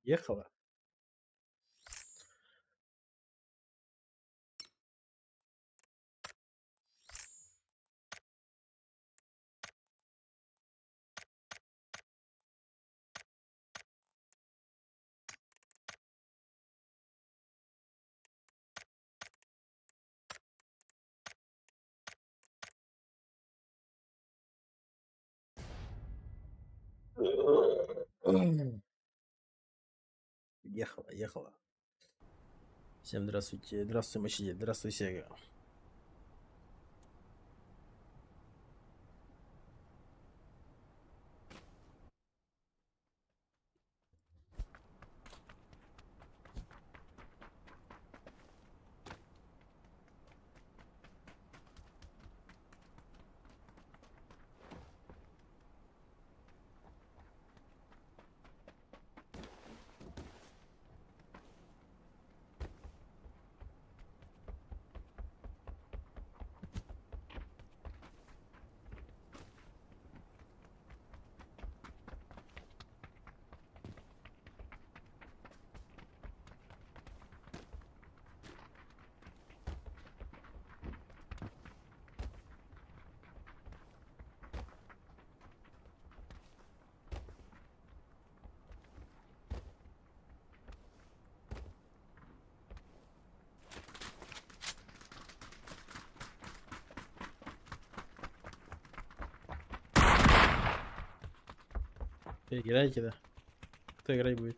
Ехала. Ехала. Всем здравствуйте. Здравствуй, Мачиди. Здравствуй, Сега. Играйте, да. Кто играть будет?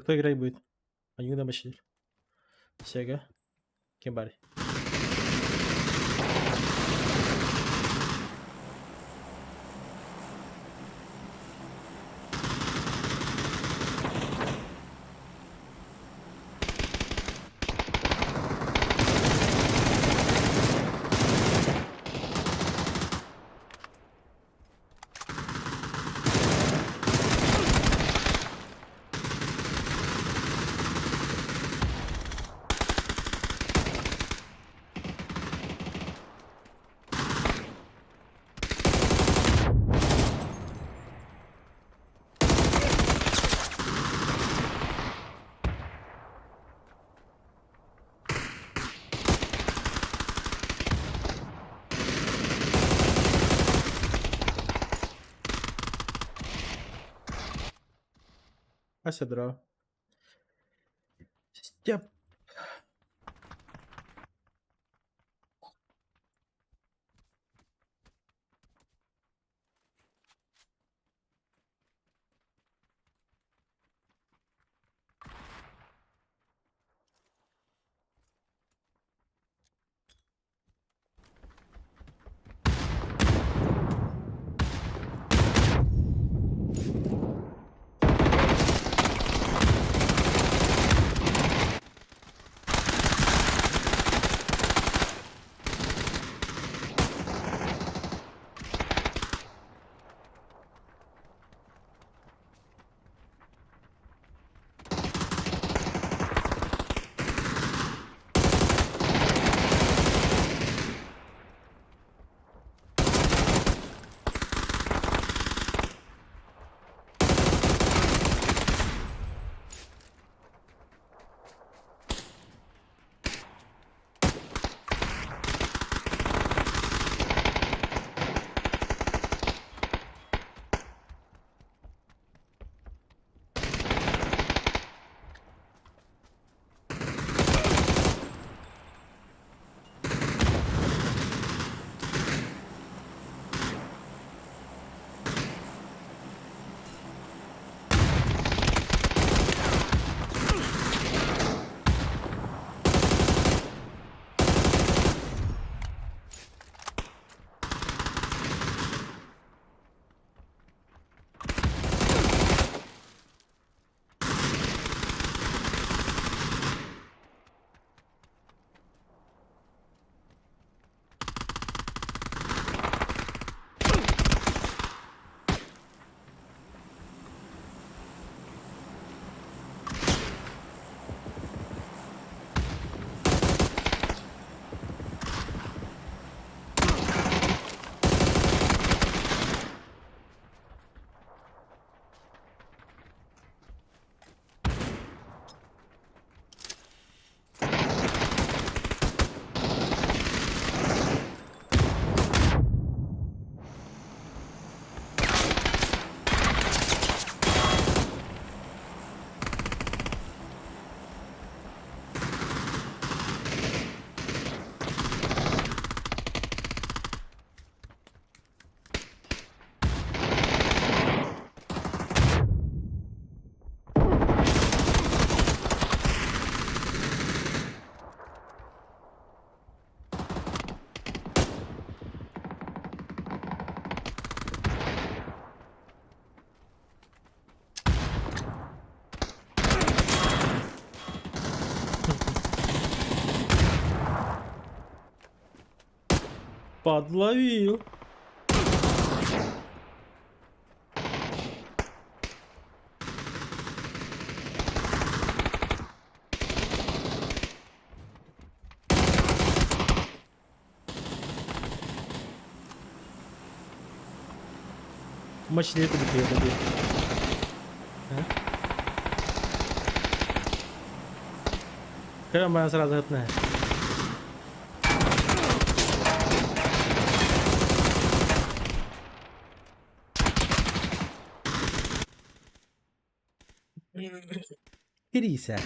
Кто играть будет? Один Мачиди. Сега. Кембари. Асядро. Степ. Подловил. Мощнее это будет. Прямо сразу отна. Кириса.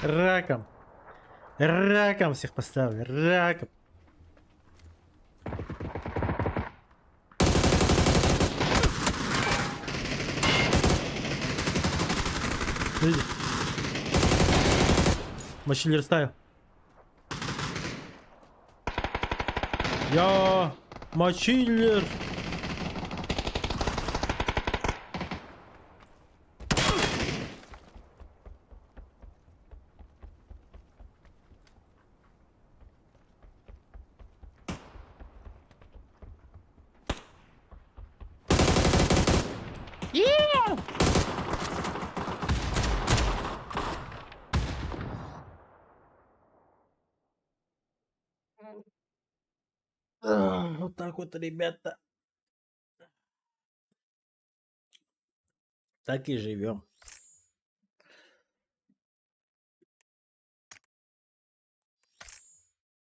Раком. Раком всех поставлю. Раком. Видите? Мочилер ставил. Я мочилер. Вот так вот, ребята. Так и живем.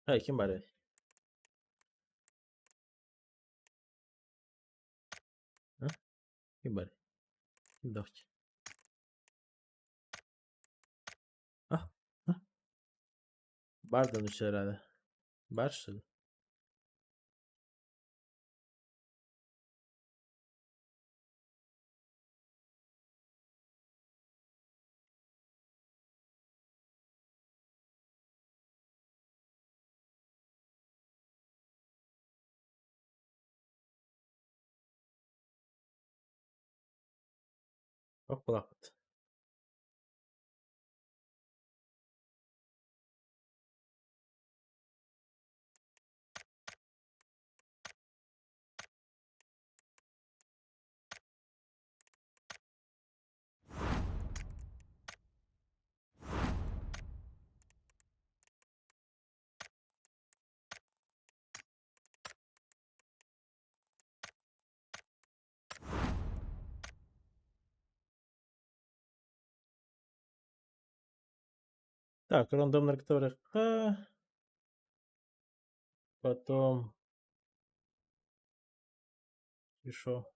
Ай, kim bari? Ha? Kim bari? Давайте. Ah, ah. Bardan işte herhalde. Başladı. Bak kulaklık. Так, рандомная которая Х. Потом. И шо?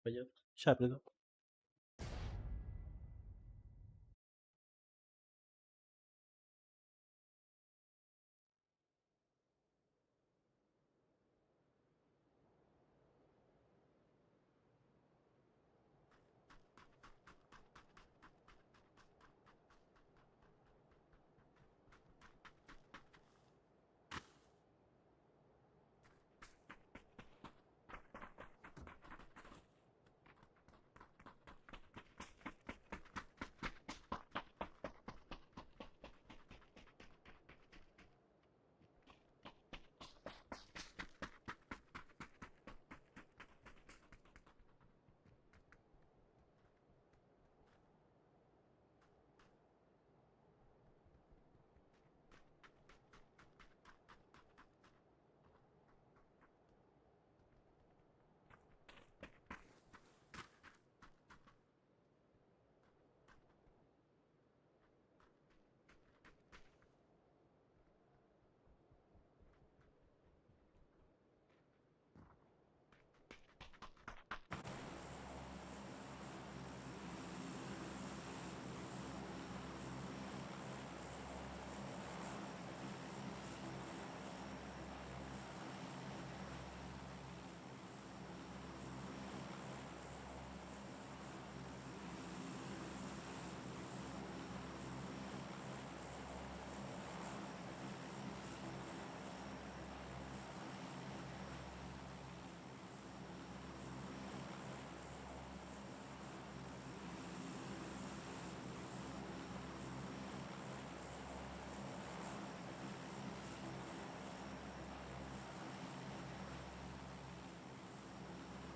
Пойдет. Сейчас приду.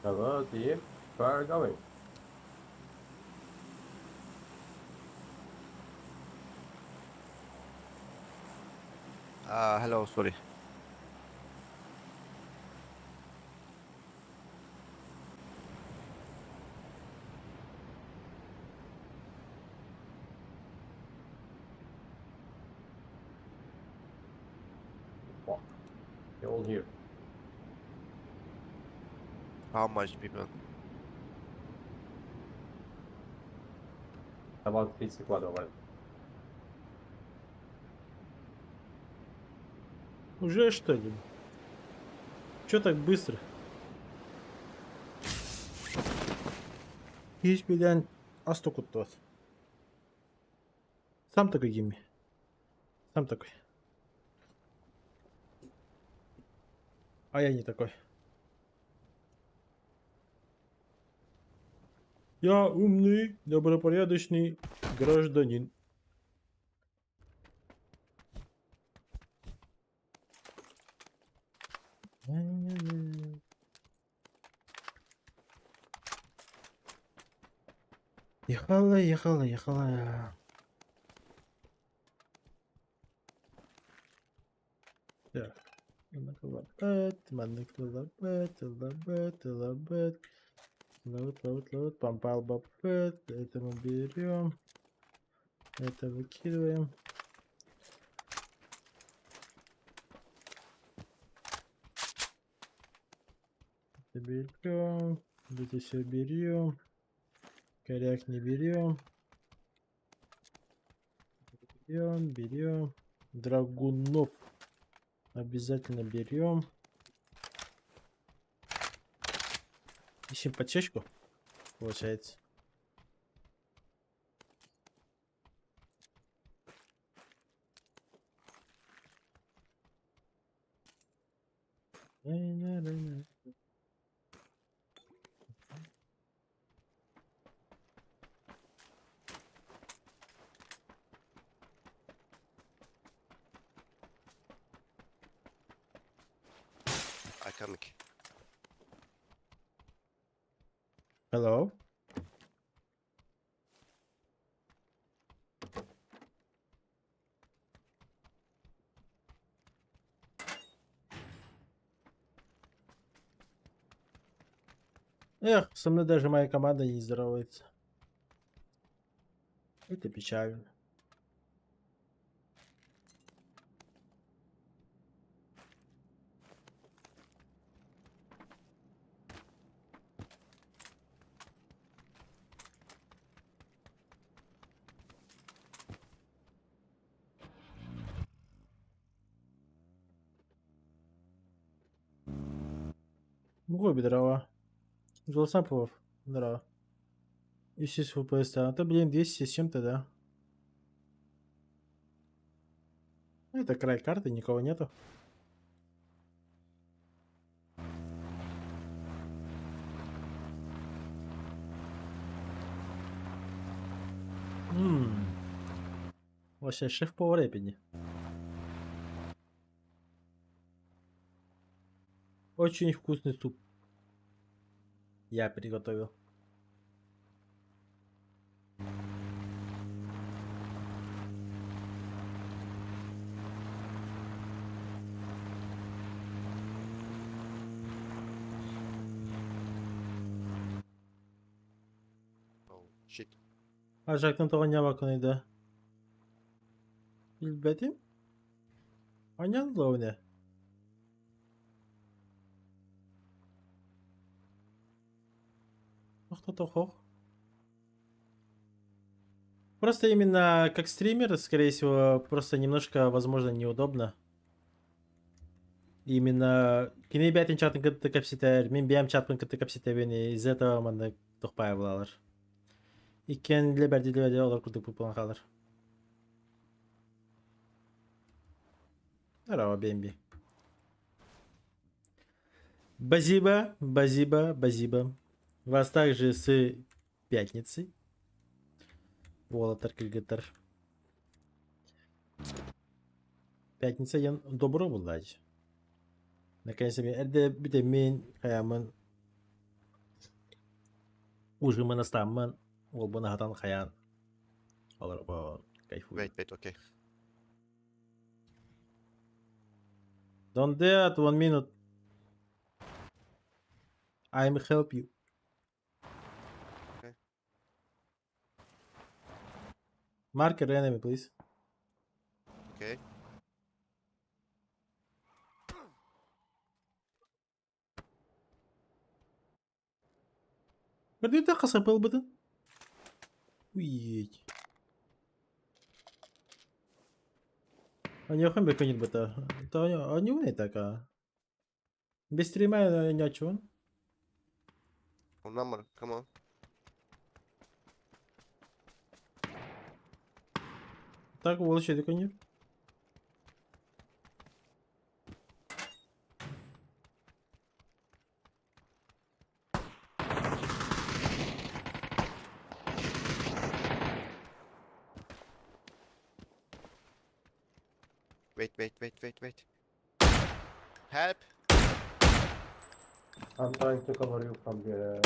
Hello, dear. Where are you going? Hello, sorry. Fuck. You're all here. How much people? About 30 квадро, вроде. Уже что ли? Чё так быстро? Hiç bilen az kutlu. Сам такой гейми. Сам такой. А я не такой. Я умный, добропорядочный гражданин. Ехала, ехала, ехала. Так. Маннык лабет. Лот. Помпал бабет. Это мы берем. Это выкидываем. Это берем. Это все берем. Коряк не берем. Берем. Драгунов обязательно берем. Ищем подчечку, получается. I coming. Hello. Эх, со мной даже моя команда не здоровается. Это печально. Обе дрова. Голосапов, дрова. И сейчас ФПС. А то, блин, 200 с чем-то, да. Это край карты, никого нету. Вообще шеф-повар Эппини. Очень вкусный суп. Я приготовил. Oh shit. Ажактан тоҕо ньабаккыныйда. Билбетим? Анян лоуне. Ах-то тохох. Просто именно как стример, скорее всего, просто немножко, возможно, неудобно. Именно кини бятин чатын кытты капситер, мен биям чатпын кытты капситебени, из этого манда тохпай булалар. Икен для берди олар курдук пулпан калар. Здорово, Бемби. Базиба. Вас также с пятницей. Волотар Кыргытар. Пятница ян добро булдать. Наконец-то это бите мен хаямын. Уже мы настамын. Ол буна хатан хаян. Алар ба кайфуй. Wait, okay. Don't dare 1 minute. I'm help you. Okay. Marker enemy, please. Okay. Berarti udah kesepel betul. Wih. Они охам беконит бета. То они не така. Без стрима не очун. Oh, number, come on. Так волчи беконит. Wait. Help! I'm trying to cover you from here.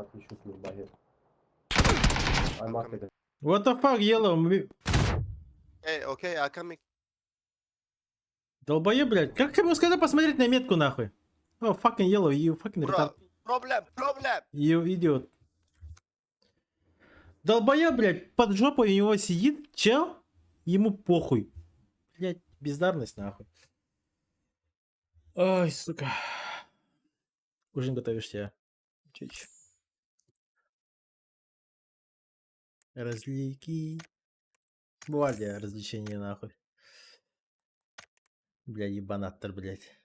fucking shoot me by here. I'm up with it. What the fuck, yellow? Okay, I'm coming. Долбоёб, блядь. Как ты ему сказал посмотреть на метку, нахуй? Oh, fucking yellow, you fucking retard. Bro, problem. You idiot. Долбоёб, блядь, под жопой у него сидит чел, ему похуй. Блядь, бездарность, нахуй. Ой, сука. Ужин готовишься. Чуть. Разлики. Бывает развлечения, нахуй. Бля, ебанаттер, блядь.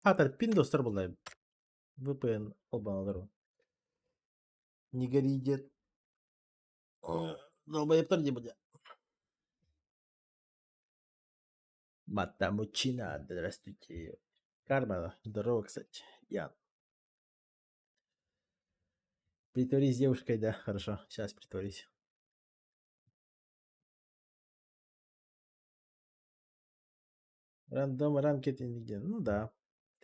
Атар, пин достар булай. VPN албаналар. Не гори, дед. Долбоептар не бля. Матамучина, здравствуйте. Карма, здорово, кстати. Ян. Притворись девушкой, да, хорошо. Сейчас притворись. Рандом, ранкет нигде. Ну да.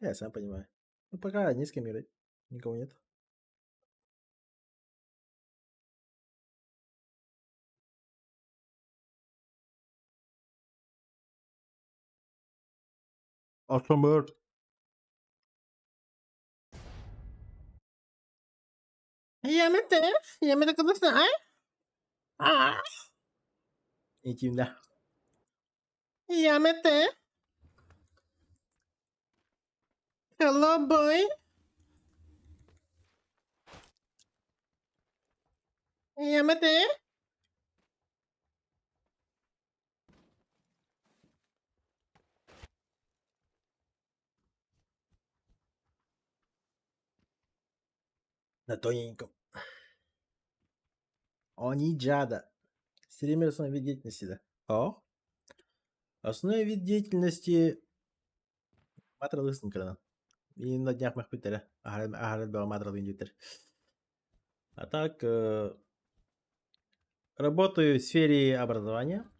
Да, я сам понимаю. Ну пока не с кем играть. Никого нет. Автомат. Yemete konuşsana. Intimde. Yemete. Hello boy. Yemete. На тоненьком. Они джада. Стример основной вид деятельности, да. О. Основной вид деятельности. Матрал Истинкрена. И на днях Махпитера. Агарбел Матрал Индитер. А так, работаю в сфере образования.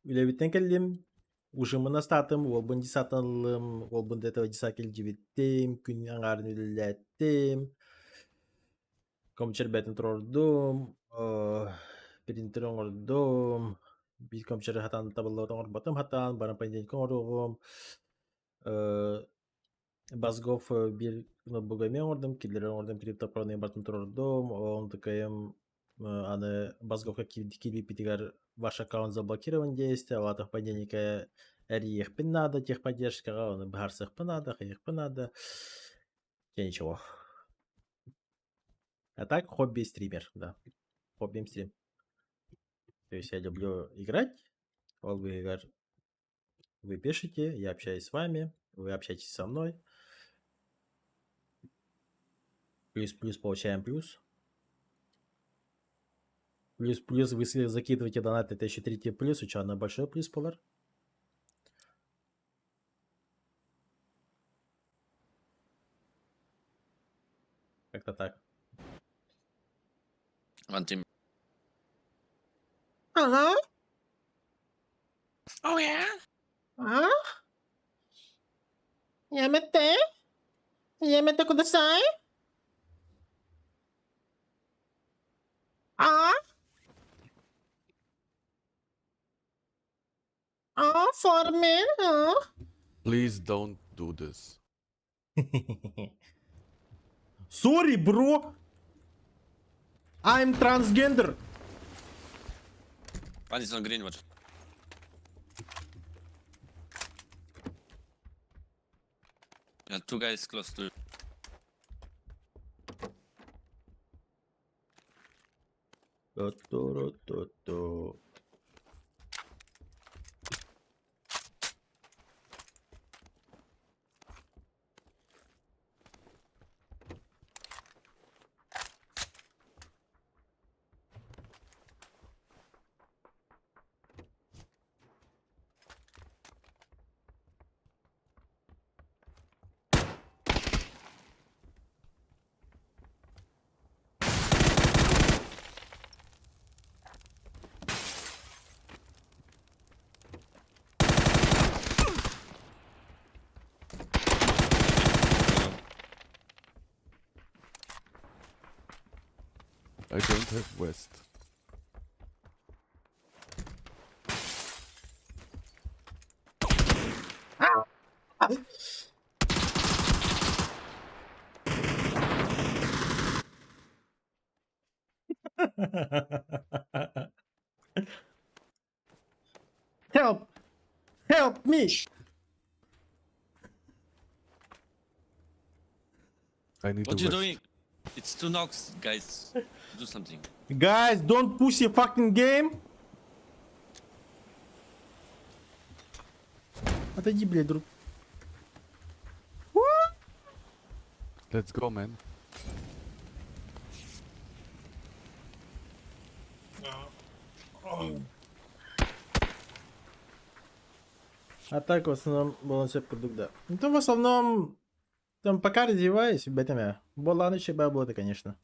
Үлебитенкеллим. Ушымына статым, ол бунди сатылым, ол бунди этого дисакел жибиттим, күн аңарын үлелеттим. Компьютер бетін тұрордум, принтер оңордум, бит компьютер хатан табыллаудан оңорбатым хатан, баран понедельник оңордум. Базгов bir ноутбугами оңордум, киллер оңордум, криптопроны батын тұрордум, он такайым, аны Базговка килби питигар ваш аккаунт заблокирован действия, ватах понедельника их надо, техподдержка, он бхарсах надо, их надо. Я ничего. А так хобби стример, да. Хобби стрим. То есть я люблю играть, вы пишете, я общаюсь с вами, вы общаетесь со мной. Плюс получаем плюс. Плюс вы закидываете донаты, это еще третий плюс, у на большой плюс полар. Как-то так. One team. Ага. Oh yeah? Ага. Ямете кудасай? А? For me? Please don't do this. Sorry, bro. I'm transgender. One is on green, watch. Yeah, two guys close to you. То-то-то-то. I don't have West. Help! Help me! I need What the you West. doing? It's 2 knocks, guys. Do something. Guys, don't push your fucking game! Отойди, блядь, друг. Let's go, man. А так, в основном, балансир продукта. Ну, там в основном, там пока развиваюсь, бэтами. Боланычи баботы, конечно.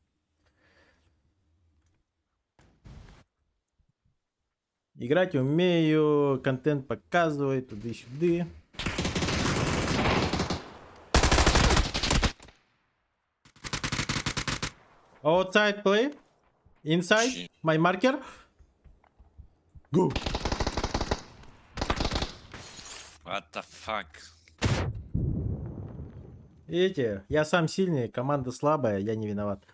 Играть умею, контент показываю, туды-сюды. Outside play. Inside. Shit. My marker. Go. What the fuck? Видите, я сам сильный, команда слабая, я не виноват.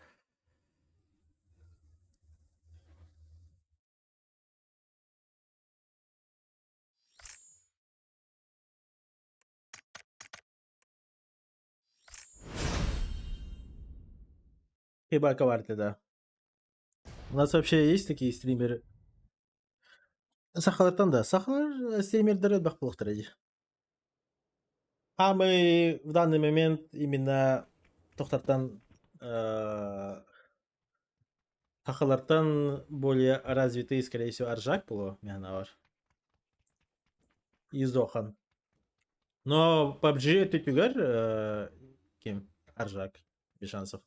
Хиба каварты, да. У нас вообще есть такие стримеры. Сахалартан, да. Сахалар стримердері бақ болықтырады. А мы в данный момент именно Тохтартан Сахалартан более развитый, скорее всего, Аржак было, мягнавар. И Зохан. Но PUBG это тюгар кем? Аржак. Без шансов.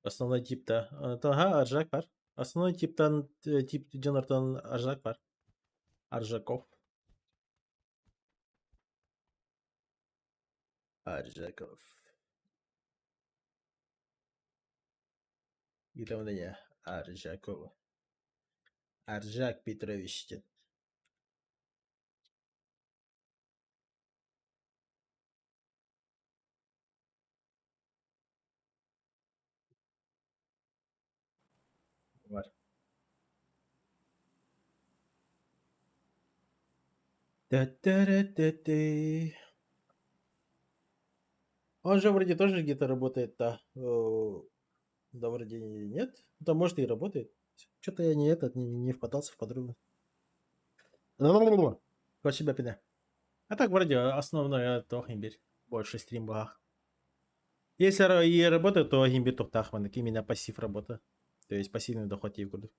Основной тип-то. Ага, Аржак бар. Основной тип-тан, тип Джонатан Аржак бар. Аржаков. Аржаков. И там не Аржаков. Аржак Петрович. Var. Та-та-ра-та-ты. Он же вроде тоже где-то работает, да. Да, вроде нет. Да, может и работает. Что-то я не впадался в подробно. По себя пина. А так вроде основной то имбирь. Больше стрим багах. Если и работает, то имбирь то тахман. Именно пассив работа. То есть пассивный доход и вгоду.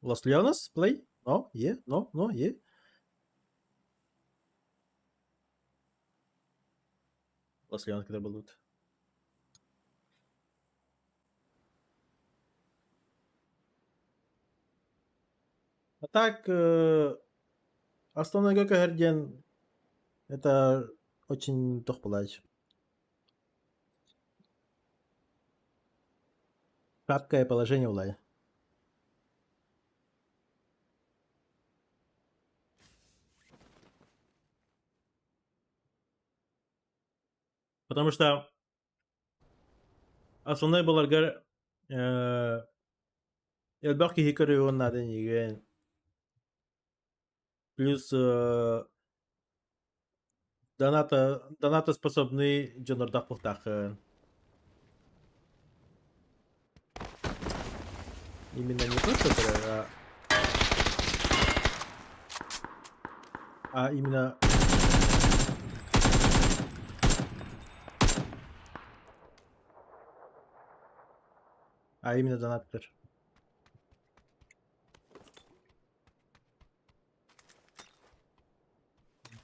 Los Leones, play? No, yeah, no, yeah. Los Leones, когда будут. А так, основной Гока Гардиан это очень тохпалач. Краткое положение в лае. Потому что основной был аргар Элбахи Хикари он надо не плюс доната способный Джонардах Пухтах. Именно не просто а именно донатор.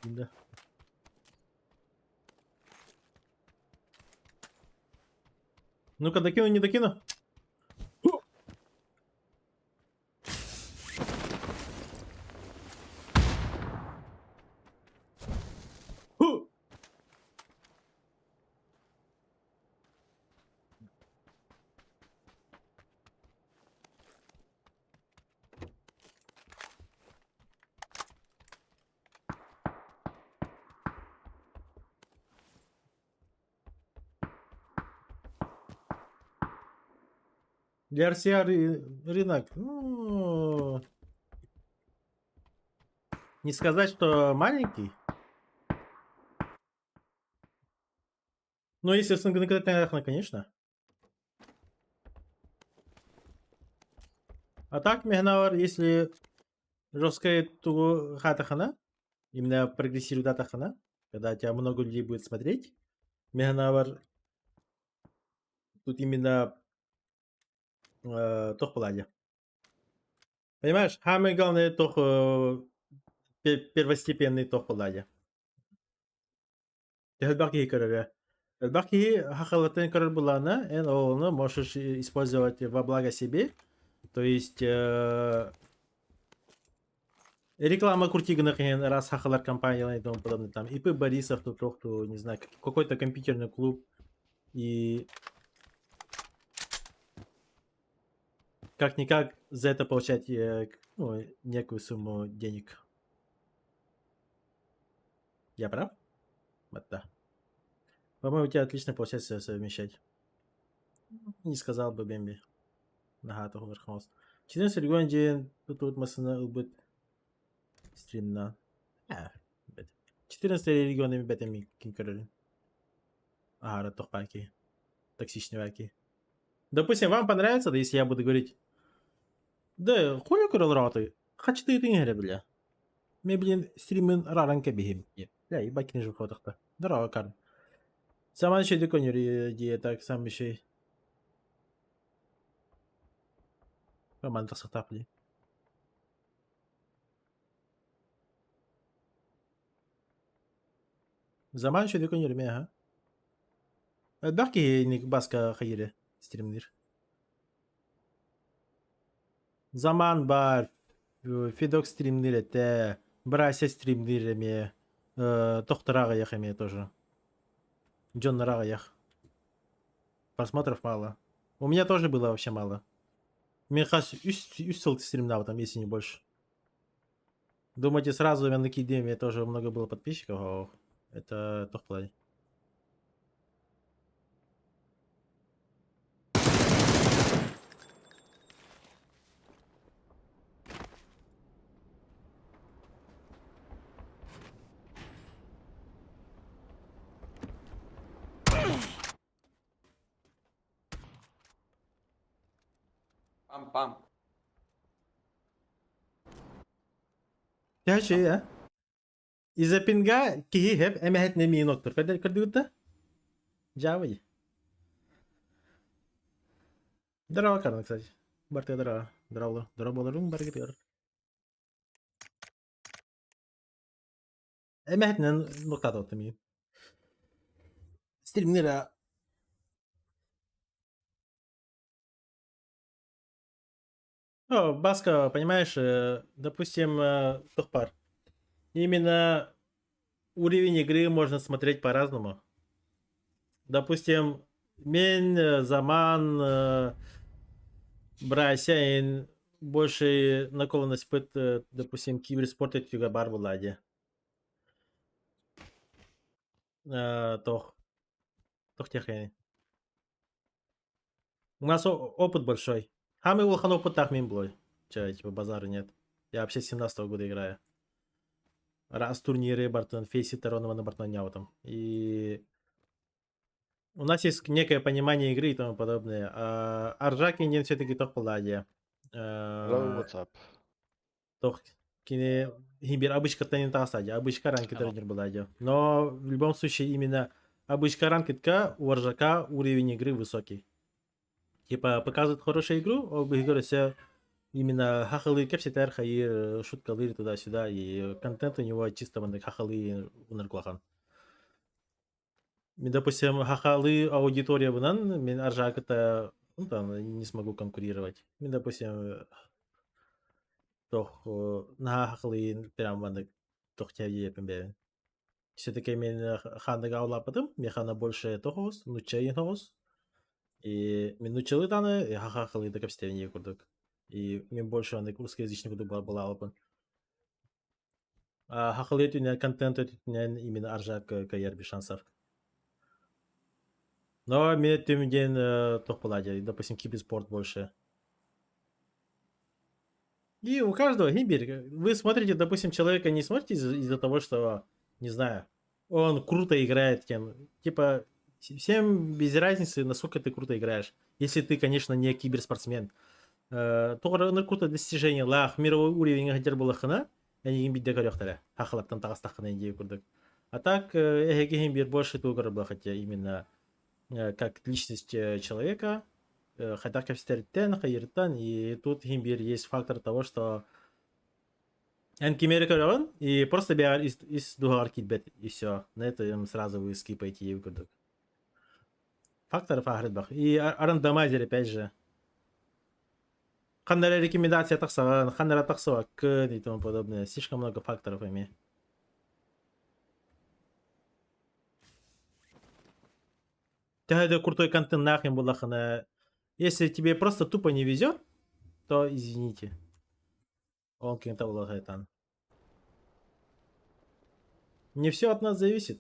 Да. Ну-ка, докину, не докину. Для RCR рынок, ну, не сказать, что маленький. Но если с конкретно, конечно. А так, Мехнавар, если жесткая ту хатахана, именно прогрессирует атахана, когда тебя много людей будет смотреть, Мехнавар тут именно тох пладя. Понимаешь, самое главное тох первостепенный тох пладя. Тэлбаки карага. Тэлбаки хахалатен карар булана, он можешь использовать во благо себе. То есть реклама куртиганах раз хахалар компания и тому подобное. Там ИП Борисов, тут не знаю, какой-то компьютерный клуб. И как-никак за это получать ну, некую сумму денег. Я прав? Вот да. По-моему, у тебя отлично получается совмещать. Не сказал бы Бэмби. Нагато Ховархаус. 14 регион день тут масына убыт стримна. 14 регионами бетами кинкеры. Ага, тохпаки. Токсичные ваки. Допустим, вам понравится, да если я буду говорить, да, хули куралраты, хочу ты игры, бля. Мне, блин, стримын раранка бегим. Бля, ебать не живу то. Здорово, Карн. Сама еще деконер, так сам еще. Команда сатапли. Zaman şu dükkan me ha. Belki nik başka hayır streamler. Zaman var. Fidok streamler ete. Брася стримдир me. Тохтарага ях me тоже. Джоннарага ях. Просмотров мало. У меня тоже было вообще мало. Мне кажется, үстел стримнал там, если не больше. Думаете, сразу на Кидеме тоже много было подписчиков? О, это тохплей. Пам-пам. Ya şey ya. İzepinga ki hep emehet ne mi noktur. Kadar kadar Java. Здорово, Карна, кстати. Барте здорово. Здорово. Здорово, рум, баргетер. Emehet ne nokta da mi. Стримнера. О, Баска, понимаешь, допустим, Тухпар. Именно уровень игры можно смотреть по-разному. Допустим, мен, заман, брайсяин, больше наклонность пыт, допустим, киберспорт и тюгабар в ладе. Тох техни. У нас опыт большой. Хамы Волханов опыт так мимблой. Че, типа базара нет. Я вообще с 17-го года играю. Раз турниры Бартон, Фейси Таронова на Бартоняу там. И у нас есть некое понимание игры и тому подобное. А Аржаки не все-таки тох паладия. Hello, what's up? Тох кине хибер обычка-то не та стадия. Обычка ранки тренер паладия. Но в любом случае именно обычка ранкетка у Аржака уровень игры высокий. Типа показывает хорошую игру, говорится именно хахалы кепситер, хаир, шуткалы туда-сюда, и контент у него чисто хахалы унарклахан. Допустим, хахалы аудитория вынан, мен аржак это, ну там, не смогу конкурировать. Мен, допустим, тох на хахалы прям ванны тох тебе пембе. Все-таки мен хандага аулападым, мен хана больше тохос, ну чайин хос. И мен учили таны, и хахалы до кепстевни курдук. И мен больше аны русскоязычный буду была алапын. А хахалы тюня контент именно аржак каяр без шансов. Но мне тем день тох паладия, допустим, киберспорт больше. И у каждого гимбель. Вы смотрите, допустим, человека не смотрите из-за того, что, не знаю, он круто играет кем. Типа, всем без разницы, насколько ты круто играешь. Если ты, конечно, не киберспортсмен. Тоғыры круто достижение. Лах, мировой уровень ғадер болақына. Әне гимбелде көріқтері. Хақылаптан тағыстақына идея көрдік. А так, гимбель больше тугар был, хотя именно как личность человека. Хотя капстеритен, хайртан, и тут гимбир есть фактор того, что энкимеры корон, и просто биар из дугар китбет, и все. На это им сразу вы скипаете и выгодок. Фактор фахридбах. И рандомайзер, опять же. Ханнера рекомендация таксаган, ханнера таксова и тому подобное. Слишком много факторов ими. Тогда крутой контент нахрен булахана. Если тебе просто тупо не везет, то извините. Он кем-то улагает там. Не все от нас зависит.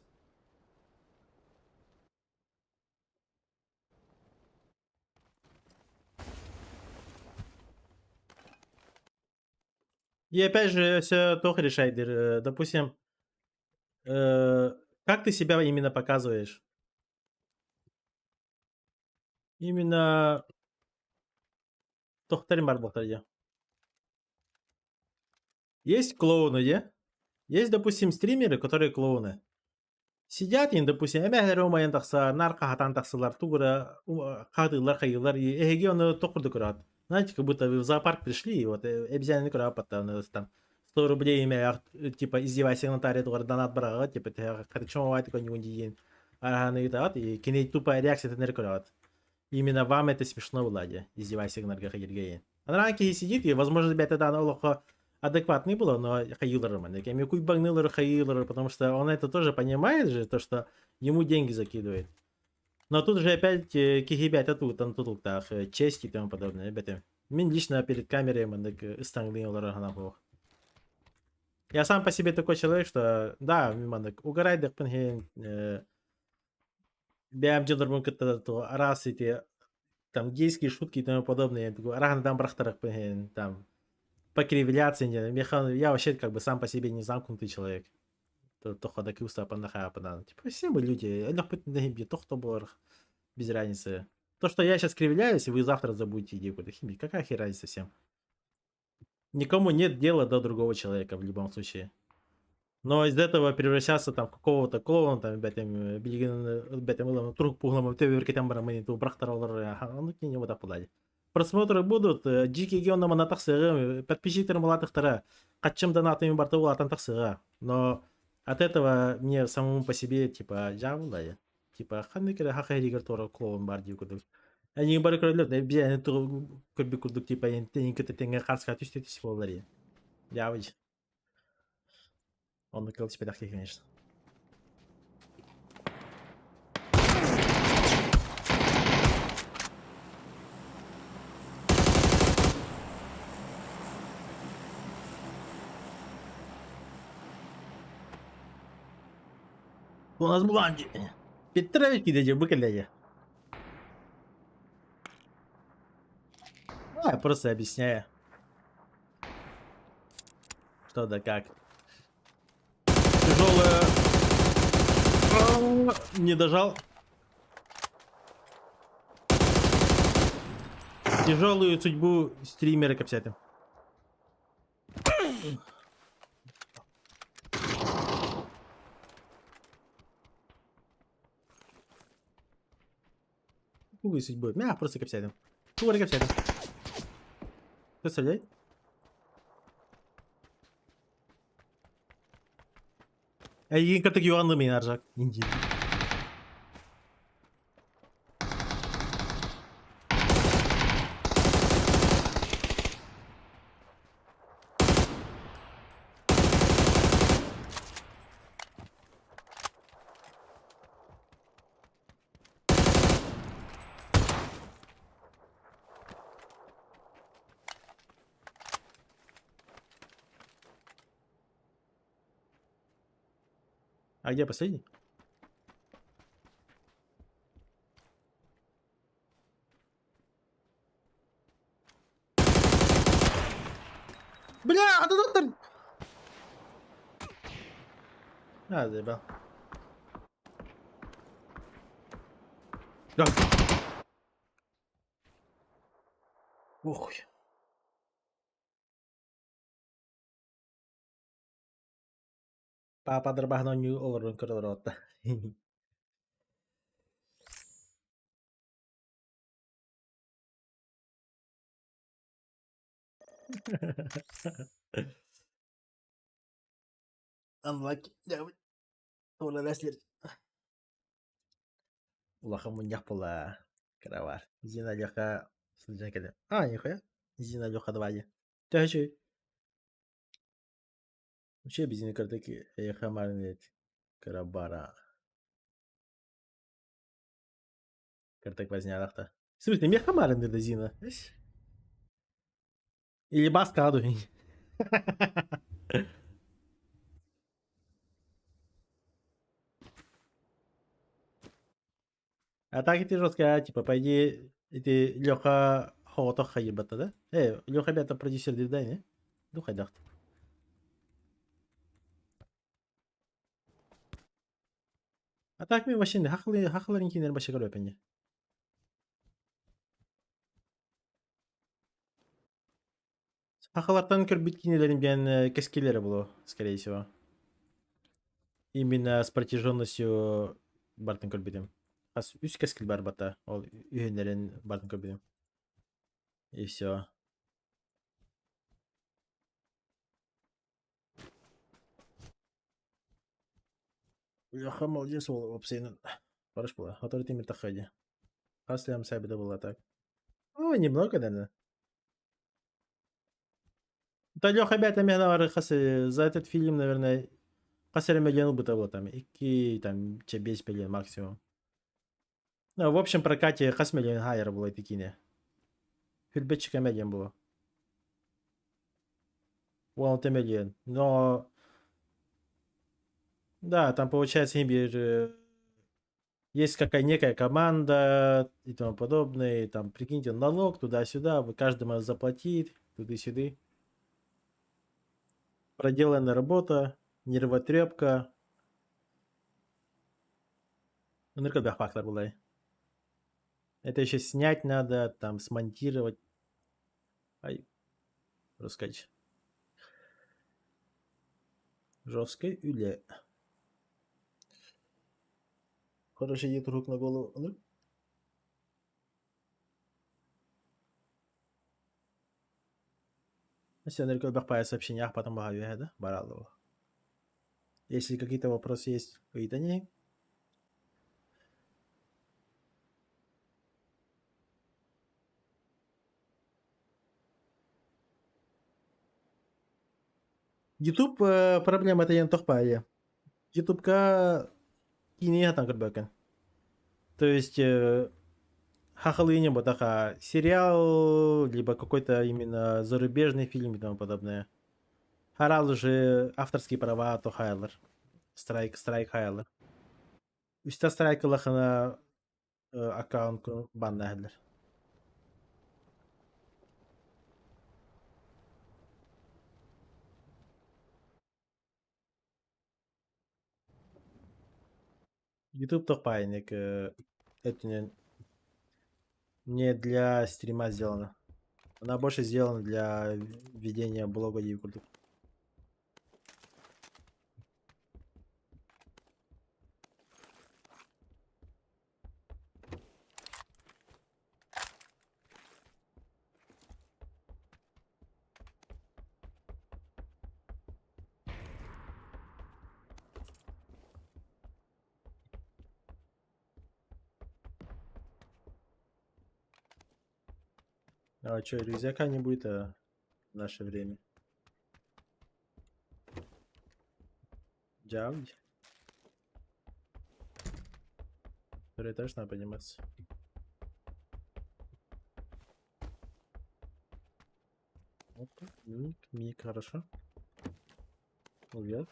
И опять же, все тоже решает. Допустим, как ты себя именно показываешь? Именно тохтарим бар бохтарья. Есть клоуны, да? Есть, допустим, стримеры, которые клоуны. Сидят им, допустим, эмэхлер умайын тақса, нарқа хатан тақсылар, тугура, хатылар, хайылар, и эге оны тоқырды көрат. Знаете, как будто вы в зоопарк пришли, и вот обезьяны көрат, там 100 рублей имя, типа, издевайся на таре, тугура, донат барага, типа, харчом вайт какой-нибудь день. И киней тупая реакция, ты көрат. Именно вам это смешно, Владя, издевайся на наргахайыргейн. А ранки сидит, и, возможно, ребята, да, олоха адекватный было, но хайыларман. Я куйбагнылар хайылар, потому что он это тоже понимает же, то, что ему деньги закидывает. Но тут же опять кихибят, а тут, так, честь и тому подобное, ребята. Мен лично перед камерой, я сам по себе такой человек, что, да, угорай, да, бям джендармун катта раз эти там гейские шутки и тому подобное, рано там брахтарах там покривляться, я вообще как бы сам по себе не замкнутый человек. То ходаки уста пандаха. Типа все мы люди, то кто был без разницы. То, что я сейчас кривляюсь, и вы завтра забудете идею какой-то химии, какая хер разница всем? Никому нет дела до другого человека в любом случае. Но из этого превращаться там в какого-то клоуна, там, бетем, трук пуглом, там барамани, то брахтаралар, ну, не вот так подали. Просмотры будут, дикий геон на тахсыга, подписчики малатахтара, качем донатами бартову атантахсыга. Но от этого мне самому по себе, типа, жавлая. Типа, ханникера хахайригар тора клоун бардию кудук. Они бары крылют, обезьяны то курби кудук, типа, тенька тенга харска, тюстити сиволари. Явыч. Он накрыл тебе дахи, конечно. У нас бланди. Петрович кидайте, быкаляя. Я просто объясняю. Что да как. Тяжелая. Не дожал. Тяжелую судьбу стримера копсятым. Какую судьбу? Мя, просто копсятым. Кугары копсятым. Представляй. Егин катык юанlı mı inaracak? İnci. А где последний? А, заебал. Да. Ох. Papa trabaja New Orleans Colorado. Unlucky. Ya, ulah leslir. Ulah kamu nyak pula. Karawar. Зина лёха. Слушай, когда. А, нихуя. Зина лёха 2. Да, чё? Вообще без нее картеки. Я хамарнет. Карабара. Картек вознялахта. В смысле, мне хамарнет Зина. Или баскаду. А так это жестко, типа, по идее, это Леха Хото Хаебата, да? Леха бята продюсер да, не? Ну, хайдахт. А так мен вообще хақларын кейінер башы көріп өпенде. Хақлардан көрбіт кейінелерін бен кескелері болу, скорее всего. Именно с протяженностью бартын көрбедім. Қас үс кескел бар бата, ол үйенерін бартын көрбедім. И все. Леха молодец ол опсейнен. Барыш была. Который ты мертахади. Хаслям сайбеда была так. Ну, немного, наверное. Да, Леха, ребята, меня наверное, за этот фильм, наверное, хасер миллион бы того там, и там, без миллион максимум. Ну, в общем, прокате хас миллион хайер было и кине. Фильбетчика миллион было. Вон это миллион. Но, да, там получается, есть какая некая команда и тому подобное, и там, прикиньте, налог туда-сюда, вы каждому заплатить, туда-сюда. Проделанная работа, нервотрепка. Ну, когда фактор была. Это еще снять надо, там, смонтировать. Ай, раскач. Жесткое юля. Хороший едет рук на голову. Ну. Если я бахпая сообщения, а потом багаю, да? Баралово. Если какие-то вопросы есть, какие-то не. YouTube проблема это янтохпая. YouTube-ка кинея там как. То есть хахалыне батаха сериал, либо какой-то именно зарубежный фильм и тому подобное. Харал уже авторские права, то хайлер. Страйк хайлер. Üstte страйк лахана аккаунт баннахлер. YouTube тохпайник. Это не для стрима сделано. Она больше сделана для ведения блога YouTube. А что, рюкзака не будет в наше время? Джавдь. Второй этаж надо подниматься. Опа, миг, хорошо. Вверх.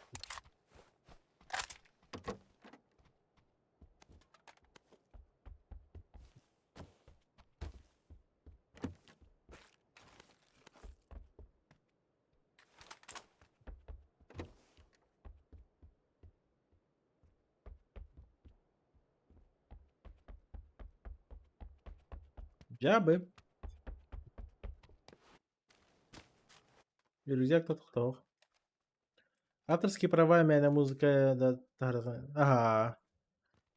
Жабы. Рюкзак тотох. Авторские права, на музыка, да, ага.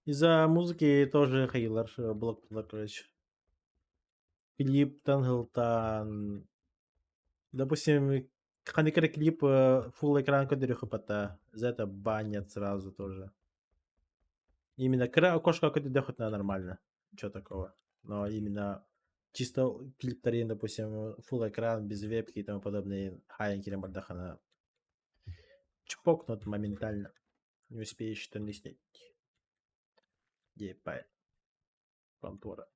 Из-за музыки тоже хейлер, блок, короче. Клип Тангелтан. Допустим, когда клип full экран кодерюхопата, за это банят сразу тоже. Именно окошко какое-то доход на нормально. Ничего такого. Но именно чисто клип тарин, допустим, full экран, без вебки и тому подобное, хаянки на чпокнут моментально. Не успеешь что не снять. Ебать. Контора.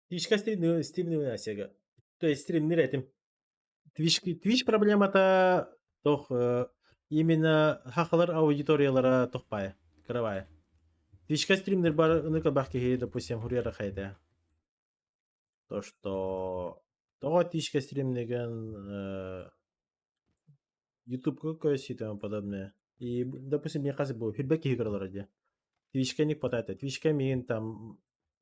Твичка стримный Сега. То есть стримный этим. Твич проблема-то тох именно хахалар аудиториялара тохпай. Кровая. Твичка стримный бар ныкал бахки, допустим, хурьера хайда. То, что того твичка стримный YouTube какой-то и тому подобное. И, допустим, мне кажется, было фидбэки играл ради. Твичка не хватает. Твичка мен там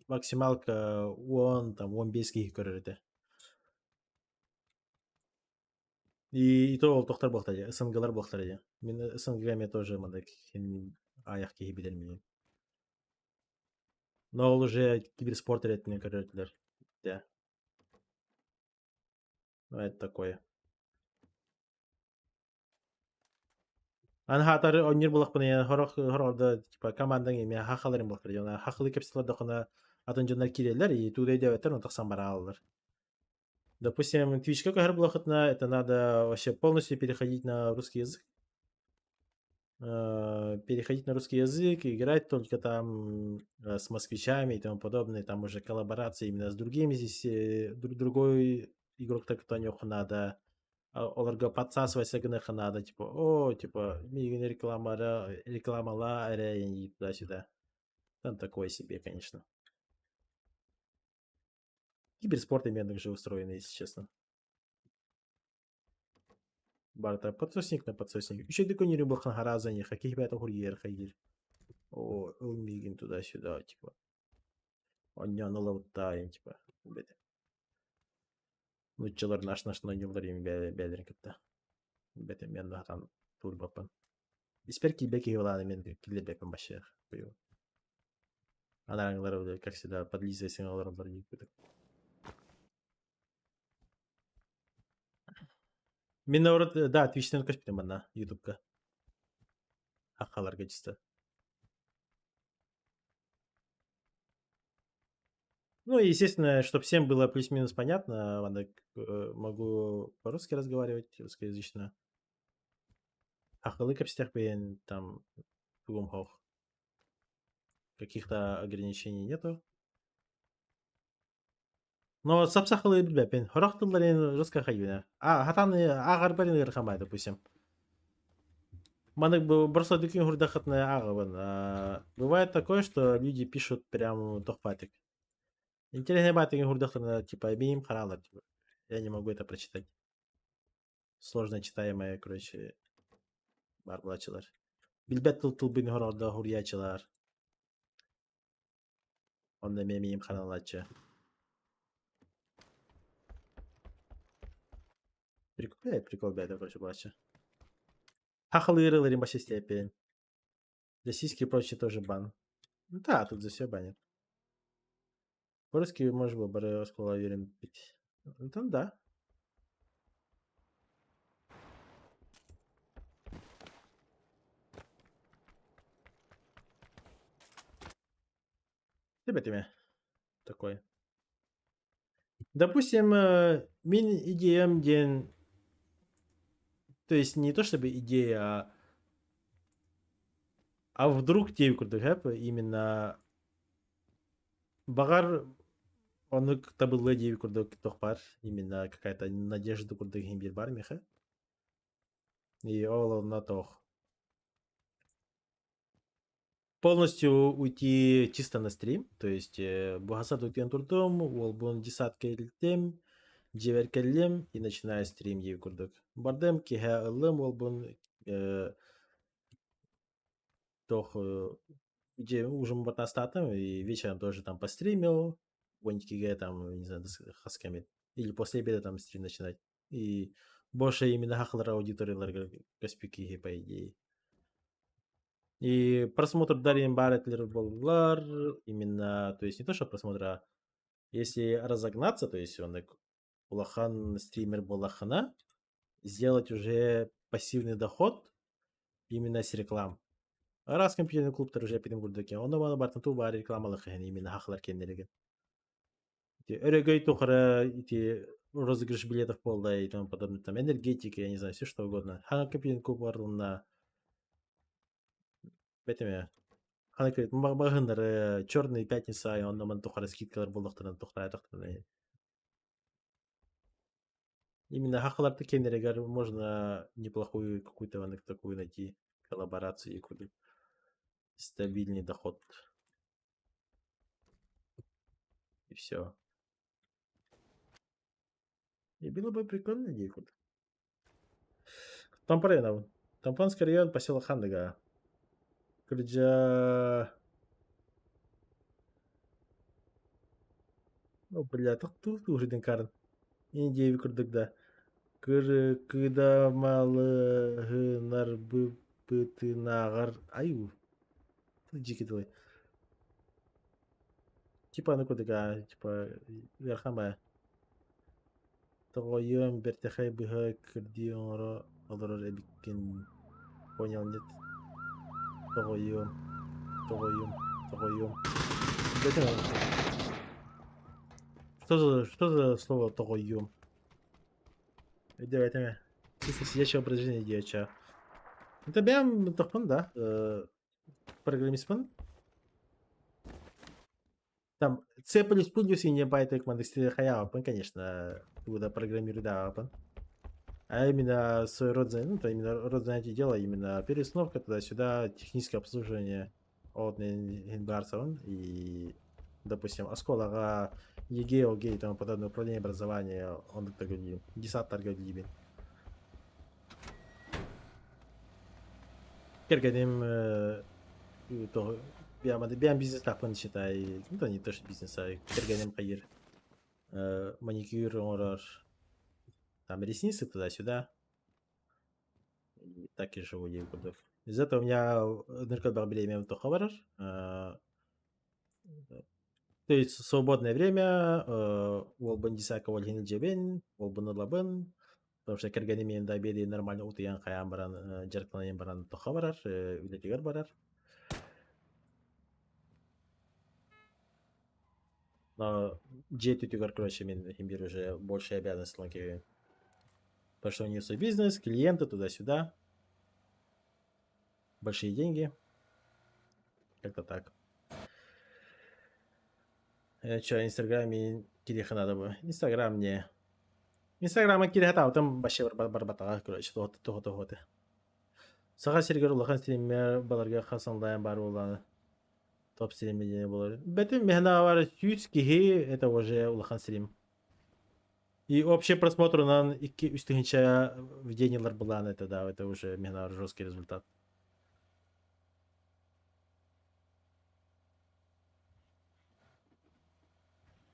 максималка он бейский көрөрдө. И то ол тохтар болтады, СНГлар болтады. Мен СНГ тоже мындай аяк кийип билермин. Но ол уже киберспорт ретинен көрөдүлөр. Да. Ну, это такое. Анхатары оннер булакпын я хорорда типа командаң эме хахаларын болтыр. Жана хахалы кепсилерде кына атын жондар кирелер и тудей деветтер он таксан бара алалар. Допустим, Twitch как блохотна, это надо вообще полностью переходить на русский язык. Переходить на русский язык, играть только там с москвичами и тому подобное. Там уже коллаборации именно с другими. Здесь другой игрок так то не надо. Оларга подсасывать сагнеха надо. Типа, мигин рекламала, и туда-сюда. Там такое себе, конечно. Киберспорт именно же устроены, если честно. Барта подсосник на подсосник. Еще далеко не любых харазани, каких бы это хурьер ходили. О, мигин туда-сюда, типа. Он не налаутаем, типа. Беде. Ну, челар наш на не время бедрен кытта. Беде мен хатан турбапан. Исперки беки юланы мен килебекпен башер. Анараңлар, как всегда, подлизывай сигналар бар никуда. Мен наоборот, да, Twitch'тен көчпүтүм мына YouTube'га. Акаларга чисто. Ну, и, естественно, чтобы всем было плюс-минус понятно, могу по-русски разговаривать, русскоязычно. Акылы кепстях бен там тугумхох. Каких-то ограничений нету. Но сапсахалы билбепен. Хорохтылларын русска хайюна. Хатаны агарбарын ирхамай, допустим. Манык просто дикин хурдахатная агаван. Бывает такое, что люди пишут прям тохпатик. Интересный батик хурдахатная, типа, имеем харалар. Типа. Я не могу это прочитать. Сложно читаемое, короче, барбулачылар. Билбет тылбин хорорда хурьячылар. Он на мемеем ханалачы. Прикол, да, короче, бача. Хахалы ирыларин баши степень. За сиськи и прочее тоже бан. Ну да, тут за все банят. По-русски может быть бары оскола верим пить. Там да. Ребятами. Такой. Допустим, мин идеям день. То есть не то чтобы идея, а вдруг тебе курдыгэп именно багар он табыл леди курдык тохпар именно какая-то надежда курдыгин бир бар меха. И ол на тох. Полностью уйти чисто на стрим, то есть бугаса дуктен турдум, ол бун десятка илтем, джевер келлем и начинаю стрим ев курдык. Бардем киха ылым ол бун тох где ужин бата статом, и вечером тоже там постримил, Ванькиге там, не знаю, хасками. Или после обеда там стрим начинать. И больше именно хахлара аудиторияларга каспики, по идее. И просмотр Дарьян Барретлер Болгар, именно, то есть не то, что просмотр, а если разогнаться, то есть он улахан стример Балахана, сделать уже пассивный доход именно с реклам. Раз компьютерный клуб уже Петербургдaki, onda bana bartın tu bari reklamalı yani именно хахлар kendilerigen. Örегей тухара эти розыгрыш билетов полда и тому подобное, там энергетика, я не знаю, все что угодно. Хана компьютерный клуб на этими Хана говорит, магындар черная пятница, и он нам тухара скидкалар болдықтырын тухтая. Именно хахлар kendilerigen можно неплохую какую-то такую найти коллаборацию и какой-то стабильный доход. И все. И было бы прикольно, Дикут. Тампаренов. Тампанский район, поселок Хандыга. Кырджа... О, бля, тут уже динкарын. Индия викурдыгда. Кыда малыгынар бытынагар. Аю. Дикий твой. Типа кудыга, типа верхамая. Тогоем бертехай быха кырдиора алырар эбиккен. Понял, нет? Тогоем. Что за слово тогоем? Это чисто сидящее образование диача. Это бям тохпан, да? Программистман. Там C++ и не байты команды стиля хаяпан, конечно, туда программирует, да, апан. А именно свой род занятий, ну, то именно род занятий дела, именно перестановка туда-сюда, техническое обслуживание от Инбарсон и, допустим, Осколага, ЕГЭ, ОГЭ и тому подобное управление образования, он так говорит, десаттарга гибин. Кергадим, то, бям бизнес тапан считай, ну, то не то, что бизнес, а кергадим кайыр, маникюр, орар, там ресницы туда-сюда. И так и живу я буду. Из этого у меня ныркат барбелеем то хаварар. То есть свободное время волбан дисака вольгин джебен, волбан лабен, потому что кырганимен да бери нормально утыян хаям баран жаркланен баран то хаварар, үлетигер барар. Но джетютигер, короче, мен имбир уже больше обязанностей ланки. Потому что у нее свой бизнес, клиенты туда-сюда. Большие деньги. Как-то так. Что, Инстаграме кириха надо бы? Инстаграм не. Инстаграма кириха там вообще барбатага, короче, то. Саха сергер улахан стример баларга хасандаyan бар уланы. Топ стример болар. Бетим мехна var 100 кихи, это уже улахан стрим. И общий просмотр на 2 üstünче в день была, это да, это уже мехна жесткий результат.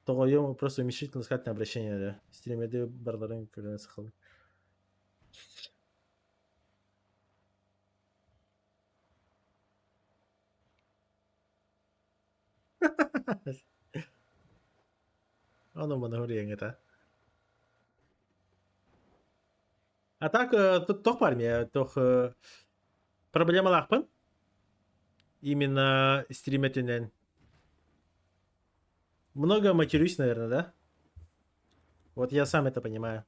Тогоем просто уменьшительно сказать на обращение, да. Стримеды барларын көрген сахал. Оно манагурия это. А так, тох парме, тох проблема лахпан. Именно стриметинен. Много матерюсь, наверное, да? Вот я сам это понимаю.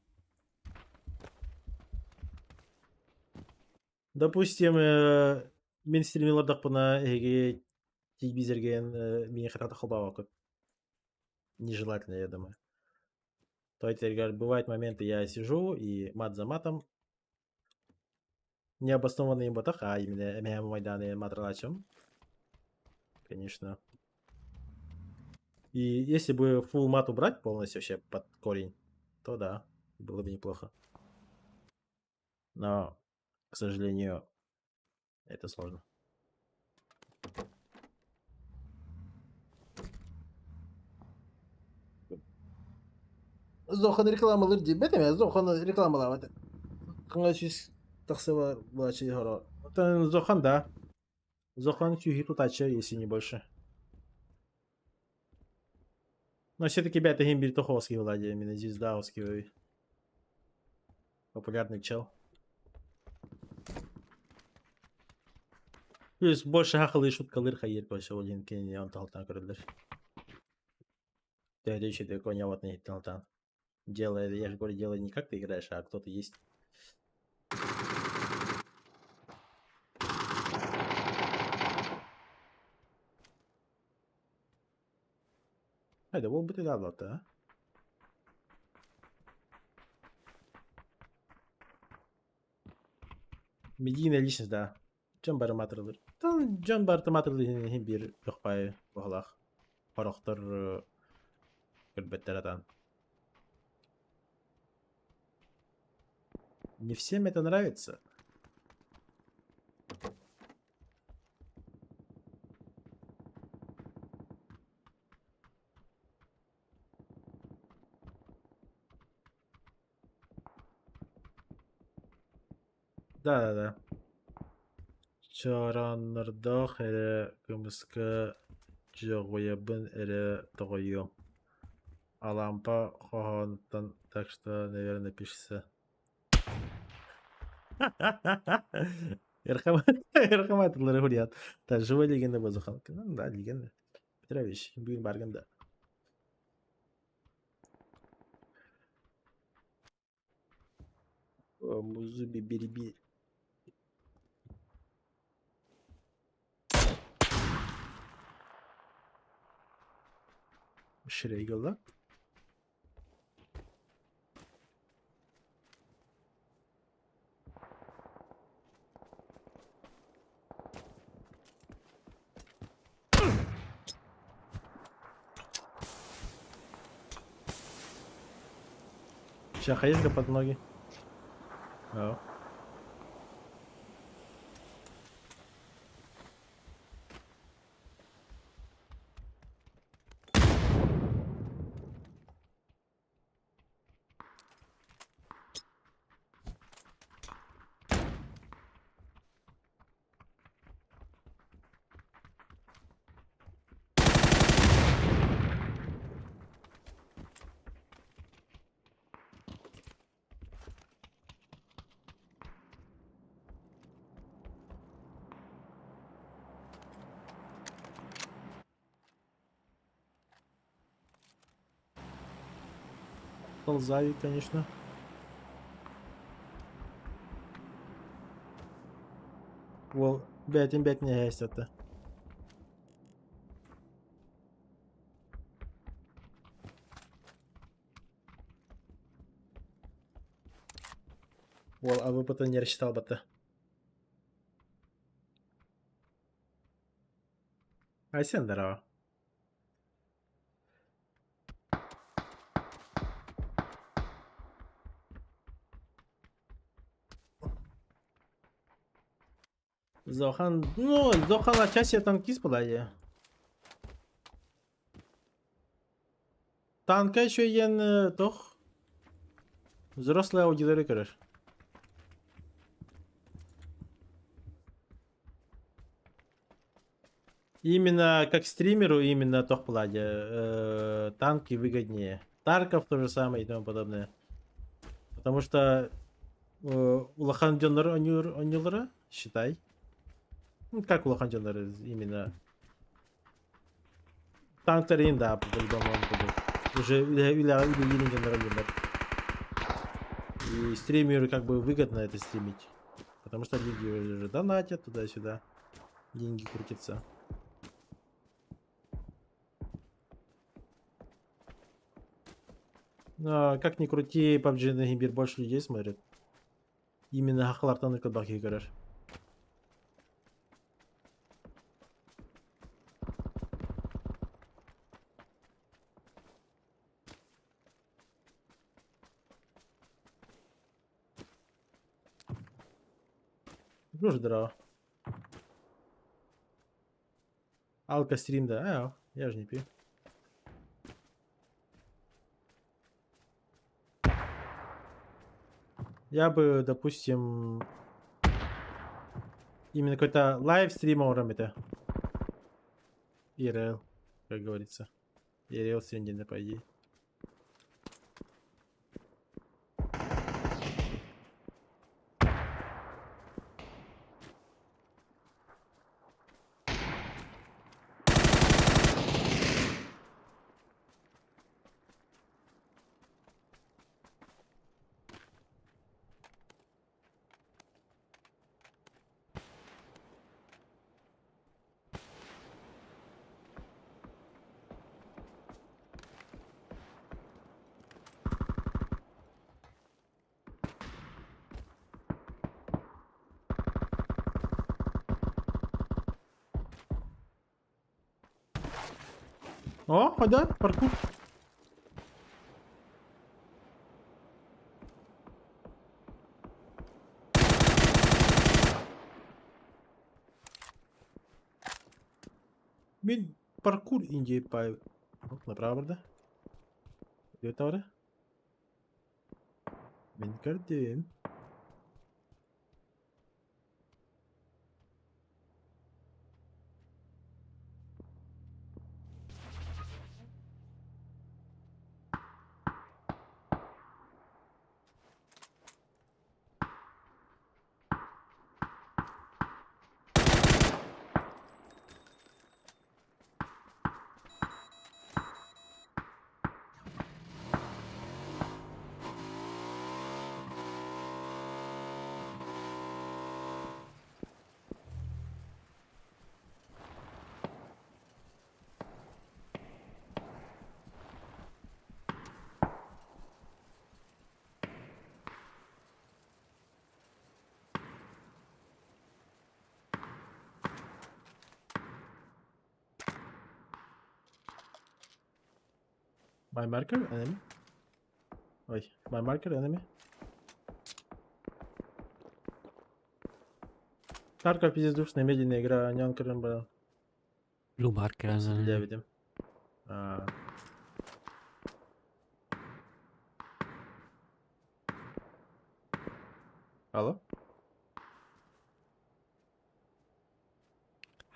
Допустим, мен стримилардак буна эге телевизорген меня хатата хылбава. Нежелательно, я думаю. То есть, бывают моменты, я сижу и мат за матом. Необоснованные ботах, а именно меня майданы матралачем. Конечно. И если бы full мат убрать полностью вообще под корень, то да, было бы неплохо. Но, к сожалению, это сложно. Zohan reklamalar diye. Ben de Zohan reklamalar var. Kanka siz taksa var şey horo. Там Zohan да. Zohan чуть тача, если не больше. Но все-таки бета Химбир Туховский владеет, именно Зиздаовский. Популярный чел. Плюс больше хахалы шуткалыр хайер больше один кен он талтан көрөлөр. Тәдече де коня вот не талтан. Делает, я же говорю, делает не как ты играешь, а кто-то есть. Haydi bu bir daha da. Медийная личность, да. Джон бар матырлар. Там Джон бар матырлар хим бир бакпай бахлах. Парохтар көлбеттер атан. Не всем это нравится. Да. Чараннардах эре кымыска жоғоябын эре тоғойом. Алампа хохонтан, так что, наверное, пишется. Эрхаматлары хурят. Да, живой легенда базахан. Да, легенда. Петрович, бүгін барганда. Музы бибириби. Шрейгала. Шахаешка под ноги. Ау. Ползаю, конечно. Ол бәтін не әстетті. Ол АВП-то не рассчитал бы-то. А сен здорово. Зохан, ну, Зохан отчасти танкист была я. Танка еще ен тох. Взрослая аудитория, короче. Именно как стримеру, именно тох пладе. Танки выгоднее. Тарков то же самое и тому подобное. Потому что улахан дёнлары онюлары, считай. Ну, как улахан дёнлары именно. Танктарин, да, по-любому он будет. Уже и стримеру как бы выгодно это стримить. Потому что люди уже донатят туда-сюда. Деньги крутятся. Но как ни крути, PUBG на Гимбир больше людей смотрят. Именно хахлартаны кадбахи görür. Дуже здорово. Алка стрим, да? Я же не пью. Я бы, допустим, именно какой-то лайв-стрим орам это. ИРЛ, как говорится. ИРЛ стрим, по идее. О, да, паркур. Мен паркур Индии по... Направо burada. Evet orada. Ben gördüm. My marker enemy. Ой, my marker enemy. Tarkov пиздец медленная игра, нянкером был. Blue marker. Я видим. А. Алло?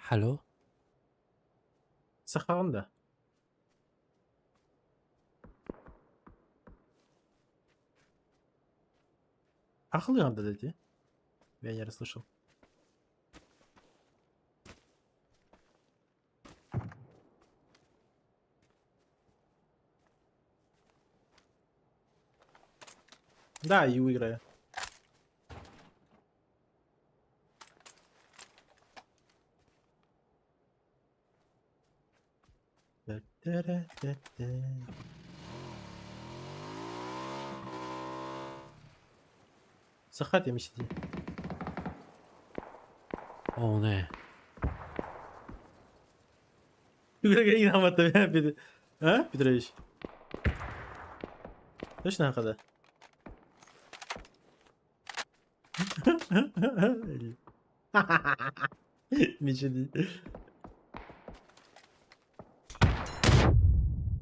Hello? Сахаранда. Ахлы анда dedi. Я не расслышал. Да, и играю. Сахат MCD. O ne? Игра иноматом ya bir. Ha? Петрович. Точно хакада? MCD.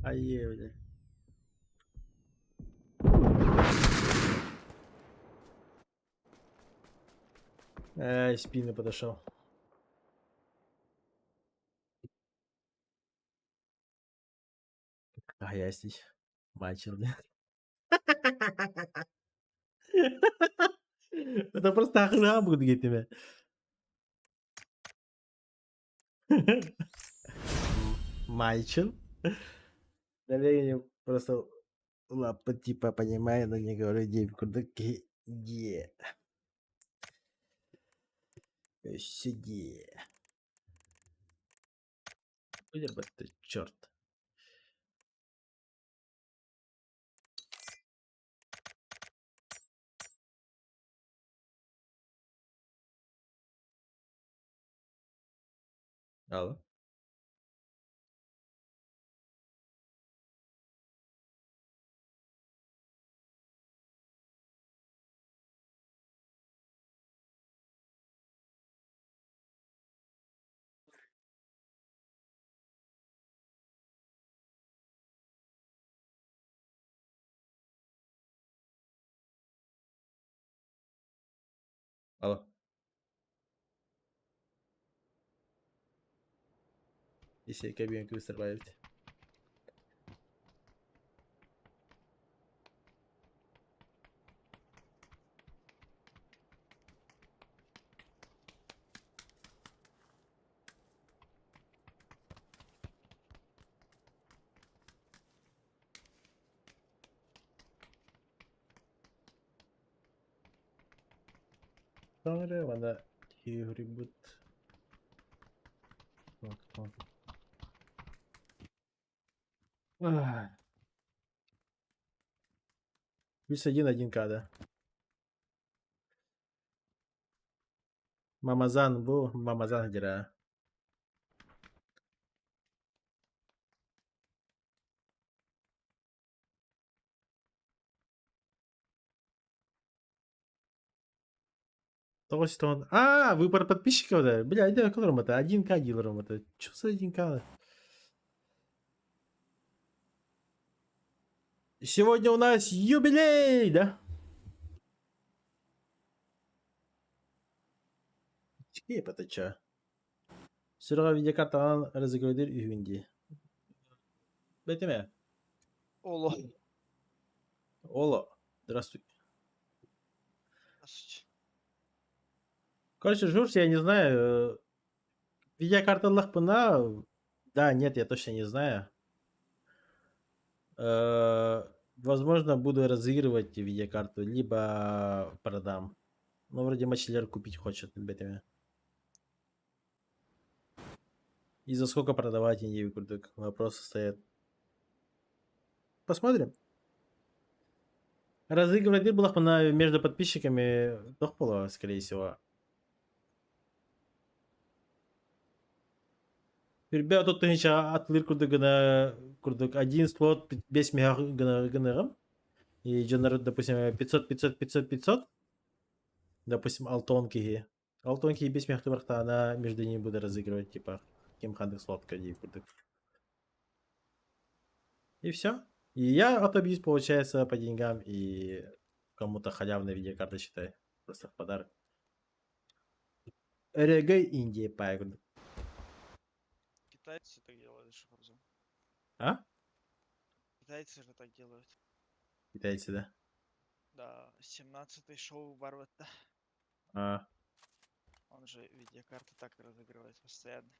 Ае, бля. Ай, спины подошел. А я здесь. Мачил, да? Это просто охрана будет гитами. Майчел. Наверное, просто лапа типа понимаю, но не говорю девку, такие где. Сиди. Уйди, ты черт. Алло. Алло. Если кабинку survived. Sonra bana reboot. Вот. Ах. Плюс 1 да. Мамазан был, Мамазан дира. Того, что он... А, выбор подписчиков, да? Бля, да, которым это? 1К дилером это. Чё за 1К? Сегодня у нас юбилей, да? Типа это чё? Сырого видеокартадан разыгрывает үйінде. Бетеме? Оло. Оло. Здравствуй. Здравствуйте. Короче, Журс, я не знаю. Видеокарта Лахпана... Да, нет, я точно не знаю. Возможно, буду разыгрывать видеокарту, либо продам. Ну, вроде Мачелер купить хочет, бетеме. И за сколько продавать индивид крутых? Вопросы стоят. Посмотрим. Разыгрывать Лахпана между подписчиками Дохпола, скорее всего. Ребята, тут ничего атлыр курдык один слот 5 мега гынырым. И жанр, допустим, 500. Допустим, алтонки. Алтонки 5 мега тыбыркта, она между ними будет разыгрывать, типа, кемхандых слотка курдык. И все. И я отобьюсь, получается, по деньгам, и кому-то халявная видеокарта, считай. Просто в подарок. РГ Индия, пай. Китайцы так делают, что Харзон. А? Китайцы же так делают. Китайцы, да? Да, 17-й шоу Барвата. А, Он же видеокарты так разыгрывает постоянно.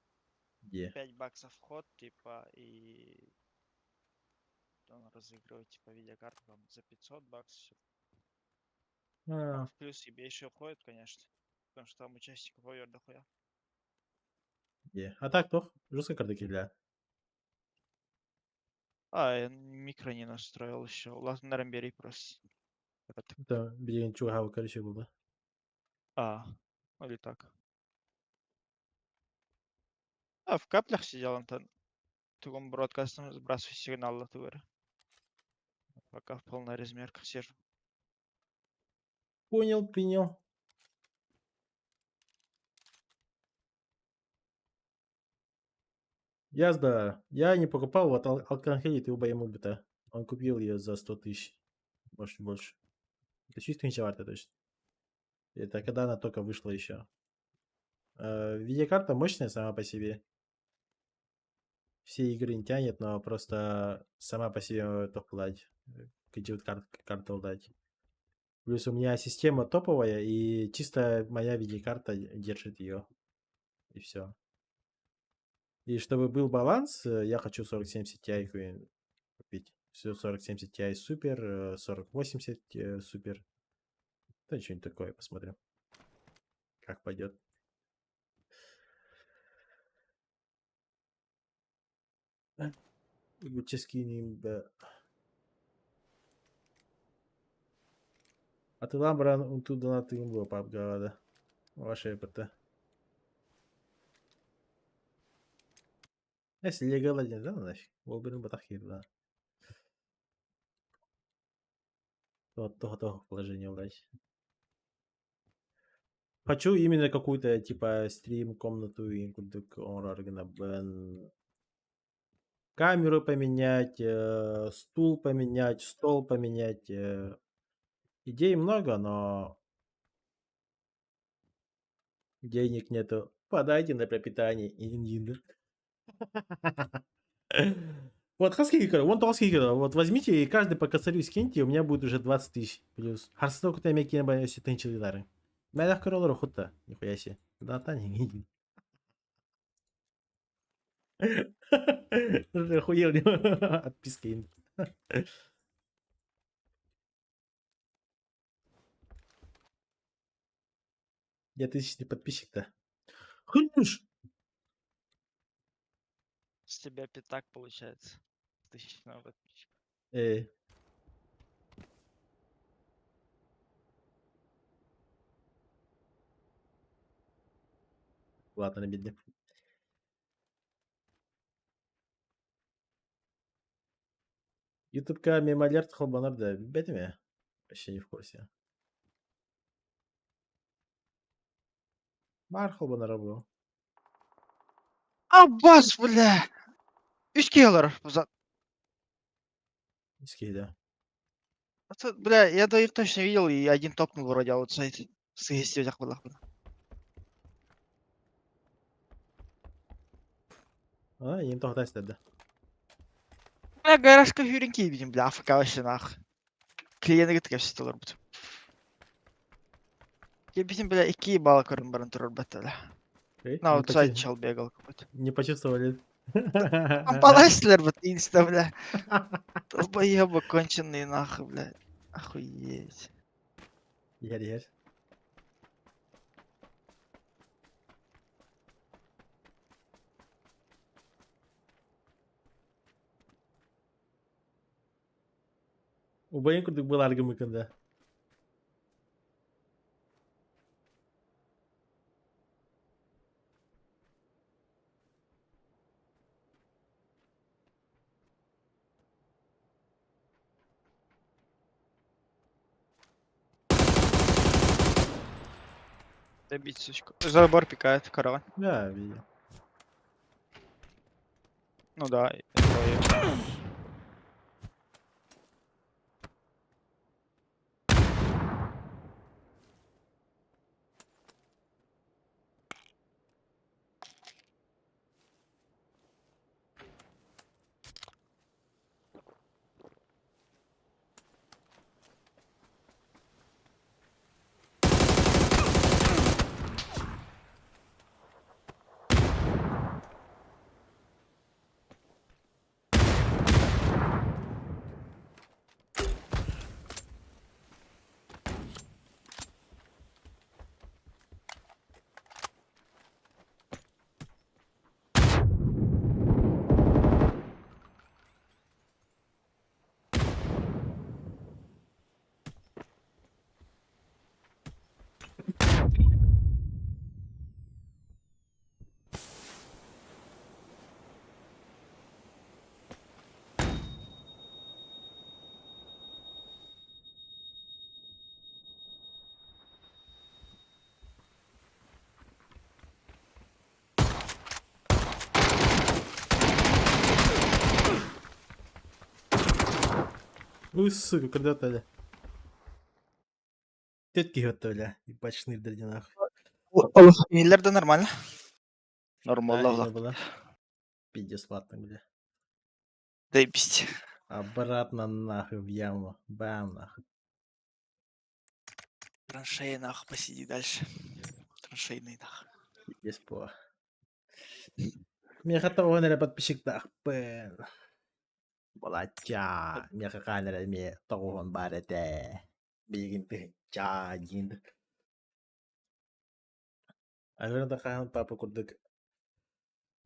где? 5 баксов вход, типа, и он разыгрывает, типа, видеокарту там за 500 баксов. А, В плюс себе еще входит, конечно. Потому что там участников поет дохуя. где? А так, то жесткая карта киля. Я микро не настроил еще. Ладно, бери просто. Это так. Это, блин, чугава, короче, было. Или так. В каплях сидел Антон. Тугом бродкастом сбрасываю сигнал от ТВР. Пока в полной размерках сижу. Понял, принял. Язда. Я не покупал, вот Алканхелит и оба ему бита. Он купил ее за 100 тысяч. Может, больше. Это чисто ничеварто точно. Это когда она только вышла еще. Видеокарта мощная сама по себе. Все игры не тянет, но просто сама по себе топ-ладь. Где вот карта удать. Плюс у меня система топовая, и чисто моя видеокарта держит ее. И все. И чтобы был баланс, я хочу 4070 Ti купить. Все 4070 Ti супер, 4080 супер. Да что-нибудь такое, посмотрим. Как пойдет. Гуческиним, да. Atılan buranın unutulduğunu atayım bu PUBG'da. Ваша епота. Если легал один, да, нафиг. Волберин батахир, да. Вот того положение влазь. Хочу именно какую-то, типа, стрим, комнату и камеру поменять, стул поменять, стол поменять. Идей много, но Денег нету. Подайте на пропитание. Индиндер. Вот, хаски, вон толстый, вот возьмите и каждый по косарю скиньте, и у меня будет уже 20 тысяч плюс. Харсток это мекина боюсь тынчылдары. Мэлях королор хутта, нихуя себе. Да, та не видим. Уже охуел отписки. 2000 подписчик-то. Хлюш! С тебя пятак получается. 1000 на подписчиков. Эй. Ладно, бедный. Ютубка мемалерт холбанар да бетме. Вообще не в курсе. Бар холбанар был. Аббас, бля! 3 келлер. Иски, да. Бля, я до их точно видел, и один топнул вроде аутсайд. С гостевых было. А, не то тесте, да. Бля, гаражка хюренки видим, бля, АФК вообще нах. Клиенты таке все толар бут. Я bizim бля 2 бала көрдім бұрын тұрар бәттәлі. Эй, На не аутсайд почу- чал бегал какой-то. Не почувствовали. Ампалайслер бут инста, бля. Долбоёбы конченые нахуй, бля. Охуеть. Yer. Убайын күрдік бұл арғы мүкінді. Добить, сучку. Забор пикает, караван. Да, видел. Ну да. это Уй, сука, когда-то, бля. Тетки готовили, ебать шнырь нахуй. Eller de нормально. Нормально, Да, да. не было. Пиздец, ладно, бля. Заебись. Обратно нахуй в яму. Бам, нахуй. Траншея нахуй, посиди дальше. Траншейный нахуй. Пиздец, по. Мне готовы на подписчик нахуй. Балача. Мне какая-то мне тогон барете. Бигин ты чадин. А же такая папа курдык.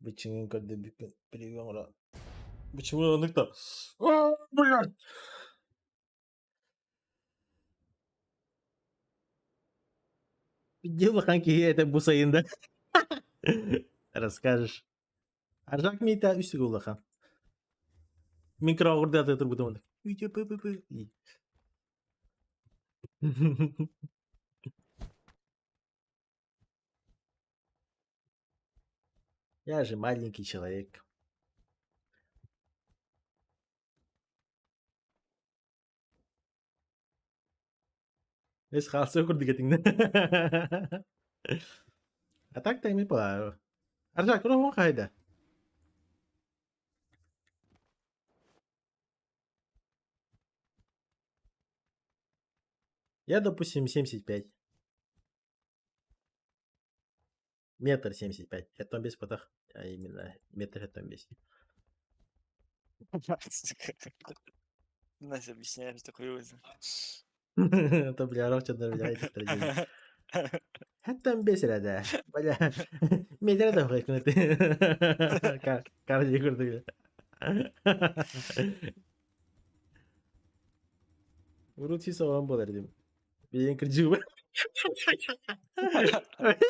Бычыңын көрді привел ра. Почему он их-то? Блядь! Дело ханки это бусаинда. Расскажешь. Аржак мейта үсі голахан. Микроғырды аты тұр бұдамады. Я же маленький человек. Эс халсы көрді кетіңді. А так-то ими была. Аржак, рух хайда. Я, допустим, 75. Метр 75. Это без потах. А именно метр это без. Нас объясняешь такой вызов. Это бля, ровча дорвляет стратегию. Hatta besirada. Baya medyada da hoş kunati. Karıcı kurdu bile. Uruti soğan bolar dedim. Bir kırıcı var.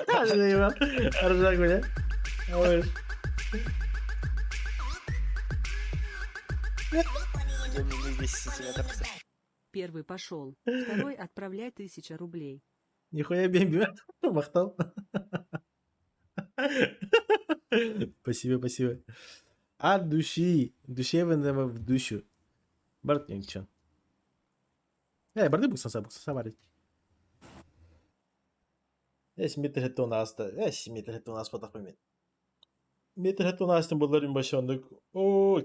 Hadi de ya. Arıcak böyle. Olur. Первый пошел, второй отправляй 1000 рублей. Нихуя бемби. Махтал. Спасибо, спасибо. От души. Душевного в душу. Барт ничего. Барды буксаса var. Meter hette onu hasta. Meter hette onu hasta takmayın. Meter hette onu hasta bunların başlandık.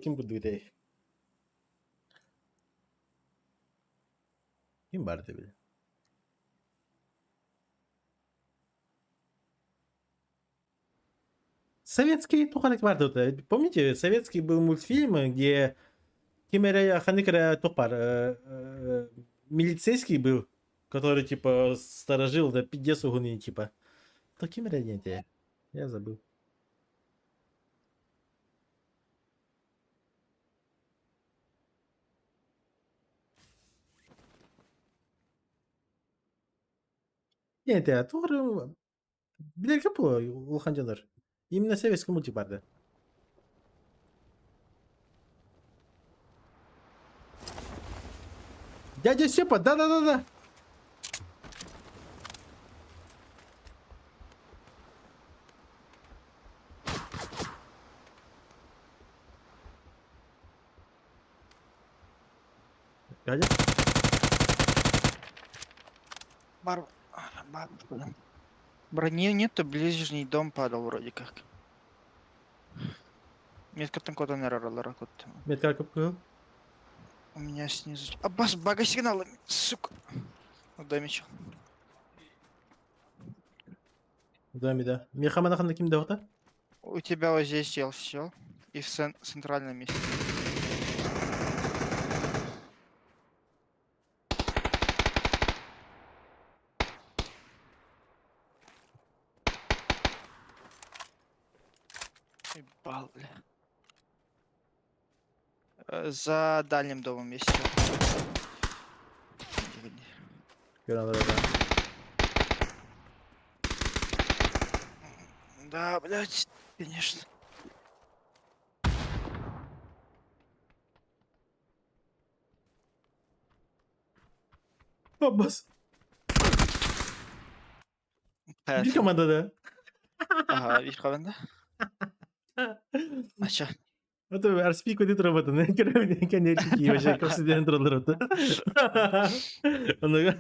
Kim bu düğde? Kim vardı bile? Советский тухарик vardı o da. Помните, советский был мультфильм, где Кимера Ханекера Топар, милицейский был, который типа сторожил до пиздец угони, типа. То Кимера нет, я забыл. Нет, Тор bilir ki bu Ulhancanlar. Именно советский мультик vardı. Дядя Степа, да-да-да-да. Дядя? Брони нету, ближний дом падал вроде как. Метка там куда наверное, Метка купил. У меня снизу. Аббас, бага сигналами, сука. В доме чел. Да, да. Мехамана ханна ким давта? У тебя вот здесь сел все. И в центральном месте. Ебал, бля. За дальним домом есть. Gören da. Да, блядь, конечно. Abbas. Evet. Bir komandada. Ага, видишь, правда? А чё? Это арспик вот это работа, не керевник, не чики, вообще косы дентro работа. Onu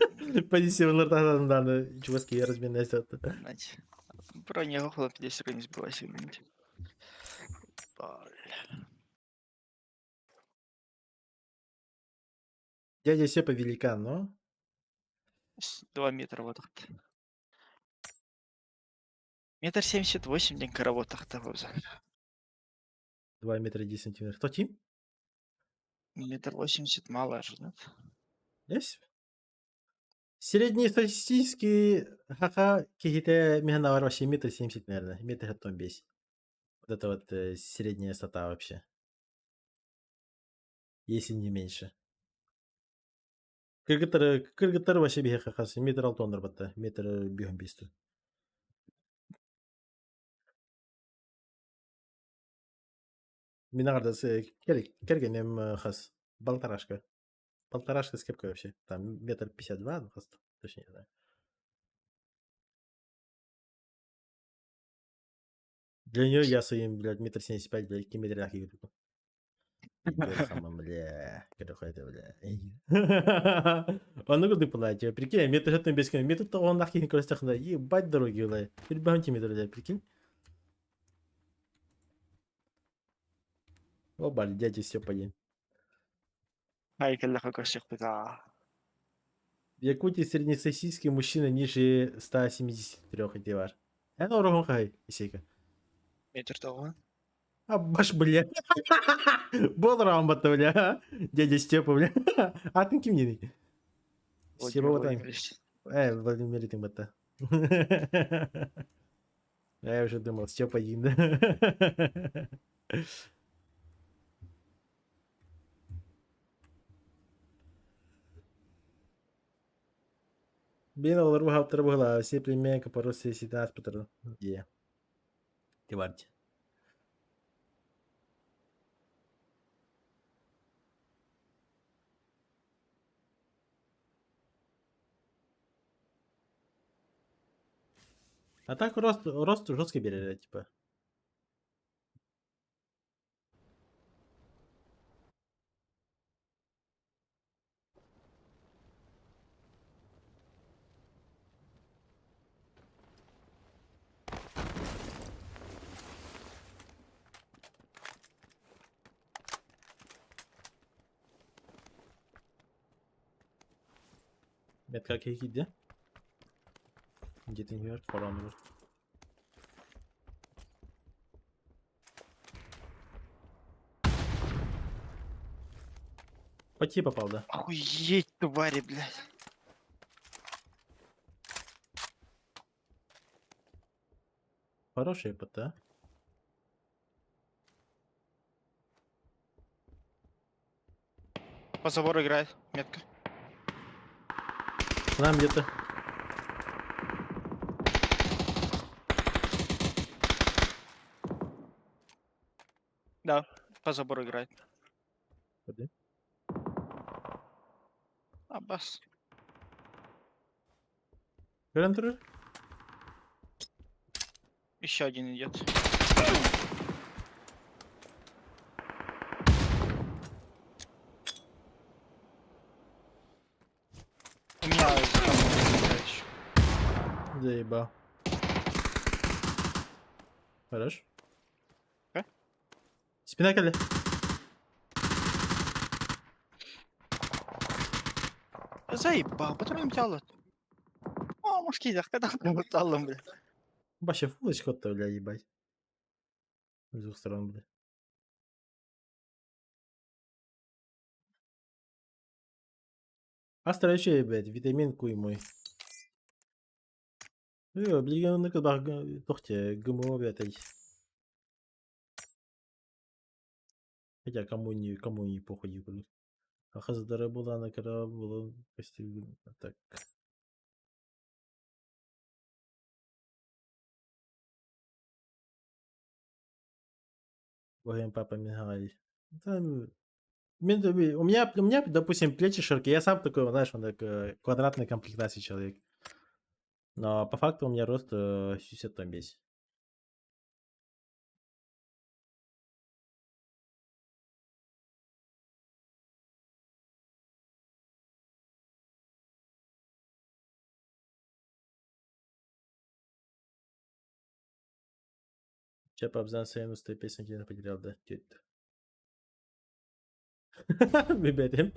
позиционер тағдырында чуваски разменная сетта. Знаете, броня охула 50 не сбилась. Дядя Сепа великан, но 2 метра вот так. 1,78 м день каравотах того за. 2 метра 10 сантиметров. Кто тим? 1,80 м мало же, нет? Есть? Среднестатистический хаха кихите механавар вообще метр 70, наверное. Метр хаттон бесь. Вот это вот средняя стата вообще. Если не меньше. Кыргыттар вообще бихе хахасы. Метр алтондар батта. Метр бихом бисту. Минарда кергенем хас. Болторашка. Полторашка с кепкой вообще. Там метр 52, ну, хас, точнее, да. Для нее я своим, блядь, метр 75, блядь, кимедряхи. Верхом, бля. Какой-то, бля. Он ну куда платить? Прикинь, метр это без кем. Метр то он нахер не крестах на. Ебать дороги, бля. Теперь бахнти метр, бля, прикинь. О, бля, дядя все поедет. Хайкаллах акашык бета. В Якутии среднестатистический мужчина ниже 173 одевар. Ну, рогон хай, исейка. Метр того. А, баш, бля. Бол рамбата, бля. Дядя Степа, бля. А ты кем не? Степа вот он. Владимир Тимбата. Я уже думал, Степа один, да? Bine, olur hafta bu hala. Sempre me que parou se citar para yeah. Te guarde. А так рост жесткий берет, типа. Метка gitti. Где-то Нью-Йорк falan olur. Почти попал, да. Охуеть, твари, блядь. Хороший ПТ. По забору играет. Метка. К нам где-то. Да, по забору играет. Ходи. Аббас. Гарантер. Еще один идет. У меня за камнем играет ещё. Заебал. Хорош. Спина келdi. Заебал, патрон тяло. О, мушки, да, когда ты талым, бля. Вообще фулочка то, бля, ебать. С двух сторон, бля. Астра блядь, витамин куй мой. Облиганы kadar тохте ГМО, блядь. Хотя кому не похуй, блядь. А хаздара была на кара было почти так. Богем папа Михаил. Там у меня, допустим, плечи широкие. Я сам такой, знаешь, он так квадратной комплектации человек. Но по факту у меня рост 60 там весь. Че по абзац sayın usta песен kendini потерял, да? Тёть. Ребятам.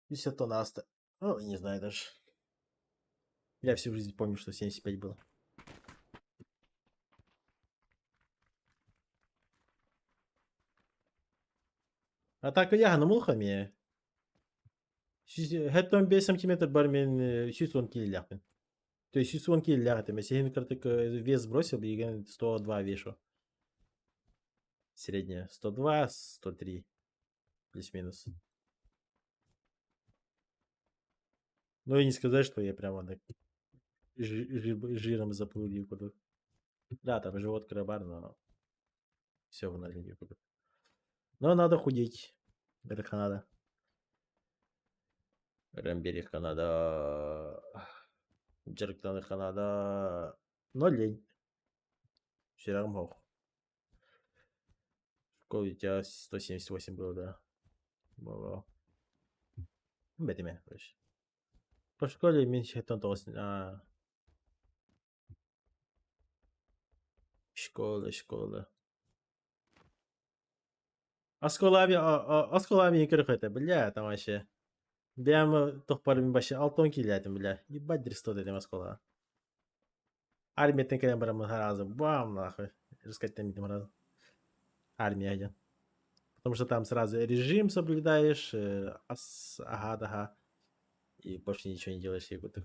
50 тонн аста. Ну, не знаю даже. Я всю жизнь помню, что 75 было. А так я мулхами. Хэттон 5 сантиметр бар мен 110 килоляпен. То есть 110 килоляпен. Если я картик вес сбросил, я 102 вешу. Средняя. 102, 103. Плюс-минус. Ну и не сказать, что я прямо так жиром заплыл куда. Да, там живот крабар, но все в налинию куда. Но надо худеть. Это Канада. Ремберих Канада. Джерктаны Канада. Но лень. Все равно. Какой у тебя 178 было, да? Было. Бетиме, короче. По школе меньше тонтос. Школа. Осколами кырык это, бля, там вообще. Бям тохпарым башы 6 килядым, бля. Ебать дристо дедим оскола. Армия тенкерен барам сразу. Бам, нахуй. Рассказать там сразу. Армия один. Потому что там сразу режим соблюдаешь, ага, и больше ничего не делаешь. И вот так.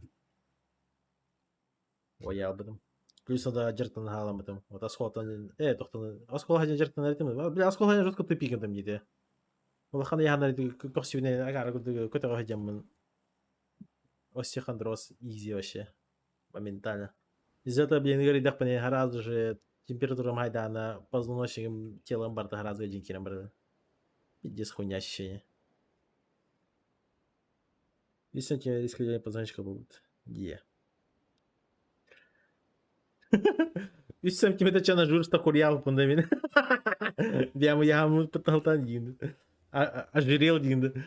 Ой, я об этом. Плюс надо жертвен галам этом. Вот осколтан, оскол хадин жертвен этим. Бля, оскол хадин жестко тупиком там где-то. Улахан я ханали косивне агар кото хадим. Остехандрос изи вообще. Моментально. Из-за этого, блин, говорит, да, поне гораздо же температура майдана позвоночником телом барта гораздо один километр. Пиздец хуйня ощущение. Если тебе риск позвоночника будут. Е. 3 сантиметра на жур, что курьял фундамент. Я ему потолтан один. Ожирел один.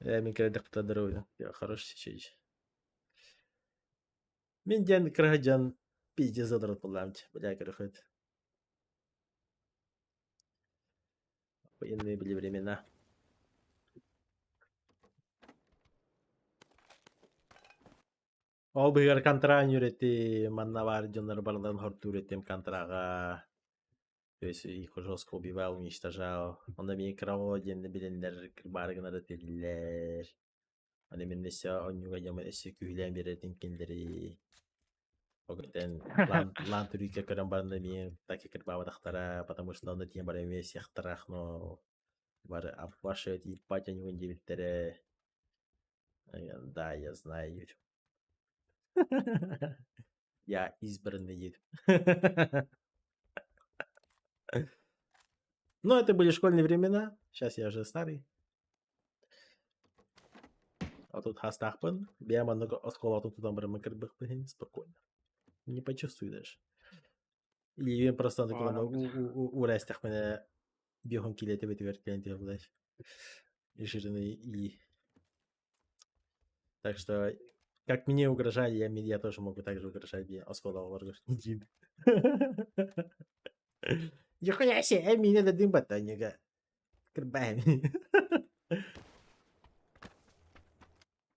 Я мне когда кто здоровье. Я хороший чей. Миндян крахаджан пиздец задрот поламч. Бля, крахат. Военные были времена. Ол бигар контрагын үйрети, манна бар жондар бардан хорту үйретем контрага. То есть их жестко убивал, уничтожал. Он мне кроводен, билендер, баргана да теллер. Он именно все, он не гадям, если кюлям беретин кендери. Огтен лан турика карамбанда ми так и крбава дахтара, потому что он тем барем весь яхтарах, но бар ваши эти патя не вындивитере. Да, я знаю. Я избранный. Но это были школьные времена. Сейчас я уже старый. А тут хастахпан. Бьяма много оскола тут там брамакарбых спокойно. Не почувствую даже. Или я просто у растях меня бьем килеты в эти вертикальные власть. И жирные и. Так что как мне угрожали, я тоже могу так же угрожать мне оскола варгаш. Нихуя себе, меня дадим батоника. Крбами.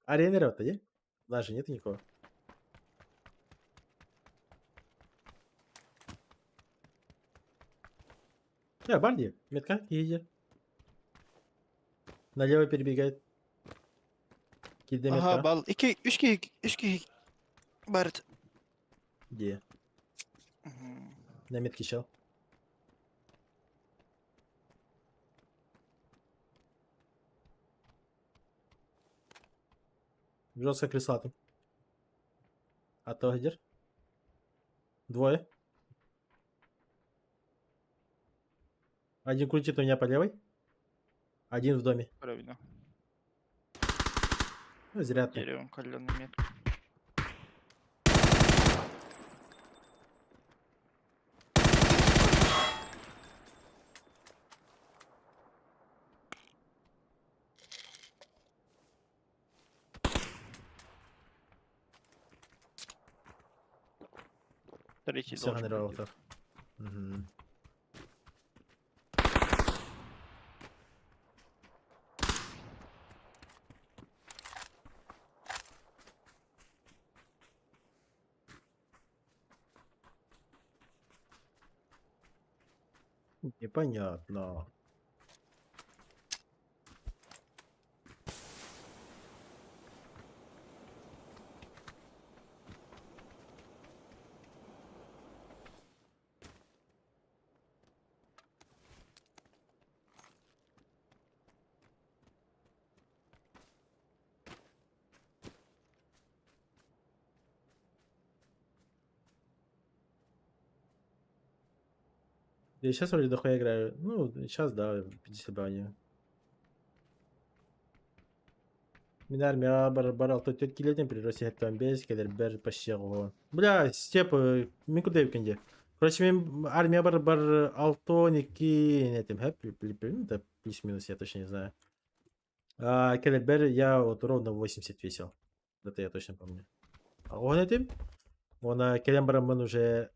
Арена рота, не? Даже нет никого. Барди, метка, едет. Налево перебегает. Кидай метка. Aha bal 3 kişi Barıt. Где? На метке чел. Жестко кресатым. А то где? Двое. Один крутит у меня по левой. Один в доме. Правильно. Ну, зря ты. Деревом каленый мет. Третий Все должен генерал быть. так. Угу. Непонятно. Я сейчас вроде дохуя играю. Ну, сейчас, да, 50 бани. Мен армия барал то теткилерден при Россия 15 кедер бер почти го. Бля, степ, мен куда евкенде? Короче, мен армия бар 6-12 нетим, да, плюс-минус, я точно не знаю. А Келебер я вот ровно 80 весил. Это я точно помню. А он этим, она Келембарам уже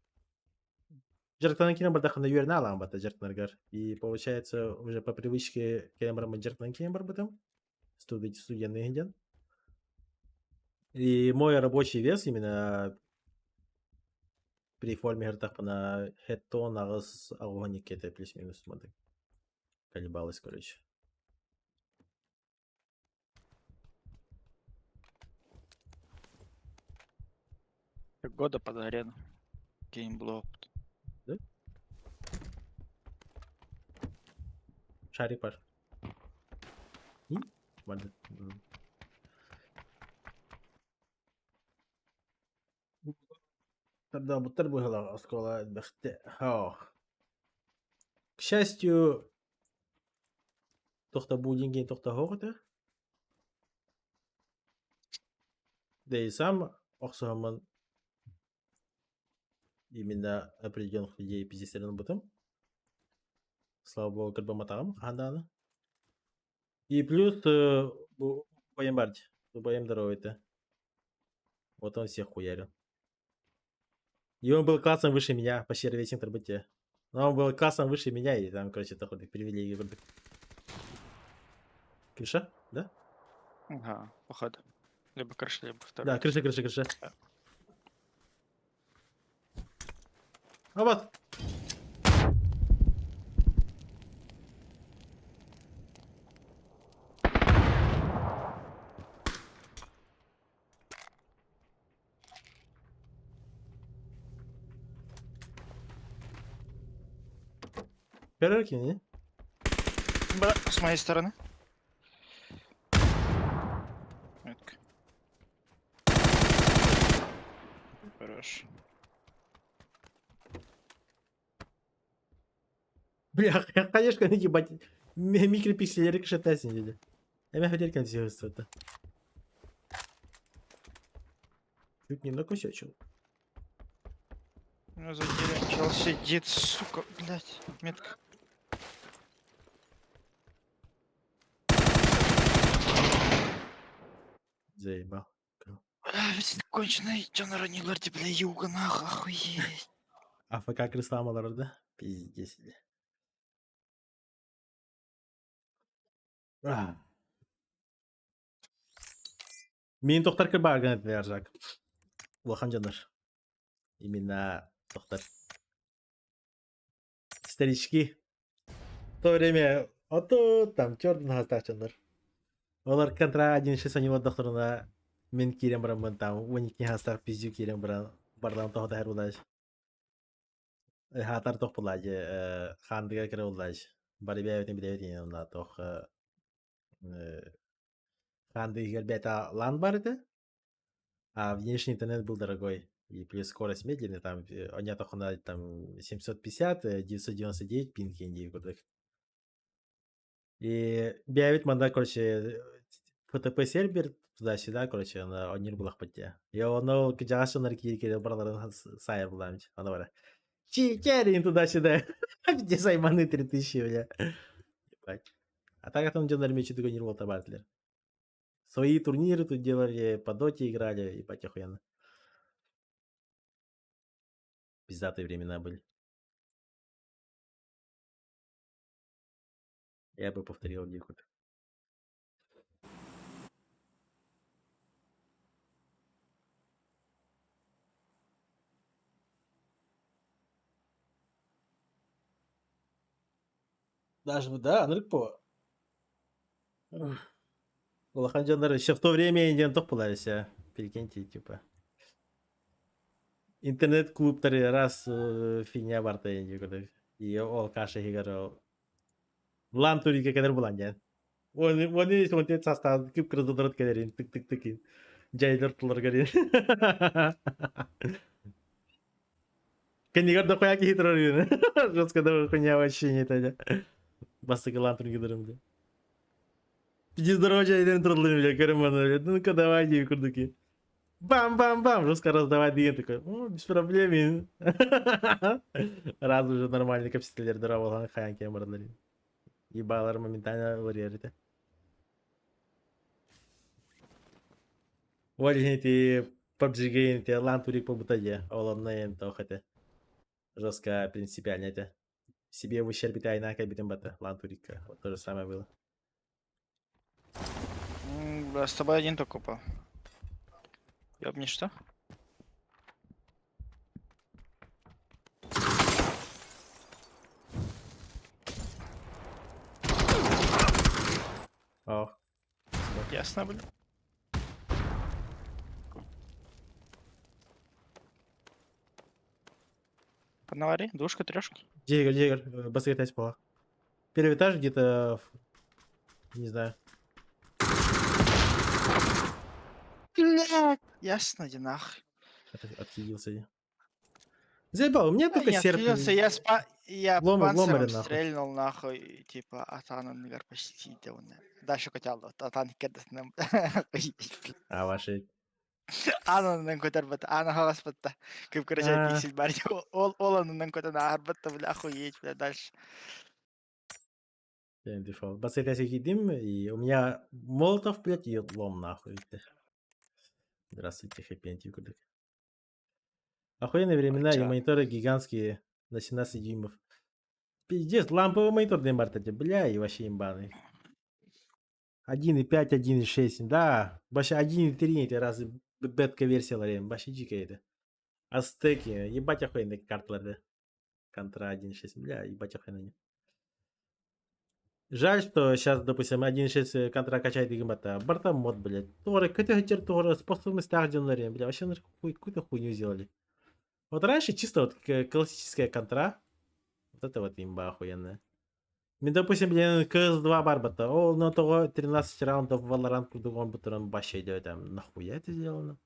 Джерктанан Килембар дахана юерна алам бата Джерктанаргар. И получается уже по привычке Келембарам Джерктанан Килембар батам. Студентный генден. И мой рабочий вес именно при форме гартахпана хеттон агас агоник это плюс-минус мадык. Колебалось, короче. Года под арену. Геймблок. Шарик пар. Мадык. Тогда бутер была школа бахте. К счастью, тохта бу деньги, тохта хохота. Да и сам Оксаман именно определенных людей пиздец бутом. Слава богу, карбаматам, хандана. И плюс Боембард. Боем здоровый-то. Вот он всех хуярил. И он был классом выше меня, почти рейтинг работе. Но он был классом выше меня, и там, короче, такой привилегии. Крыша, да? Ага, походу. Либо крыша, либо второй. Да, крыша. А вот. Первый кинь, С моей стороны. Метка. Хорош. Бля, конечно, ебать. Микропиксели рикошета сидели. Я хотел консервировать это. Чуть не накосячил. Ну, за деревом чел сидит, сука, блядь. Метка. Заебал. Ведь конченый, чё наронил арти, бля, юга, нахуй, охуеть. АФК крысламалар, да? Пиздец. Мен тоқтар кірбарған еді аржак. Улахан жандар. Именно тоқтар. Старички. В то время, там, черный хастах жандар. Олар контра 1.6 они вот докторына мен кирем барамын там, 12 хастах пиздю кирем барлам тоқта хэр улаж. Хатар тоқ булаж, хандыга кірі улаж. Бары бәйветен бідәветен онда тоқ ханды бета лан бар еді. А внешний интернет был дорогой. И плюс скорость медленная, там, у меня только там 750, 999 пинки индии курдык. И бявит манда, короче, FTP сервер туда-сюда, короче, он не был охпатя. И он, кджаша на реки, барларын сайр был, она говорит, чикерин туда-сюда, где сайманы 3000, бля. А так там делали мечи догонировал табатлер. Свои турниры тут делали, по доте играли, и охуенно. Пиздатые времена были. Я бы повторил Дикут. Даже, да, Ныркпо. Улаханджандар еще в то время индиан тоқ пылались, прикиньте, типа. Интернет-клубтары раз фигня барта инди, и ол каша хигаро. Лан турике кедер буланjan. Оны смотреть состав, кип кырдырат кедерин, тык-тык-тык. Жайлар тулар гарин. Кенигар да кояки хитрорин. Жестко да хуйня вообще не это. Басты лан турике дырымды. Пиздец здорово жайдан турлым, бля, кармана, бля. Ну-ка давай, деви курдуки. Бам-бам-бам, жестко раздавать деген такой, без проблем. Раз уже нормальный капситалер дырау хаян кембрлер. Ебалар моментально вырежете. Валите PUBG те лантурик по бутаде, олоннаем то хотя. Жестко принципиально это. Себе в ущерб айна кабитем бата лантурика. Вот то же самое было. Бля, с тобой один только упал. Ёбни что? Ох. Ясно, блин. Поднавари, двушка, трешка. Дигер, быстрее тать пола. Первый этаж где-то, не знаю. Блядь, ясно, иди нахуй. Отхилился. Заебал, у меня только Не серп. отхилился, я Ломари панциром нахуй. стрельнул нахуй, и, типа, атанын нигар почти деланный. Дальше котялды, атан кедесінен. А ваши... Ананын көтербіті, ана хағаспытта. Кіп көрежай А. пиксель бар. Ол ананын көтен арбытты, бля, охуеть, бля, дальше. Дефолт. Быстрее тать едим, и у меня молотов, блядь, и лом нахуй. Здравствуйте, хэппи кудык. Охуенные времена и Чё? мониторы гигантские на 17 дюймов. Пиздец, ламповый монитор для Марта, бля, и вообще имбаны. 1.5, 1.6, да. Вообще 1.3 эти разы бетка-версия ларем. Вообще дико это. Астеки, ебать охуенные карты. Контра 1.6, бля, ебать охуенные. Жаль, что сейчас, допустим, 1.6 контра качает и гамбата. Барта мод, блядь. Торы, какой-то тоже способность тагден ларем, бля. Вообще какую-то хуйню сделали. Вот раньше чисто вот классическая контра. Вот это вот имба охуенная. Мен, допустим, блин, CS2 барбата. О, на того 13 раундов в Valorant кудугон бутером башей делать. Там нахуя это сделано?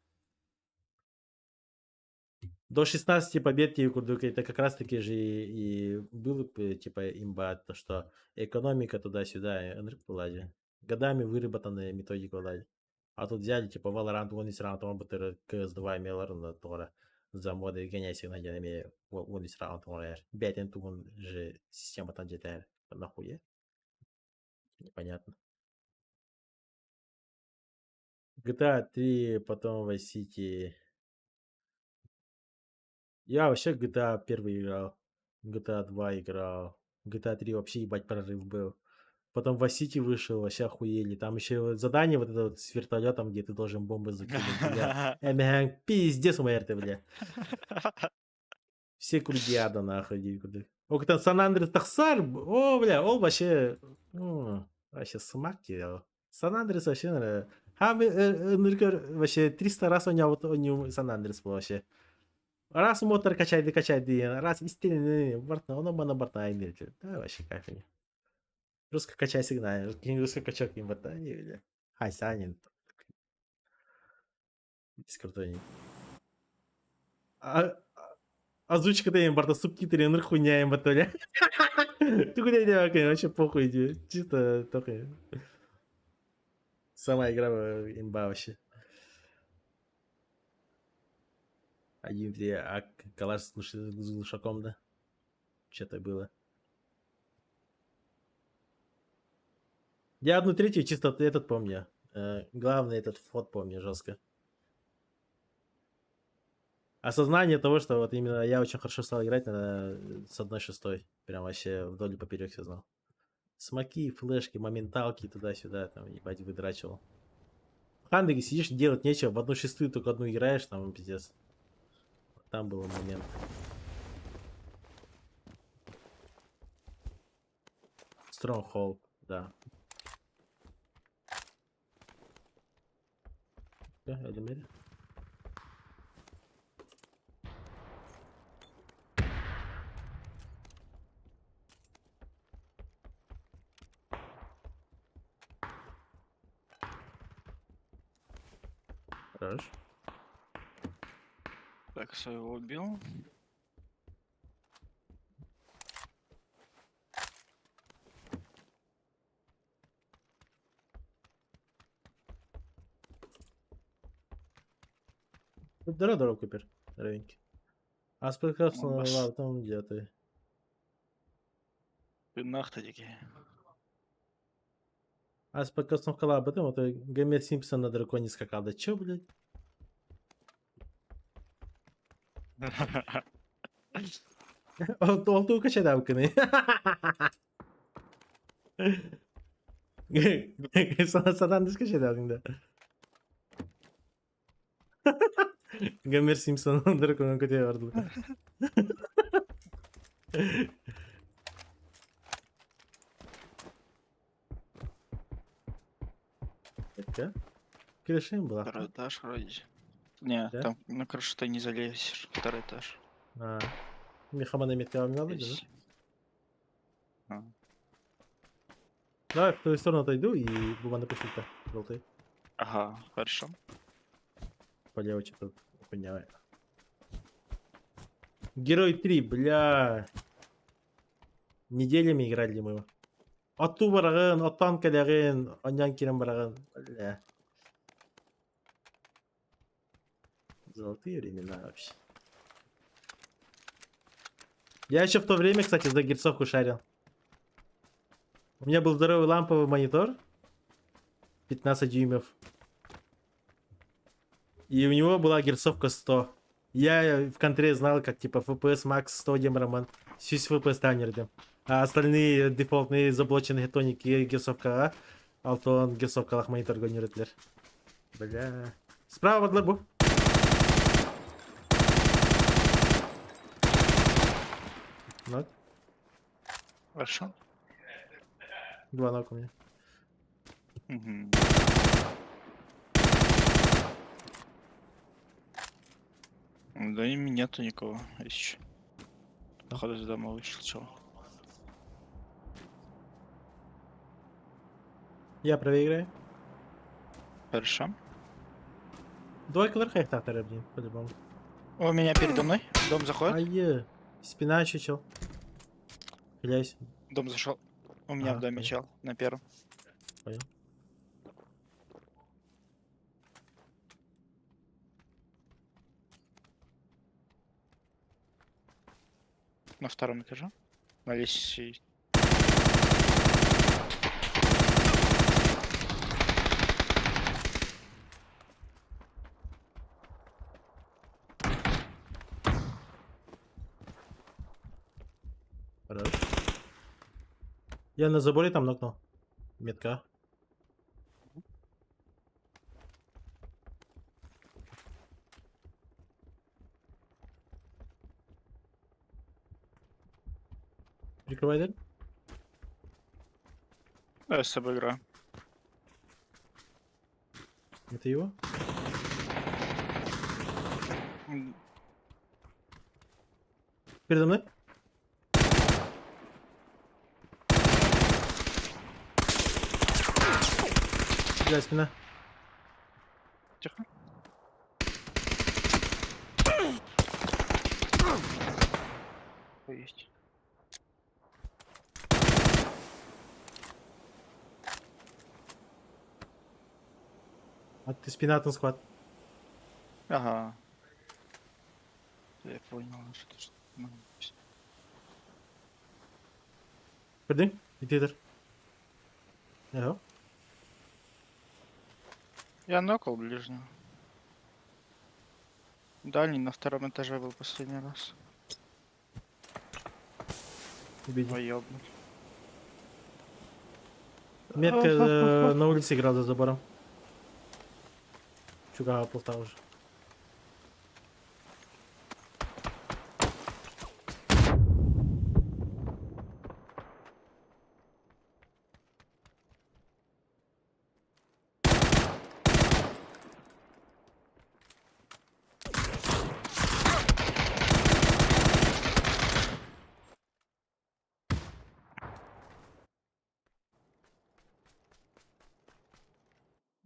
До 16 побед кудук это как раз таки же и был типа имба, то что экономика туда-сюда, энергия вылазит. Годами выработанная методика вылазит. А тут взяли типа Valorant, он из раунд, он бутер CS2 имел равно тора. За моды гоняйся на динаме, он из раунд, он бятен тун же система там где-то. Нахуя? Непонятно. GTA 3, потом Vice City. Я вообще GTA 1 играл. GTA 2 играл. GTA 3 вообще ебать прорыв был. Потом Vice City вышел, вообще охуели. Там еще задание вот это вот с вертолетом, где ты должен бомбы закинуть, бля. Эмэн, пиздец умерты, бля. Все круги ада нахуй. О, там Сан-Андрес Тахсар, о, бля, ол вообще, вообще смак терял. Сан-Андрес вообще, наверное, вообще 300 раз у него Сан-Андрес был вообще. Раз мотор качает, раз истинный, он на борта айнерит. Да, вообще кайф не. Русско качай сигнал, русско качок не борта, не, бля. Хай, Санин. Крутой. Озвучка-то им борта, субтитры, хуйня им борта, ты куда идешь, вообще похуй иди. Чисто только. Сама игра имба вообще. 1-3, а калаш с глушаком, да? Что-то было. Я 1/3 чисто этот помню. Главный этот фот помню жестко. Осознание того, что вот именно я очень хорошо стал играть с 1/6. Прям вообще вдоль и поперек все знал. Смоки, флешки, моменталки туда-сюда, там, ебать, выдрачивал. В Хандеге сидишь, делать нечего, в 1/6 только одну играешь, там, пиздец. Там был момент. Stronghold, да. Элемери. Хорош. Так, своего убил. Здорово, Купер. Здоровенький. А с прекрасным Бас. лавтом где ты? Ты нахта дикий. А с прекрасным коллабом, вот Гомер Симпсон на драконе скакал. Да чё, блядь? Oldu kaç adamkını. Sana diz kaç adamkını. Гомер Симпсон на драконе көтөй барды. Так, крышем была. Второй этаж вроде. Не, Да? там на крышу ты не залезешь. Второй этаж. А. Мехамана метка вам не надо, да? Здесь. А. Давай в твою сторону отойду и бумага напустит-то. Желтый. Ага, хорошо. По левой что-то хуйня. Герой 3, бля. Неделями играли мы его. Атту барагын, аттан келегин, аньян кирен барагын. Бля. Золотые времена вообще. Я еще в то время, кстати, за герцовку шарил. У меня был здоровый ламповый монитор. 15 дюймов. И у него была герцовка 100. Я в контре знал, как типа FPS Max 100 демроман. Сюсь FPS таймердем. А остальные дефолтные заблоченные тоники герцовка А. Алтон герцовкалах монитор гонюретлер. Бля. Справа от лабу. Нок. Хорошо. 2 нок у меня. Мгм. Да и нету никого еще. Походу из дома вышел чел. Я правее играю. Хорошо. Двойка верхах так блин, по-любому. У меня передо мной. Дом заходит. Ай, спина еще чел. Хиляюсь. Дом зашел. У меня Ага, в доме понял. чел. На первом. Понял. На втором этаже. На лестнице. Хорош. Я на заборе там нокнул. Метка. Прикрывай дверь. Я с собой играю. Это его? М, Передо мной? Бля, спина. Тихо. Есть. А ты спина там схват. Ага. Я понял, что ты ну, Перди. И титр. Ага. я нокал ближнего. Дальний на втором этаже был последний раз. Убеди. Ой, ёбнуть. Метка на улице играл за забором. Чуга полтал уже.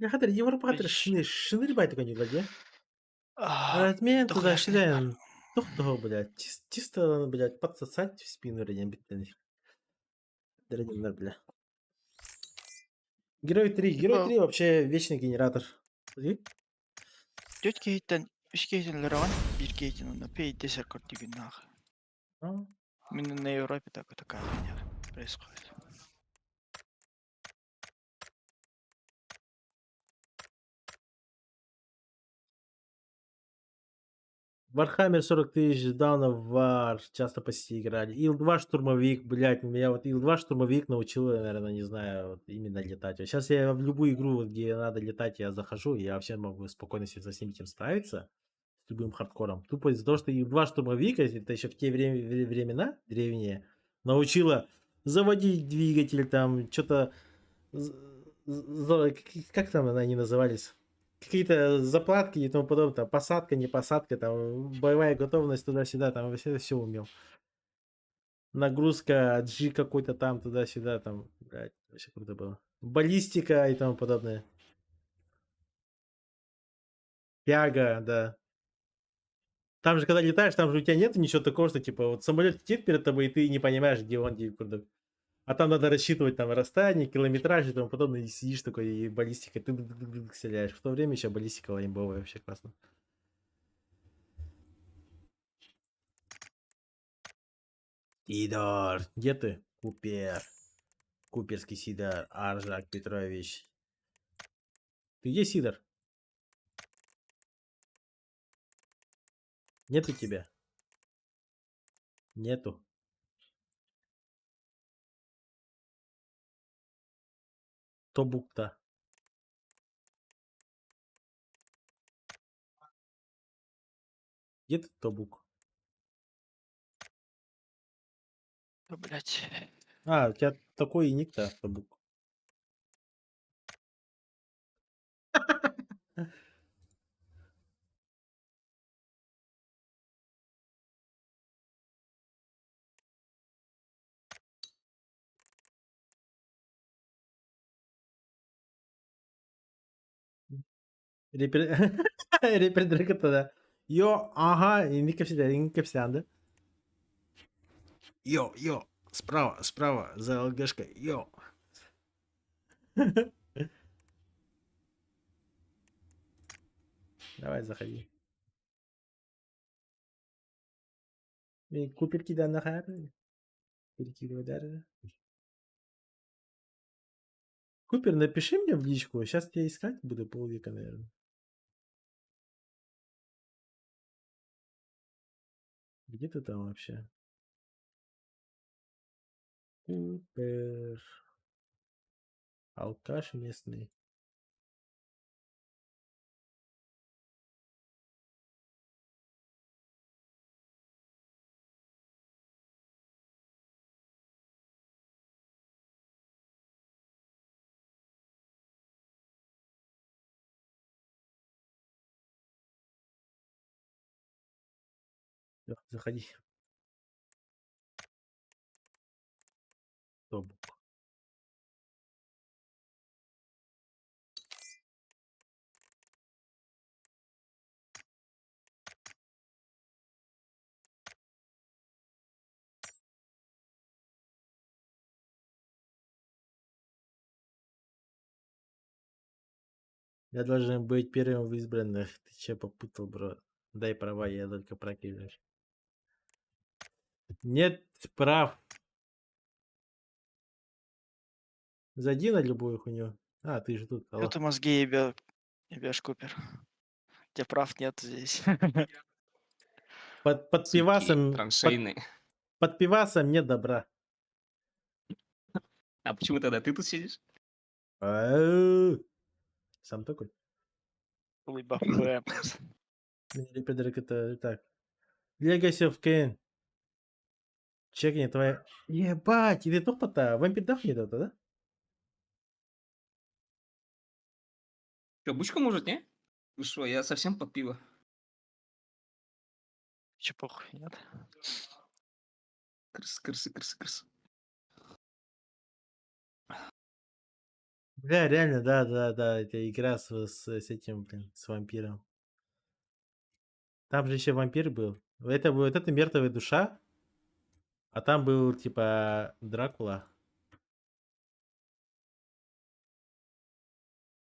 Я хатыр Европатыр шыны байтык ойнойт, Размен туда-сюда. Тухто, блядь. Чисто, блядь, подсосать в спину рядом биттен. Дорогие, бля. Герой 3. Герой 3 вообще вечный генератор. Смотри. Тетки 3 кейтинлер аған, 1 кейтин, онда пейдде саркорт деген нахы. А, Мен на Европе так это как происходит. Warhammer 40 тысяч, Dawn of War, часто почти играли. Ил-2 штурмовик, блядь, меня вот Ил-2 штурмовик научил, наверное, не знаю, вот именно летать. Сейчас я в любую игру, вот, где надо летать, я захожу, и я вообще могу спокойно себе со всем этим справиться, с любым хардкором. Тупо из-за того, что Ил-2 штурмовик, если это еще в те времена древние, научила заводить двигатель, там, что-то... Как там они назывались? Какие-то заплатки и тому подобное, там, посадка, не посадка, там, боевая готовность туда-сюда, там, вообще все умел. Нагрузка, G какой-то там, туда-сюда, там, блядь, вообще круто было. Баллистика и тому подобное. Тяга, да. Там же, когда летаешь, там же у тебя нет ничего такого, что, типа, вот самолет летит перед тобой, и ты не понимаешь, где он, где куда. А там надо рассчитывать там расстояние, километраж и тому подобное, и сидишь такой, и баллистикой ты стреляешь. В то время еще баллистика имбовая, вообще классно. Сидор, где ты? Купер. Куперский Сидор, Аржак Петрович. Ты где, Сидор? Нету тебя? Нету. Тобук-то. Где ты, Тобук? Блять. А, у тебя такой и ник-то, Тобук. Репер... Репер Дрека-то, да. Йо, ага, и Никопсян, да? Йо, справа, за ЛГшкой, йо. Давай, заходи. И Купер кида на хары. Перекидывай дальше. Купер, напиши мне в личку. Сейчас тебя искать буду полвека, наверное. Где ты там вообще? Купер. Алкаш местный. Всё, заходи. Тобук. Я должен быть первым в избранных. Ты че попутал, бро? Дай права, я только прокидываешь. Нет прав. Зайди на любую хуйню. А, ты же тут. Алло. Это мозги ебешь, Купер. Тебе прав нет здесь. Под пивасом... Под пивасом нет добра. А почему тогда ты тут сидишь? Сам такой. Либо ФМ. Репедрик это так. Legacy of Kain. Чекни твоя... Ебать, и ты топота. Вампир дахнет это, да? Что, бучка может, не? Вы что, я совсем под пиво. Че похуй, нет? Крысы. Бля, реально, да. Это игра с этим, блин, с вампиром. Там же еще вампир был. Это мертвая душа. А там был, типа, Дракула.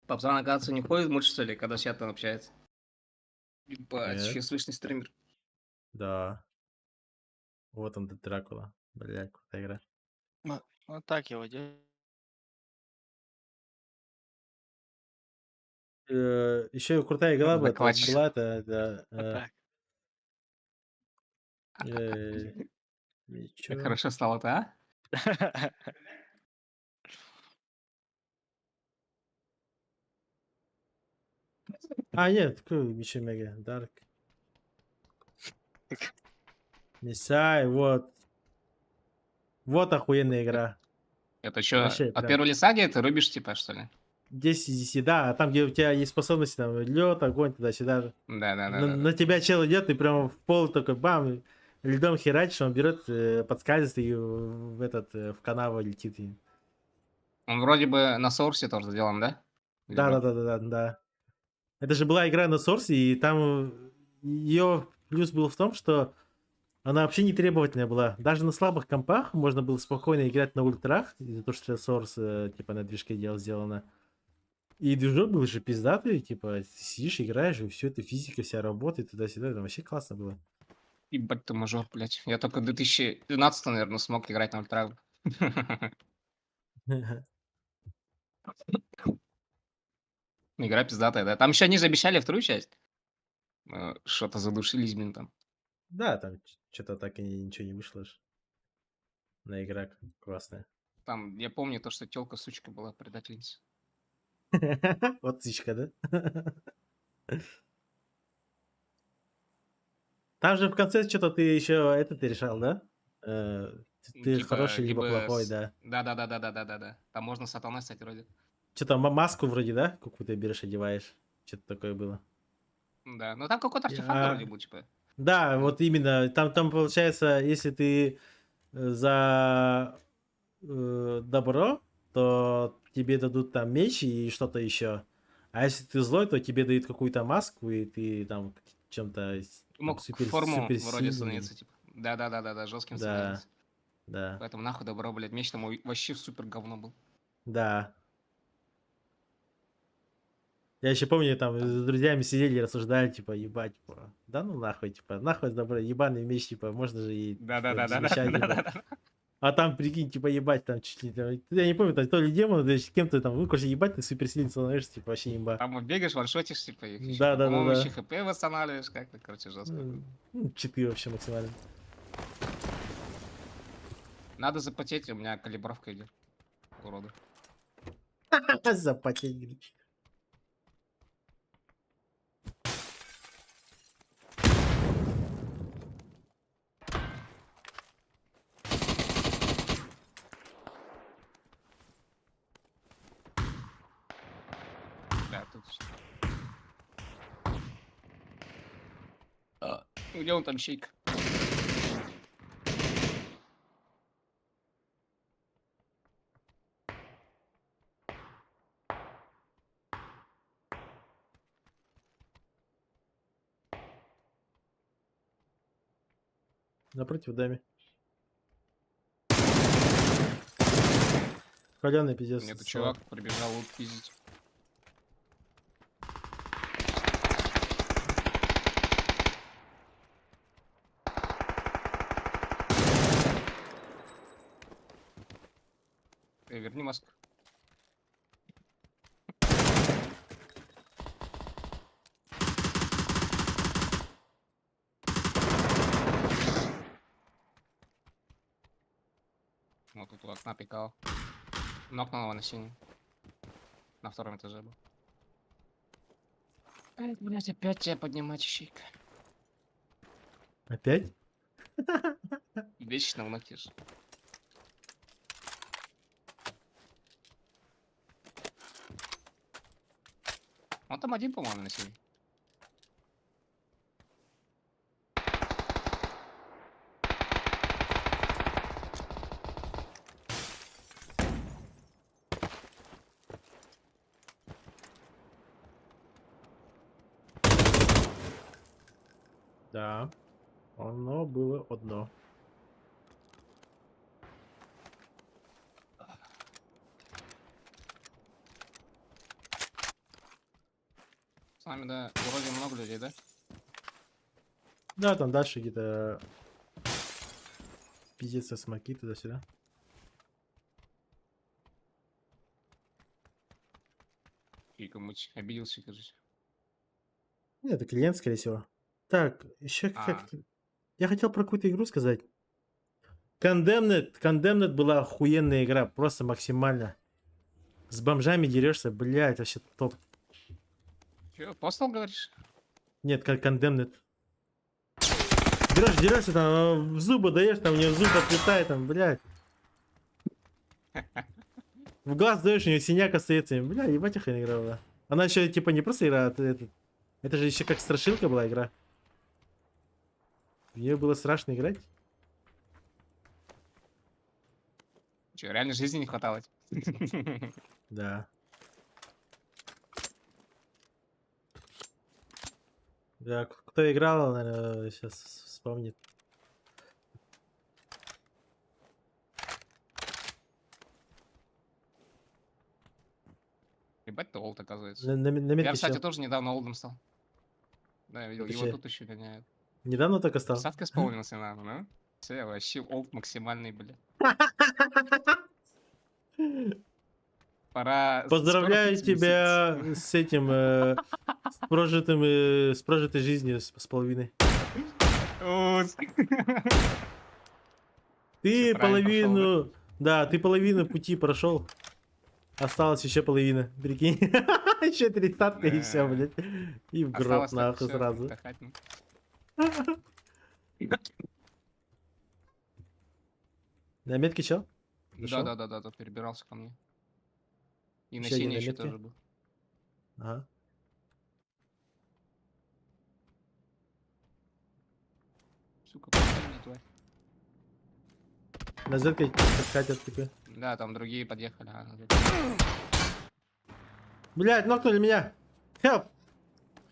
Папзан, оказывается, не ходит в мульт, что ли, когда с чатом общается? Ебать, Нет. еще слышный стример. Да. Вот он, Дракула. Блядь, крутая игра. Вот так его делать. Еще крутая игра бы это Закладчик. была, это Вот так. Как чё? хорошо стало-то, а? А, нет, какой еще Мега? Дарк. Мисай, вот. Вот охуенная игра. Это что, Вообще, от прям. первой лисаги ты рубишь, типа, что ли? 10 из 10, да. А там, где у тебя есть способности, там, лед, огонь, туда-сюда. Да. На тебя чел идет, ты прямо в пол такой, бам, льдом херачишь, он берет, подскальзывает и в канаву летит. Он вроде бы на сорсе тоже сделан, да? Или Да, бро? да. Это же была игра на Source, и там ее плюс был в том, что она вообще не требовательная была. Даже на слабых компах можно было спокойно играть на ультрах, из-за того, что Source, типа, на движке дело сделано. И движок был же пиздатый, типа, ты сидишь, играешь, и все это физика вся работает, туда-сюда, это вообще классно было. Ебать ты мажор, блядь. Я только в 2012, наверное, смог играть на ультрах. Игра пиздатая, да. Там еще они же обещали вторую часть. Что-то задушились, блин, там. Да, там что-то так и ничего не вышло ж. На игра классная. Там, я помню то, что телка сучка была предательница. Вот птичка, да? Там же в конце что-то ты еще это ты решал, да? Ты Типа, хороший либо либо... плохой, да. Да. Там можно сатаной стать вроде. Что-то маску вроде, да? Какую-то берешь, одеваешь. Что-то такое было. Да, но там какой-то артефакт А, вроде был, типа. Да, вот именно. Там получается, если ты за добро, то тебе дадут там меч и что-то еще. А если ты злой, то тебе дают какую-то маску, и ты там чем-то Ты мог супер, форму супер вроде сильный. становиться, типа. Да, жестким Да, становился. да, Поэтому нахуй добро, блядь. Меч там вообще супер говно был. да. Я еще помню, там с друзьями сидели, рассуждали, типа, ебать, типа, да ну нахуй добро, ебаный меч, типа, можно же и типа, замещать, типа. А там, прикинь, типа, ебать, там чуть ли там, я не помню, там то ли демон, то ли с кем-то там, ну, короче, ебать, ты суперсильный становишься, типа, вообще имба. Там вот бегаешь, ваншотишь, типа, их еще. Да. По-моему, еще хп восстанавливаешь, как-то, короче, жестко. Читы вообще максимально. Надо запотеть, у меня калибровка идет. Уроды. Запотеть, говорит. Да, тут... Где он там, щейка? Напротив даме. Холеный пиздец. Мне тут чувак прибежал лут пиздить. Верни маску. Вот тут у окна пикал. Нокнул его на синем. На втором этаже был. Ай, блядь, опять тебя поднимать, щейка. Опять? Вечно унокишь. Он там один, по-моему, на синем. Да. Оно было одно. С нами, да, вроде много людей, да? Да, там дальше где-то пиздец смоки туда-сюда. И кому-то обиделся, кажется. Нет, это клиент, скорее всего. Так, еще как... А. Я хотел про какую-то игру сказать. Condemned была охуенная игра, просто максимально. С бомжами дерешься, блядь, вообще топ. Чё, Postal говоришь? Нет, как Condemned. Дерешься, там в зубы даешь, там у нее зуб отлетает, там, блядь. В глаз даешь, у нее синяк остается, бля, ебать охуенная игра была. Она еще типа не просто игра, а это же еще как страшилка была игра. В нее было страшно играть. Чё, реально жизни не хватало? Да. Да, кто играл, наверное, сейчас вспомнит. Ебать, ты олд, оказывается. На Я, метке кстати, чел. тоже недавно олдом стал. Да, я видел, его Вообще. тут еще гоняют. Недавно только стал. Садка исполнился, наверное, ну? Все, вообще олд максимальный, бля. Пора... Поздравляю скоро пить тебя месяц. с этим, с прожитой жизнью с половиной. Вот. Ты Всё правильно прошёл, половину, да, ты половину пути прошел. Осталось еще половина, прикинь. Еще 30 и все, Да. блядь. И в гроб Осталось только нахуй всё, сразу. отдыхать, ну. На метке чел? Зашёл? Да, перебирался ко мне. И на Ещё один синий на еще метке? тоже был. Ага. Сука, подожди, тварь. На зеркале скатят типа. Да, там другие подъехали. Блядь, нокнули меня. Help!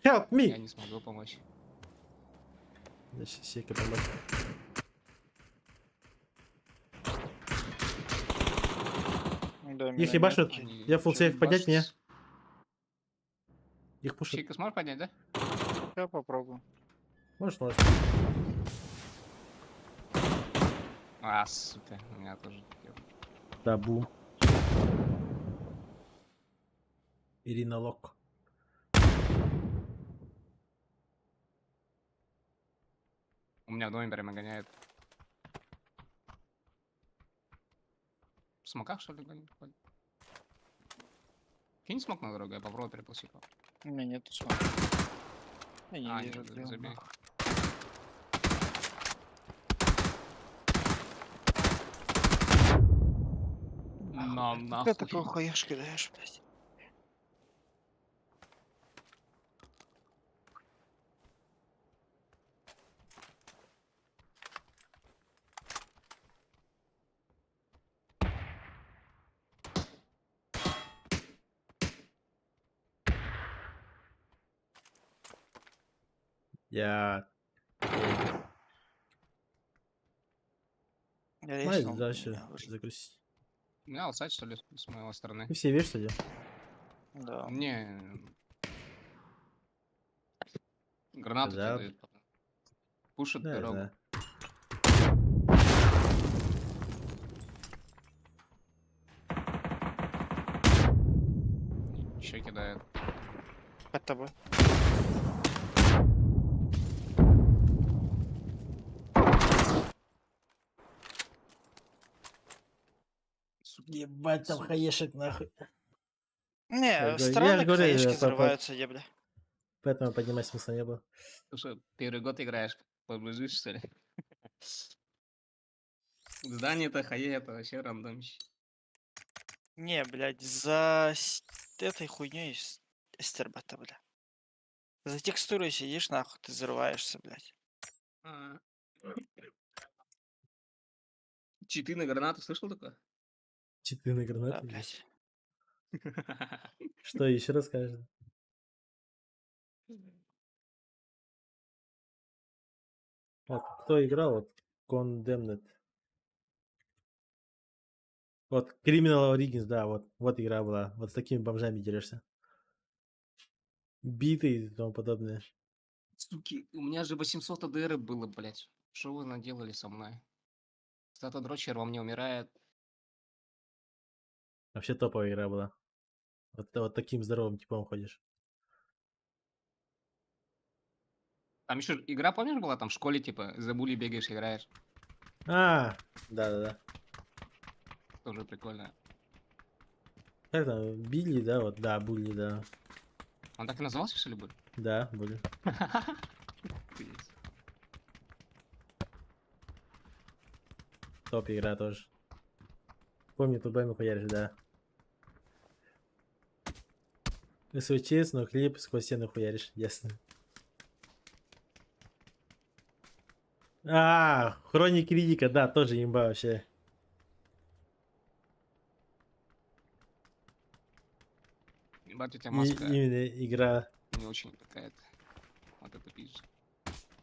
Help Я me! не смогу помочь. Да, сейка помочь. Да, Их ебашут. Они Я full чё, сейф, поднять меня. ебашутся? Их пушат. Чика сможешь поднять, да? Я попробую. Можешь. А, сука, у меня тоже. Да, бум. Ирина Лок. У меня в доме прямо гоняет. В смоках, что ли, гонит? Кинь смок на дорогу, я попробую переползти. У меня нету смысла. Я не А, вижу, нет, где он, забей. нахуй. Нам Ты нахуй. такой хуяш кидаешь, блядь. Я... Я Майк, резнул, дальше меня уже. загрузить. У меня аутсайд, что ли, с моей стороны? Ты все видишь, что ли? Да. Не. Гранату Да. тебе дают потом. Пушат Да, я дорогу. знаю. Еще кидают. Под тобой. Ебать, там хаешек нахуй. Не, Я странно, же говорю, хаешки по- взрываются, ебля. Поэтому поднимать смысла не было. Ты что, первый год играешь, поближишь, что ли? Здание-то хае, это вообще рандомщик. Не, блядь, за этой хуйней эстербата, бля. За текстурой сидишь, нахуй, ты взрываешься, блядь. А. Читы на гранату, слышал такое? Читы на Да, гранаты. блядь. Что еще расскажешь? Вот, кто играл? Вот Condemned. Вот Criminal Origins, да, вот игра была. Вот с такими бомжами дерешься. Биты и тому подобное. Суки, у меня же 800 АДР было, блядь. Что вы наделали со мной? Стата Дрочер во мне умирает. Вообще топовая игра была. Вот таким здоровым типом ходишь. Там еще игра, помнишь, была там в школе, типа, за були бегаешь, играешь. А, да-да-да. Тоже прикольно. Как там, Билли, да, вот, да, Булли, да. Он так и назывался, что ли, Буль? Да, Булли. Охуеть. Топ игра тоже. Помню, тубами хуяришь, да. СВЧ, но хлеб сквозь стену хуяришь, ясно. А, Хроники Ридика, да, тоже имба вообще. Ебать, у тебя И- маска именно игра. не очень какая-то. Вот это пиздец.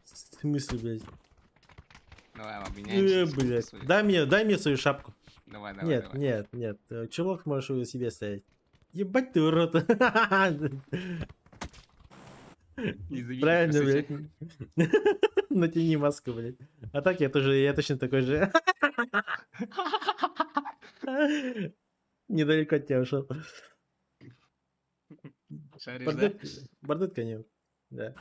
В смысле, блядь? Давай, обменяемся. Блядь. свою. Дай мне свою шапку. Давай, давай, Нет, давай. нет, нет. Чулок можешь его себе ставить. Ебать ты урод. Независимо, Правильно, красоте. блядь. Натяни маску, блядь. А так я точно такой же. Недалеко от тебя ушел. Шаришь, да? Бардет конек. Да.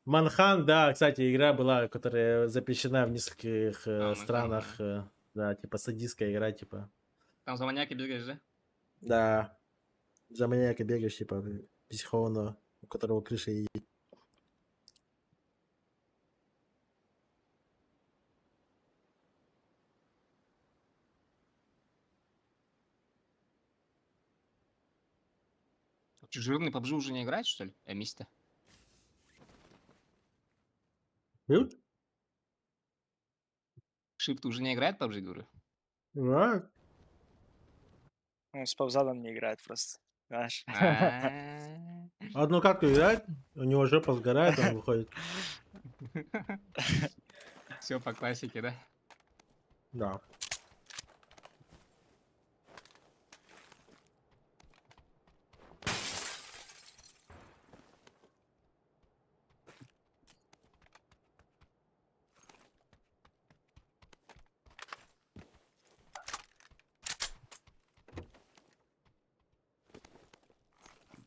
Манхан, да, кстати, игра была, которая запрещена в нескольких Манхан, странах. Да, типа садистская игра, типа. Там за маньяки бегаешь, да? Да. За маньяка бегаешь, типа, психованного, у которого крыша и... Че, жирный PUBG уже не играет, что ли? Миста. Шип уже не играет PUBG, говорю? Да. Он с павзадом не играет просто. Знаешь? А. Одну катку играет, у него жопа сгорает, он выходит. Все по классике, да? Да.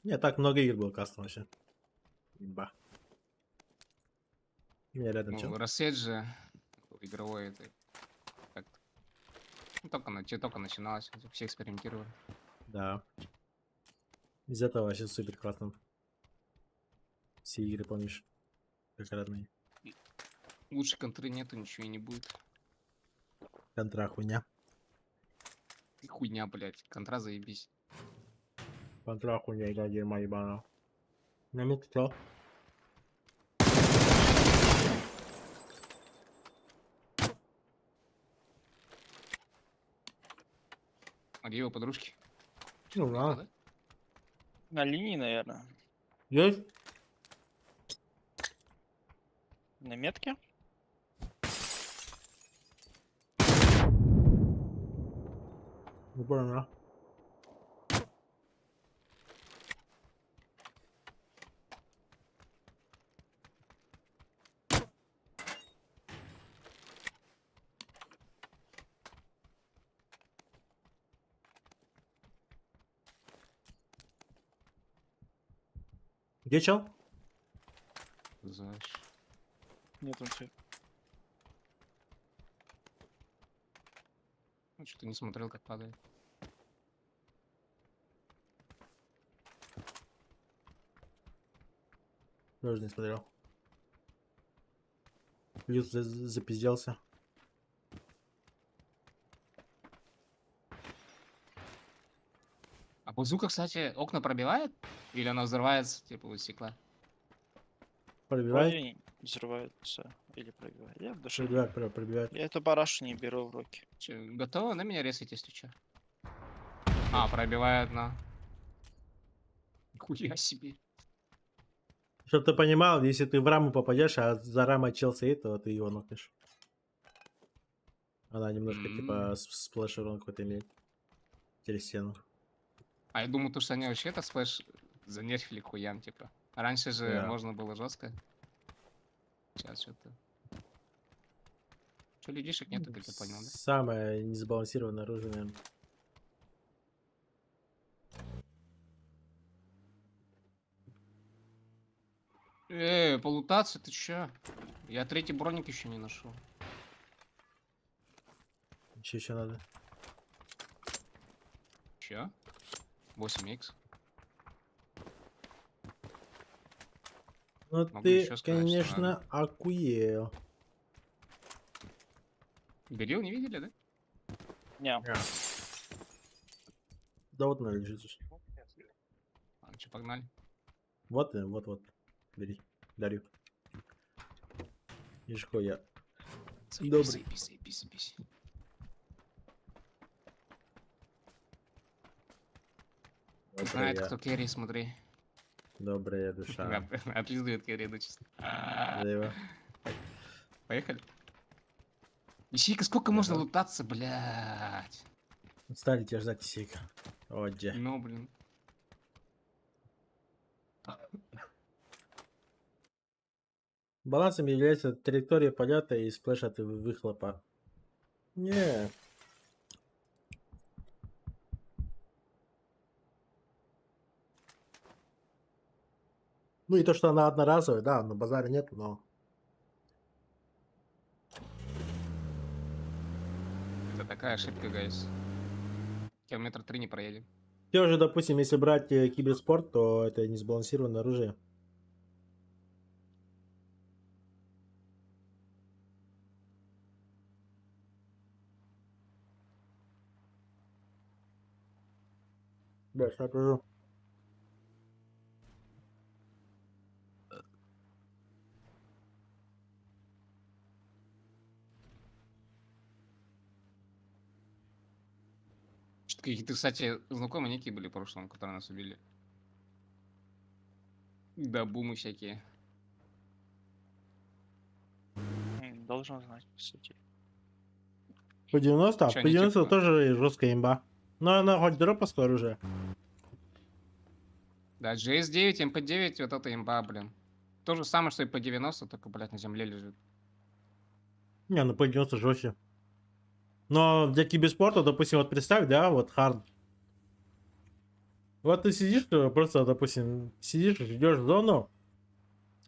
Не, так много игр было кастом вообще. Имба. У меня рядом чел. Ну, рассвет же игровой это как-то. Ну, только начиналось, все экспериментировали. Да. Из этого вообще супер классно. Все игры помнишь, как родные. Лучше контры нету, ничего и не будет. Контра хуйня. И хуйня, блядь. Контра заебись. Контра хуйня, игра дерьма ебаная. На метке чел. А где его подружки? Ну, Уехал, да. На линии, наверное. Есть? На метке? Не понял, да? Где чел? Заш. Нет, он все. Ну, что-то не смотрел, как падает. Тоже не смотрел. Плюс запизделся. А базука, кстати, окна пробивает? Или она взрывается, типа, вот стекла? Пробивает. Вроде не взрывается или пробивает. Я в душе не- Пробивает, пробивает. Я эту парашу не беру в руки. Че, готова на меня резать, если что? А, пробивает на. Хуя себе. Чтоб ты понимал, если ты в раму попадешь, а за рамой чел стоит, то ты его нокнешь. Она немножко типа сплэш урон какой-то имеет. Через стену. А я думаю, то, что они вообще это сплэш занерфили к хуям, типа. Раньше же Да. можно было жестко. Сейчас что-то. Что, людишек нету, как я понял, да? Самое несбалансированное оружие, наверное. Полутаться, ты чё? Я третий броник еще не нашел. Еще надо. Чё? 8х. Ну Могу ты, еще сказать, что конечно, охуел. Берил не видели, да? Не. Да вот она лежит. уж. Ладно, что, погнали. Вот, вот. Бери. Дарю. Видишь, какой я. Добрый. Заебись. Знает, Добрая, кто керри, смотри. добрая душа. Отлизывает керри, ну честно. Да его. Поехали. Ищи-ка, сколько можно Ага. лутаться, блядь. Стали тебя ждать, Сика. Вот где. Ну, блин. Балансом является траектория полета и сплэш от выхлопа. Не. Ну и то, что она одноразовая, да, на базаре нет, но... Это такая ошибка, гайс. Километр 3 не проедем. Все же, допустим, если брать киберспорт, то это не сбалансированное оружие. Да, что покажу. Что-то какие-то, кстати, знакомые некие были в прошлом, которые нас убили. Да, бумы всякие. Должен знать, по сути. По 90, Чё, по они 90 типа- тоже жесткая имба. Но она хоть дроповское оружие. Да, GS9, MP9, вот это имба, блин. То же самое, что и по 90, только, блядь, на земле лежит. Не, ну по 90 жестче. Но для киберспорта, допустим, вот представь, да, вот хард. Вот ты сидишь, просто, допустим, сидишь, ждешь зону,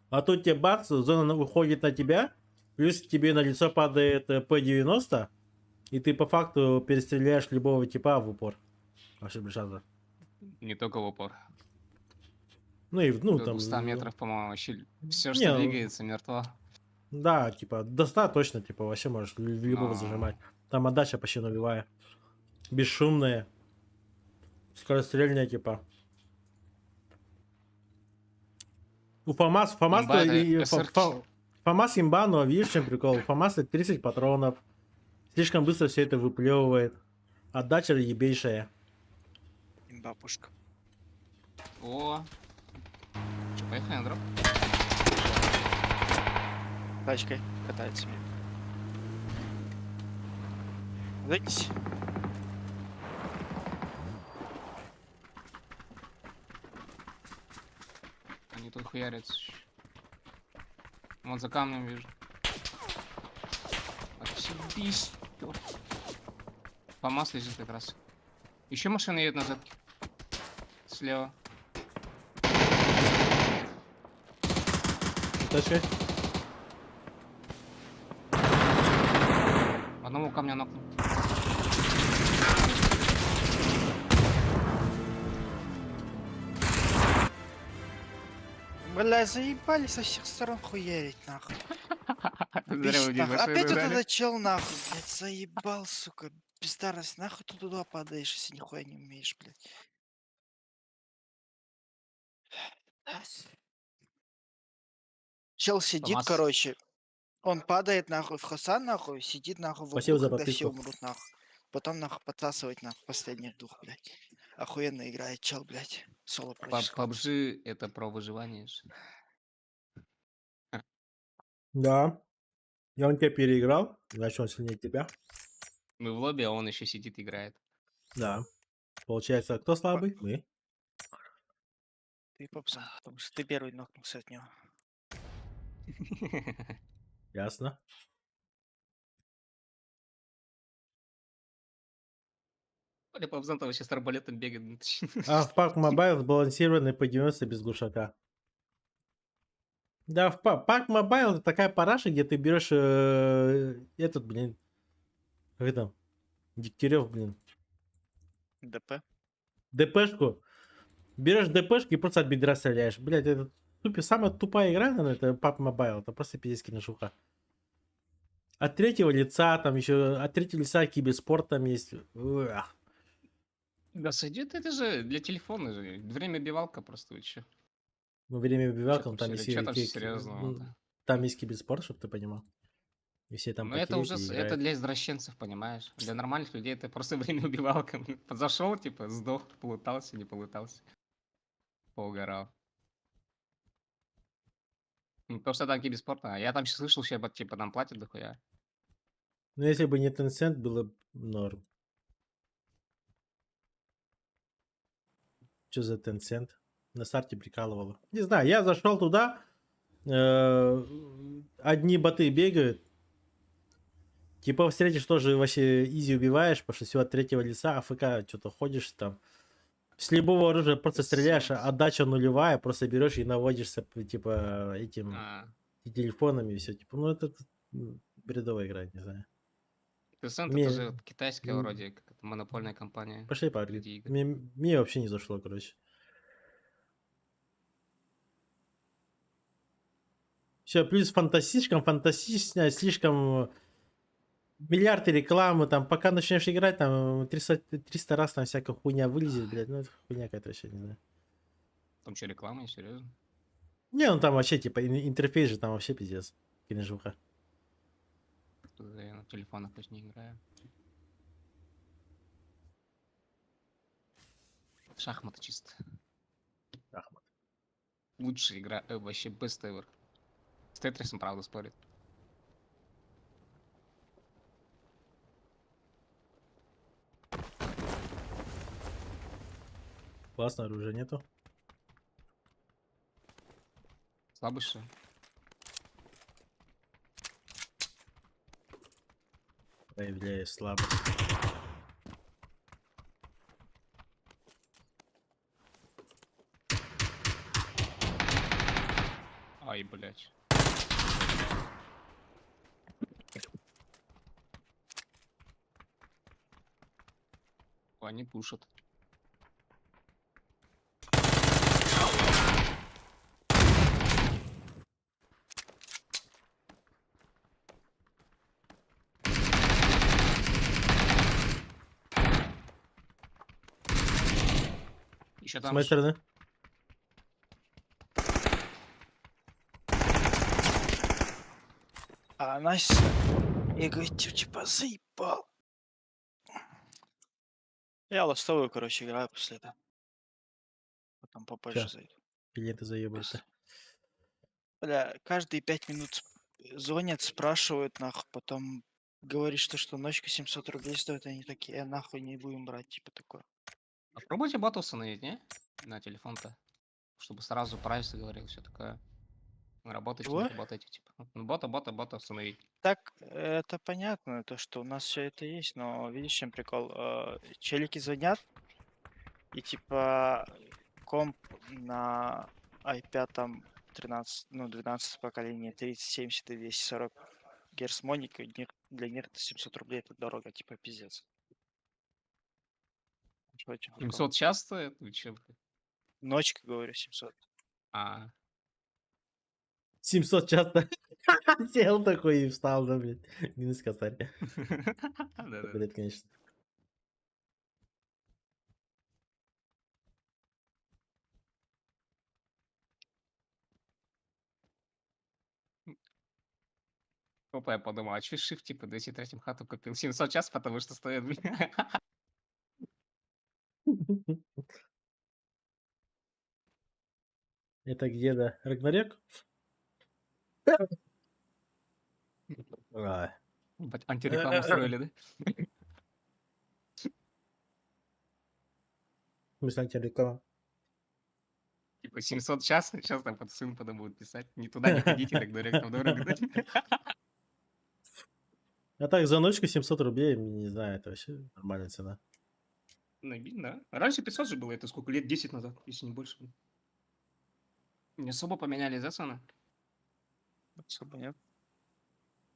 а тут тебе бац, зона выходит на тебя, плюс тебе на лицо падает П-90, и ты по факту перестреляешь любого типа в упор. Вообще без шанса. Не только в упор. Ну и, ну До там... 200 метров, по-моему, вообще все, Не, что ну- двигается, мертво. Да, типа, до 100 точно, типа, вообще можешь любого Но- зажимать. Там отдача почти нулевая. Бесшумная. Скорострельная, типа. У ФАМАС, Имба это и SRT. ФАМАС имба, но видишь, в чем прикол? У ФАМАСа 30 патронов. Слишком быстро все это выплевывает. Отдача ебейшая. Бабушка. О. Че, поехали на дроп? Тачкой катается. Зайдите. Они тут хуярятся. Вот за камнем вижу. Отсебись. ФАМАС лежит как раз. Еще машина едет назад. Слева. Тачкой. Одного камня нокнул. Бля, заебали со всех сторон хуярить, нахуй. Зря Бич, вы нахуй. машину Опять вот дали. этот чел, нахуй, блядь, заебал, сука. Бездарность, нахуй ты туда падаешь, если нихуя не умеешь, блядь. Чел сидит, ФАМАС. короче, он падает, нахуй, в Хосан, нахуй, сидит, нахуй, в Спасибо углу, за когда все подписку. умрут, нахуй. Потом, нахуй, подсасывать, нахуй, последних дух, блядь. Охуенно играет чел, блядь. Соло против. PUBG это про выживание же. Да. Я он тебя переиграл, значит он сильнее тебя. Мы в лобби, а он еще сидит играет. Да. Получается, кто слабый? Мы. Ты попса, потому что ты первый нокнулся от него. Ясно. Оля Павзан вообще с арбалетом бегает. А в PUBG Mobile сбалансированный по 90 без глушака. Да, в PUBG Mobile это такая параша, где ты берешь этот, блин, как там, Дегтярев, блин, ДП. ДПшку. Берешь ДПшку и просто от бедра стреляешь. Блять, это самая тупая игра, наверное, это PUBG Mobile. Это просто пиздец киношуха. От третьего лица, там еще, от третьего лица киберспорт там есть. Уах. Да сойдет, это же для телефона же. Время бивалка просто, вы чё? Ну, время Чё убивалкам, там, там есть, чё там серьезного-то? там есть киберспорт, чтобы ты понимал. И все там Ну это потеют уже, и это играют. для извращенцев, понимаешь? Для нормальных людей это просто время убивалка. Зашел, типа, сдох, полутался, не полутался. Поугарал. Ну, то, что там киберспорт, а я там сейчас слышал, что типа нам платят дохуя. Ну, если бы не Tencent, было бы норм. Что за Tencent? На старте прикалывало. Не знаю, я зашел туда, одни боты бегают. Типа встретишь тоже вообще изи убиваешь, потому что все от третьего лица, АФК, что-то ходишь там. С любого оружия просто стреляешь, а отдача нулевая, просто берешь и наводишься, типа, этим А, телефонами и все. Типа, ну это бредовая игра, не знаю. Tencent Мне, это же китайская м, вроде, как это монопольная компания. пошли по видеоигр. мне вообще не зашло, короче. Все, плюс фантастично, слишком миллиарды рекламы, там, пока начнешь играть, там, 300 раз там всякая хуйня вылезет, блядь, ну, это хуйня какая-то вообще, не знаю. Там что, реклама, серьезно? Не, ну там вообще, типа, интерфейс же там вообще пиздец, киножуха. Я на телефонах хоть не играю. Шахматы чисто. Ахмат. Лучшая игра, вообще best ever. С Тетрисом, правда, спорит. Классно, оружия нету. Слабый что ли? Проявляю слабость. Ай, блядь. Они пушат. Еще С там моей стороны. А Настя, я говорю, типа, заебал. Я ластовую, короче, играю после этого. Потом попозже Чё? зайду. Клиенты заебают-то. Бля, каждые 5 минут звонят, спрашивают, нахуй, потом говоришь, что ночка 700 рублей стоит, они такие, нахуй не будем брать, типа такое. Попробуйте бота установить, не? На телефон-то. Чтобы сразу прайс говорил, все такое. Работаете, не Чего? работаете, типа. Ну, бота установить. Так, это понятно, то, что у нас все это есть, но видишь, чем прикол? Челики звонят, и типа комп на i5 13, ну, 12 поколения, 3070 и 240 Герц Моника, для них это 700 рублей, это дорого, типа пиздец. Что этим прикол? 700 час стоит? Вы че? Ночка, говорю, 700. А, 700 часто сел такой и встал, да, блядь. Минус косарь. да-да-да. Блядь, конечно. Опа, я подумал, а чё shift, типа, 203 хату купил? 700 час, потому что стоит, блин. Это где, да? Рагнарёк? А. Ебать, антирекламу устроили, да? В смысле антиреклама? Типа 700 час, сейчас там под сын потом будет писать. Не туда не ходите, так дурак, дорого дать. А так, за ночку 700 рублей, не знаю, это вообще нормальная цена. Да. Раньше 500 же было, это сколько, лет 10 назад, если не больше. Не особо поменялись, да, цены? Особо нет.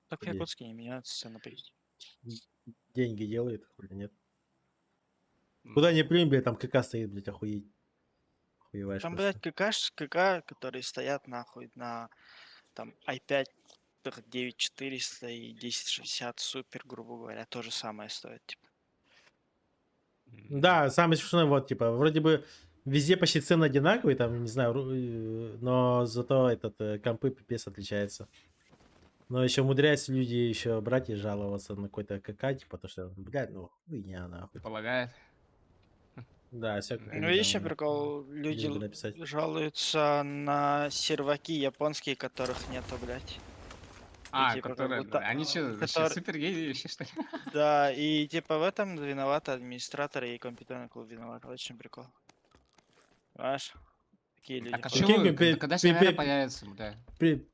Так в Где? Якутске не меняются цены, почти. Деньги делает, хули нет. Ну, Куда не плюнь, блядь, там КК стоит, блядь, охуеть. Охуеваешь Там, просто. блядь, КК, которые стоят нахуй на там i5 9400 и 1060 супер, грубо говоря, то же самое стоит, типа. Да, самое смешное, вот, типа, вроде бы везде почти цены одинаковые, там, не знаю, но зато компы пипец отличается. Но еще умудряются люди еще брать и жаловаться на какой-то КК, типа, то, что, блядь, ну, хуйня, нахуй. Полагает. Да, всякое. Ну, Ну, видишь, прикол, люди любят написать. жалуются на серваки японские, которых нету, блядь. А, типа, как которые... будто, Они что, вообще который- супергеи вообще, что ли? Да, и типа в этом виноваты администраторы и компьютерный клуб виноват. Очень прикол. Понимаешь? Такие люди. Так а ходят. чё Прикинь, вы, пи- когда пи- сервера пи- появятся, бля?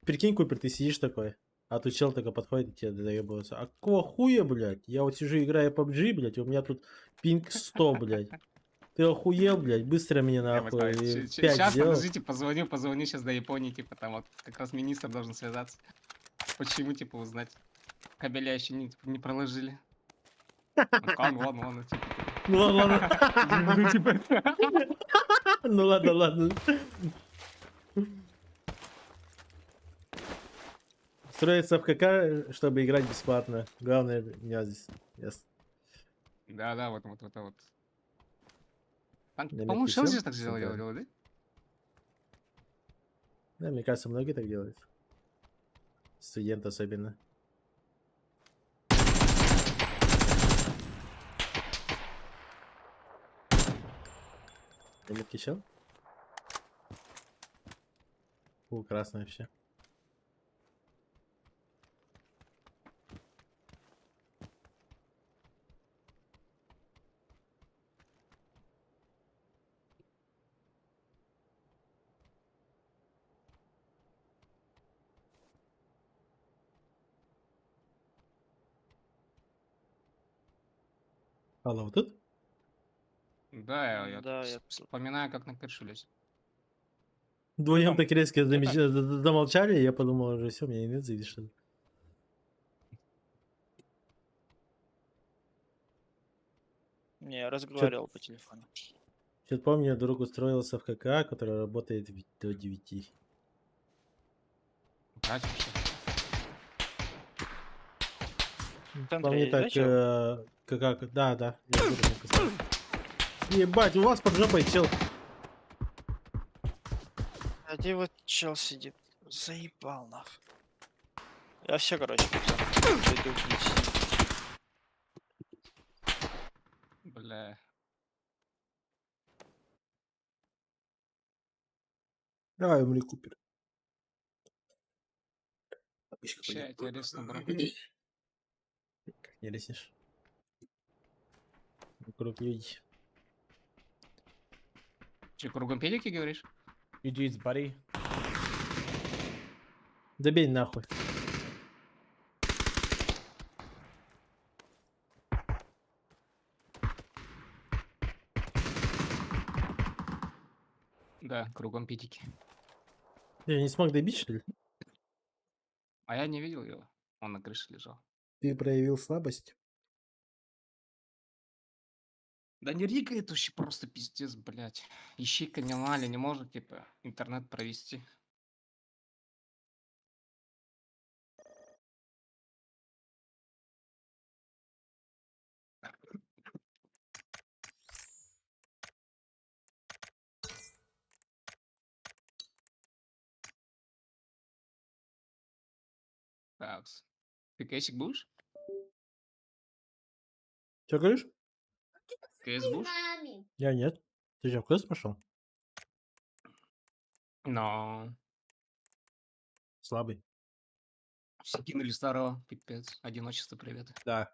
Прикинь, Купер, ты сидишь такой, а тут чел такой подходит и тебе доебывается. А какого хуя, блядь? Я вот сижу, играю PUBG, блядь, у меня тут пинг 100, блядь. Ты охуел, блядь? Быстро мне нахуй. 5 Сейчас, сделал. подождите, позвоню сейчас до Японии, типа, там вот как раз министр должен связаться. Почему, типа, узнать? Кабеля еще не проложили. Ладно, типа. Ну ладно, Ну, типа, ну ладно, ладно. Строится в КК, чтобы играть бесплатно. Главное, меня здесь. Yes. Да, вот это вот. Там, На по-моему, метке Шелзи всё? так Всё делал, правильно. да? Да, мне кажется, многие так делают. Студент особенно. На метке чел? Красный вообще. Алло, вы тут? Да, я Да, тут я вспоминаю, как на крышу лезть. Вдвоем там? так резко Где замолчали, и я подумал, уже все, меня нет завидишь, что ли. Не, я разговаривал по телефону. Чё-то помню, друг устроился в КК, который работает до 9. Брать вообще. Центре Помню есть, да, так, чел? КК, да, я буду мне писать. Ебать, у вас под жопой чел. А где вот чел сидит? Заебал нахуй. Я все, короче, пацан. Пойду пить. Бля. Давай, умри, Купер. Обычка Ща я тебя резну, бро. Как не леснешь? Вокруг люди. Че, кругом педики говоришь? GG's, buddy. Добей нахуй. Да, кругом педики. Я не смог добить, что ли? А я не видел его. Он на крыше лежал. Ты проявил слабость? Да не рикает вообще просто пиздец, блядь. Ищи канали, не может, типа, интернет провести. Так. Ты кейсик будешь? Че говоришь? КС будешь? Я нет. Ты что, в класс пошел? Но. Слабый. Все кинули старого, пипец. Одиночество, привет. Да.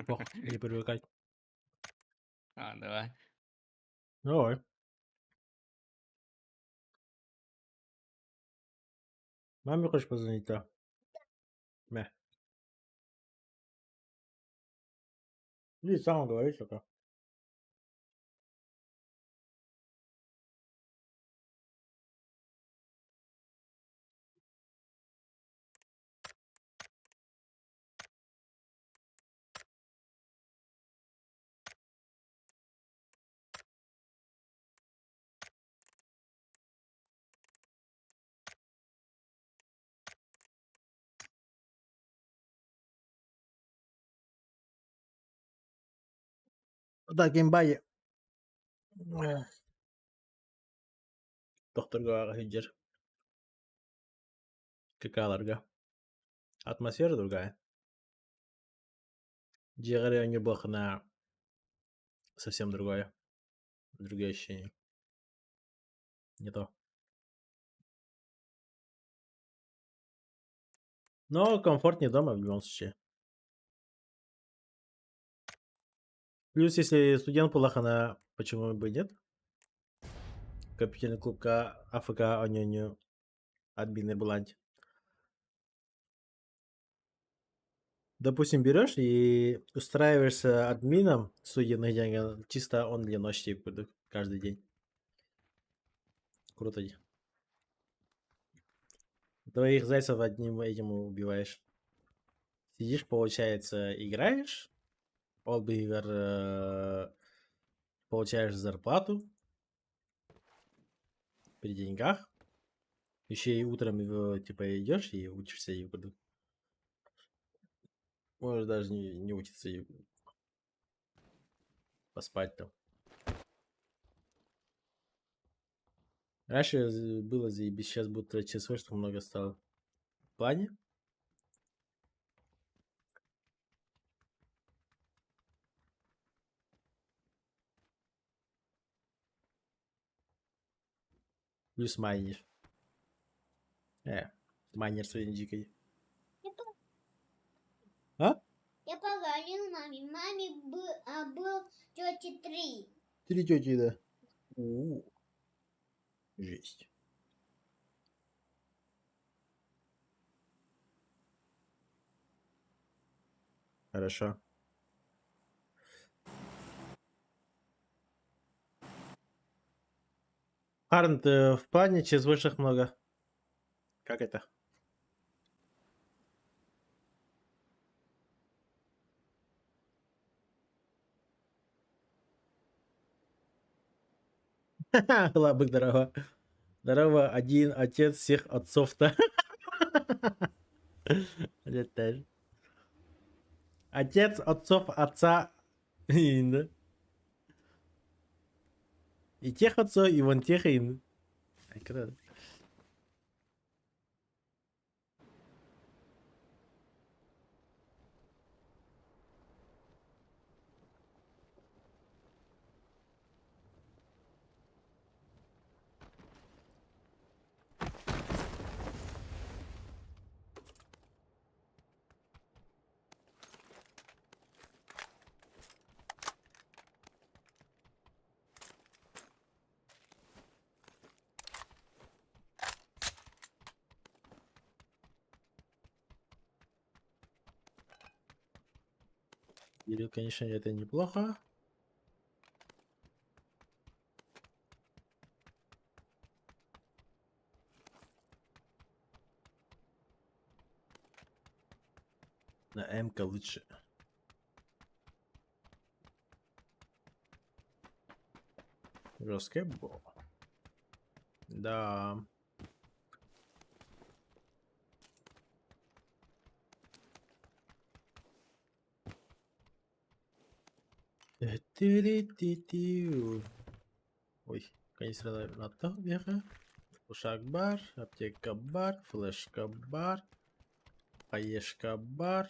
Плохо, не привыкать. А, давай. Давай. Маме хочешь позвонить, да? Мя. Иди сам говори только. Да, геймбай. Докторга хиджер. Какаларга. Атмосфера другая. Джигари не бог на совсем другое. Другие ощущения. Не то. Но комфортнее дома в любом случае. Плюс, если студент Пулахана, почему бы и нет? Компьютерный клуб АФК Онёню админы Буланти. Допустим, берешь и устраиваешься админом студийных денег, чисто он для ночи буду каждый день. Круто. Двоих зайцев одним этим убиваешь. Сидишь, получается, играешь, оба игр получаешь зарплату при деньгах. Еще и утром типа идешь и учишься и буду. Можешь даже не учиться и поспать там. Раньше было заебись, сейчас будто часов что много стало. В плане? Плюс майнер. Майнер сегодня дикий. А? Я поговорил маме. Маме был тети 3. 3 тети, да. Жесть. Хорошо. Харн, ты в плане через высших много? Как это? Лабык, здорово. Здорово, один отец всех отцов-то. Отец отцов отца. И тех отцов, и вон тех и. Или, конечно, это неплохо. На М-ка лучше. Жесткий бо. Да. Ой, конечно, на то вверха. Ушак бар, аптека бар, флешка бар, поешка бар.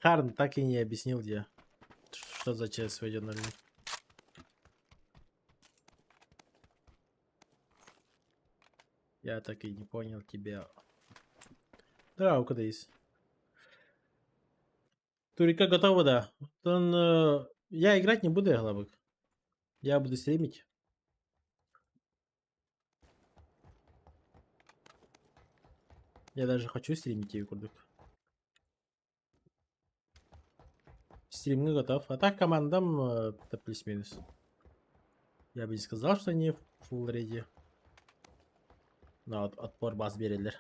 Харн так и не объяснил где. Что за ЧС войдет на меня. Я так и не понял тебя. Да, у куда есть? Турика готова, да. Я играть не буду, я главок. Я буду стримить. Я даже хочу стримить ее, курдук. Стримный готов. А так командам это плюс-минус. Я бы не сказал, что они full ready. Но отпор бас берелер.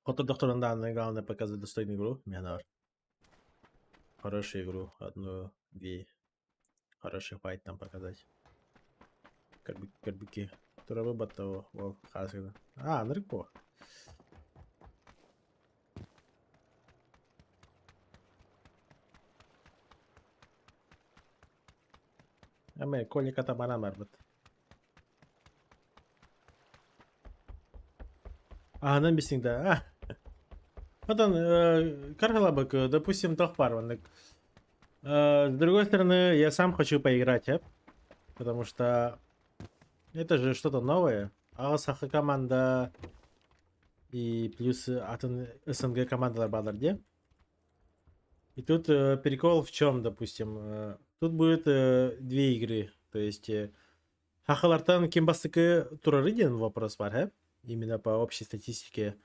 Хоть доктор данные главное показывает достойную игру. Менар. Хорошую игру. Одну, две. Хороший файт там показать. Карбики. Тура выбата о хасгана. А, нырко. Аме, коли катамаран барбат. А, нам бисинг, да. Потом, Кархалабак, допустим, Тохпарван. С другой стороны, я сам хочу поиграть, потому что это же что-то новое. Алсаха команда и плюс Атын СНГ команда Бадарде. И тут прикол в чем, допустим, тут будет две игры. То есть Хахалартан Кимбастыки Тураридин вопрос бар, именно по общей статистике.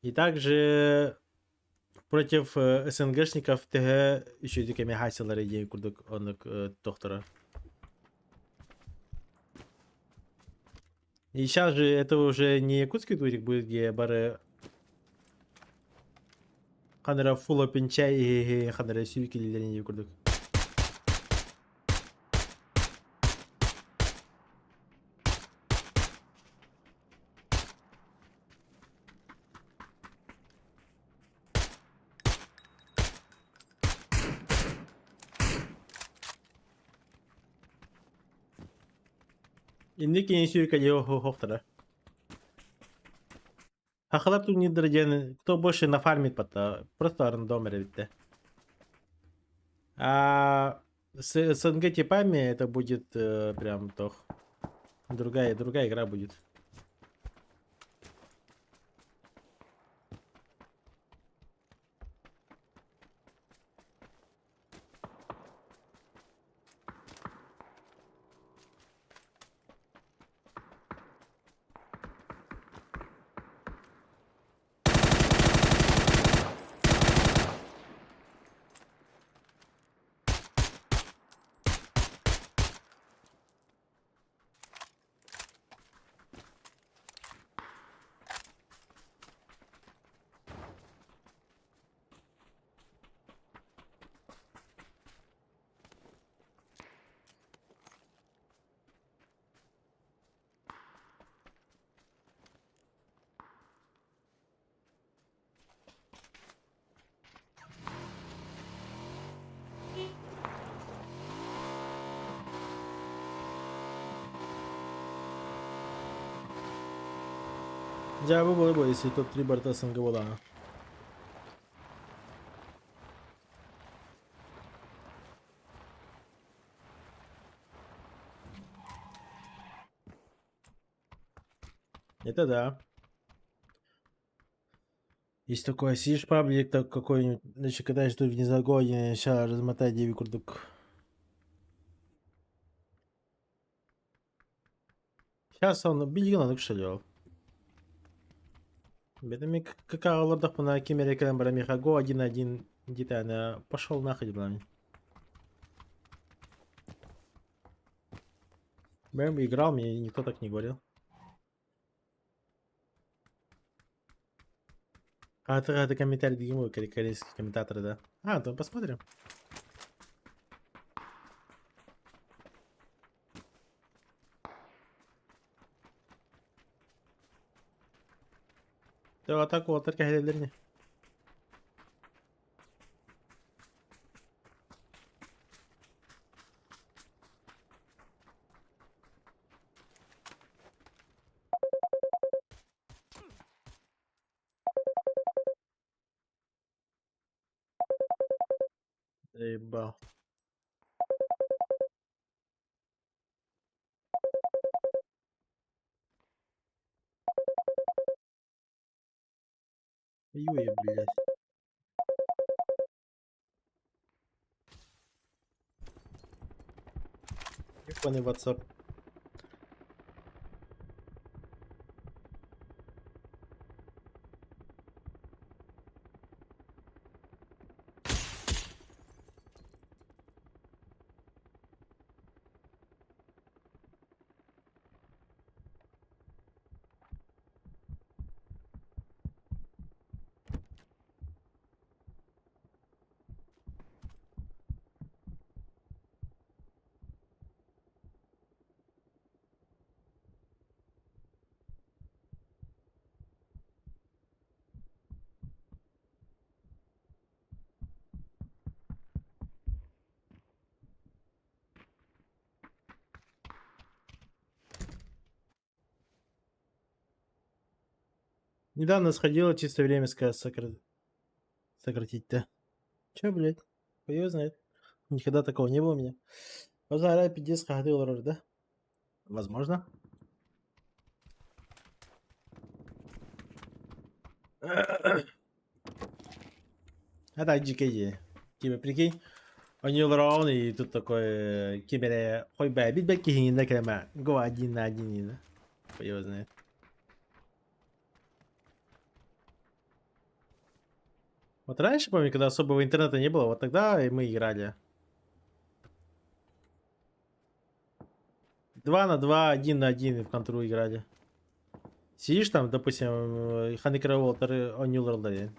И также против СНГшников ТГ еще такими хасилары идеи курдук онук доктора. И сейчас же это уже не якутский турик будет, где бары ханера фулла пинчай и ханера сюки или курдук. Индики не сюка его хохтера. Хахалап тут не дороген. Кто больше нафармит, просто рандомеры ведь. А с СНГ типами это будет прям тох. Другая игра будет. Ya bu если тут 3 борта СНГ была. Это да. Есть такое, сидишь паблик так какой-нибудь, значит, когда что в незагоне, сейчас размотай 9 курдук. Сейчас он бильон укшелел. Бедами какая лордах на кемере крембра мехаго 1-1 детально. Пошел нахуй, блин. Бэм играл, мне никто так не говорил. А это комментарий ему, корейские комментаторы, да? А, то посмотрим. То атаку атарка хелелерни. Ебал. Ой, блядь. Ебаный WhatsApp. Недавно сходила, чисто время сократить-то. Чё, блядь? Хуй его знает. Никогда такого не было у меня. Базара 50 ходил, да? Возможно. А так дикая идея. Типа, прикинь, они ровно, и тут такой кибере, хой бит бэки хинда крема. Го один на один, да? Хуй его знает. Вот раньше, помню, когда особого интернета не было, вот тогда и мы играли. 2 на 2, 1 на 1 в контру играли. Сидишь там, допустим, Ханикраволтер, Онюлрды,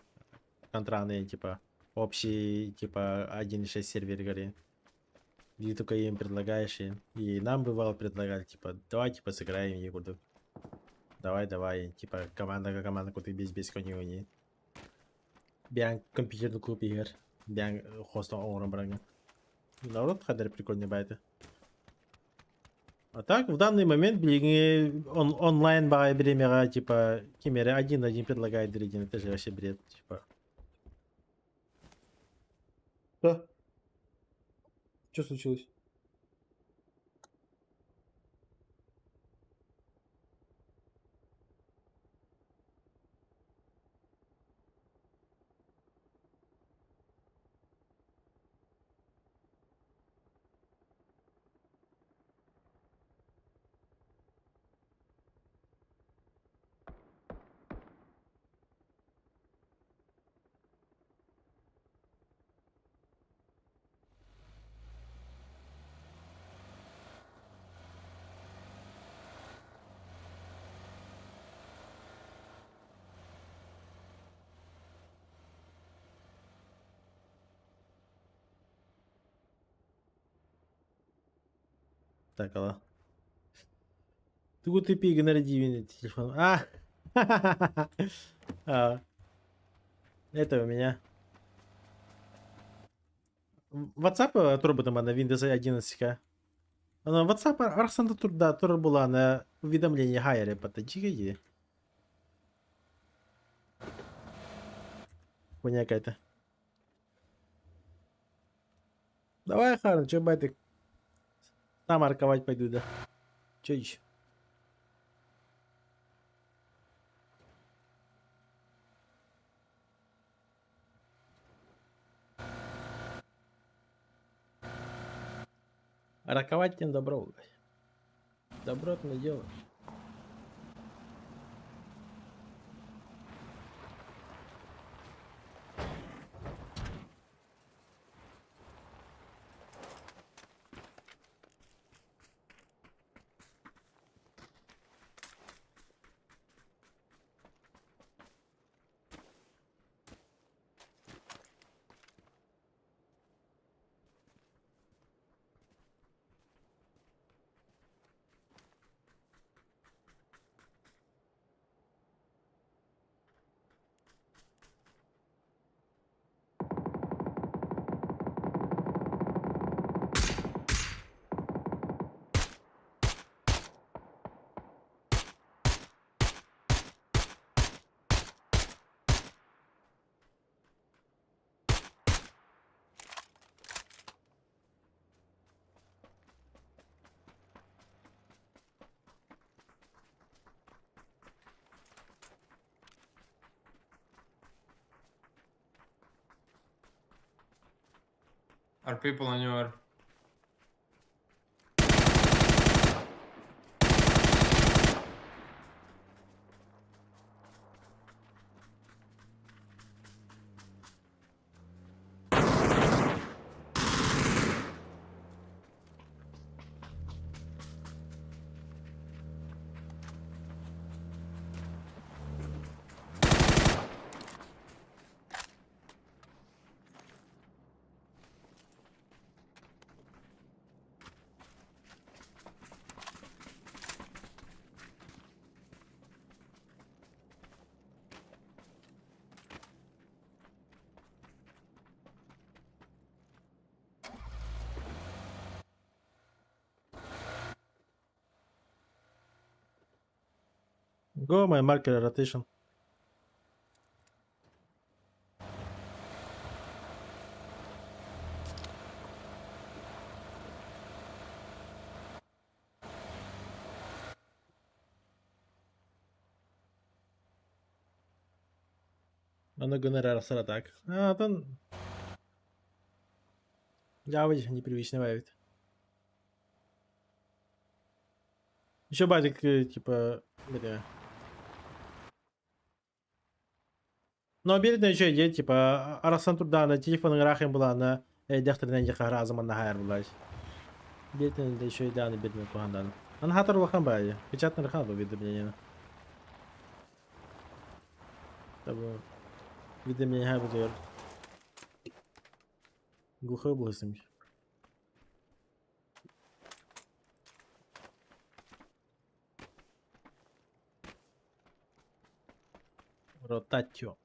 контраны, типа, общий, типа, 1.6 сервер говорит. И только им предлагаешь, и нам бывало предлагали, типа, давай, типа, сыграем игру. Давай, типа, команда, куда без кони. Бян компьютерный клуб игр. Бян хостом оуром бранга. Народ хадер прикольный байты. А так, в данный момент, блин, онлайн бай время, типа, Кимера 1-1 предлагает Дридин. Это же вообще бред, типа. Что? Что случилось? Так, алло. Тут и пигнер дивный телефон. А, это у меня. WhatsApp турботом на Windows 11. WhatsApp Арсанда Турда была на уведомление хайре поточки. Хуйня какая-то. Давай, Харн, чё байтик? Сам арковать пойду, да. Чё еще? Раковать тем добро. Добротное дело. Are people on your... Go my marker rotation. Она гонорар так. А, там... Я выйдешь, непривычно вайвит. Еще базик, типа... Бля. Но берден еще идея, типа... Арасан турда, на телефон рахим была, на... Дехтерден жака разом на хайр булаш. Берден да еще идея, на берден кухандан. Она хатар лахан бай. Печатный рахан был видомление. Табу... Видомление хай будет. Глухой был сам. Ротатио.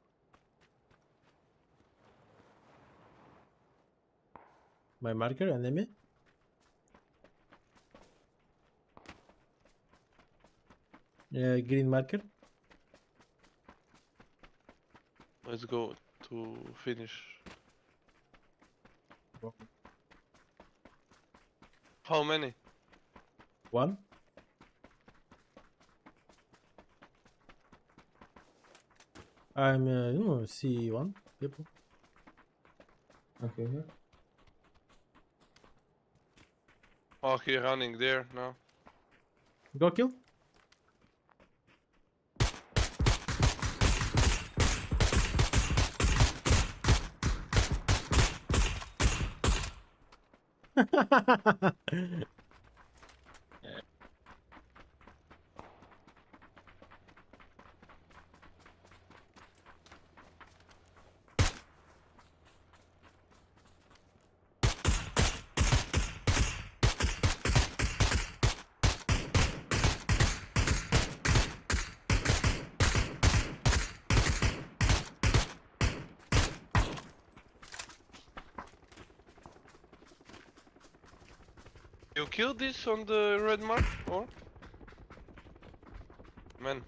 My marker enemy. Green marker. Let's go to finish. How many? One. I'm no C1. Yep. Okay, here. Oh, he running there now. Go kill. You killed this on the red mark, or? Man.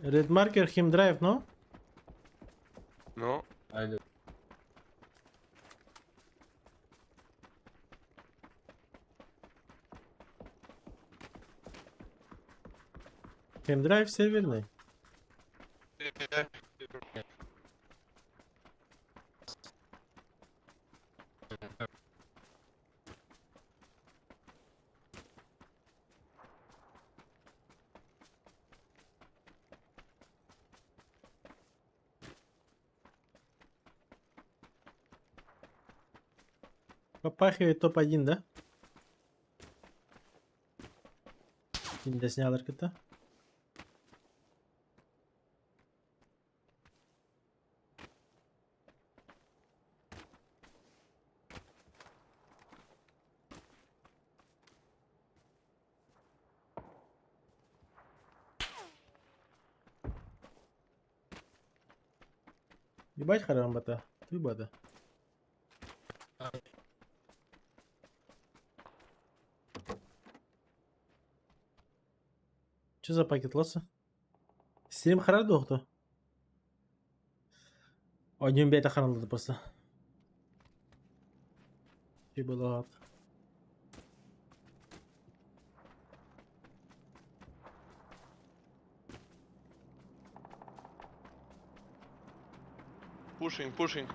Red marker him drive, no? No. I do. Him drive северный. Попахивает топ-1, да? Kimde sнял аркета? Ебать харам бата. Ты бата. Что за пакет лоса? Стрим харар доқты. Oyun beta kanalıdır просто. Şey böyle rahat. pushing, pushing.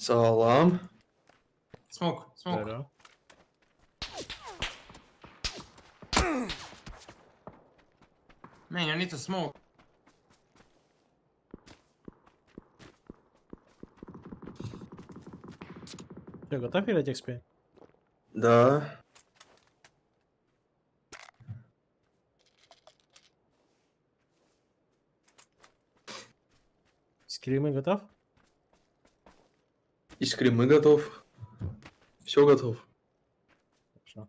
Salam. Smoke, smoke. Zero. Man, I need to smoke. Че, готов играть XP? Да. Скримы готов? И скримы готов. Все готов. Хорошо.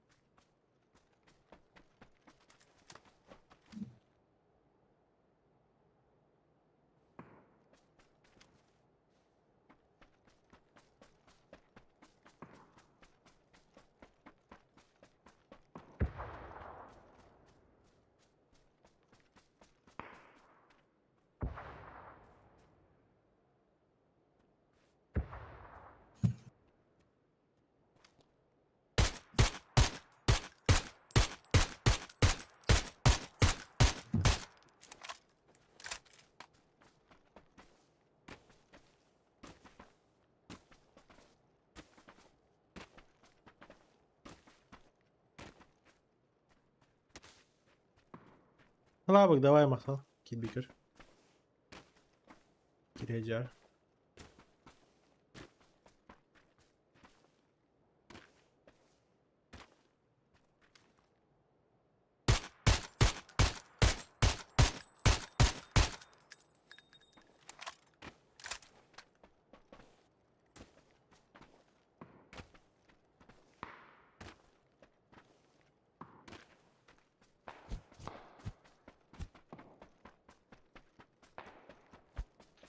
Labık давай Mahsal. Kidbikir. Girecar.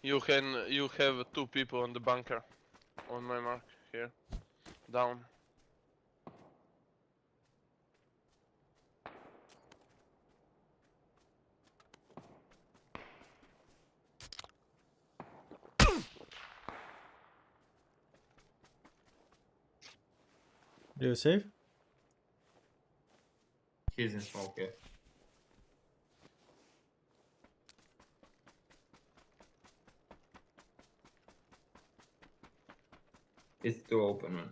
You have two people on the bunker. On my mark here. Down. You safe? He's in smoke, yeah. It's too open, man.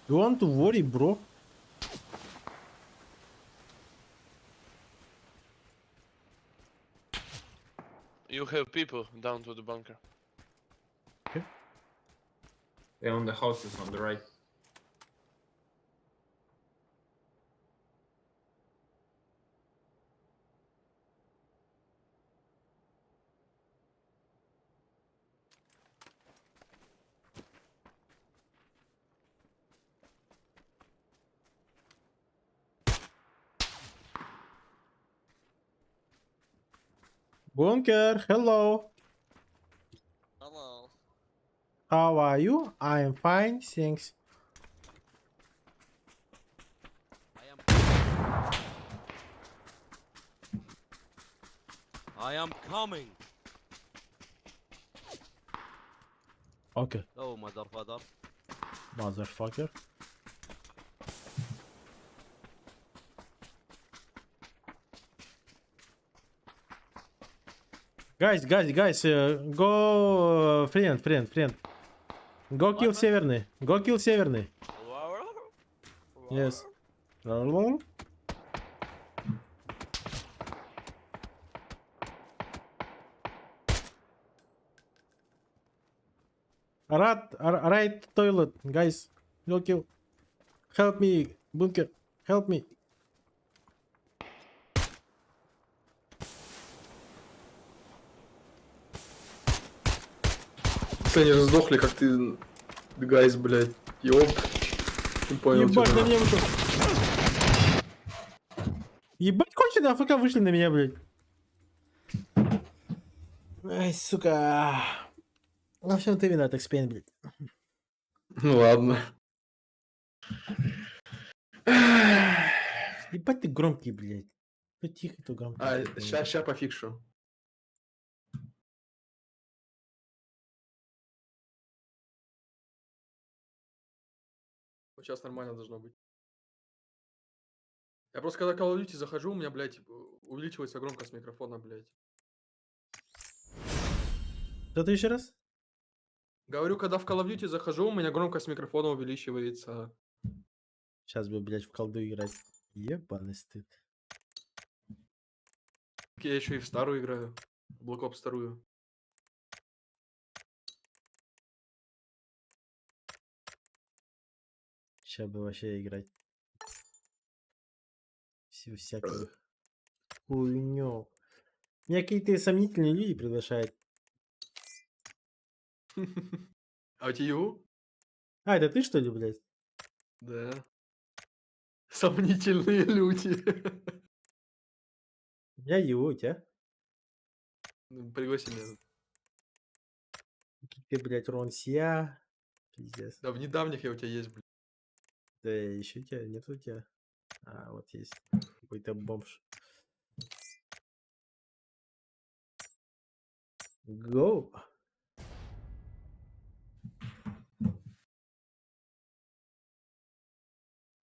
Don't worry, bro. You have people down to the bunker. They're on the houses on the right. Bunker, hello. Hello. How are you? I am fine, thanks. I am coming. Okay, Oh, motherfucker. motherfucker. Guys, go friend. Go kill Северный. Go kill Северный. Yes. Right toilet, guys. No kill. Help me, bunker. Help me. Они же сдохли, как ты, гайс, блядь. Ёп. Не понял, Ебать, чё на там. меня вышел. Ебать, конченые АФК вышли на меня, блядь. Ай, сука. Во всем ты виноват, Экспейн, блядь. Ну ладно. Ебать ты громкий, блядь. Ну тихо, то громкий. А, ща пофикшу. Вот сейчас нормально должно быть. Я просто когда Call of Duty захожу, у меня, блядь, увеличивается громкость микрофона, блядь. Что ты еще раз? Говорю, когда в Call of Duty захожу, у меня громкость микрофона увеличивается. Сейчас бы, блядь, в колду играть. Ебаный стыд. Я еще и в старую играю. Black Ops вторую. Сейчас бы вообще играть. Всякую хуйню. Меня какие-то сомнительные люди приглашают. А у тебя ю? А, это ты что ли, блядь? Да. Сомнительные люди. Я его, у тебя? Ну, пригласи меня. Ты, блядь, Ронсия. Пиздец. Да в недавних я у тебя есть, блядь. Да еще у тебя, нет у тебя. А, вот есть. Какой-то бомж. Go.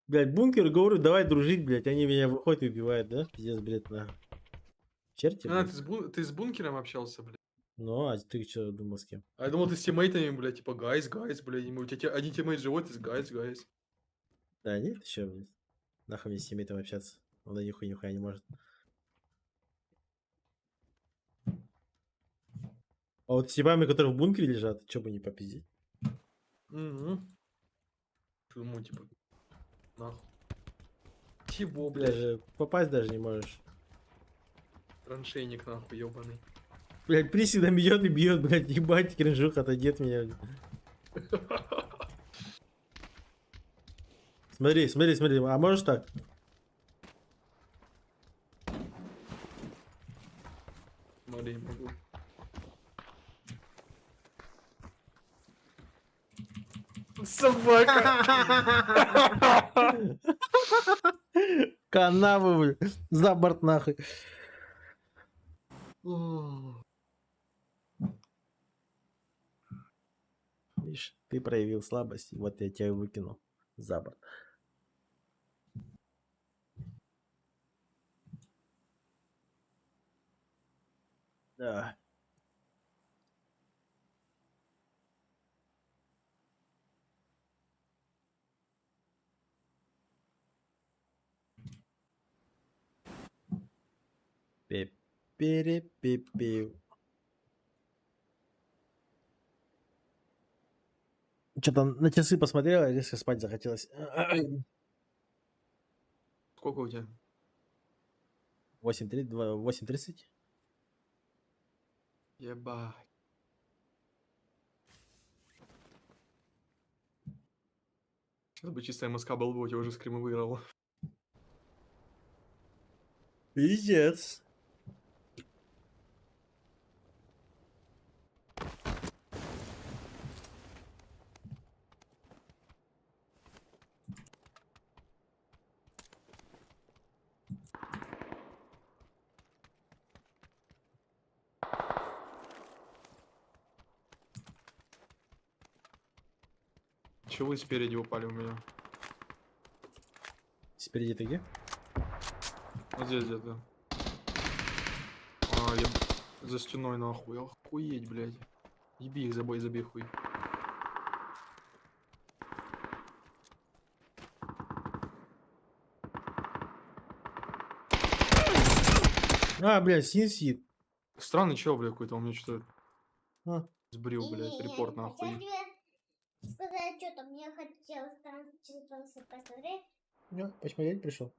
Блядь, бункер, говорю, давай дружить, блядь. Они меня выходят и убивают, да? Пиздец, блядь, на. Черти, А, блядь. ты с бункером общался, блядь? Ну, а ты что думал с кем? А я думал, ты с тиммейтами, блядь, типа, гайс, блядь. У тебя один тиммейт живой, ты с гайс. Да нет, еще, блядь. Нахуй мне с тиммейтом общаться. Он да нихуя не может. А вот с типами, которые в бункере лежат, что бы не попиздить? Угу. Думаю, типа, нахуй. Чего, блядь? Даже попасть даже не можешь. Траншейник, нахуй, ёбаный. Блядь, приседом бьет и бьет, блядь, ебать, кринжух, отойди от меня. Смотри, а можешь так? Смотри, могу. Собака! Канавы, блядь, за борт нахуй. Видишь, ты проявил слабость, вот я тебя выкинул за борт. Да. Пе-пере-пе-пе. Что-то на часы посмотрела, резко спать захотелось. Сколько у тебя? 8:30. Ебать. Сейчас бы чистая МСК был бы, у тебя уже скримы выиграл. Пиздец. Чего вы спереди упали у меня? Спереди ты где? Вот здесь где-то. А, я за стеной нахуй. Охуеть, блядь. Еби их, забей хуй. А, блядь, сидит. Странный чел, блядь, какой-то. У меня что-то А. сбрил, блядь. Репорт нахуй. я что там, я хотела трансформацию посмотреть. Ну, посмотреть пришел.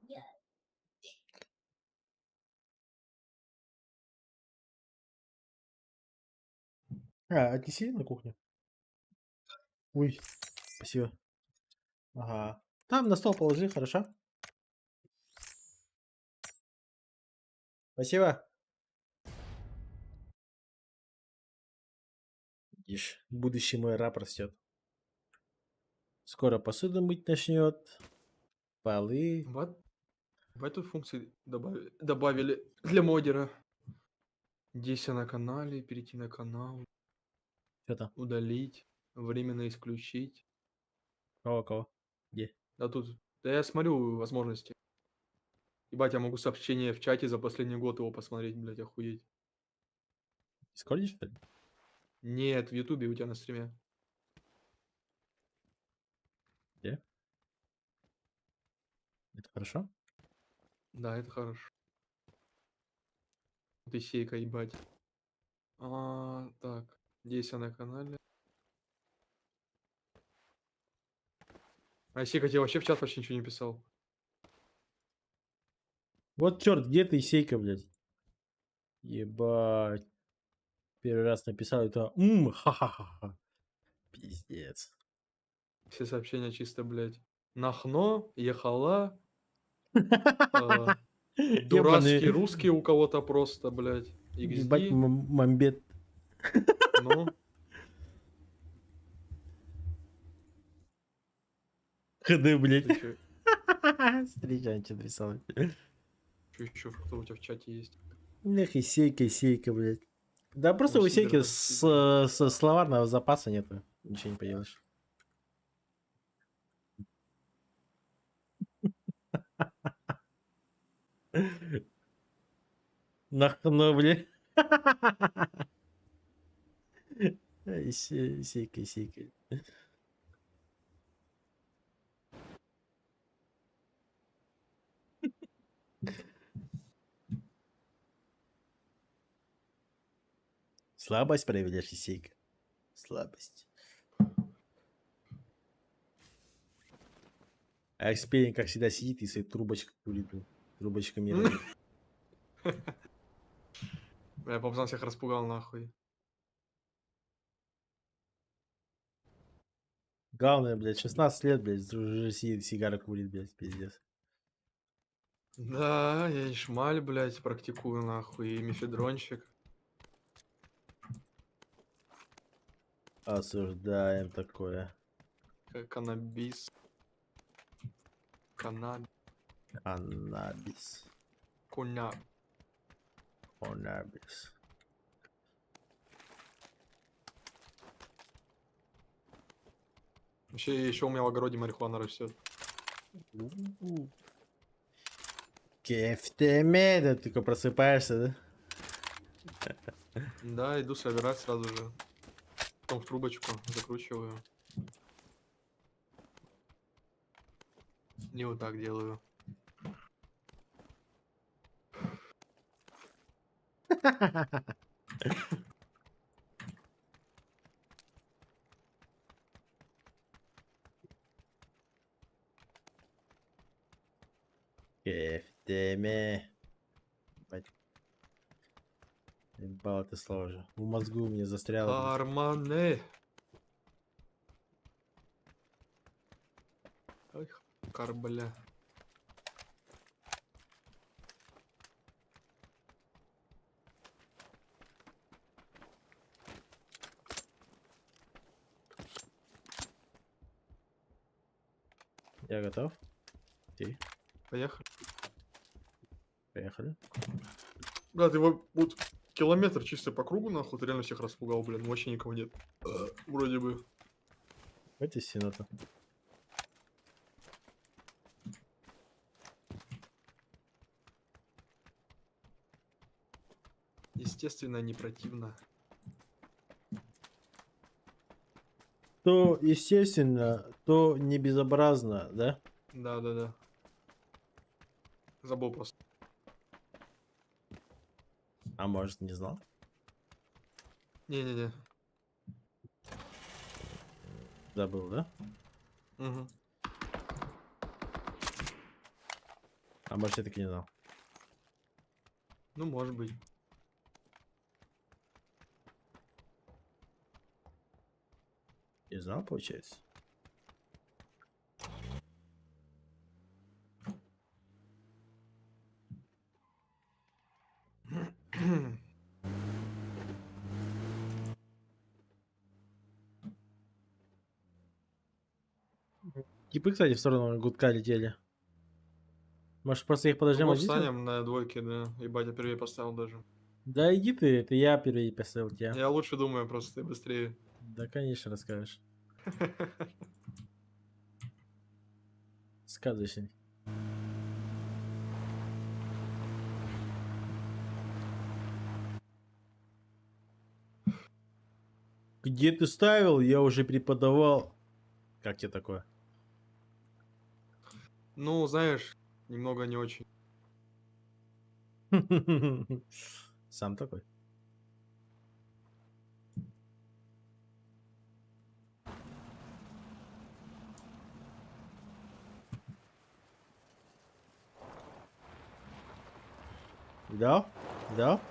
Отнеси на кухню. Ой, спасибо. Ага. Там на стол положи, хорошо? Спасибо. Ишь, будущий мой раб растет. Скоро посуду мыть начнет. Полы. Вот. В эту функцию добавили для модера. Здесь на канале, перейти на канал, Что там? удалить, временно исключить. Кого? Где? Да тут, да я смотрю возможности. Ебать, я могу сообщение в чате за последний год его посмотреть, блядь, охуеть. Дискорде, что ли? Нет, в ютубе у тебя на стриме. Где? Это хорошо? Да, это хорошо. Ты сейка, ебать. Так, здесь я на канале. А сейка тебе вообще в чат почти ничего не писал. Вот черт, где ты, Сейка, блядь? Ебать. Первый раз написал это. Ха-ха-ха. Пиздец. Все сообщения чисто, блядь. Нахно, ехала. Дурацкий Ебаный. русский у кого-то просто, блядь. Ебать, XD. мамбет. Ну, ХД, блядь. ты чё? Встречай, что написал. Что еще, что у тебя в чате есть? Эх, и Сейка, блядь. Да просто Ну, у Сейки Сидор, с словарного запаса нету. Ничего не поделаешь. Нахно, блядь. Ай, Сейка. Слабость проявляешь, Сейка. Слабость. А Эксперин, как всегда, сидит и своей трубочкой курит, блин. Трубочка мира. Я Бобзан всех распугал, нахуй. Главное, блядь, 16 лет, блядь, уже сидит, сигары курит, блядь, пиздец. Да, я и шмаль, блядь, практикую, нахуй, и мефедрончик. Осуждаем такое. Каннабис. Каннабис. Каннабис. Куня. Каннабис. Еще у меня в огороде марихуана растет. Кефтеме, ты только просыпаешься, да? Да, иду собирать сразу же. Потом в трубочку закручиваю. И вот так делаю. Кефтеме. Ебал это слово же. В мозгу у меня застряло. блядь. Карманы. Ой, карбля. Я готов. Ты. Поехали. Поехали. Да, ты вот километр чисто по кругу, нахуй, ты реально всех распугал, блин, вообще никого нет. Вроде бы. Эти синота. Естественно, не противно. То естественно, то не безобразно, да? Да. Забыл просто. А может, не знал? Не-не-не. Забыл, да? Мгм. А может, я таки не знал. Ну, может быть. Не знал, получается. Типы, кстати, в сторону гудка летели. Может, просто их подождем Ну, вот здесь? встанем на двойке, да. Ебать, я первее поставил даже. Да иди ты, это я впервые поставил тебя. Я лучше думаю, просто ты быстрее. Да, конечно, расскажешь. Сказочный. Где ты ставил? Я уже преподавал. Как тебе такое? Ну, знаешь, немного не очень. Сам такой. Да? Да?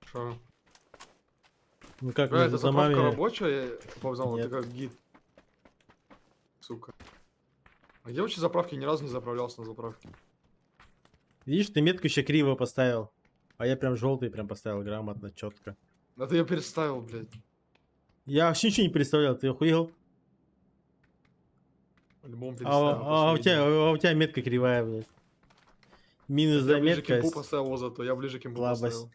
Что? Ну как, Бля, между это заправка домами... рабочая? Я повзал, ты Нет. как гид. Сука. А я вообще заправки ни разу не заправлялся на заправке. Видишь, ты метку еще криво поставил. А я прям желтый прям поставил грамотно, четко. Да ты ее переставил, блядь. Я вообще ничего не представлял, ты охуел? По-любому переставил. просто видел. у тебя метка кривая, блядь. Минус Так я ближе к заметка. кемпу поставил его зато, я ближе к кемпу слабость. поставил.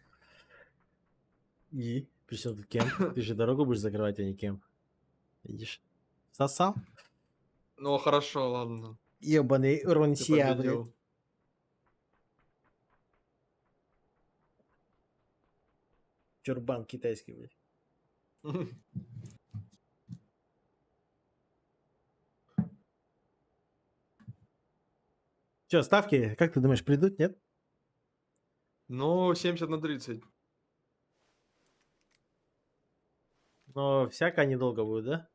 И? Причем тут кемп? Ты же дорогу будешь закрывать, а не кемп. Видишь? Сосал? Ну, хорошо, ладно. Ебаный Ты Ронсия, блядь. победил. Чурбан китайский, блядь. Че, ставки, как ты думаешь, придут, нет? Ну, 70/30. Но всяко недолго будет, да?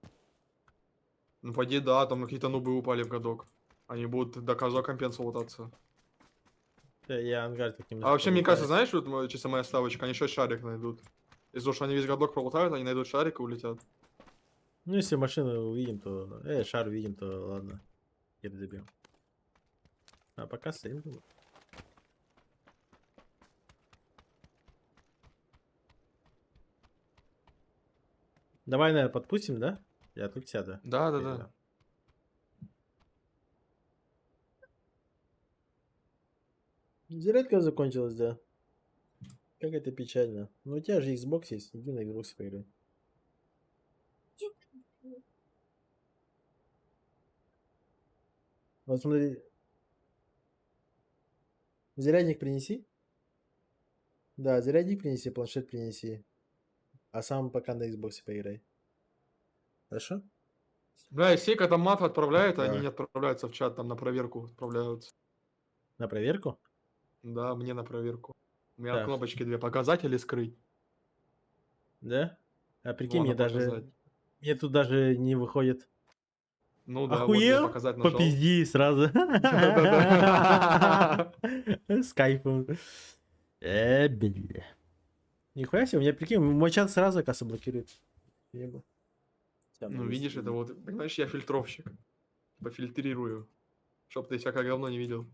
Ну, пойди, да, там какие-то нубы упали в годок. Они будут до каза компенса лутаться. Я ангар так немножко А вообще, мне кажется, полутаюсь. знаешь, вот чисто моя ставочка, они еще шарик найдут. Из-за того, что они весь годок пролутают, они найдут шарик и улетят. Ну, если машину увидим, то... шар увидим, то ладно. Перезабьем. А пока стоим. думаю. Давай, наверное, подпустим, да? Я тут сяду. Да. Зарядка закончилась, да. Как это печально. Ну, у тебя же Xbox есть, иди на Xbox поиграй. Вот смотри. Зарядник принеси. Да, зарядник принеси, планшет принеси. А сам пока на Xbox поиграй. Хорошо? Бля, и сейка там мат отправляет, а они Да. не отправляются в чат, там на проверку отправляются. На проверку? Да, мне на проверку. У меня Так. кнопочки две, показать или скрыть. Да? А прикинь, Можно мне даже... показать. Мне тут даже не выходит. Ну да, вот я Охуел? показать нажал. Попизди сразу. Да-да-да. С кайфом. Бля. Нихуя себе, у меня, прикинь, мой чат сразу, оказывается, блокирует. Ебу. Ну видишь, это вот, понимаешь, я фильтровщик. Пофильтрирую. Чтоб ты всякое говно не видел.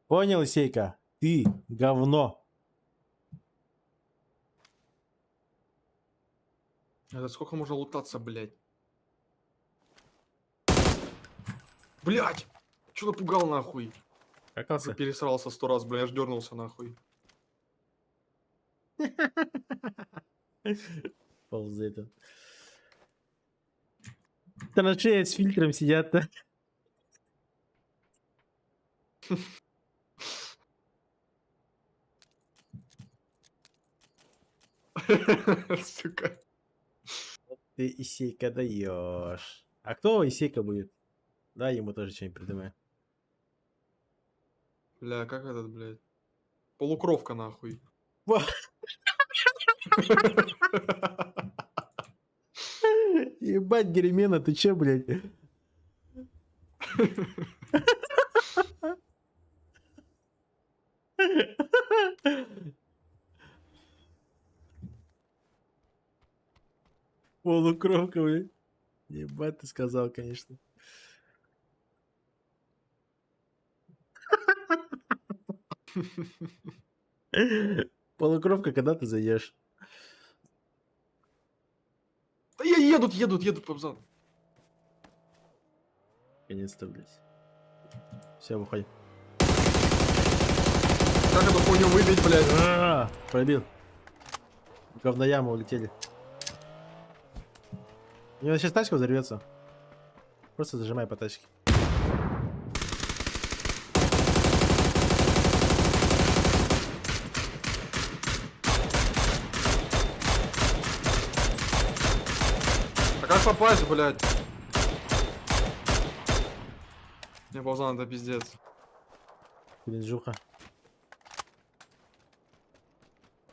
Понял, Сейка? Ты говно. Это сколько можно лутаться, блядь? Блядь! Чё напугал нахуй? Какался? Пересрался 100 раз, блядь, аж дернулся нахуй. Ползает он. Траншеи с фильтром сидят-то. Сука. Ты Исейка даешь. А кто Исейка будет? Да, ему тоже что-нибудь придумаем. Бля, как этот, блядь? Полукровка нахуй. Ебать, Геремена, ты чё, блядь? Полукровка, блядь. Ебать, ты сказал, конечно. Полукровка, когда ты заешь? Да едут, Пабзан. Наконец-то, блядь. Все, выходи. Как эту хуйню выбить, блядь? Пробил. В говнояму улетели. У него сейчас тачка взорвется. Просто зажимай по тачке. А как попасть, блядь? Не, Павзан, это пиздец. Кринжуха.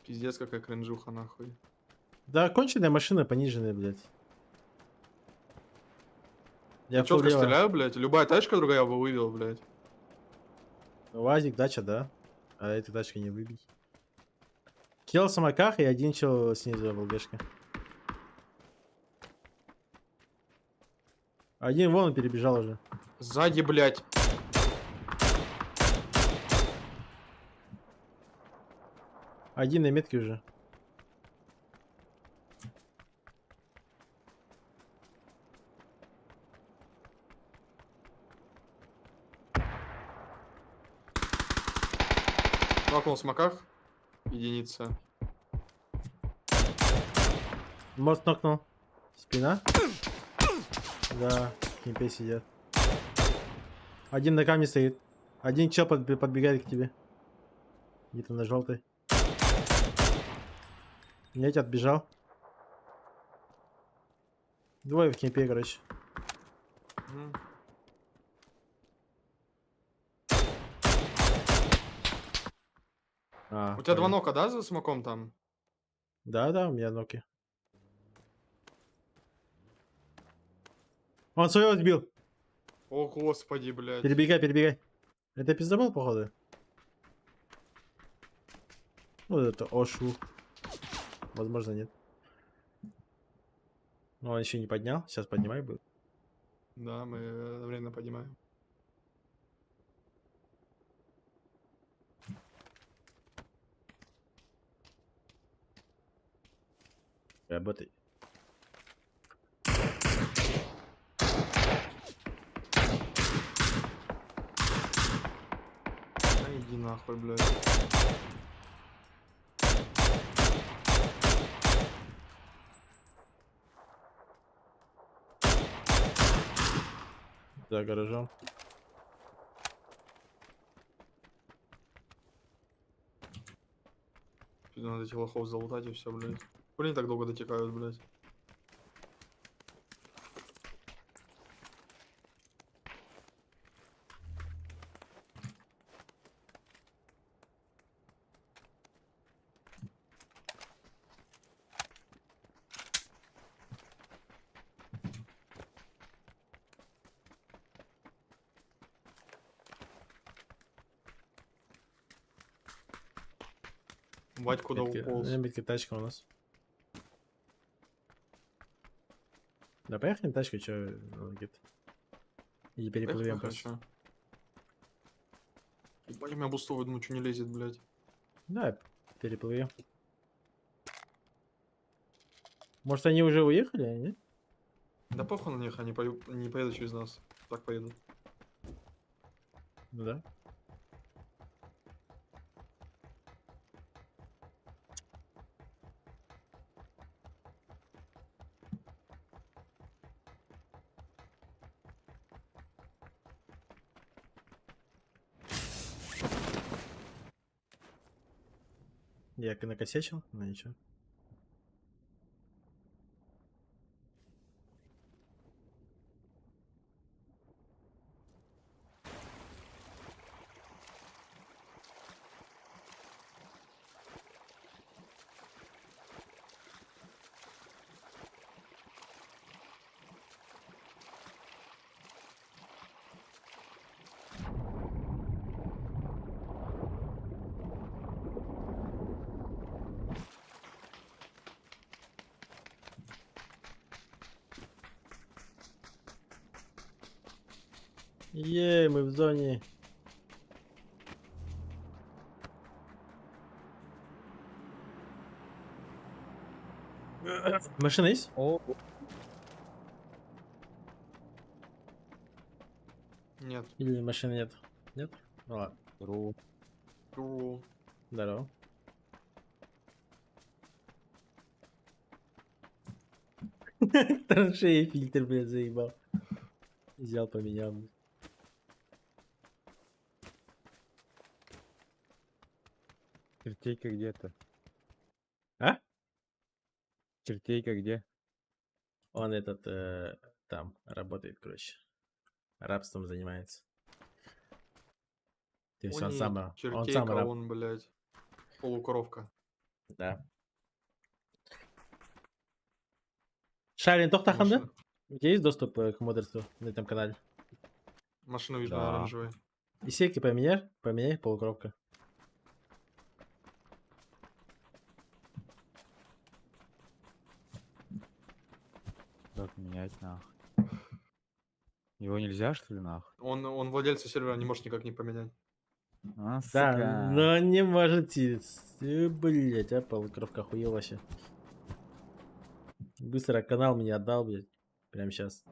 Пиздец, какая кринжуха, нахуй. Да, конченая машина, пониженная, блядь. Я фул четко лево. стреляю, блядь. Любая тачка другая бы вывел, блядь. УАЗик, дача, да. А этой тачкой не выбить. Килл в самоках и один чел снизу в ЛГшке. Один вон он перебежал уже. Сзади, блядь. Один на метке уже. Нокнул в смоках. Единица. Мост нокнул. Спина. Да, в кемпе сидят. Один на камне стоит. Один чел подбегает к тебе. Где-то на желтой. Нет, отбежал. Двое в кемпе, короче. Мгм. У тебя два нока, да, за смоком там? Да, у меня ноки. Он своего сбил. О, господи, блядь. Перебегай. Это пиздобол, походу? Вот это Ошу. Возможно, нет. Но он еще не поднял. Сейчас поднимай будет. Да, мы одновременно поднимаем. Работай. Да иди нахуй, блядь. За гаражом. Надо этих лохов залутать и все, блядь. Блин, так долго дотекают, блядь. Бать, куда уполз. Метка тачка у нас. Да поехали на тачку, что где-то. И переплывем просто. Ебать, у меня бустовый, думаю, что не лезет, блядь. Да, переплывем. Может они уже уехали, а нет? Да похуй на них, они не поедут через нас. Так поедут. Ну да. Я накосячил, но ничего. Мы в зоне. Машина есть? Нет. Или машины нет? Нет? Ну ладно. Тру. Здорово. Траншеи фильтр, блядь, заебал. Взял, поменял. блядь. Чертейка где-то. А? Чертейка где? Он там работает, короче. Рабством занимается. То есть Он он не сам, он чертейка, сам раб. он, блядь, полукровка. Да. Шарин, тоқтағанда? Машина, У тебя есть доступ к модерству на этом канале? машину вижу Да. на оранжевой. И секи поменяй, полукровка. Как менять нахуй? Его нельзя, что ли, нахуй? Он владельца сервера не может никак не поменять. А, Да, сука. но не можете. Блять, а полукровка охуел вообще. Быстро канал мне отдал, блядь. Прямо сейчас.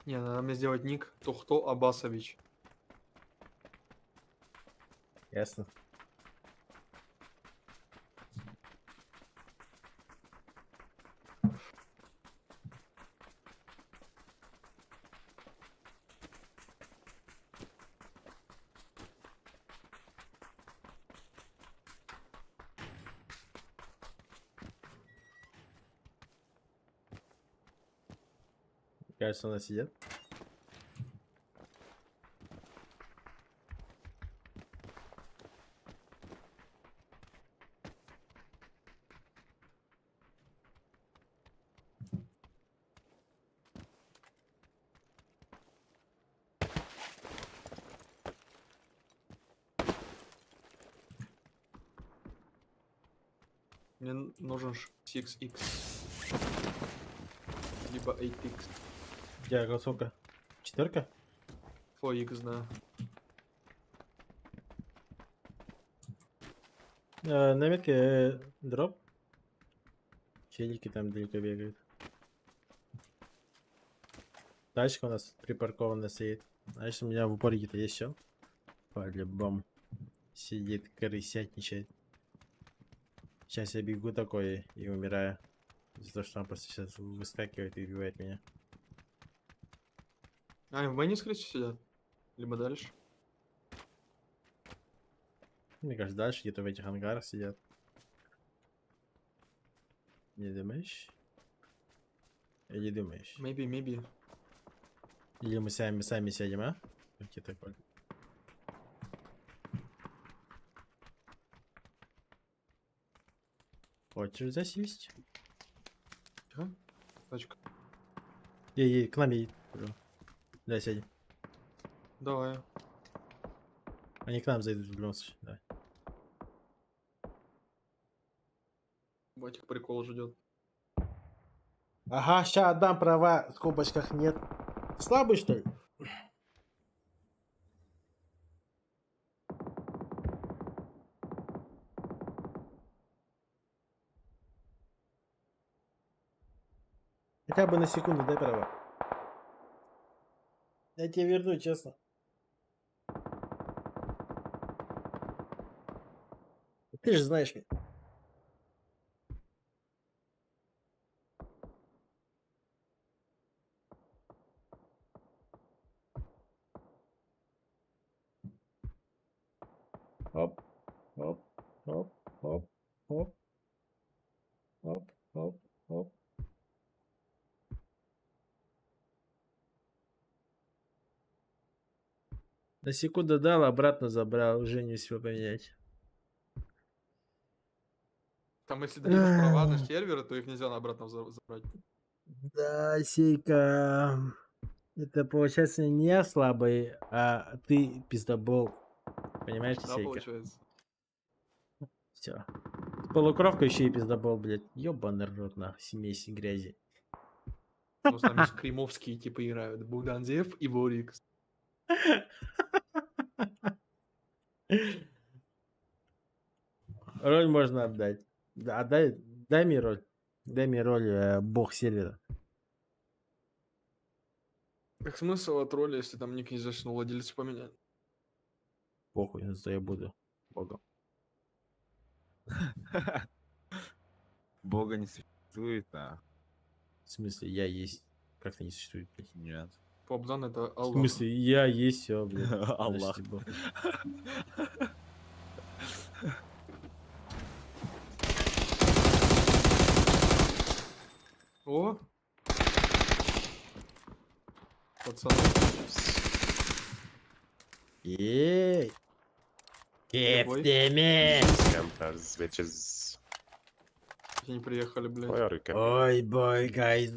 Не, надо мне сделать ник Тухто Абасович. Ясно. Кажется, у нас сидят. Мне нужен 6x. Либо 8x. У тебя сколько? 4? 4x, да. На метке дроп. Челики там далеко бегают. Тачка у нас припаркована стоит. Значит, у меня в упорике-то есть все. По-любому. Сидит, крысятничает. Сейчас я бегу такой и умираю. За то, что он просто сейчас выскакивает и убивает меня. А, они в мэне, скорее всего, сидят? Либо дальше. Мне кажется, дальше где-то в этих ангарах сидят. Не думаешь? Или думаешь? Maybe. Или мы сами сядем, а? Как тебе такое? Хочешь засесть? Тихо. Тачка. Ей, к нам едет. Да, сядем. Давай. Они к нам зайдут в любом случае, да. Батик прикол ждет. Ага, ща отдам права, в скобочках нет. Слабый, что ли? Хотя бы на секунду дай права. Я тебе верну, честно. Ты же знаешь меня. На секунду дал, обратно забрал. Уже не успел поменять. Там, если даешь права на серверы, то их нельзя обратно забрать. Да, Сейка. Это получается не я слабый, а ты пиздобол. Понимаешь, Да, Сейка? получается. Все. Полукровка еще и пиздобол, блядь. Ёбаный рот на смеси грязи. Ну, там есть кремовские типа играют. Буганзев и Ворикс. Роль можно отдать. Да, отдай, дай мне роль. Дай мне роль бог сервера. Как смысл от роли, если там ник нельзя на владельца поменять? Похуй, зато я буду богом. Бога не существует, В смысле, я есть. Как-то не существует, блядь. Нет. Попдан это В Аллах. смысле, я есть все, блядь. Аллах. Значит, бог. О! Пацаны. Ей! Ой. Кефтеми! Campers, bitches. Они приехали, блядь. Why are you camping? Ой, бой, гайз.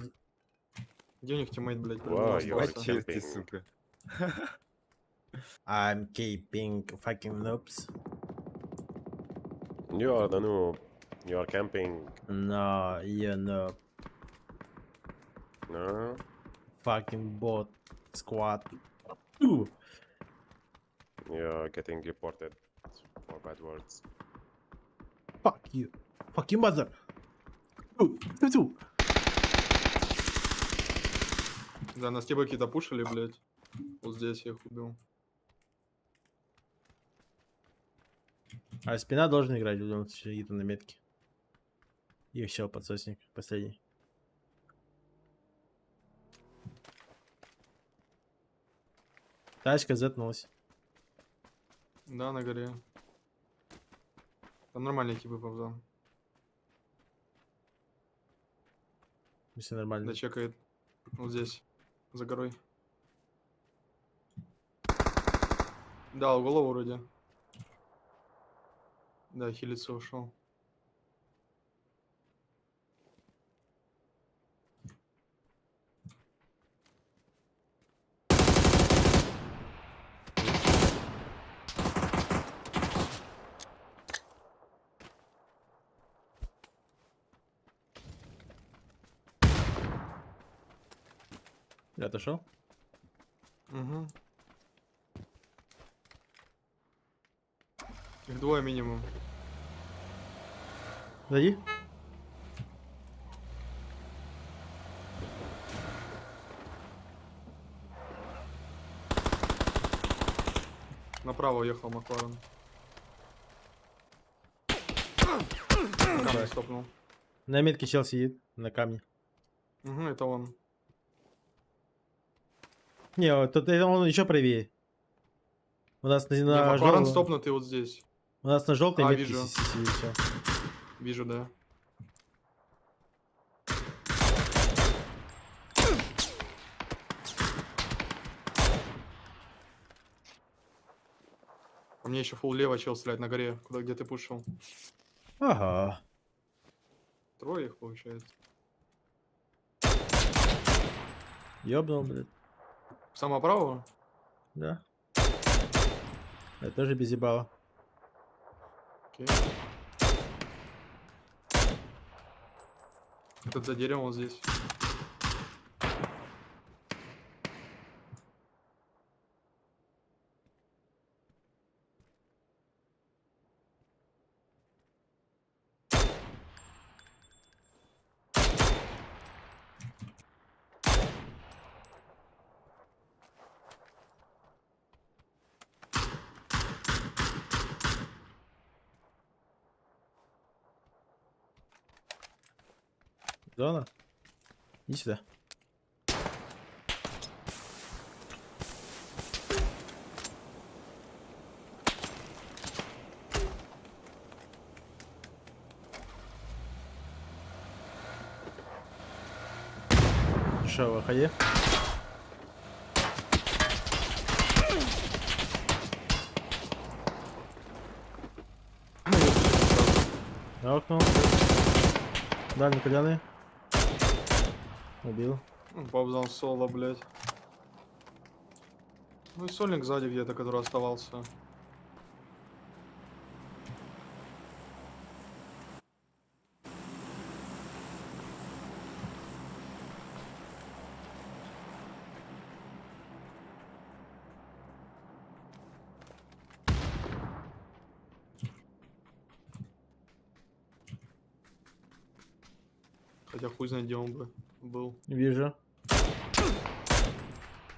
Где у них тиммейт, блядь? Wow, you are остался? Чести, camping. сука. I'm keeping fucking noobs. You are the noob. You are camping. No, you know, No? fucking bot squad. Ooh. You are getting reported for bad words. Fuck you. Fuck you, mother. Ooh, ooh. Да, нас типа какие-то пушили, блядь. Вот здесь я их убил. А спина должен играть в любом случае, какие-то на метке. И еще подсосник последний. Тачка зетнулась. Да, на горе. Там нормальные типы повзан. Все нормально. Да, чекает. Вот здесь. За горой. Да, в голову вроде. Да, хилиться ушел. Я отошел? Угу. Их двое минимум. Зайди. Направо уехал Макларен. Камень стопнул. На метке чел сидит, на камне. Угу, это он. Не, вот тут он еще правее. У нас Не, на Макларен жёл- стопнутый вот здесь. У нас на желтой А, метке вижу. сидит чел. Вижу, да. По мне еще фул лево чел стреляет на горе, куда где ты пушил. Ага. Трое их получается. Ёбнул, блядь. Самого правого? Да. Я тоже без ебала. Окей. Этот за деревом вот здесь. Зона? Иди сюда. Шо, выходи. Нокнул. Дальний кальяны. Убил. Бабзан соло, блядь. Ну и сольник сзади где-то, который оставался. Хотя хуй знает, где он бы был. Вижу.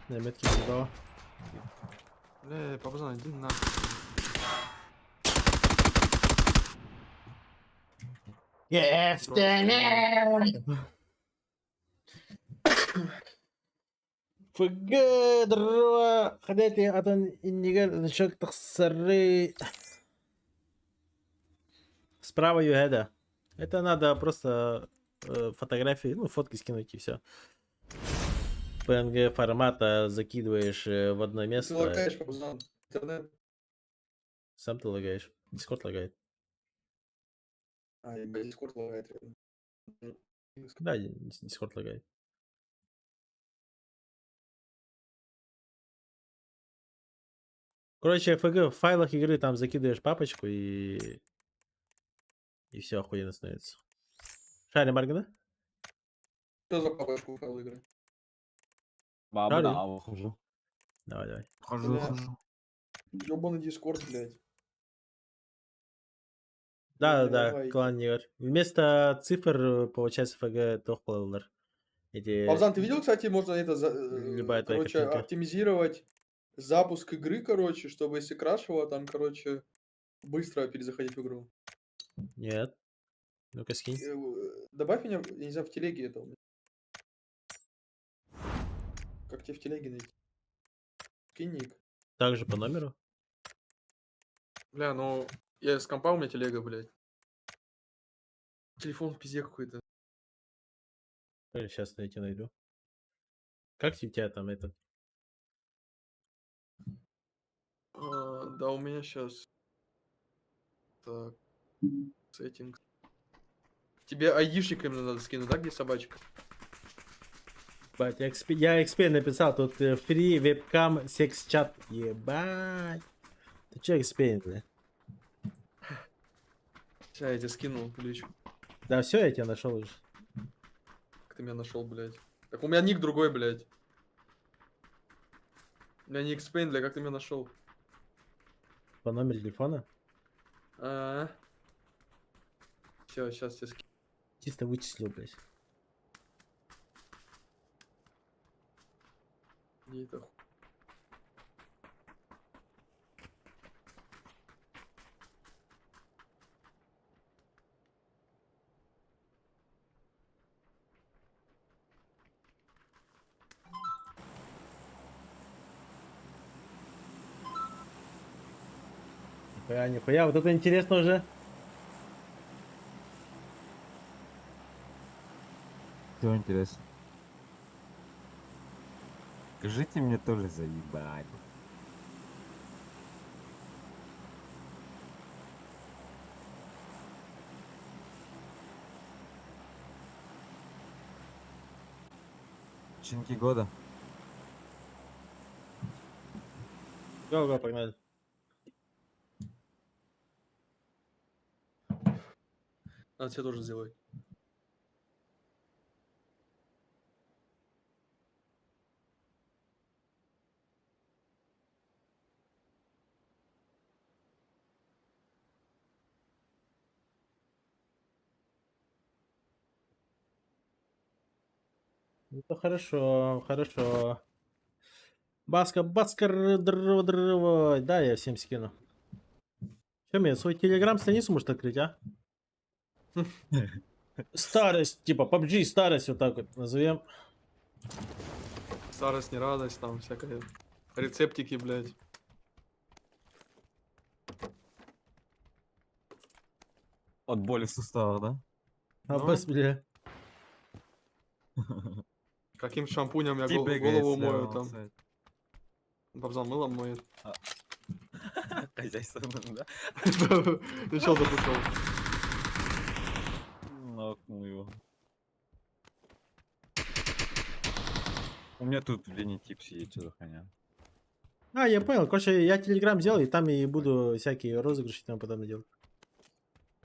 На метке ебало. Бля, папазан, иди нахуй. ФГ дрова. Ходите, а то не шок тахсары. Справа югеда. Это надо просто фотографии, ну, фотки скинуть и все. PNG формата закидываешь в одно Ты место. лагаешь, папазан. Интернет. Сам ты лагаешь. Дискорд лагает. А, ебать, Дискорд лагает. Да, Дискорд лагает. Короче, FG в файлах игры там закидываешь папочку и все охуенно становится. Шарим, Маргана? Что за папочку файл игры? Баба, Шарю. да, ухожу. Давай. Ухожу, Бля. ухожу. Ёбаный Дискорд, блядь. Да, Давайте. клан Нигер. Вместо цифр получается FG тохплалар. Эти... Павзан, ты видел, кстати, можно это, Любая твоя короче, картинка. оптимизировать запуск игры, короче, чтобы если крашивало, там, короче, быстро перезаходить в игру. Нет. Ну-ка скинь. Добавь меня, я не знаю, в телеге это у меня. Как тебе в телеге найти? Скинь ник. Также по номеру. Бля, ну, я с компа, у меня телега, блядь. Телефон в пизде какой-то. Сейчас я тебе найду. Как у тебя там этот? Да, у меня сейчас. Так. Сеттинг. Тебе айдишник именно надо скинуть, да, где собачка? Бать, я XP написал, тут free webcam секс чат. Ебать. Ты че XP, бля? Сейчас я тебе скинул в личку. Да все, я тебя нашел уже. Как ты меня нашел, блядь? Так у меня ник другой, блядь. У меня ник Spain, бля, как ты меня нашел? По номеру телефона. Все, сейчас тебе скину. Чисто вычислил, блядь. Где это хуй? Нихуя, вот это интересно уже. Все интересно. Скажите мне тоже заебали. Чинки года. Го, погнали. Надо тебе тоже сделать. Это хорошо, хорошо. Баскар, дрова. Да, я всем скину. Че, мне свой телеграм-страницу может открыть, а? Старость, типа PUBG старость, вот так вот назовем. Старость, не радость, там всякое. Рецептики, блядь. От боли в суставах, да? А Ну. бас, бля. Каким шампунем я Тип голову бегает мою слева, там. сайт. Бабзан мылом моет. Хозяйство, да? Начал запускал. меня тут в линии тип сидит, что за хуйня. А, я понял. Короче, я телеграм сделал, и там и буду всякие розыгрыши там потом делать.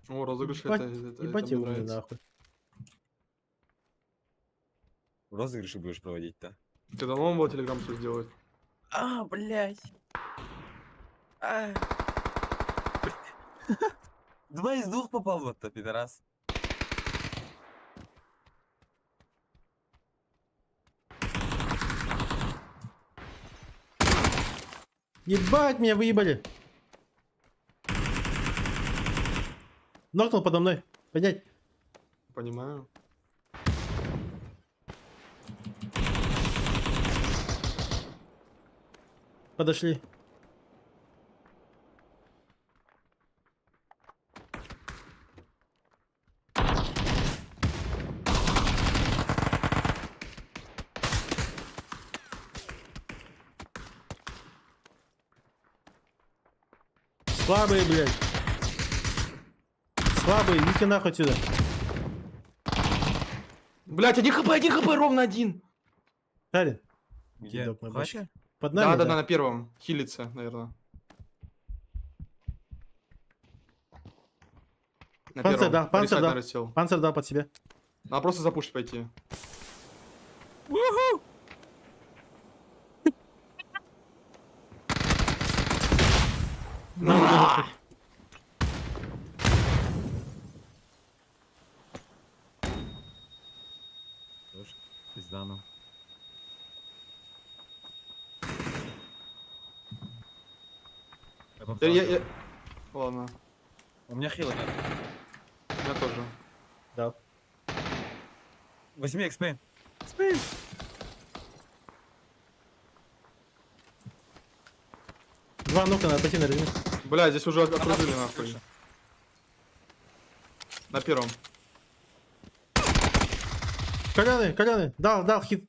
О, розыгрыш, Ебать, это ебать мне я умный, нравится. нахуй. Розыгрыши будешь проводить, да? Ты давно был телеграм все сделать? А, блядь. Два из двух попал в это, пидорас. Ебать, меня выебали. Нокнул подо мной. Поднять. Понимаю. Подошли. Слабые, блядь. Слабые, идите нахуй отсюда. Блять, 1 хп, ровно 1. Шарин. Где? Кидок на В башке. хате? Под нами, Да, на первом. Хилится, наверное. На Панцирь, первом. да, панцирь, Рисать, да. наверное, сел. Панцирь дал под себя. Надо просто запушить пойти. На! Тоже пиздану. Ладно, У меня хила нет. у меня тоже. Дал. Возьми экспейн. Два нука надо пойти на режим. Бля, здесь уже окружили нахуй. На первом. Коляны. Дал хит.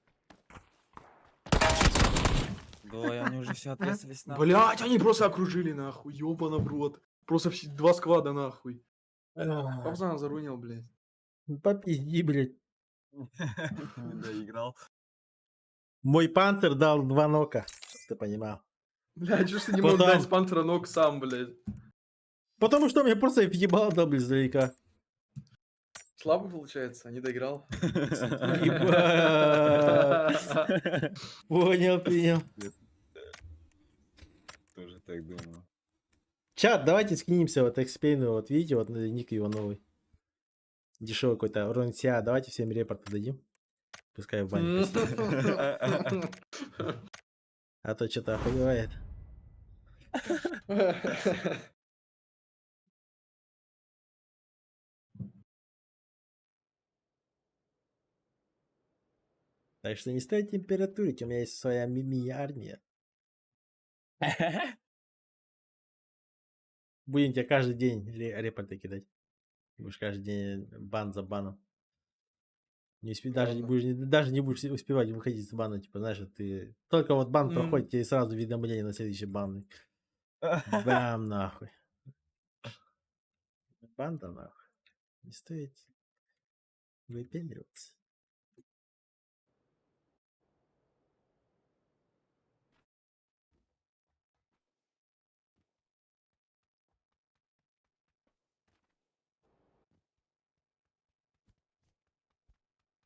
Да, они уже все ответствовались на. Блять, они просто окружили нахуй. Ёбана в рот. Просто два сквада нахуй. Папзан заруинил, блядь. Попизди, блядь. Доиграл. Мой панцирь дал 2 нока. Чтоб ты понимал. Блядь, что ж ты не мог Потом- дать с панцера ног сам, блядь. Потому что мне просто въебал дал, блядь, издалека. Слабо получается, не доиграл. Ебать. Понял, принял. Тоже так думаю. Чат, давайте скинемся вот экспейну, вот видите, вот ник его новый. Дешевый какой-то, Ронсиа, давайте всем репорты дадим. Пускай в бане посидит. А то что-то охуевает. Так что не стоит температурить, у меня есть своя мини-армия. Будем тебе каждый день репорты кидать. Будешь каждый день бан за баном. Не даже, даже не будешь успевать выходить с бана, типа, знаешь, вот ты только вот бан проходит, тебе сразу уведомление на следующий бан. Бам, нахуй. Банда, нахуй. Не стоит выпендриваться.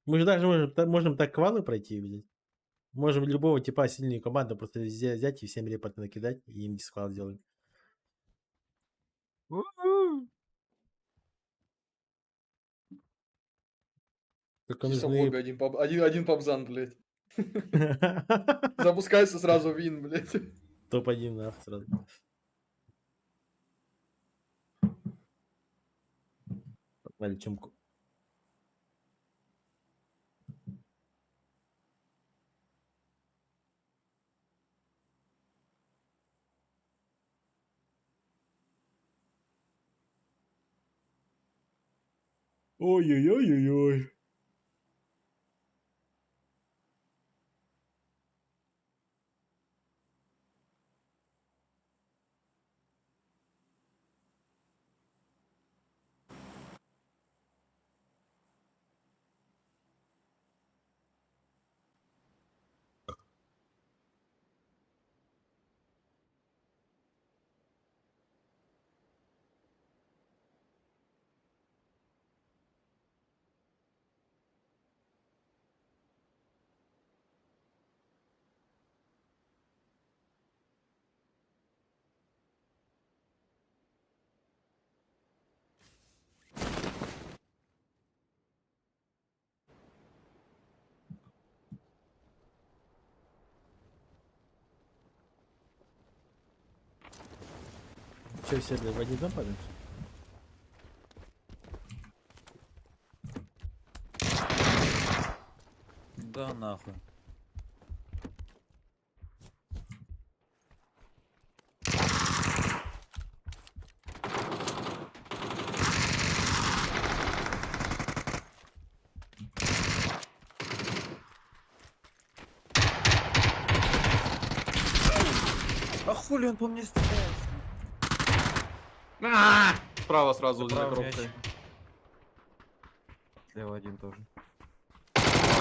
Мы же даже можем так квалы пройти, блядь. Можем любого типа сильную команду просто взять и всем репорты накидать, и им дисквал сделаем. Только Чисто нужны... в лобби один пабзан, блядь. Запускается сразу вин, блядь. Топ-1 нахуй сразу. Погнали чумку. Ой-ой-ой-ой-ой. Че, все в один дом падают? Да нахуй. А хули он по мне стреляет? Справа сразу за Справа коробкой. мяч. Слева один тоже.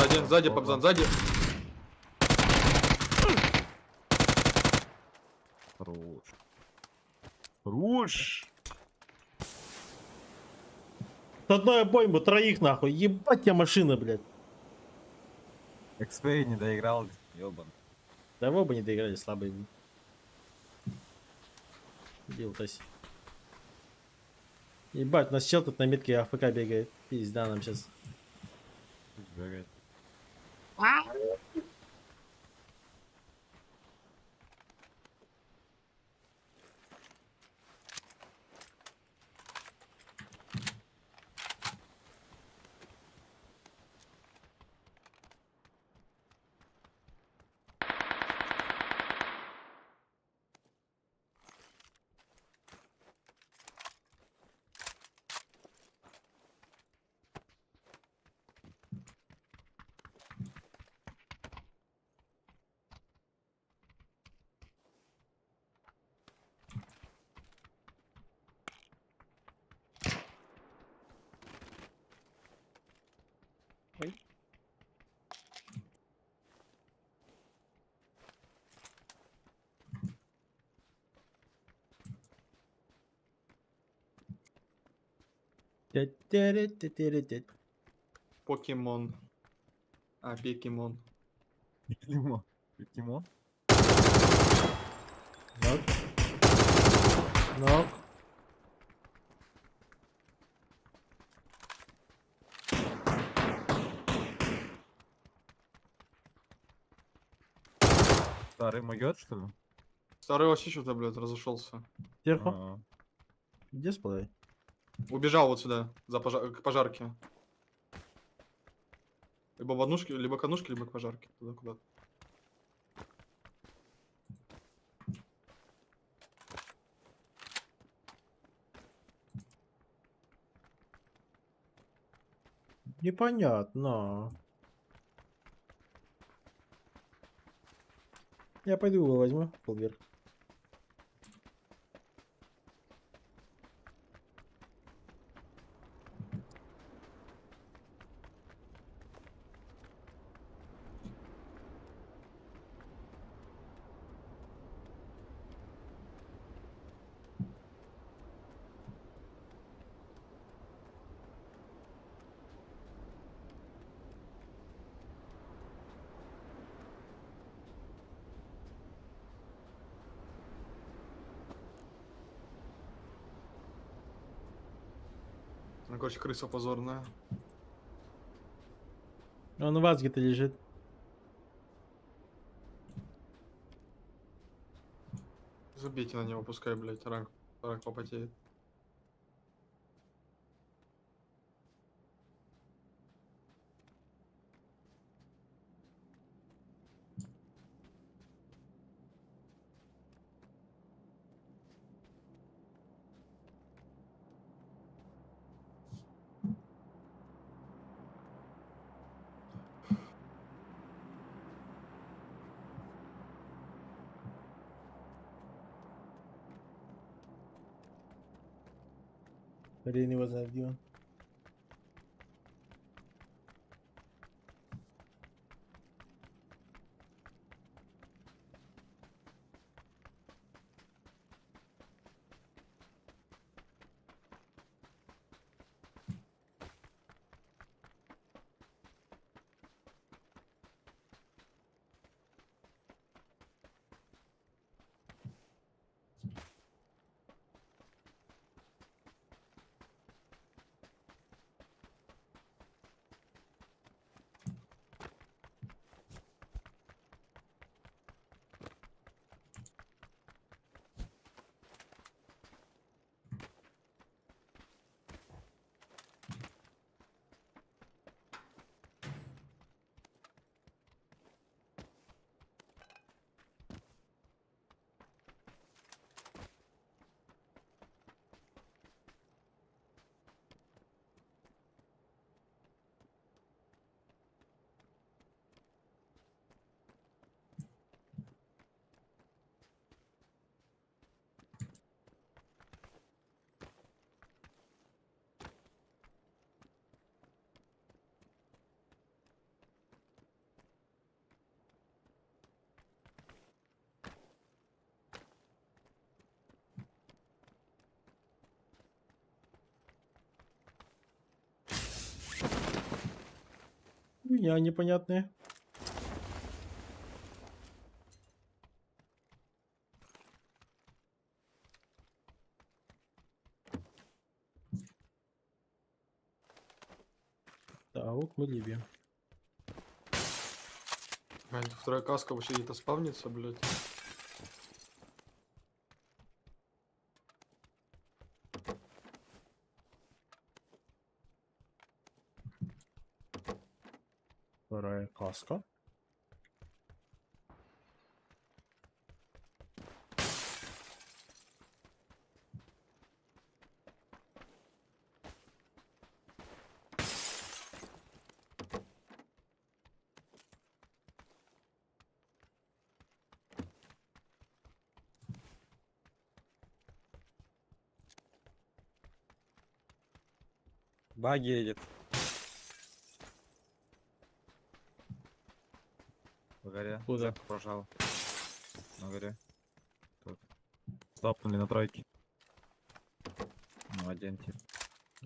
Один сзади, Опа. Пабзан, сзади. Хорош. Хорош. С одной обойму троих нахуй. Ебать тебя машина, блядь. XP не доиграл, ёбан. Да вы оба не доиграли, слабые. Билтась. Ебать, у нас чел тут на метке АФК бегает. Пизда нам сейчас. Пусть бегает. Тя-тя-ре-тя-тя-ре-тя. Покемон. Покемон. Покемон. Покемон? Нок. Нок. Старый могет, что ли? Старый вообще что-то, блядь, разошелся. Сверху. А, Где сплавай? Убежал вот сюда, к пожарке. Либо в однушке, либо к однушке, либо к пожарке. Туда куда-то. Непонятно. Я пойду его возьму, полвер. Ну, короче, крыса позорная. Он у вас где-то лежит. Забейте на него, пускай, блядь, ранг попотеет. Хрен его знает, где он. меня непонятные. Так, мы любим. Блядь, вторая каска вообще где-то спавнится, блядь. Вторая каска. Баги едет. В горе. Куда? Зэк пожал. На горе. Тут. Стопнули на тройке. Ну, один тип.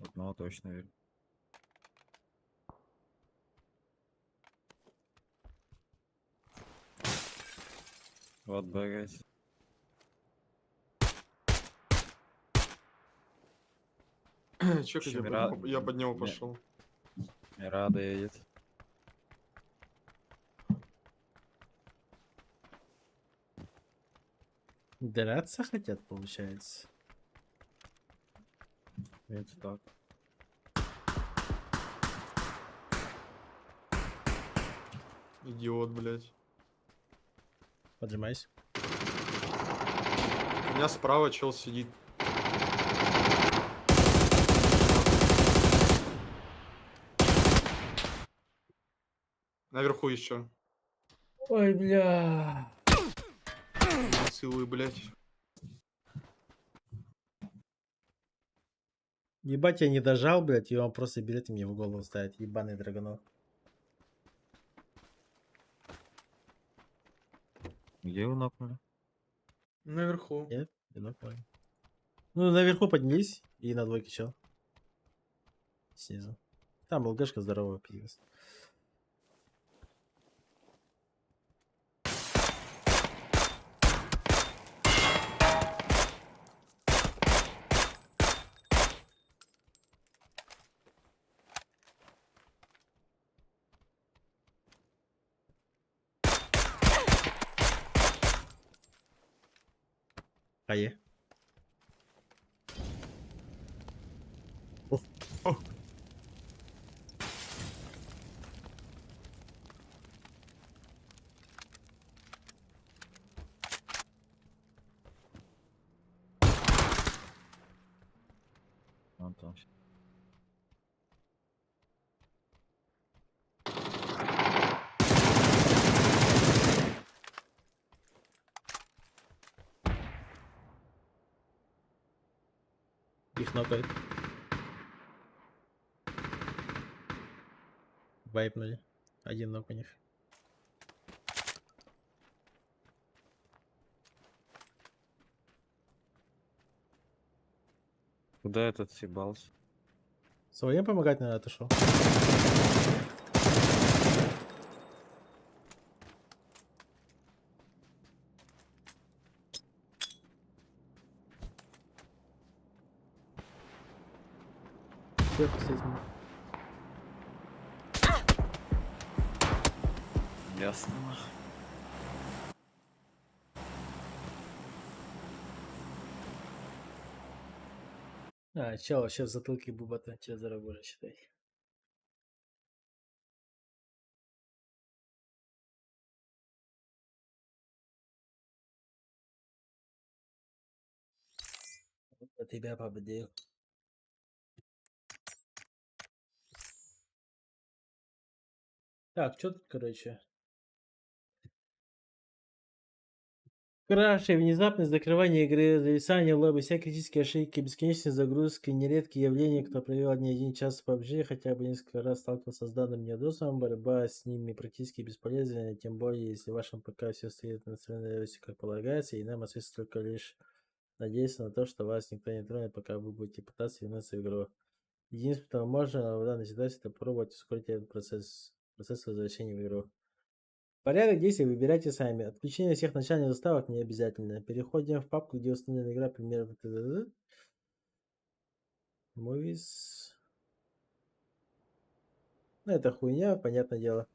Одного точно верю. Вот багать. Чекайте, Ещё Мира- я под него Не. пошел. Мирада едет. Драться хотят, получается. Видите, так. Идиот, блядь. Поджимайся. У меня справа чел сидит. Наверху еще. Ой, бля. Целую, блядь. Ебать, я не дожал, блядь, и он просто берет и мне в голову ставит. Ебаный драгонов. Где его нокнули? Наверху. Нет? Не понял. Ну, наверху поднялись и на двойке чел. Снизу. Там ЛГшка здоровая пиздец. Ае. Вон там. Их нокают. Вайпнули. Один нок у них. Куда этот съебался? Своим помогать надо, ты шо? Сверху с этим. Ясно. нахуй. А, чел вообще в затылке бубата. Че заработать, считай. Вот тебя победил. Так, что тут, короче? Краш и внезапное закрывание игры, зависание лобби, все критические ошибки, бесконечные загрузки, нередкие явления, кто провел не один час в PUBG, хотя бы несколько раз сталкивался с данным недосом, борьба с ними практически бесполезна, тем более, если в вашем ПК все стоит на национальной версии, как полагается, и нам остается только лишь надеяться на то, что вас никто не тронет, пока вы будете пытаться вернуться в игру. Единственное, что можно в данной ситуации, это попробовать ускорить этот процесс. Процесс возвращения в игру. Порядок действий выбирайте сами. Отключение всех начальных заставок не обязательно. Переходим в папку, где установлена игра, пример. Movies. Ну, это хуйня, понятное дело.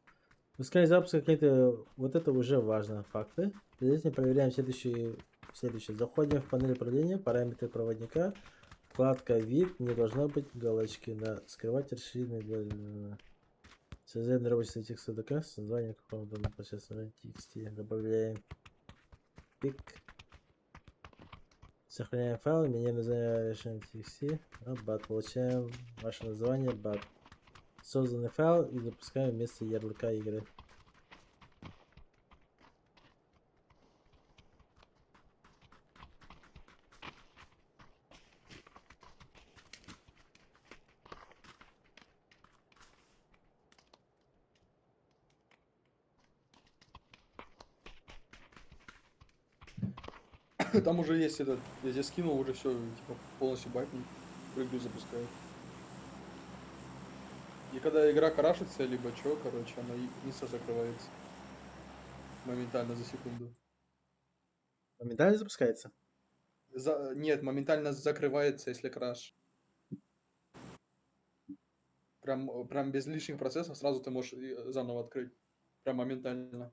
Пускай запуск какие-то... Вот это уже важно. Факты. Предварительно проверяем следующее. Заходим в панель управления, параметры проводника. Вкладка вид. Не должно быть галочки на скрывать расширенный. Создаем рабочий текст ДК с названием какого-то непосредственно тексте. Добавляем пик. Сохраняем файл, меняем название решения тексте. Бат. Получаем ваше название бат. Созданный файл и запускаем вместо ярлыка игры. Там уже есть этот, я тебе скинул, уже все, типа, полностью байпнул, прыгаю, запускаю. И когда игра крашится, либо что, короче, она быстро закрывается. Моментально за секунду. Моментально запускается? Нет, моментально закрывается, если краш. Прям без лишних процессов сразу ты можешь заново открыть. Прям моментально.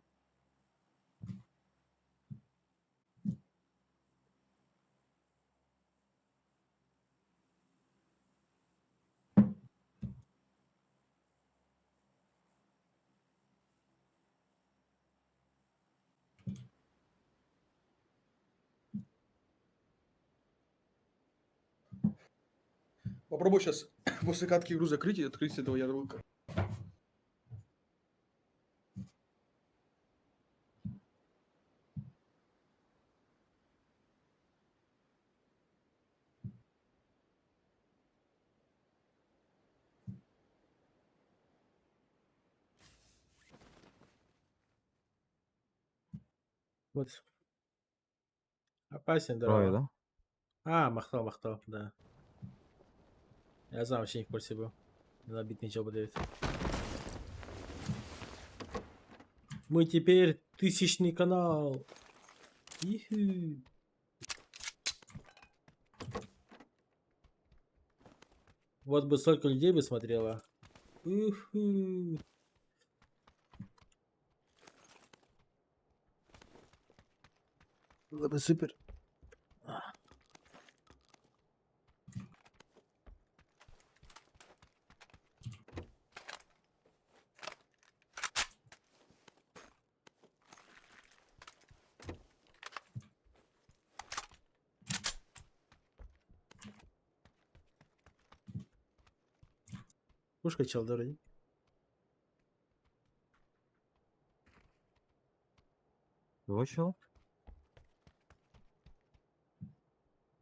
Попробуй сейчас после катки игру закрыть и открыть с этого ярлыка. Вот. Опасен, Трое, здорово. да? А, махтал, да. Я сам вообще не в курсе был. Не набит ничего подает. Мы теперь 1000-й канал. Иху. Вот бы столько людей бы смотрело. Уху. Было бы супер. Пушка чел дороги. Вышел?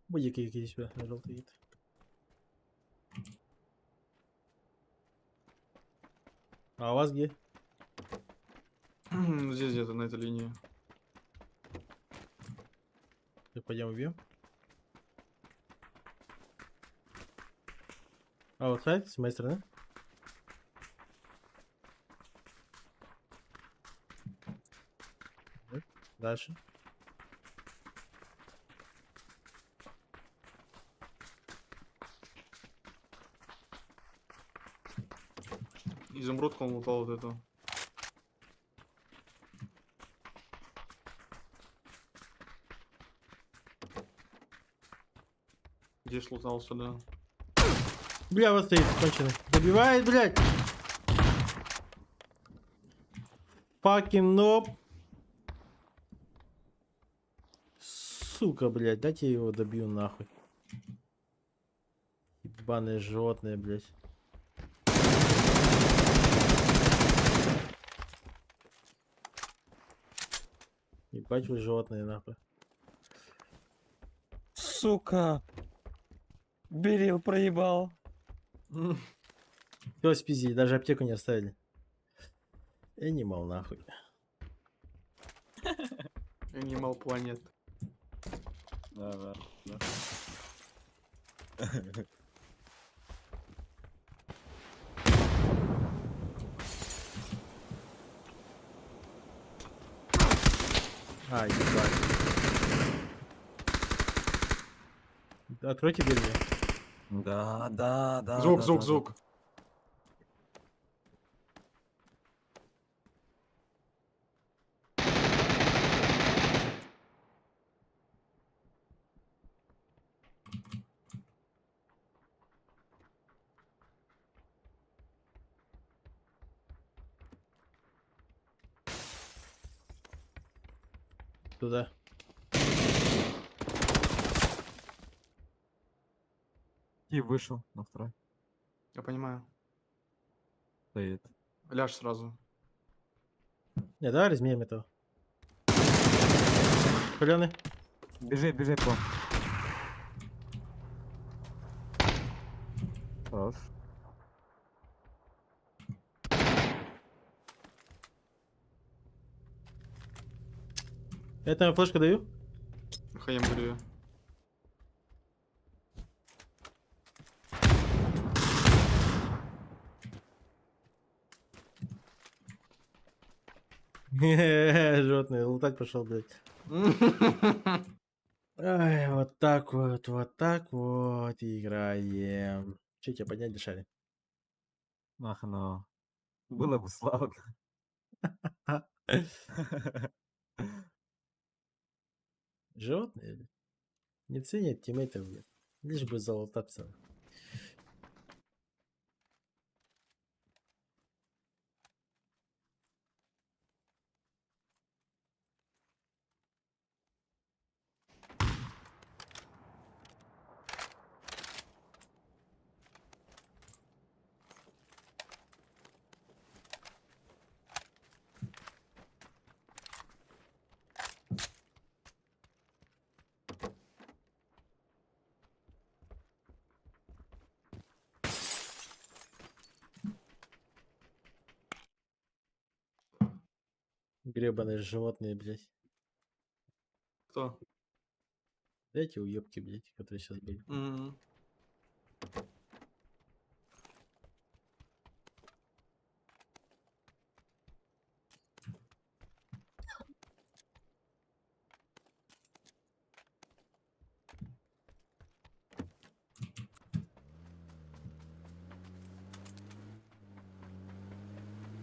Будь какие тебя желтый вид. А у вас где? Здесь где-то на этой линии. Так, пойдем убьем. А вот хайт с моей стороны. Дальше. Изумрудку он лутал вот эту. Здесь лутал сюда. Бля, вот стоит, конченый. Добивает, блядь. Fucking ноб. Сука, блядь, дайте я его добью нахуй. Ебаное животное, блядь. Ебать вы животные, нахуй. Сука! Берил проебал. Все спизи, даже аптеку не оставили. Animal, нахуй. Animal Planet. Да. А, ебать. Откройте дверь мне. Да, да, да. Звук, да, звук, да, звук. Туда. И вышел на второй. Я понимаю. Стоит. Ляжь сразу. Не, давай разменяем этого. Паленый. Бежи, бежи, по. Хорош. Я там флешку даю. Хаем беру её. Животное, лутать пошел, блядь. Ай, вот так вот играем. Че тебя поднять, дешали? Ах, ну. Было бы славно. Животные, блядь. Не ценят тиммейтов, блядь. Лишь бы залутаться. Гребаные животные, блядь. Кто? Эти уебки, блядь, которые сейчас были. Мгм.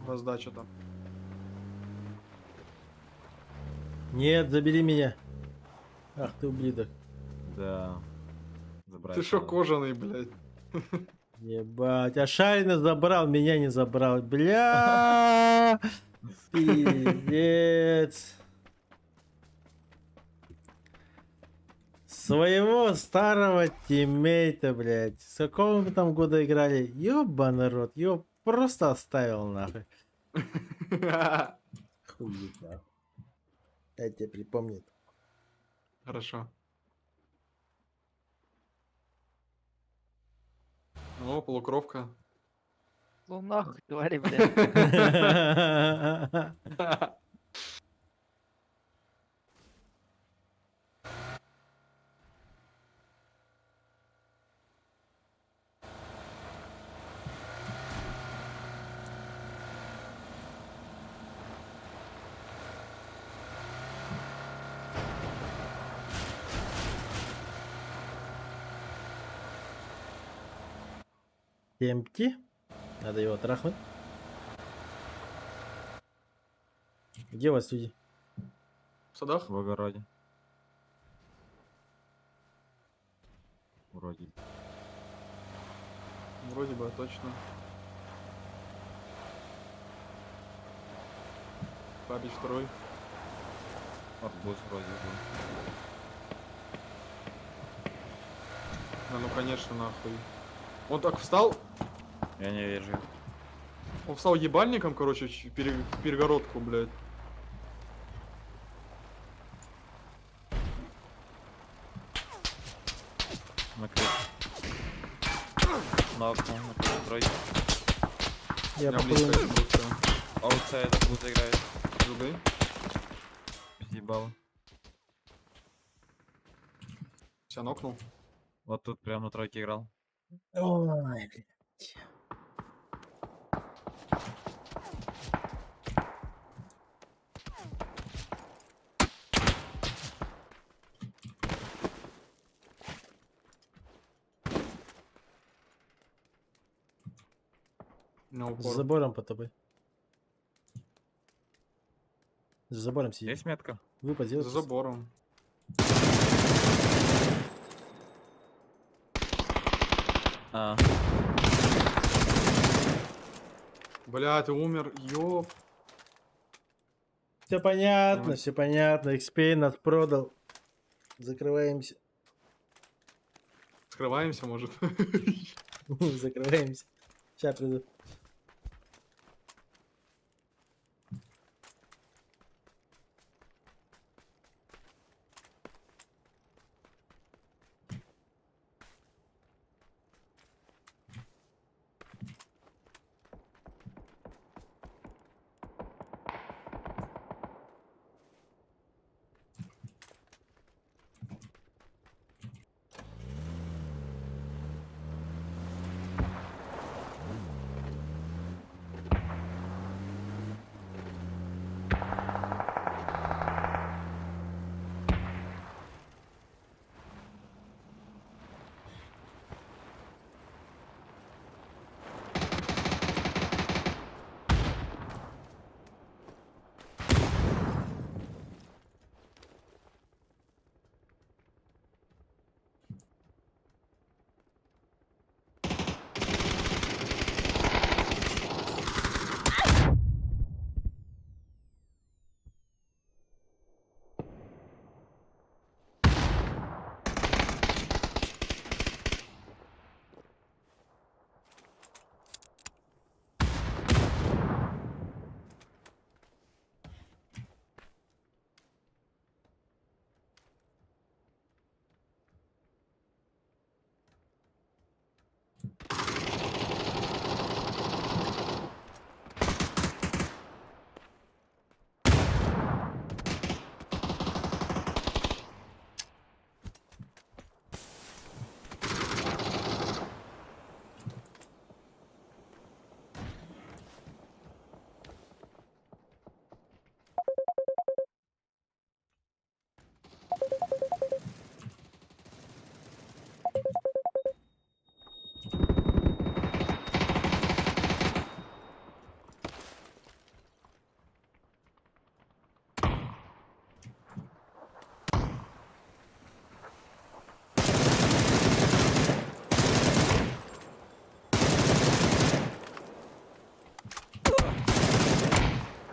Раздача там. Нет, забери меня. Ах ты ублюдок. Да. Забрать Ты шо, надо. кожаный, блядь? Ебать, а Шарина забрал, меня не забрал. Бля! Пиздец. Своего старого тиммейта, блядь. С какого мы там года играли? Ёбаный рот, его просто оставил нахуй. Хуй нахуй. Я тебе припомню. Хорошо. О, полукровка. Ну нахуй, твари, блядь. Темпти. Надо его трахнуть. Где у вас люди? В садах? В огороде. Вроде. Вроде бы, точно. Папич второй. Арбуз вроде был. А ну конечно, нахуй. Он так встал, Я не вижу. он встал ебальником, короче, в перегородку, блядь. Накрыт. На окно, накрыт. Тройки. Я близко походу... был, всё. Аутсайд арбуз играет. Зубы. Съебал. Себя нокнул. Вот тут прям на тройке играл. Ой, блядь. На За упор. забором под тобой. За забором сидит. Есть метка? Выпад За сделай. забором. А, Бля, ты умер. Ёп. Все понятно, Давай. все понятно. XP нас продал. Закрываемся. Скрываемся, может. Закрываемся. Сейчас приду.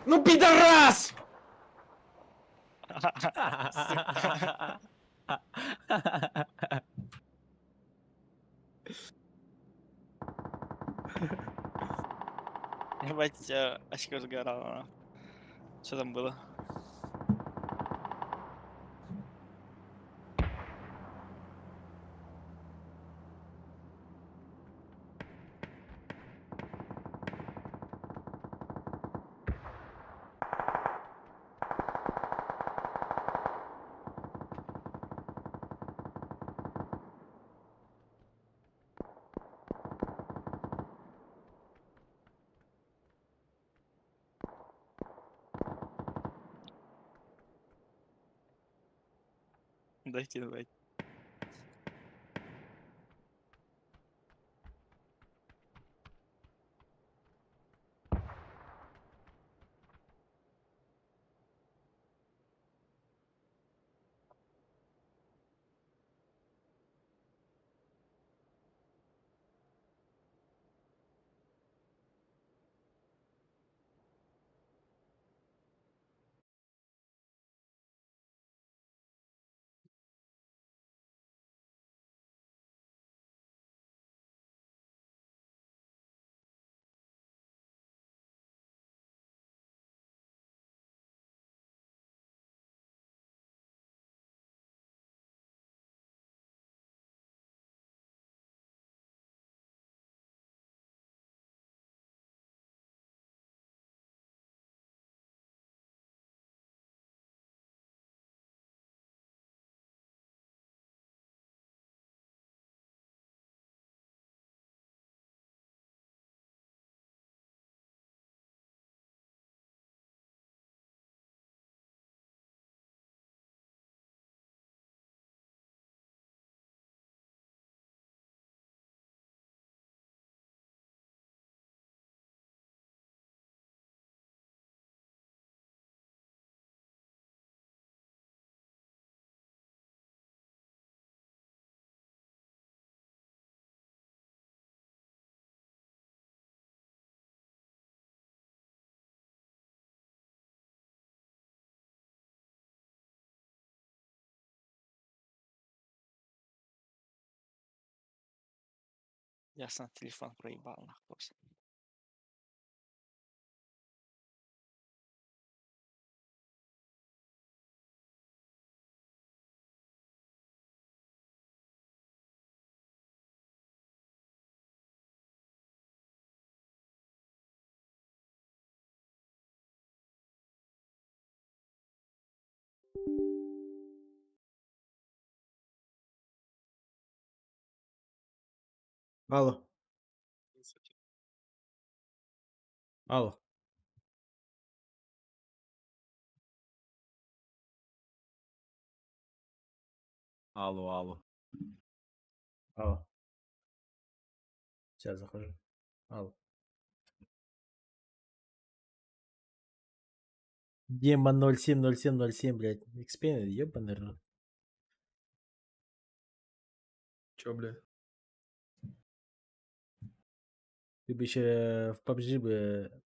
Ну, пидорас! Ебать, очко сгорало. Что там было? Дайте, давайте. Ясно, телефон проебал нахуй просто. Алло. Алло. Алло, алло. Алло. Сейчас захожу. Алло. Демон 070707, блядь. Xpend, ебаный рот. Чё, блядь? Ты бы еще в PUBG бы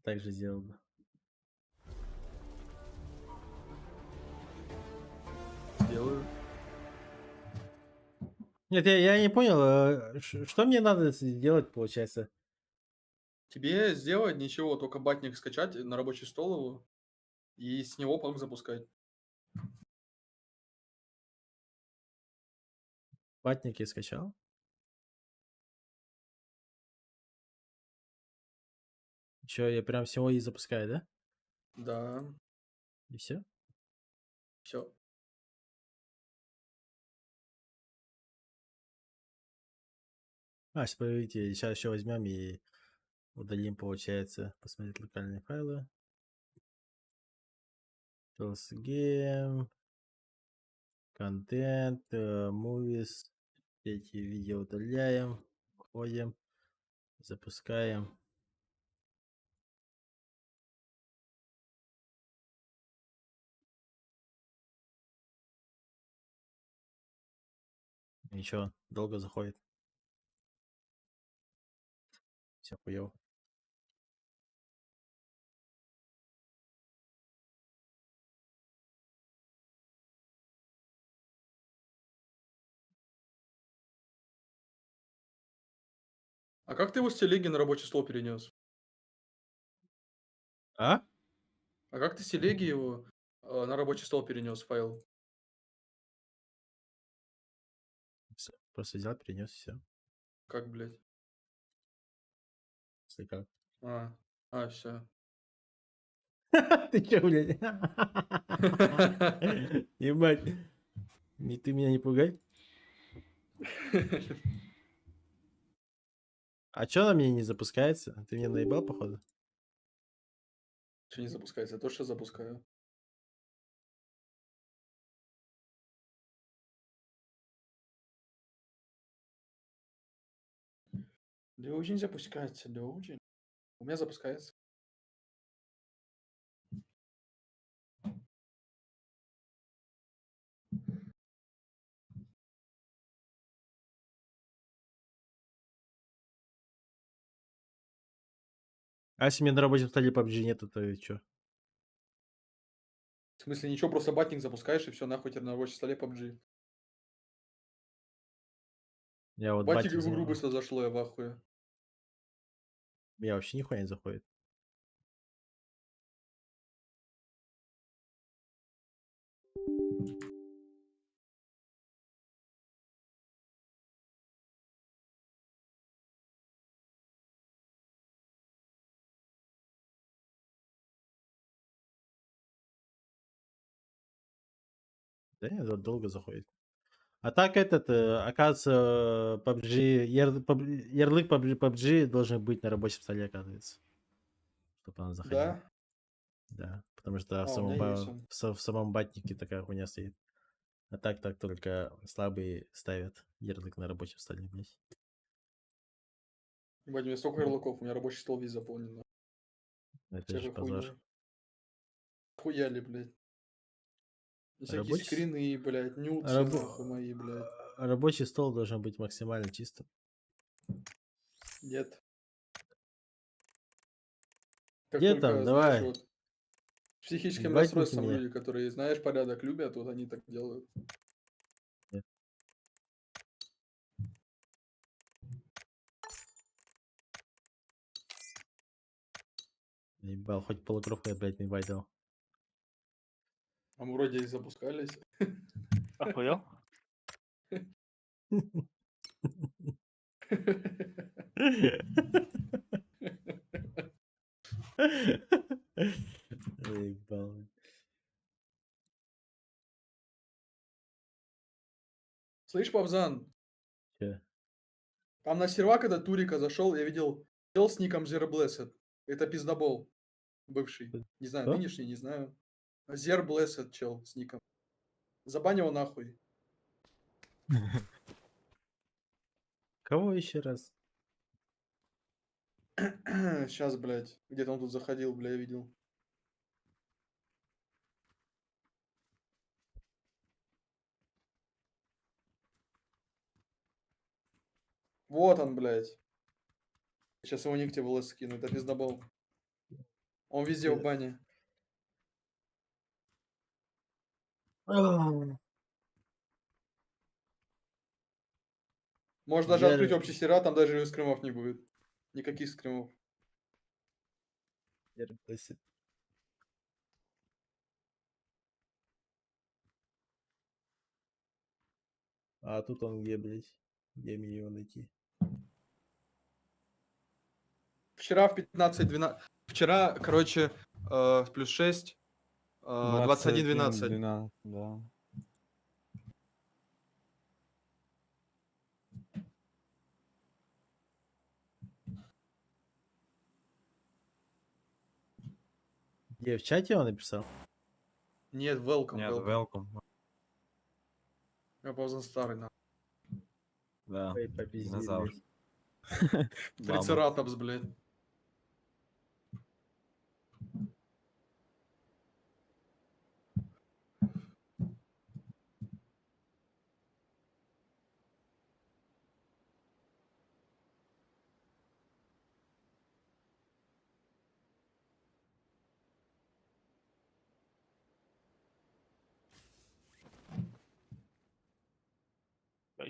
так же сделал бы. Сделаю. Нет, я не понял, что мне надо сделать, получается? Тебе сделать ничего, только батник скачать на рабочий стол его и с него пак запускать. Ватник я скачал. Че, я прям всего и запускаю, да? Да, И все? все. Сейчас, подождите, сейчас еще возьмем и удалим, получается, посмотреть локальные файлы. Tools Game, контент, movies, эти видео удаляем, входим, запускаем. Ничего, долго заходит. Все хуево. А как ты его с телеги на рабочий стол перенес? А? А как ты с телеги его на рабочий стол перенес файл? Всё, просто взял, перенес, все. Как, блядь? Если как. Все. Ты че, блядь? Ебать. Ты меня не пугай. А чё на мне не запускается? Ты меня наебал, походу? Что не запускается? Я тоже сейчас запускаю. Да очень запускается, да очень. У меня запускается. А если мне на рабочем столе PUBG нету, то чё? В смысле, ничего, просто батник запускаешь, и все, нахуй тебе на рабочем столе PUBG. Я вот Батик батик в игру за... быстро зашло, я в ахуе. Я вообще нихуя не заходит. Да нет, вот долго заходит. А так этот, оказывается, PUBG, ярлык PUBG должен быть на рабочем столе, оказывается. Чтобы она заходила. Да? Да, потому что У меня есть он. в самом батнике такая хуйня стоит. А так только слабые ставят ярлык на рабочем столе, блядь. Ебать, у меня столько ярлыков, у меня рабочий стол весь заполнен. нахуй. Это же Всякой позор. хуйней. Хуяли, блядь. И всякие Рабочий, скрины, блядь, нюцы, рабо- нахуй мои, блядь. рабочий стол должен быть максимально чистым. Нет. Как Где только, там? знаешь, Давай. вот с психическим Батники расстройством меня. люди, которые, знаешь, порядок любят, вот они так делают. Нет. Ебал, хоть полукровку я, блядь, не видел. А мы вроде и запускались. Охуел? Ебал. Слышь, Павзан, Чё? там на сервак этот Турика зашел, я видел чел с ником Zero Blessed. Это пиздобол бывший. Не знаю, Кто? нынешний, не знаю. Zero Blessed чел с ником. Забань его нахуй. Кого еще раз? Сейчас, блядь. Где-то он тут заходил, бля, я видел. Вот он, блядь. Сейчас его ник тебе в ЛС скину. Это пиздобол. Он везде в бане. Можешь даже Я- открыть общий сервер, там даже скримов не будет. Никаких скримов. А тут он где, блядь? Где мне его найти? Вчера в 15-12... Вчера, короче, плюс 6, 21-12. 12, да. Где, в чате он написал? Нет, welcome, Нет, welcome. welcome. Я Павзан старый, на. Да. Ой, попизди, Динозавр. блядь. Баба. Трицератопс, блядь.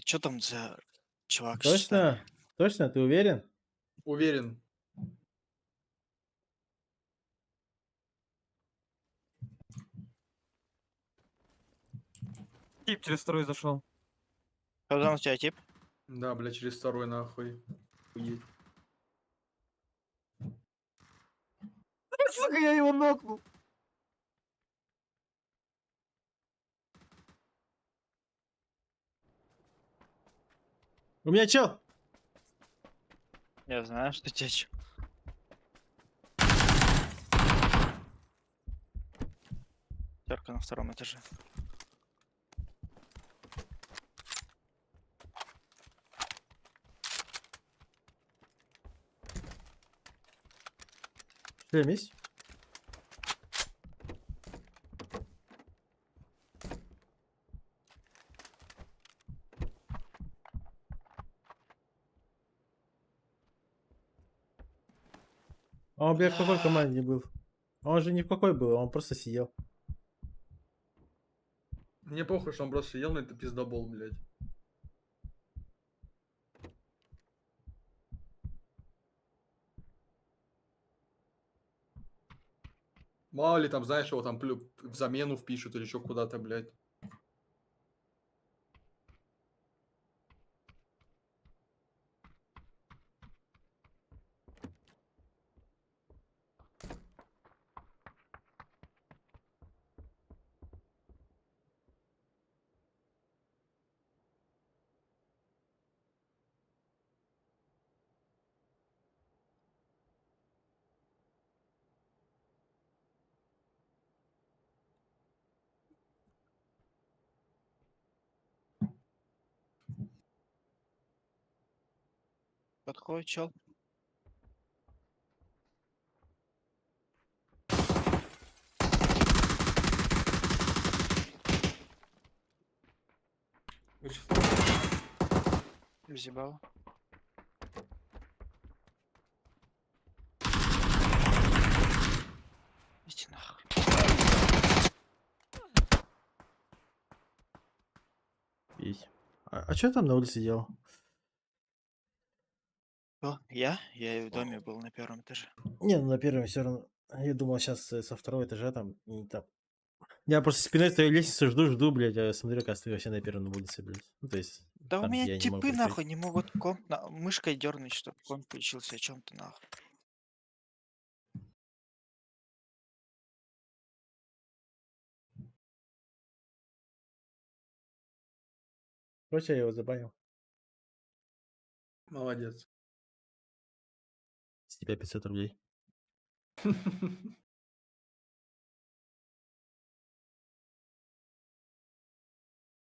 Что там за чувак? Точно? Точно? Ты уверен? Уверен. Тип через второй зашел. Что там у тебя тип? Да, блядь, через второй нахуй. Охуеть. Сука, я его нокнул. У меня чё? Я знаю, что тебе чё. Терка на втором этаже. Шлем есть? А он, блядь, в какой команде был? Он же ни в какой был, он просто сидел. Мне похуй, что он просто ел, но это пиздобол, блядь. Мало ли там, знаешь, его там в замену впишут или еще куда-то, блядь. Подходит чел. Зебал. Иди нахуй. Есть. А что там на улице делал? Кто? Я? Я и в доме был на первом этаже. Не, ну на первом все равно. Я думал, сейчас со второго этажа там, и там. Я просто спиной стою лестницу, жду, блядь, а смотрю, как ты вообще на первом улице, блядь. Ну, то есть, Да у там, меня где я не могу типы прикрыть. нахуй не могут комп мышкой дернуть, чтобы комп включился о чем-то нахуй. Короче, я его забанил. Молодец. С тебя 500 рублей.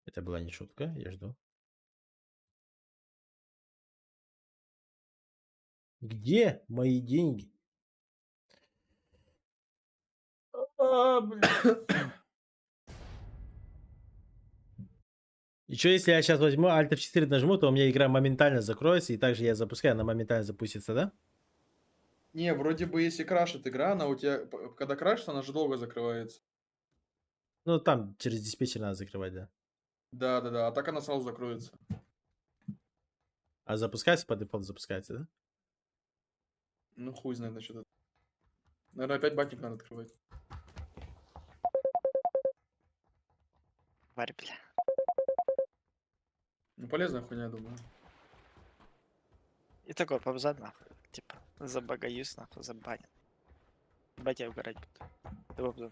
Это была не шутка, я жду. Где мои деньги? И что, если я сейчас возьму Alt F4 нажму, то у меня игра моментально закроется, и также я запускаю, она моментально запустится, да? Не, вроде бы если крашит игра, она у тебя, когда крашится, она же долго закрывается. Ну, там через диспетчер надо закрывать, да. Да, а так она сразу закроется. А запускается по дефолту, запускается, да? Ну, хуй знает насчет этого. Наверное, опять батник надо открывать. Тварь, бля. Ну, полезная хуйня, я думаю. И такой побза нахуй. Типа, забагаюсь нахуй, забанят. Батя угорать буду. Да побза.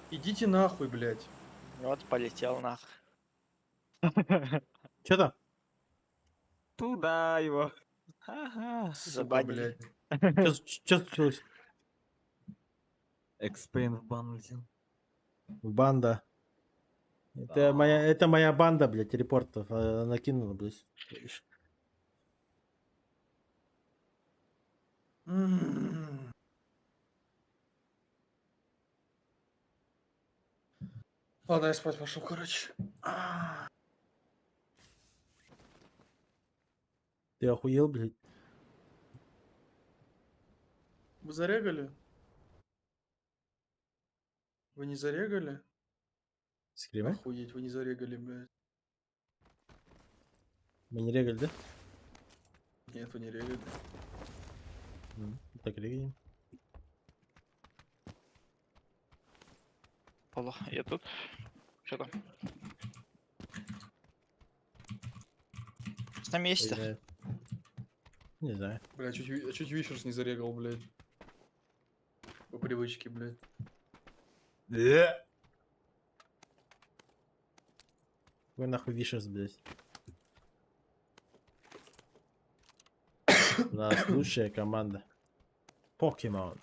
Идите нахуй, блядь. Вот полетел нахуй. Что там? Туда его. Ага. Сука, Забанили. блядь. Что случилось? Экспейн в бан улетел. Банда. Это моя банда, блядь, репортов накинула, блядь. Ладно, я спать пошел, короче. Ты охуел, блядь? Вы зарегали? Вы не зарегали? Скримы? Охуеть, вы не зарегали, блядь. Мы не регали, да? Нет, вы не регали. Так регаем. Алло, я тут. Что там? Что на месте? Не знаю. Бля, чуть Вишерс не зарегал, блядь. По привычке, блядь. Вы нахуй Вишерс, блядь. У нас лучшая команда. Покемон.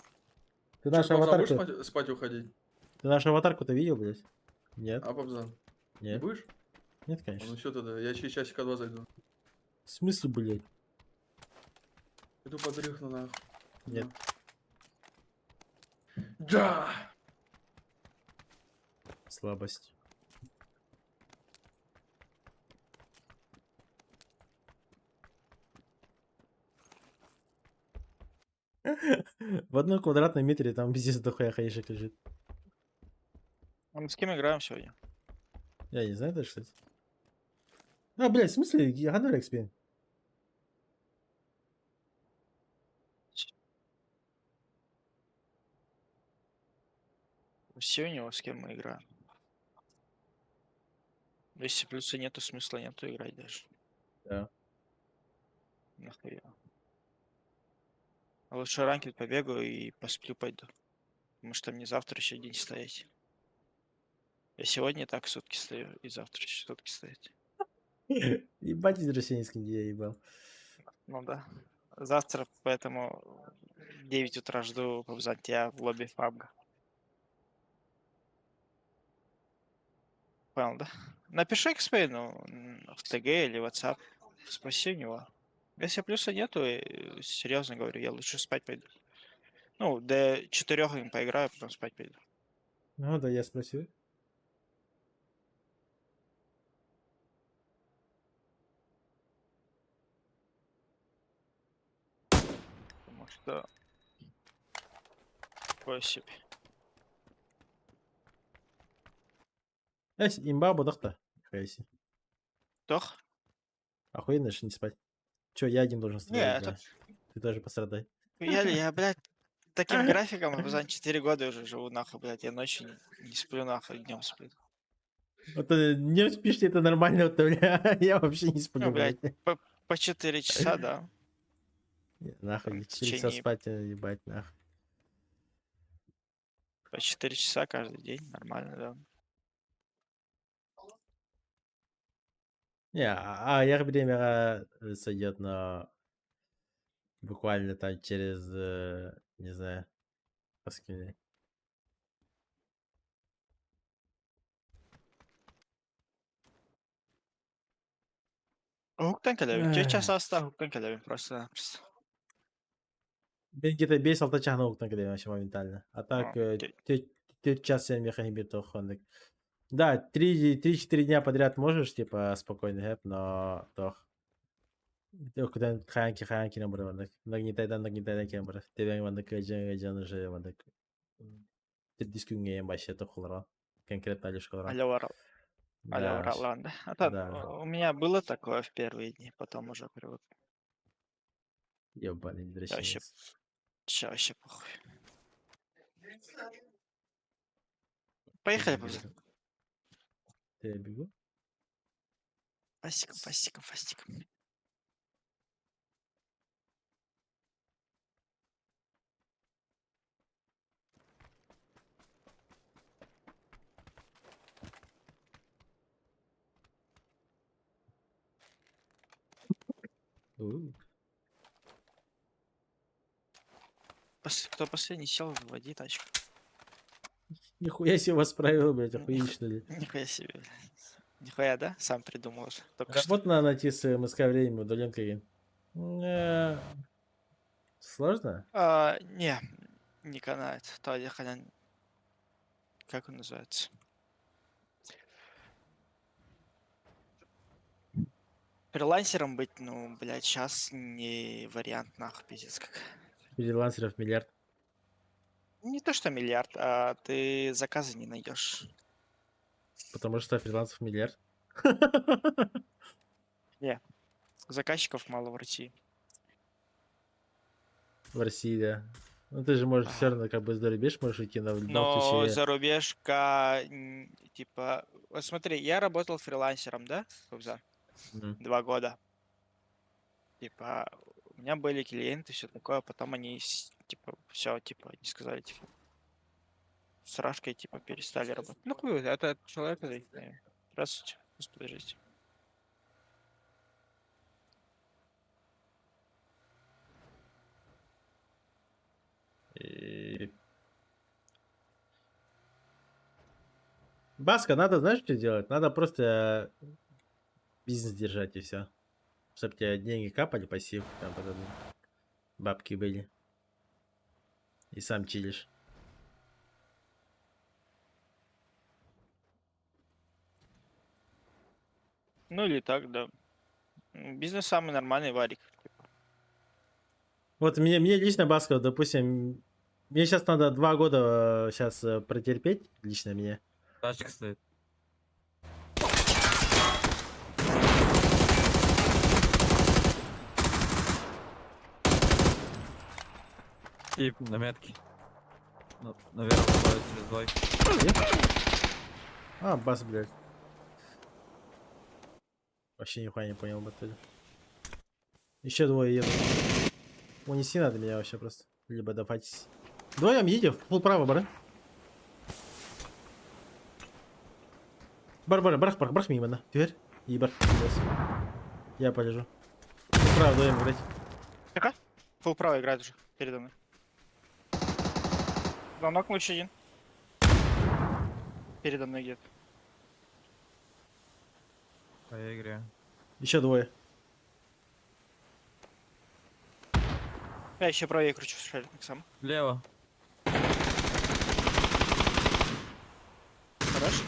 Ты нашу Папзан, аватарку... будешь спать уходить? Ты нашу аватарку-то видел, блядь? Нет. А, Папзан? Не Нет. будешь? Нет, Ну конечно. все тогда, я через часика 2 зайду. В смысле, блядь? Иду подрыхну нахуй. Нет. Да! Слабость. В одном квадратном метре там пиздец дохуя хаишек лежит. А мы с кем играем сегодня? Я не знаю даже, кстати. А, блядь, в смысле? Ганнер Экспин. Спроси у него, с кем мы играем. Если плюса нету, смысла нету играть даже. Да. Нахуя. А лучше ранкет побегаю и посплю пойду. Потому что мне завтра еще день стоять. Я сегодня так сутки стою, и завтра еще сутки стоять. Ебать, извращенец, где я ебал. Ну да. Завтра, поэтому в 9 утра жду тебя в лобби фабга. Понял, да? Напиши Экспейну в ТГ или WhatsApp. Спроси у него. Если плюса нету, серьезно говорю, я лучше спать пойду. Ну, до 4 им поиграю, потом спать пойду. Ну да, я спросил. Потому что... Такое себе. Имба будах-то. Хайси. Тох? Охуенно, что не спать. Че, я один должен Не, страдать, это... да? Ты тоже пострадай. Я, блядь, таким графиком за 4 года уже живу, нахуй, блядь. Я ночью не сплю, нахуй, днем сплю. Вот не спишь, это нормально, вот, бля. Я вообще не сплю, Ну, блядь, блядь. по 4 часа, да. Нахуй, в 4 часа течение- спать, ебать, нахуй. По 4 часа каждый день, нормально, да. Не, я время сойдет на буквально там через, не знаю, сколько. Хуктан келебин. 4 часа аста хуктан келебин просто-напросто. Ben где-то бес 6 часына уктан келем вообще моментально. А так, те- 4 часа sen механи бир тохондык. Да, 3-4 дня подряд можешь, типа, спокойно хэп, но тох. Okudan хаянки набры вандык. Нагнетайдан кен бир. Тебең вандык жаны же вандык. Дискүнгө ем башы тохулар. Конкретно алюшкалар. Алевара. Да, Алевара, вообще. ладно. А так, Да. у меня было такое в первые дни, потом уже привык. Ёбаный извращенец. Сейчас вообще похуй. Поехали, пузырь. Ты я бегу? Фастиком. Кто последний сел, вводи тачку. Нихуя себе вас правила, блядь, охуеть что ли? Нихуя себе, блядь. Нихуя, да? Сам придумал уже. Только что. Работа найти с МСК временем удаленкой. Сложно? Не канает. То я хотя... Как он называется? Фрилансером быть, ну, блядь, сейчас не вариант, нахуй, пиздец как. Фрилансеров миллиард. Не то, что миллиард, а ты заказы не найдешь. Потому что фрилансов миллиард. Заказчиков мало в России. В России, да. Ну ты же можешь все равно как бы за рубеж можешь идти на Но ключе. зарубежка, типа... Вот смотри, я работал фрилансером, да, Кобзар? 2 года. Типа, у меня были клиенты, все такое, потом они, типа, все, типа, они сказали, типа, с Рашкой, типа, перестали работать. Ну, хуй, это человек, здравствуйте, господи, жизнь. Баска, надо, знаешь, что делать? Надо просто бизнес держать и все. Чтоб тебе деньги капали, пассив, там потом бабки были. И сам чилишь. Ну, или так, да. Бизнес самый нормальный, варик. Вот мне лично Баска, допустим, мне сейчас надо 2 года сейчас протерпеть, лично мне. Тачка стоит. И на метке. Наверное, бывает через двойку. А, бас, блядь. Вообще нихуя не понял в итоге. Еще двое едут. Унеси надо меня вообще просто. Либо давайтесь. Вдвоем едем, фул право, бара. Брах мимо, на. Теперь. Ебар. Я полежу. Фул право вдвоем играть. Какая? Фул право играет уже передо мной. Звонок лучше один. Передо мной где-то. По игре. Еще двое. Я еще правее кручу шарик сам. Лево. Хорош.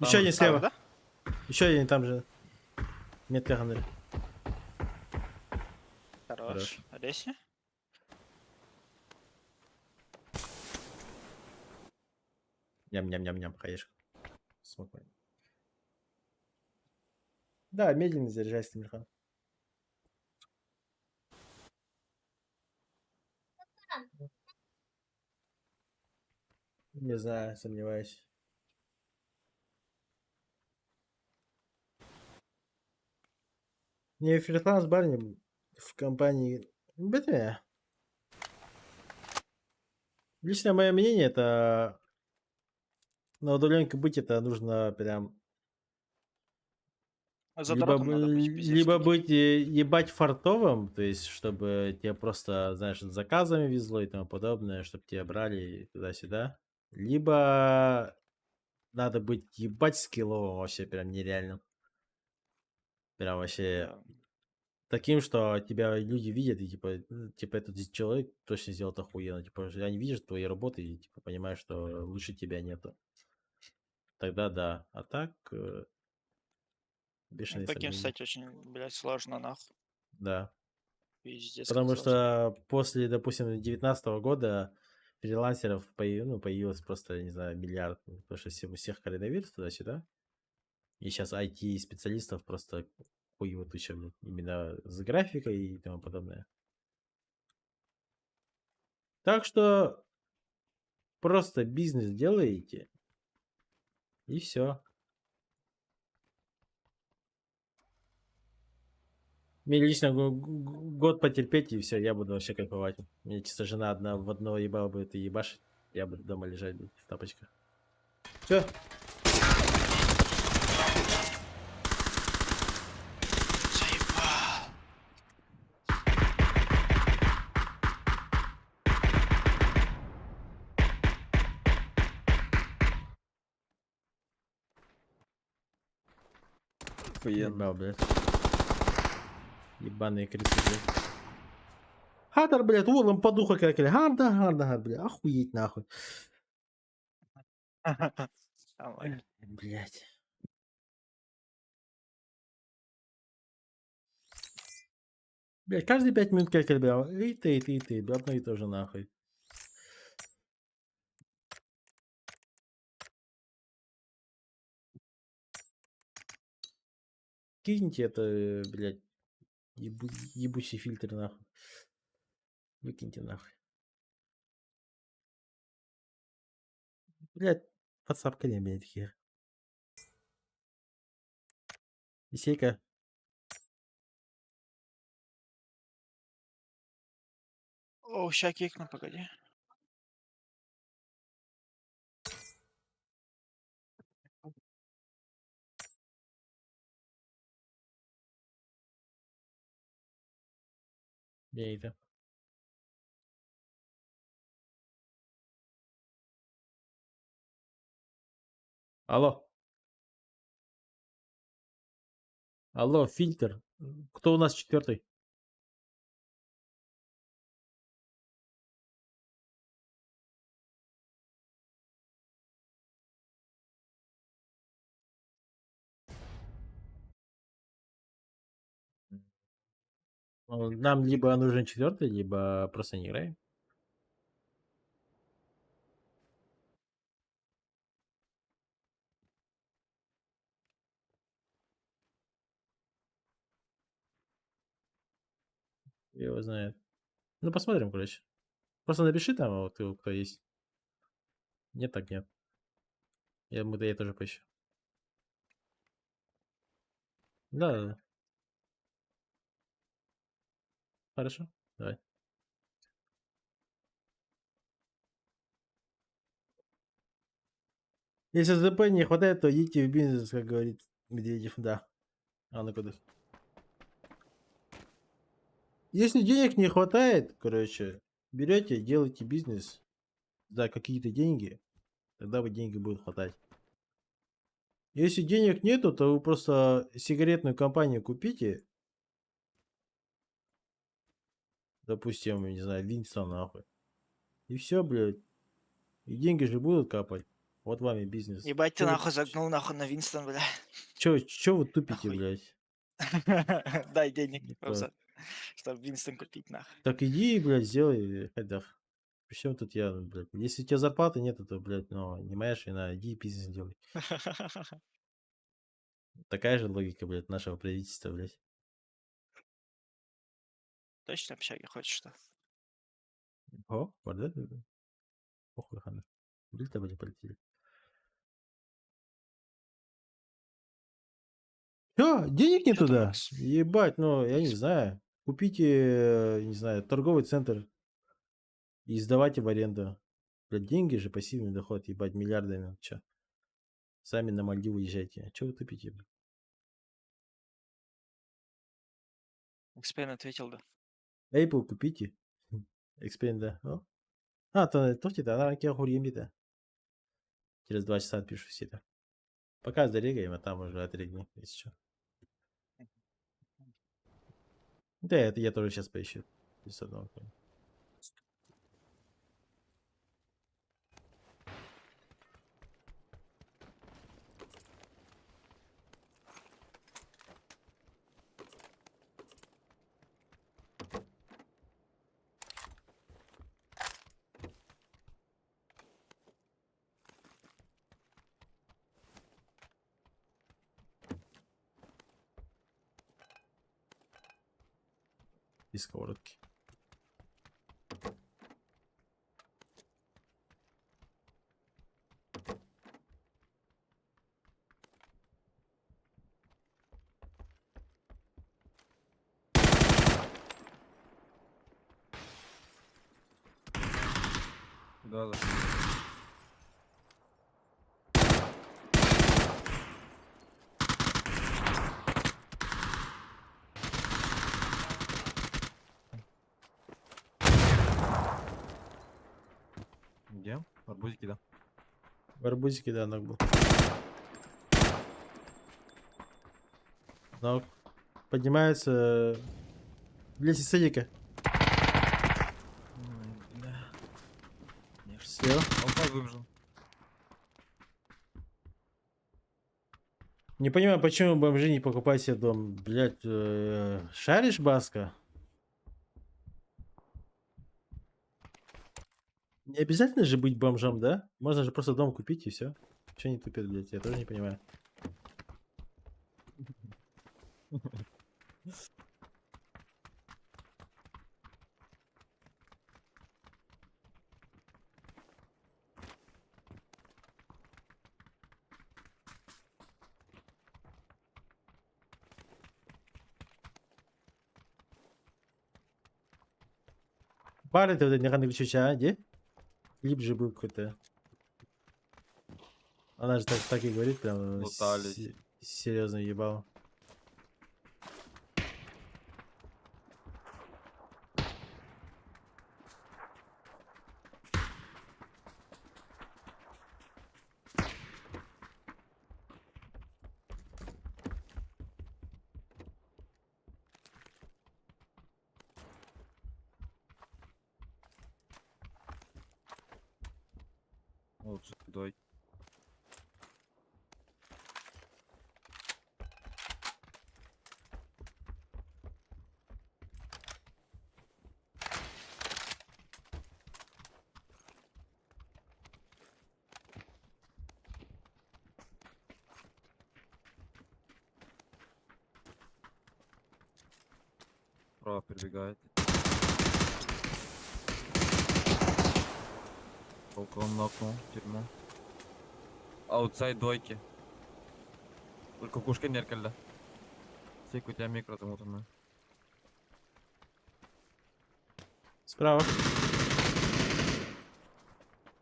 Еще один Справа, слева. да? Еще один там же. Метка Ганнери. Хорош. Хорош. Олеся? Ням-ням-ням-ням, хаешка. Спокойно. Да, медленно заряжайся, Тимирхан. Не знаю, сомневаюсь. Не фриланс барни в компании БТ. Лично мое мнение, это на удаленке быть это нужно прям Задротом надо быть, пиздец. либо каким. быть ебать фартовым, то есть чтобы тебе просто, знаешь, с заказами везло и тому подобное, чтобы тебя брали туда-сюда. Либо надо быть ебать скилловым вообще прям нереальным. Прям вообще Да. таким, что тебя люди видят и типа этот человек точно сделал охуенно. Типа они видят твои работы и типа понимают, что лучше тебя нету. Тогда да. А так бешеные Таким сомнения. стать очень, блядь, сложно, нахуй. Да. Пиздец, как Потому сложно. что после, допустим, 2019 года фрилансеров появилось просто, не знаю, миллиард. Потому что всех коронавирус туда-сюда. И сейчас IT-специалистов просто хуево туча, блядь. Именно с графикой и тому подобное. Так что просто бизнес делаете, и все. Мне лично год потерпеть, и все, я буду вообще кайфовать. Мне чисто жена одна в одно ебала будет и ебашить. Я буду дома лежать, блядь, в тапочках. Все. Заебал. Ебал, блядь. Ебаные крысы, блядь. Хатер, блядь, урлом по духу как гарда, блядь. Охуеть нахуй. Давай. Блядь. Блядь, каждые 5 минут как блядь. И ты, блядь, одно и то же нахуй. Киньте это, блядь, ебучий фильтр нахуй. Выкиньте нахуй. Блядь, подсапка не, блядь, хер. Исейка. О, ща кикну, погоди. Где это? Алло. Алло, фильтр. Кто у нас четвертый? Нам либо нужен четвертый, либо просто не играем. Его знает. Ну, посмотрим, короче. Просто напиши там, вот, кто есть. Нет, так нет. Я тоже поищу. Да. Хорошо, давай. Если ЗП не хватает, то идите в бизнес, как говорит Медведев, да. А ну куда? Если денег не хватает, короче, берете, делаете бизнес за какие-то деньги, тогда вы деньги будут хватать. Если денег нету, то вы просто сигаретную компанию купите. Допустим, не знаю, Винстон, нахуй. И все, блядь. И деньги же будут капать. Вот вам и бизнес. Ебать ты нахуй загнул нахуй на Винстон, бля. Чё вы тупите, Нахуй. блядь? Дай денег, Типа. просто, чтобы Винстон купить нахуй. Так иди, блядь, сделай хедов. Причем тут я, блядь. Если у тебя зарплаты нет, то, блядь, ну, не моя вина, иди бизнес делай. Такая же логика, блядь, нашего правительства, блядь. Точно общаги хочешь что? О, вот это, да. Похуй, хана. Блядь, были полетели. Чё, денег Чё нету, там, да? Макс? Ебать, ну, я не знаю. Купите, не знаю, торговый центр и сдавайте в аренду. Блядь, деньги же, пассивный доход, ебать, миллиардами. Чё? Сами на Мальдивы езжайте. Чё вы тупите, блядь? Эксперин ответил, да. Apple купите. Expand, да. О. А, то тохте-то, она кеа хурьемби-то. Через 2 часа отпишу все это. Пока зарегаем, а там уже отрегни, если что. Да, это я тоже сейчас поищу. Без одного. И сковородки. Да. Где? Арбузики, да. В арбузике, да, ног был. Ног. Поднимается. Блять, из садика. Все. Он так выбежал. Не понимаю, почему бомжи не покупают себе дом. Блять, шаришь, Баска? Не обязательно же быть бомжом, да? Можно же просто дом купить и все. Че они тупят, блять? Я тоже не понимаю. Бар это не рано а, где? Клип же был какой-то. Она же так и говорит, прям Лутались. серьезно ебал. Вот, давай. Право перебегает. Балкон нокнул, тюрьму. Аутсайд двойки. Кукушка неркальда. Сейк, у тебя микро замутанное. Справа.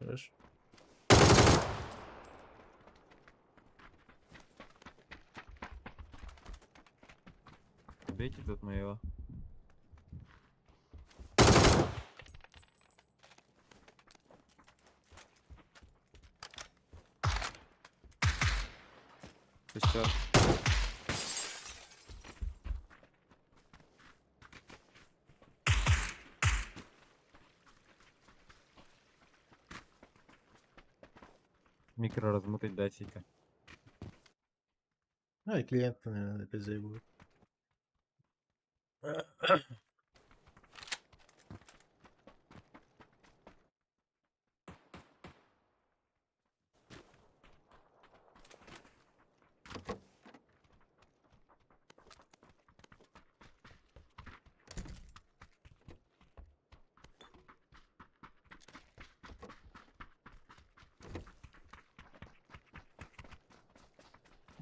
Хорошо. Бейте тут моего. Костер. Микро размутать, да, Сейка. А, и клиент, наверное, опять заебут.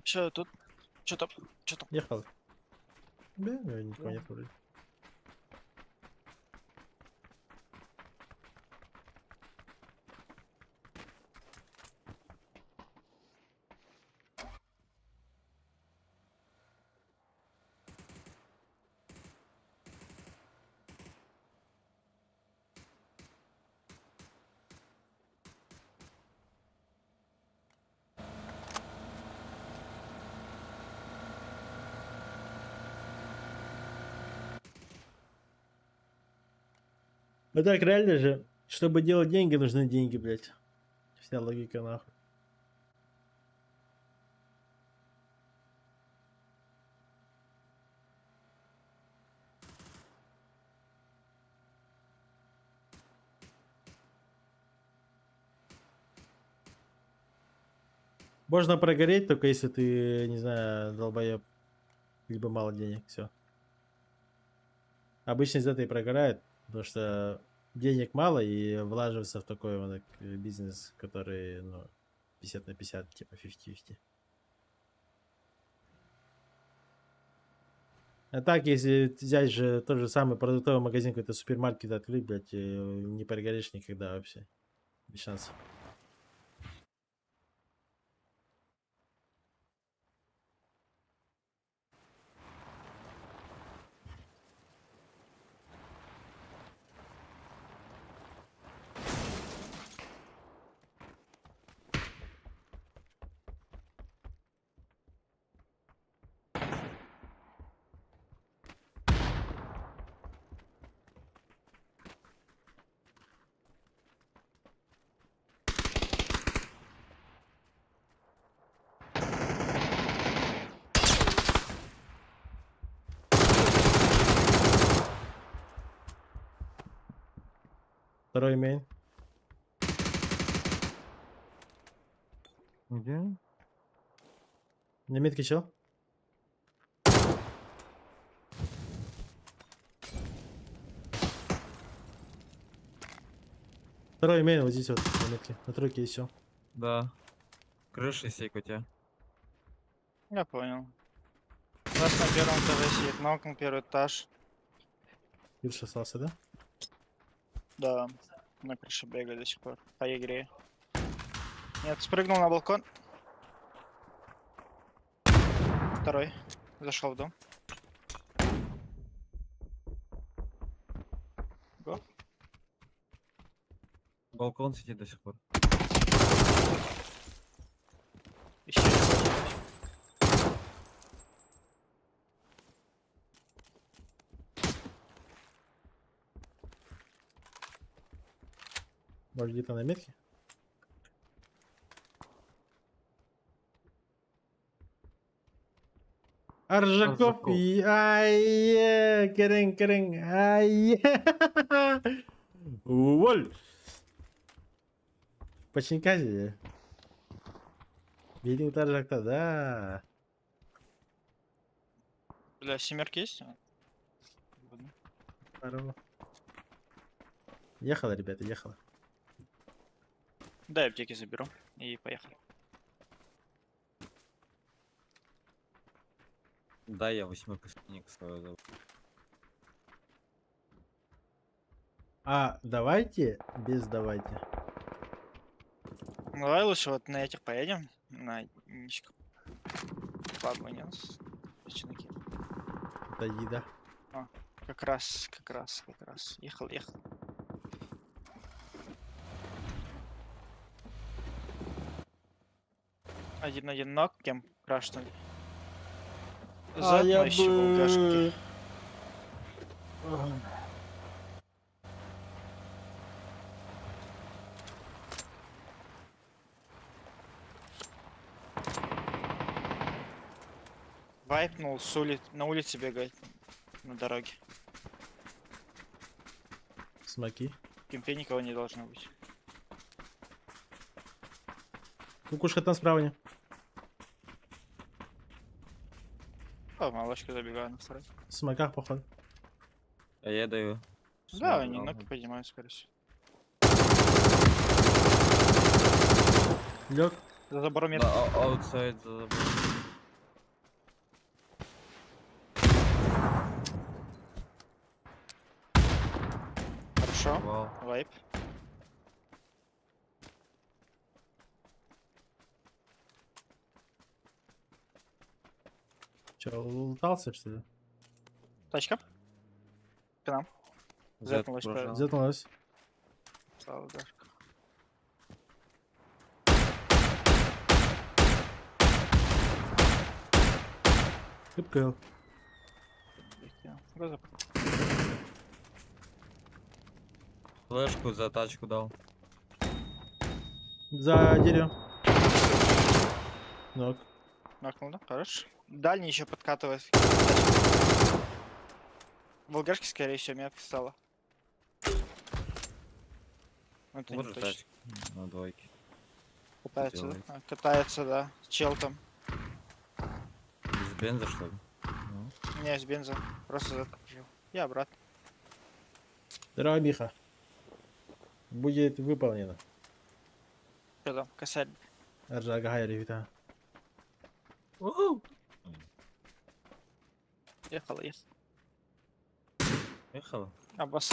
Все, тут что-то Ехал. Да, никого нет вроде. Ну так, реально же, чтобы делать деньги, нужны деньги, блядь. Вся логика нахуй. Можно прогореть, только если ты, не знаю, долбоеб, либо мало денег, все. Обычно из-за этого и прогорают, потому что денег мало и влаживаться в такой вот бизнес, который, ну, 50 на 50, типа 50-50. А так, если взять же тот же самый продуктовый магазин, какой-то супермаркет открыть, блядь, не прогоришь никогда вообще. Без шансов. Второй мейн. Где? На метке чел? Второй мейн вот здесь вот, на метке. На тройке еще. Да. Крыша, Сейк, у тебя. Я понял. У нас на первом этаже сидит нокнул, первый этаж. Юрш остался, да? Да, на крыше бегает до сих пор. По игре. Нет, спрыгнул на балкон. Второй. Зашел в дом. Го. Балкон сидит до сих пор. Еще один. Может где-то на метке? Аржаков. Аржаков. Ай, Керен, ай. Уволь. Починкази. Видим Таржак-то, да. Бля, семерки есть? Здорово. Ехала, ребята, ехала. Дай аптеки заберу. И поехали. Да, я 8-й пустынник свой зовут. А давайте без давайте. Ну, давай лучше вот на этих поедем. На ничку. Ладно, нет. Чинаки. Это еда. Как раз. Ехал. 1-1 ног, кем крашнули. А я Заодно ищу волгашки. Вайпнул, на улице бегает. На дороге. Смоки. В кемпе никого не должно быть. Кукушка там справа не. О, малышка забегаю на второй. В смоках, походу. А я даю. Да, они ноги поднимают, скорее всего. Лег. За забором Да, метр. аутсайд за забором. Хорошо. Вау. Вайп. Че, улутался, что ли? Тачка. К нам. Зет Зетнулась, пробежал. Затянулась. Слава Дашка. КПКЛ. Флешку за тачку дал. За дерево. Ног. Нокнул, да? Хорош. Дальний еще подкатывает. Волгашки, скорее всего, метка стала. Это не Может точно. тачку на двойке. Катается, да? делает? А, катается, да. Чел там. Без бенза, что ли? Ну. Не, с бенза. Просто закружил. Я обратно. Здорово, Миха. Будет выполнено. Что там? Косарь. Аржага Хайри, вита. Ехала. Ехала. Аббас.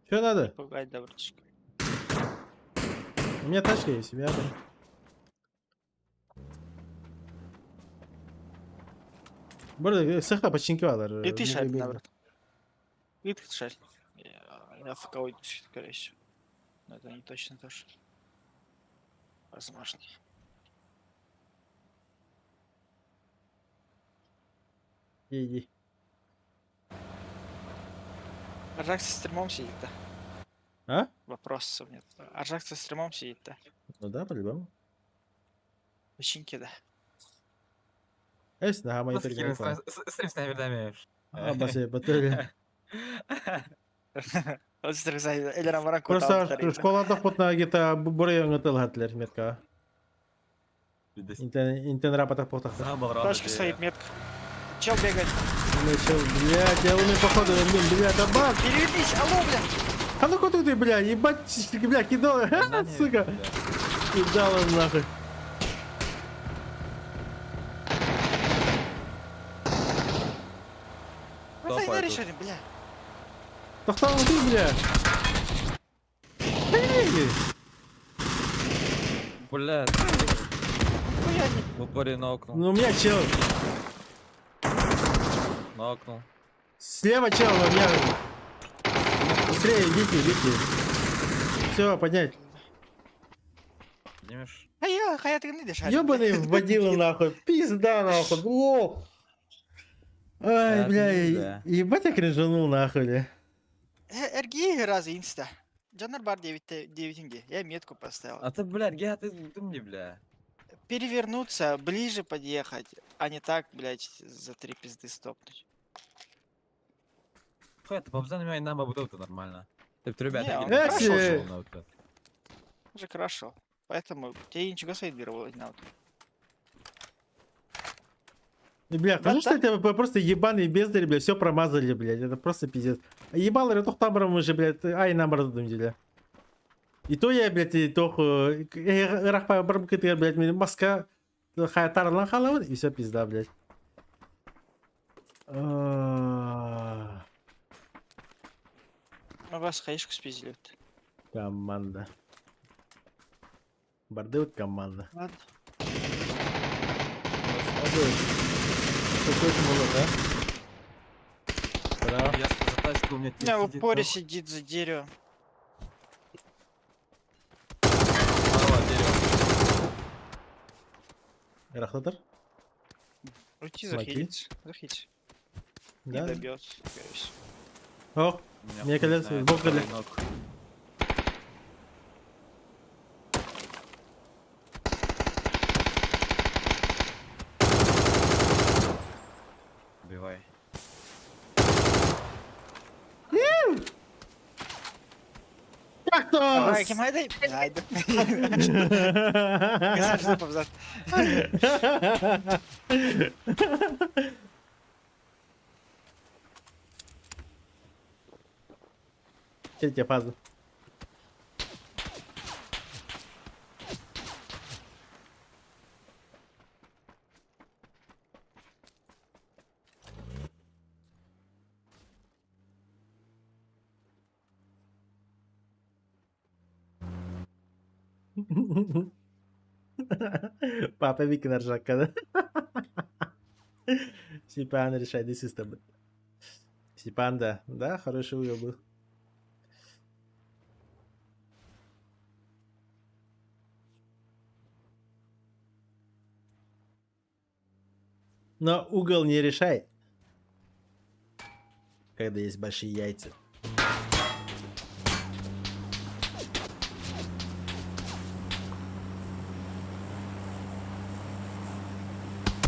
Что надо? Пугай, да, братишка. У меня тачка есть, у меня там. Burada sıkla paçinki varlar. И ты шарь, да, брат. И ты шарь. Я в кого скорее всего. Но это не точно тоже. Возможно. Иди. Аржак со стримом сидит, да? А? Вопросов нет. Аржак со стримом сидит, да? Ну да, по-любому. Печеньки, да. Эс, на моей перегоне. Стрим с наверное. А, басе, батарея. Вот стрезай, Эльра Мараку. Просто школада хотна гита бурaya ыңытылгатылар метка. Интен рапата потахта. Забыл, рано. Точка стоит, метка. Чел бегает. Блядь, я умею походу, блядь, табак. Перевернись, алло, бля. А ну куда ты, блядь, ебать, блядь, кидал, сука. Кидал он нахуй. Давай на решение, бля. Тахтал ты, блядь. Блядь. Хуя не. В упоре нокнул. Ну у меня чел. Нокнул. Слева чел, у меня. Быстрее, идите. Все, поднять. Поднимешь? Хая ты не дышишь. Ёбаный вводила нахуй. Пизда нахуй. Лол. Ай, бля, ебать я кринжанул нахуй, бля. Эрги раз инста. Джанар бар 9 Я метку поставил. А ты, блядь, ты мне, бля. Перевернуться, ближе подъехать, а не так, блядь, за 3 пизды стопнуть. Хуя, ты побза на меня и нам обудов-то нормально. Ты, ребята, Не, я он не хорошо прошел, шел. что он вот. Уже хорошо. Поэтому тебе ничего сейдировало не надо. Бля, Да, хорошо, что это просто ебаные бездари, бля, все промазали, блядь, это просто пиздец. Ебал ретох табором уже, блядь, ай нам раздумали. И то я, блядь, и то... Рахпа барбкетер, блядь, мне маска... Хаятарлан халавын, и все пизда, блядь. У вас хаишку спиздили. Команда. Барды вот команда. Ладно. Какой ты молод, да? Браво. Я сказал, что у меня У меня в сидит, упоре но- сидит за деревом. Справа дерево. Рахлатар? Уйти Смоки? захилиться. Захилиться. Не Да? добьет, скорее всего. Ох, У меня мне хуй колец, знает, сбоку второй колец. ног. Убивай. Давай, кимайдай. Haydi. Kısa şunu yapalım zaten. Третья фаза. Папа Вики на ржака, да? Степан, решай, деси с тобой. Степан, да. Да, хороший уеб был. Но угол не решай. Когда есть большие яйца.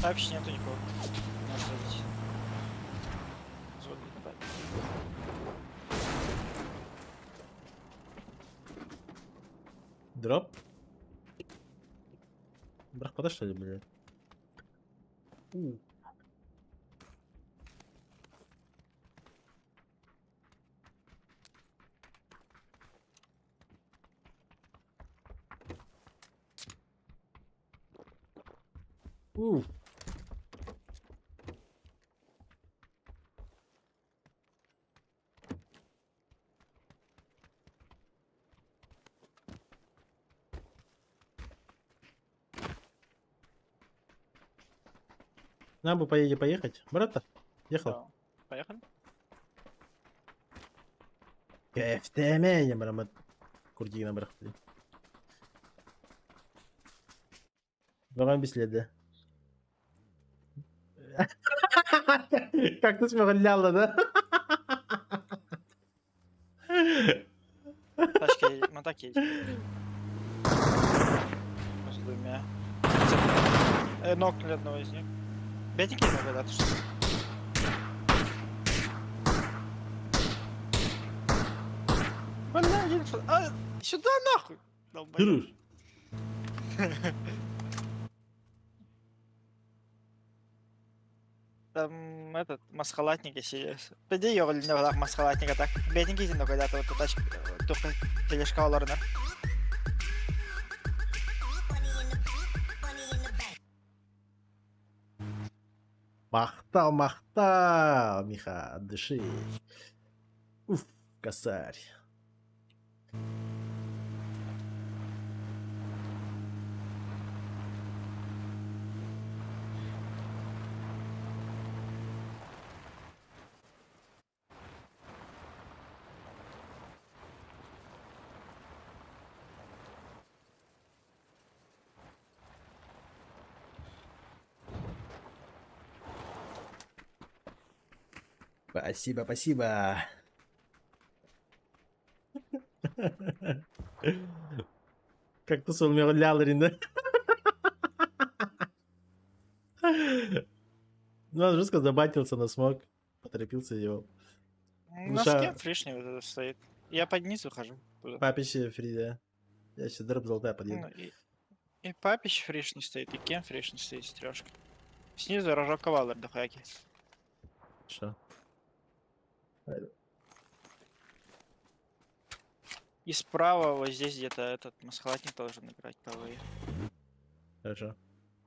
Вообще нету никого. Можно зайти. Зоны добавить. Дроп? Брах, подошли ли, блядь? У. Нам бы поехать. Брата, ехал. Да. Поехали. Кефтемене, брамат. Курдина, брах. Вам без следа. Как ты смеяла, да? Тачка едет, мы так едем. С двумя. Нокнули одного из них. Бетики не когда-то что ли? Блин, сюда нахуй! Долбоёб. Друж. Там этот, масхалатники сидят. Пойди йоғыл не олақ масхалатника так. Бетин кейтін когда-то вот тачка, только тележка оларынар. Махтал, махтал, Миха, дыши. Уф, косарь. Спасибо, спасибо. Как-то сон меня ляларин, да? Ну, он жестко забатился на смог. Поторопился его. На Душа- скем фришни вот это стоит. Я под низ выхожу. туда. Папище Фрида. Я сейчас дроп золотая Ну, подъеду. и папич фришни стоит, и кем фришни стоит с трёшкой. Снизу рожок кавалер до хаки. Что? И справа вот здесь где-то этот масхалатник должен играть ПВЕ. Хорошо.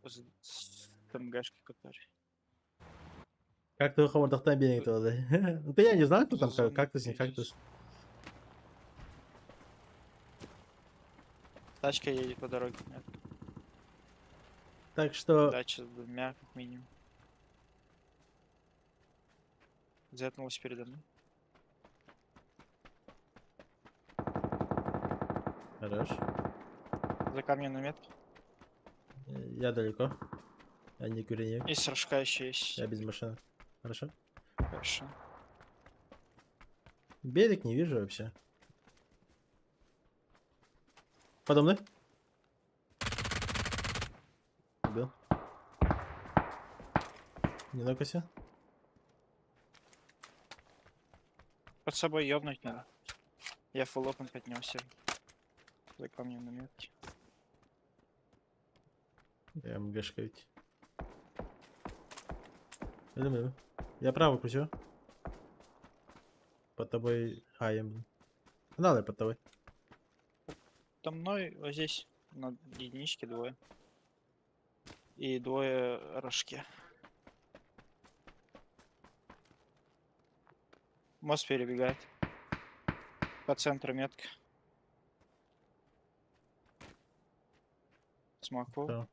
С МГшки, который. Как ты хомутахтан бенек тогда? Ну, я не знаю, кто там, Зазон кактус, не здесь. кактус. Тачка едет по дороге. Нет, Так что, дача с двумя, как минимум. Зетнулась передо мной. хорош. За камнем на метке. Я далеко. Я не куренек. И с рожка еще есть. Я без машины. Хорошо. Хорошо. Берег не вижу вообще. Подо мной. Убил. Не нокайся. Под собой ёбнуть надо. Я фулл опен поднялся. За камнем на метке. Я МГшка ведь. Иду. Я право кручу. Под тобой хаем, блин. Надо под тобой. Там мной вот здесь на единичке двое. И двое рожки. Мост перебегает. По центру метка. Смоку. Да.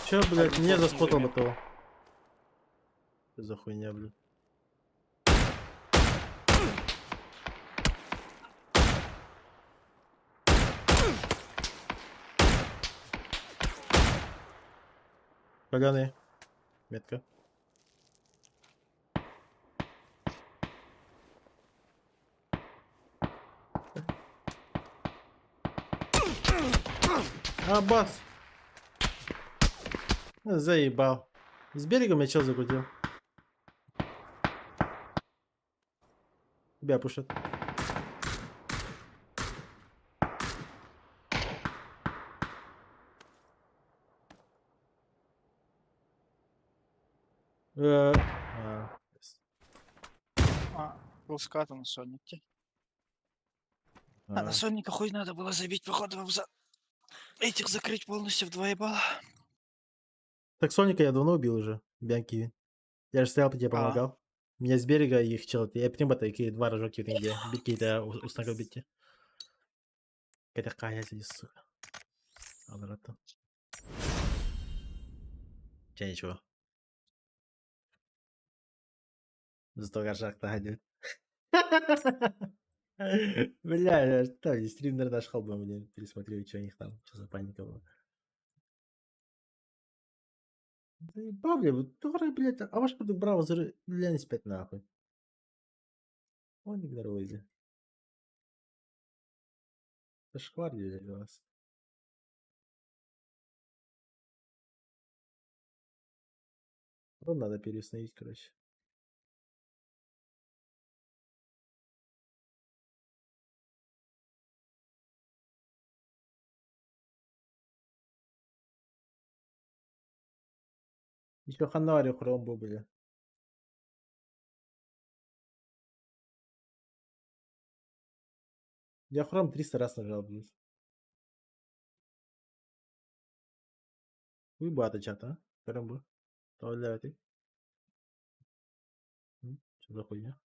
Чё, блядь, Один мне фокус заспотал не бы того. Что за хуйня, блядь. Поганый. Метка. А, бас. Заебал. С берега меня чел закрутил. Тебя пушат. А, Был скат на соннике. А на сонника хуй надо было забить, походу, вам за... Этих закрыть полностью в 2 ебала. Так Соника я давно убил уже. Бянки. Я же стоял, тебе помогал. Меня с берега их чел. Я прям такие два рожоки где. Битки-то уснага битки. Какая-то кая здесь, сука. Алрата. Че ничего. Зато горшак-то один. Бля, что, и стрим, наверное, наш холбом, мне пересмотрю, что у них там, что за паника была. Заебал, бля, вот товары, блядь, а ваш продукт браузер, бля, не спять нахуй. Он не здоровый. Зашквар, блядь, у вас. Вот надо переустановить, короче. Еще ханари хромбу, бля. Я хром 300 раз нажал, блядь. Вы бата чата, а? Хромбу. Оставляю ты. Что за хуйня?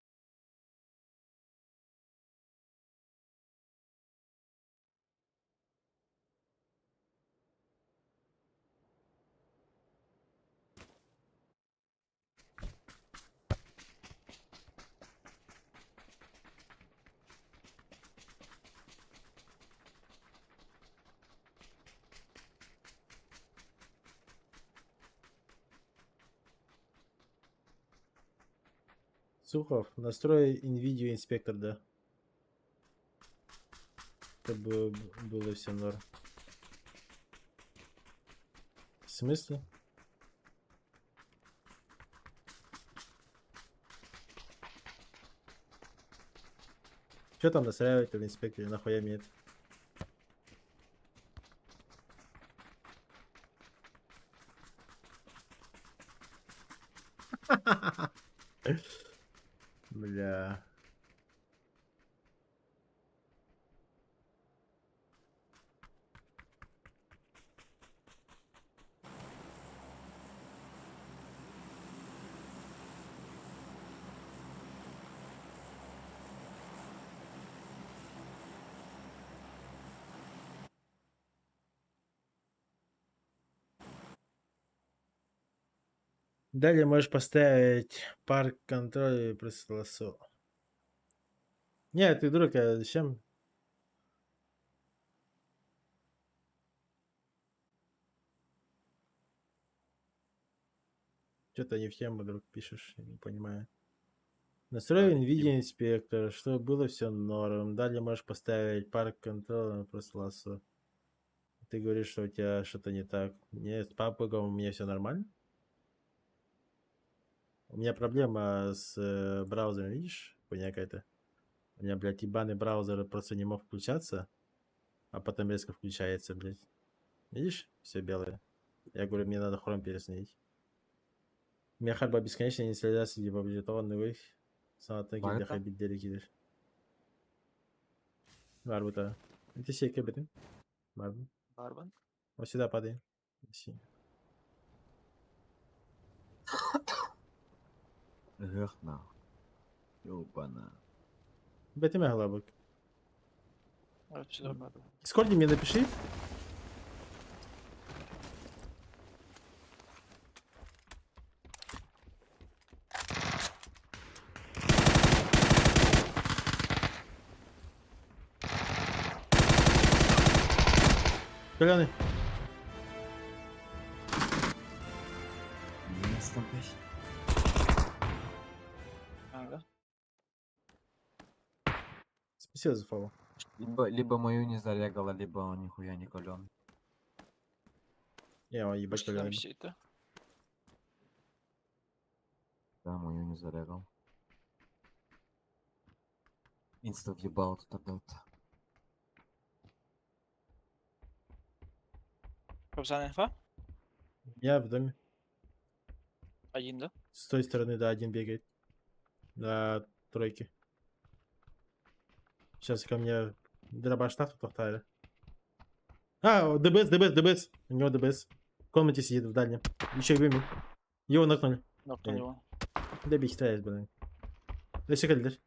Сухов, настрой NVIDIA инспектор, да. Чтобы было все норм. В смысле? Что там настраивать в инспекторе? Нахуя мне это? Бля. Далее можешь поставить парк контроля и просто лосо. Не, ты дурак, а зачем? Что-то не в тему, друг, пишешь, я не понимаю. Настрой NVIDIA инспектор, чтобы было все норм. Далее можешь поставить парк контроля, просто лосо. Ты говоришь, что у тебя что-то не так. Нет, с папбогом у меня все нормально. У меня проблема с браузером, видишь? Хуйня какая-то. У меня, блядь, ебаный браузер просто не мог включаться, а потом резко включается, блядь. Видишь? Все белое. Я говорю, мне надо Chrome переустановить. У меня хотя бы бесконечная инсталляция депоблитованных sanatına Var girdi da. habitleri gelir. Var burada. Teşekkür ederim. Var mı? Барбан. O сюда падай. Си. Эх, на. Ёбана. Бетime hala bak. Вот сюда Барбан. Дискорде мне напиши. Зеленый. Местом, блядь. Ага. Спасибо за фоллоу. Либо мою не зарягало, либо он нихуя не кален. Я его ебать Что там зеленый. висит-то? Да, мою не зарягал. Инста въебал тут тогда вот. Кобзан инфа? Я в доме. Один, да? С той стороны, да, один бегает. На тройке. Сейчас ко мне дробаш так тут оставили. А, ДБС. У него ДБС. В комнате сидит в дальнем. Еще и вымер. Его нокнули. Но кто его? Добить стреляет, блин. Dışı kaldır.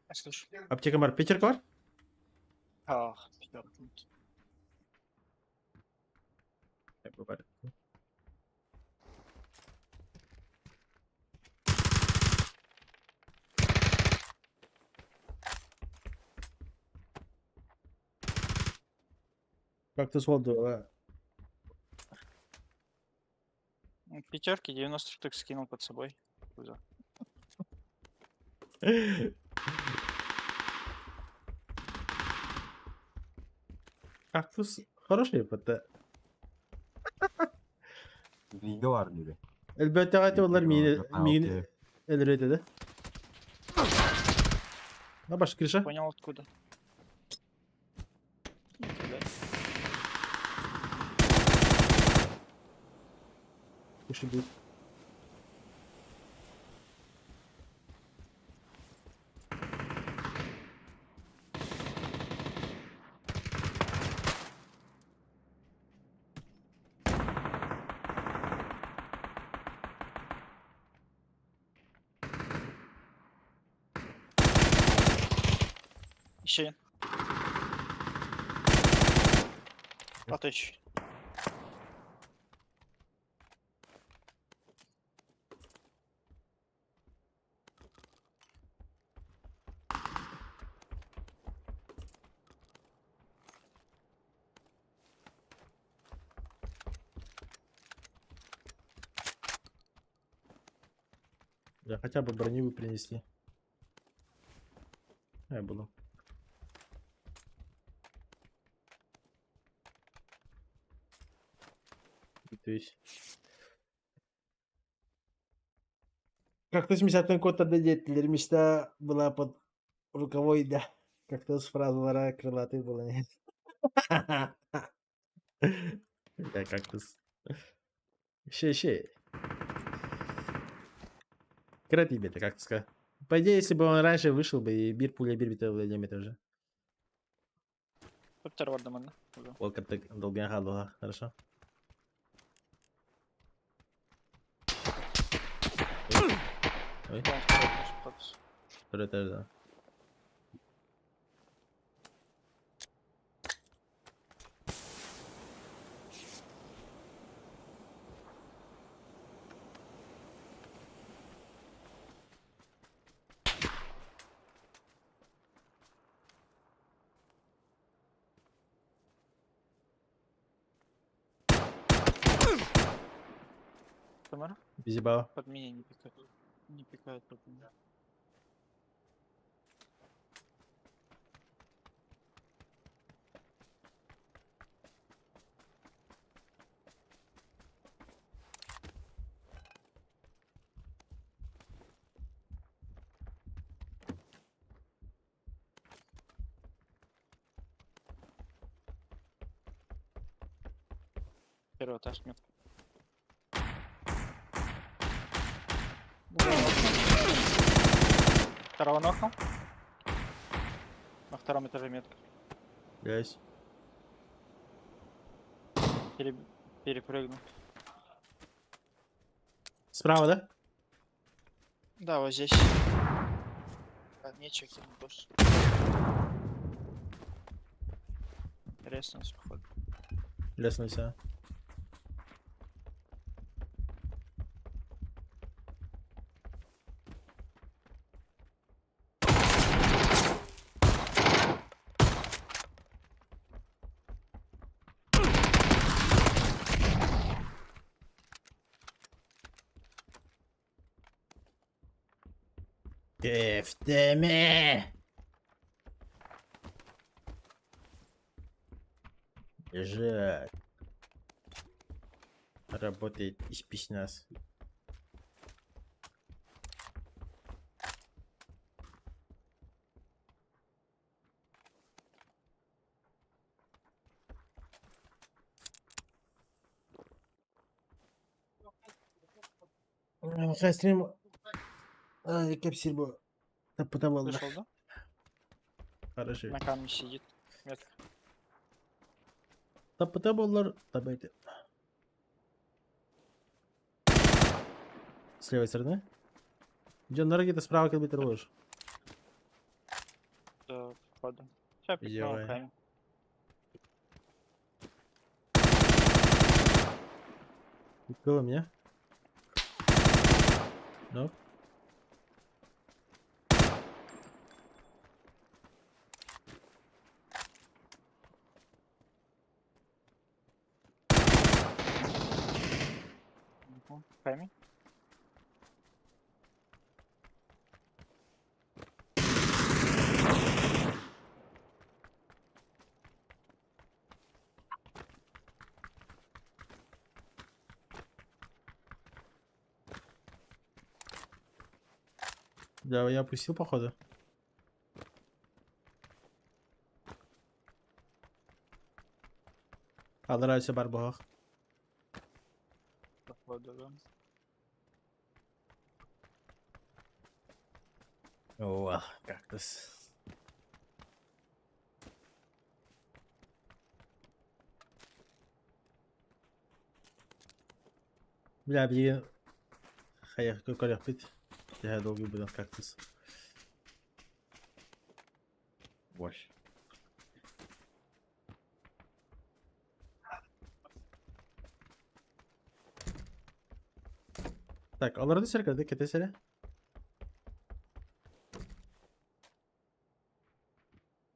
Я слышу. Apteka var. Peçerka var. Ах, пидор. Var. Кактус oldu. Пятерки 90 штук скинул под собой. Куда? Кактус хороший yapıda. Liga var gibi. Elbette hayatı onlar mini Okey. elrede. На баш крыша. Понял откуда. Никуда. Кушай будет. Еще один. Поточь. Да, хотя бы броню вы принесли. Я буду. То есть. Как-то 70 код отдадетlermişte была под рукавой, да. Как-то с фразалара крылатый было, нет. Да, кактус. Ще. Кратиб это, как сказать. По идее, если бы он раньше вышел бы, и бир пуля бир битал это уже. Коптер вардаман. Волка так долбян халуха, хорошо. Ой, второй этаж, да. Тамара? Визибала. Под меня не пикают. Не пикают под меня. Первый этаж метка. Второго нокнул. На втором этаже метка. Есть. Перепрыгнул. Справа, да? Да, вот здесь. А, нечего кинуть больше. Реснулся, походу. Лестница. Ты в теме. Лежать. Работает из спецназ. Стрим. Капсиль был. Вышел, да? Хорошо. На камне сидит. Метка. Тапотаболлар табайте. С левой стороны. Джон, ноги ты справа как бы ты рвешь. Да, походу. Сейчас пикнул Делай. камень. Было меня. Ну. Камень. Да, я опустил походу. Алдарайся барбах. Походу, да. О, кактус. Бля, блин. Хая, какой пить? Я долго буду кактус. Борщ. Так, аларды серкелди, кетесере.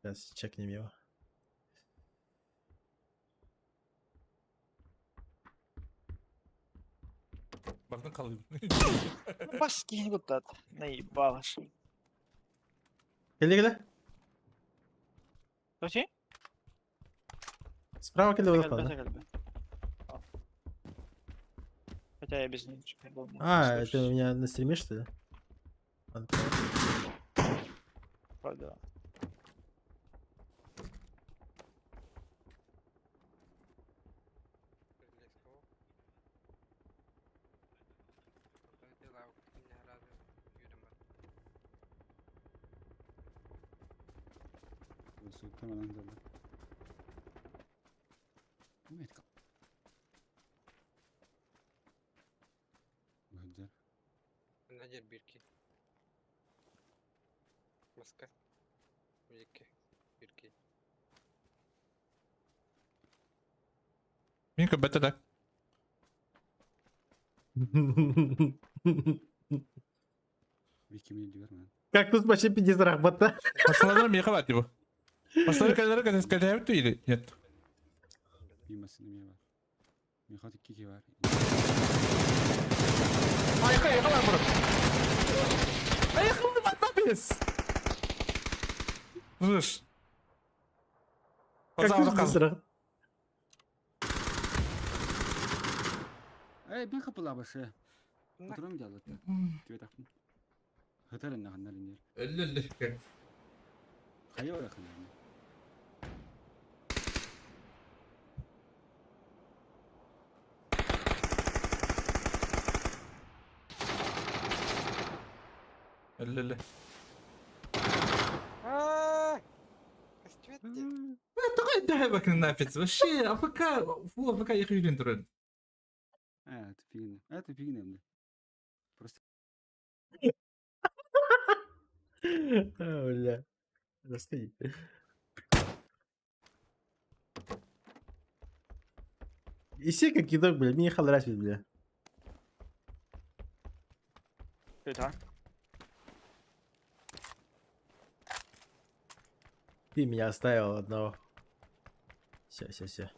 Сейчас чекнем его. Бардын қалай. Ну, баски вот так. Наебалыш. Келди, келди. Слушай? Справа келди, Гальбе, вот гальбе. Хотя я без ничего не был. А, это у меня на стриме, что ли? Ладно, Походу. Надер бирки. Маска. Бирки. Бирки. Минка бетede. Кактус почти 50 рахбата. Пацанlar mı yıkabat bu? Пацанlar kadar kadar kadar değil. Нет. Bir masını var. Mekhatik kiki var. Слышь. Как Пацан, ты Рукан. быстро? Bir kapıla başı. Oturum geldi. Tüy taktım. Hıtarın ne kanların yer. Ölü. Hayır oraya kanların. Ölü. Костюм. Давай, давай bakın нафиг. Вообще, АФК, фу, АФК их үйрендірін. Evet, figin. Evet, figin hem de. Бля. Расскажи. И все как кидок, бля, мне халрасит, бля. Да. Ты меня оставил одного. Все.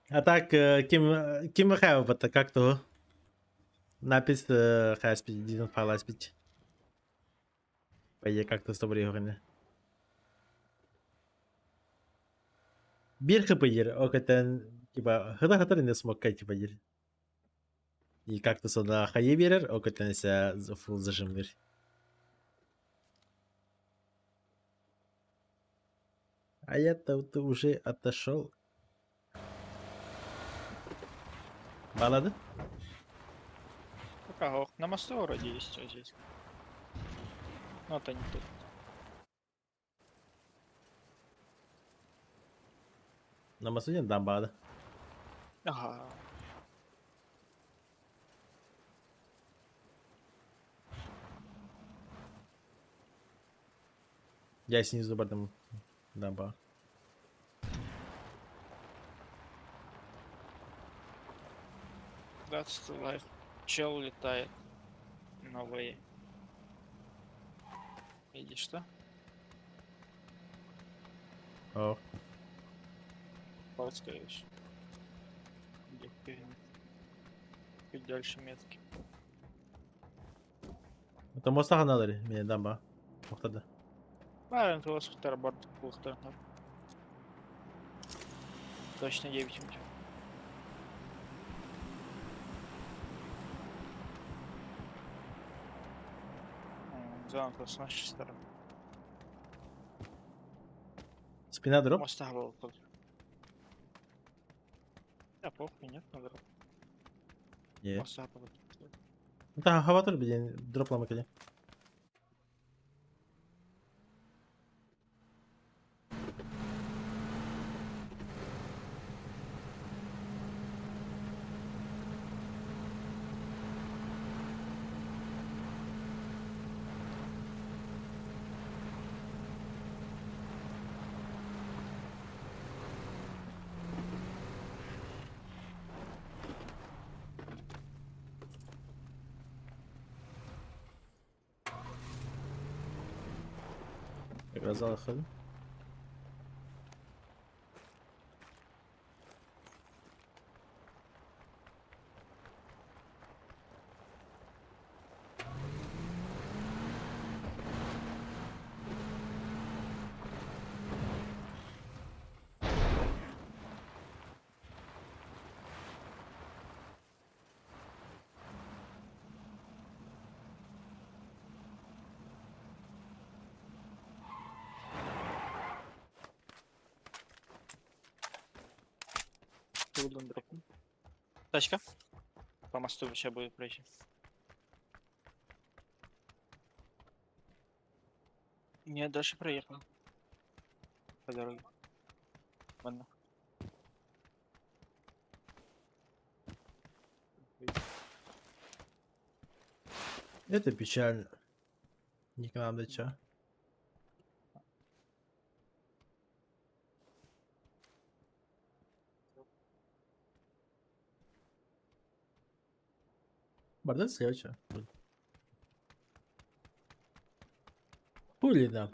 А так, Ким Михайлов, это как-то напис Хаспи, Дизен Фаласпич. Пойди как-то с тобой говорили. Bir хп'dir, hakikaten типа hıda ne smokka типa'dir. И как-то sonra hayı verir, hakikaten ise full zажим verir. А я-то ты уже отошел. Баллады? Ого, на мосту вроде есть что здесь. Ну, это не тут. На Масуне дам баллады. Ага. Я снизу бардам дам баллады. That's the life. Чел летает. Новые. Видишь что? О, Ползкаешь. Где ты? Чуть дальше метки. это моста ханалары, мне дам ба. Мохтада. А, это у вас бутерброд плохо. Точно 9 минут. Занято с нашей стороны. Спина дроп? Моста был тут. Да, похуй, нет, на дроп. Не. Моста был. Это хаватор беден, дроп ламакали. Газал хэл. Трудно дропнуть. Тачка. По мосту сейчас будет пройти. Нет, дальше проехал. По дороге. Ладно. Это печально. Не к нам да чё. Бардак слева чё? Хули, да.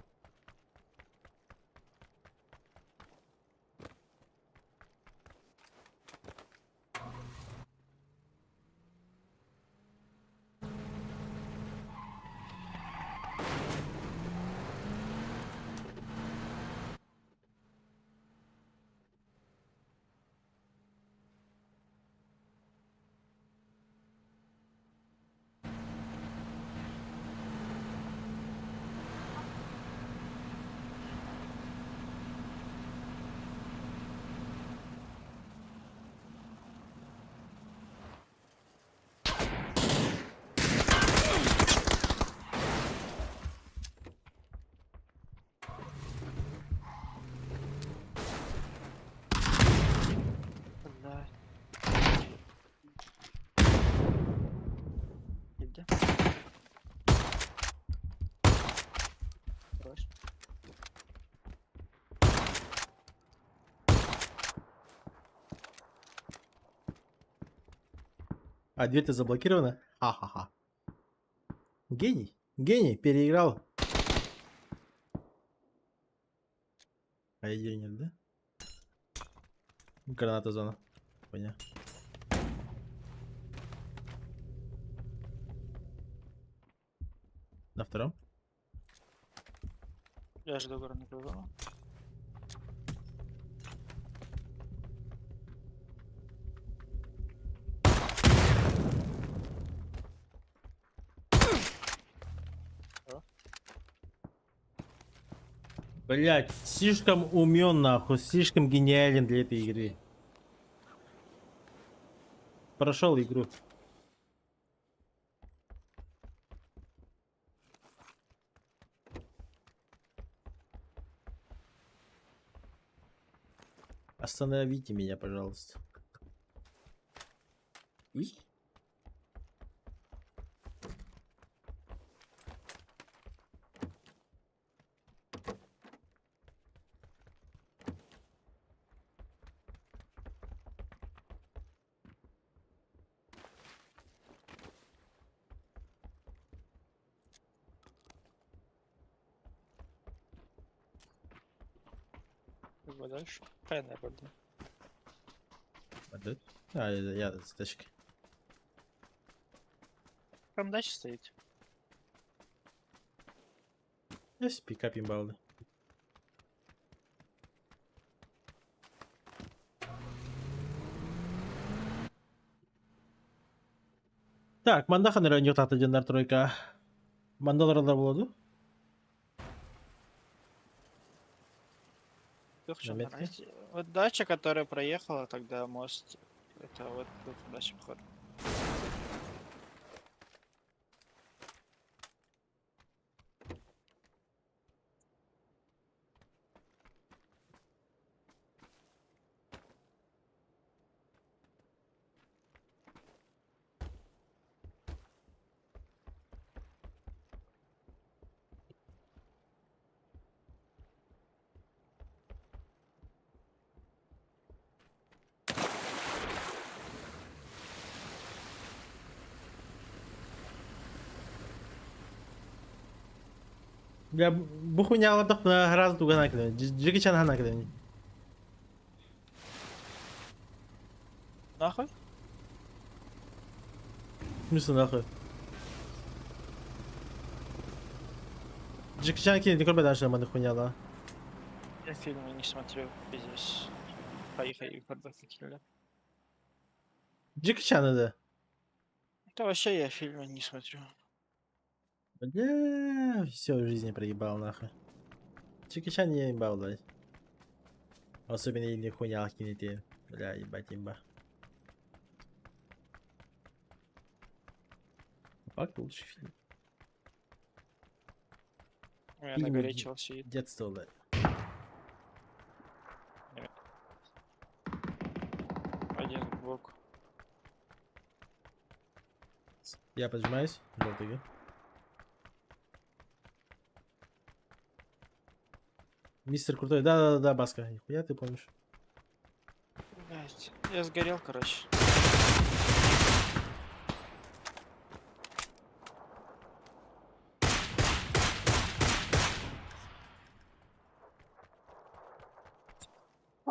Да. Иди. Хорош. А дверь-то заблокирована? Ха-ха-ха. Гений. Гений. Переиграл. А идеи нет, да? Граната зона. Понятно. На втором? Я жду гранату зону. Блять, слишком умен, нахуй, слишком гениален для этой игры. Прошел игру. Остановите меня, пожалуйста. И? Иди дальше. Хайна пойду. Подойдет? А, я с тачки. Там дача стоит. Есть пикап имбалды. Так, манда қандай район жатады жандар тройка. Мандаларда болады? Ты в чем Заметки? разница? Вот дача, которая проехала, тогда мост. Это вот тут дача вход. Я bu хуйня алардық раз туган академия. Джеки Чан хан академия. Нахуй? В смысле нахуй? Джеки Чан кинет не корбай дальше манда хуйня да. Я фильмы не смотрю здесь. Поехали в Кирилля. Джеки Чан это. Да вообще я фильмы не смотрю. Бля, все в жизни проебал нахуй. Джеки Чан не ебал, блядь. Особенно если хуйня кинете. Бля, ебать имба. Факт лучший фильм. У меня Фильм на горе чел сидит. Детство, блядь. Один сбоку. Я поджимаюсь. Желтый. Мистер Крутой. Да, Баска. Нихуя ты помнишь. Блядь, я сгорел, короче.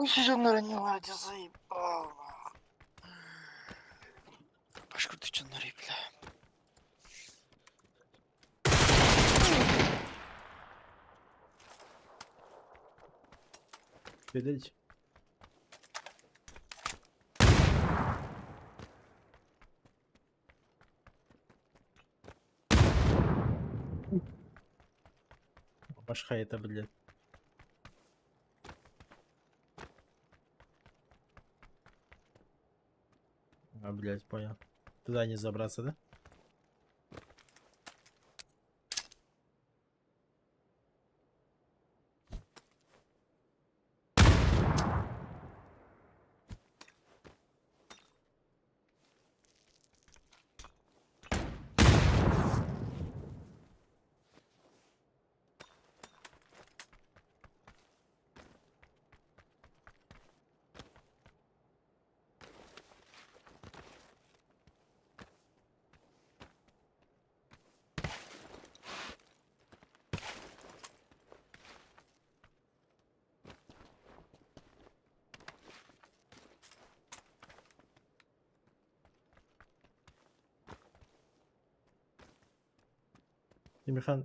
Ой, что наронила, я заебал. Пашка, ты что нори, бля? Видите? Башха это, блядь. А, блядь, понял. Туда не забраться, да? Емирхан,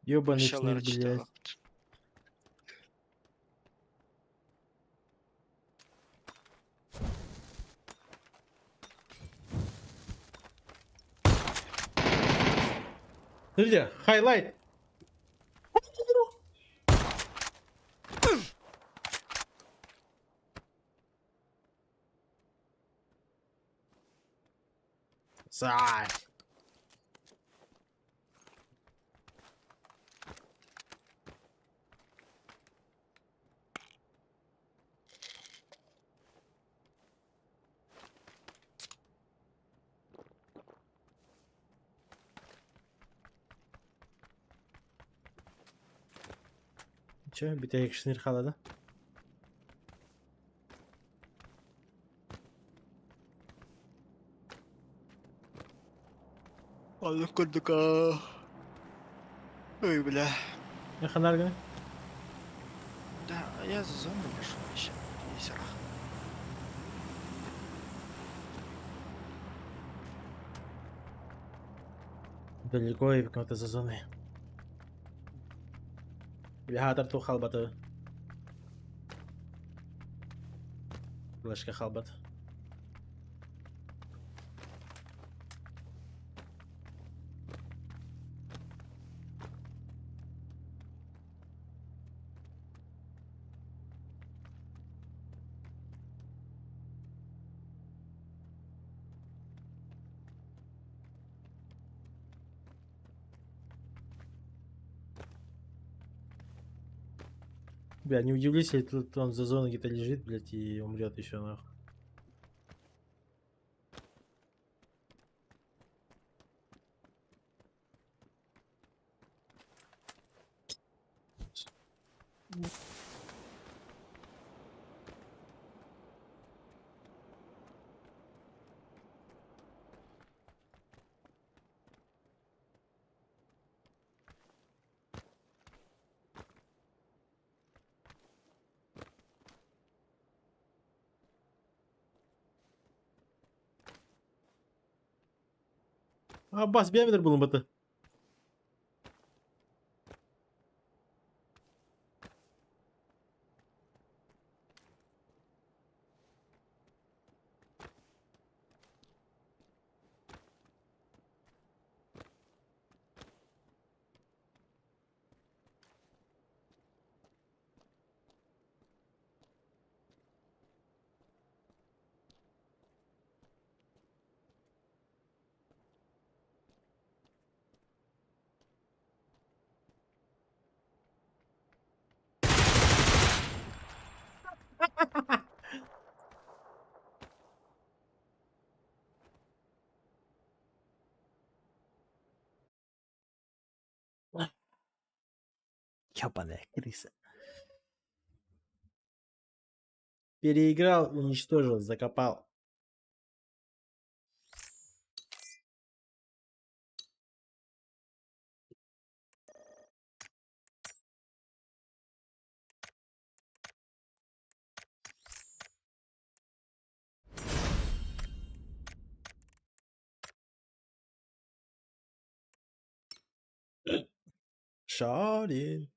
ёбаный Щелы снег, блядь. Смотрите, хайлайт. Сай. Че, bitta kishini qaladi. Ладно, курдука. Ой, бля. Yaxanlargina. Да, я за зону пошел еще. Весело. Далеко и какой-то за зоной. Или ту халбата. Флешка халбат. Бля, не удивлюсь, если тут он за зоной где-то лежит, блядь, и умрет еще нахуй. Аббас бәрібір бұл ұмыты. Ёбаная крыса. Переиграл, уничтожил, закопал. Шарин.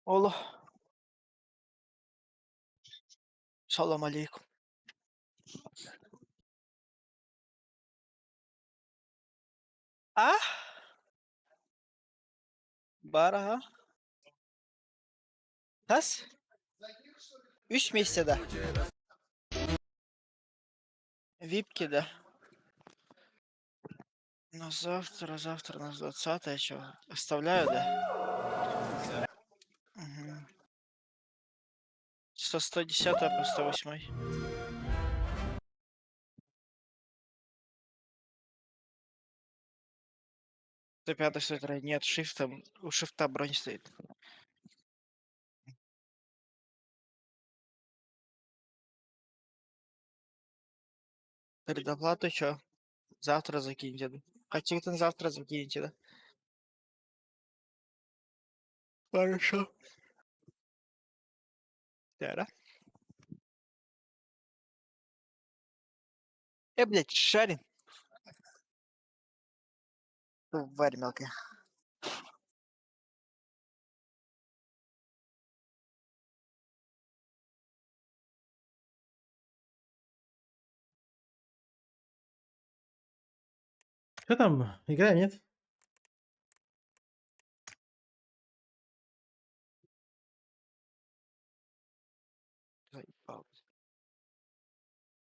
Оло. Салам алейкум. А? Бара. Kas? 3 месяца. Випки, да. На завтра, на 20-е, чё? Оставляю, да? Мгм. 110 по 108. 105 стоит рай. Нет, шифтом. У шифта бронь стоит. Предоплату чё? Завтра закиньте. Да? Хотите завтра закиньте, да? Хорошо. Да. Блядь, шарин. Тварь мелкая. Что там? Играем, нет? Заебал.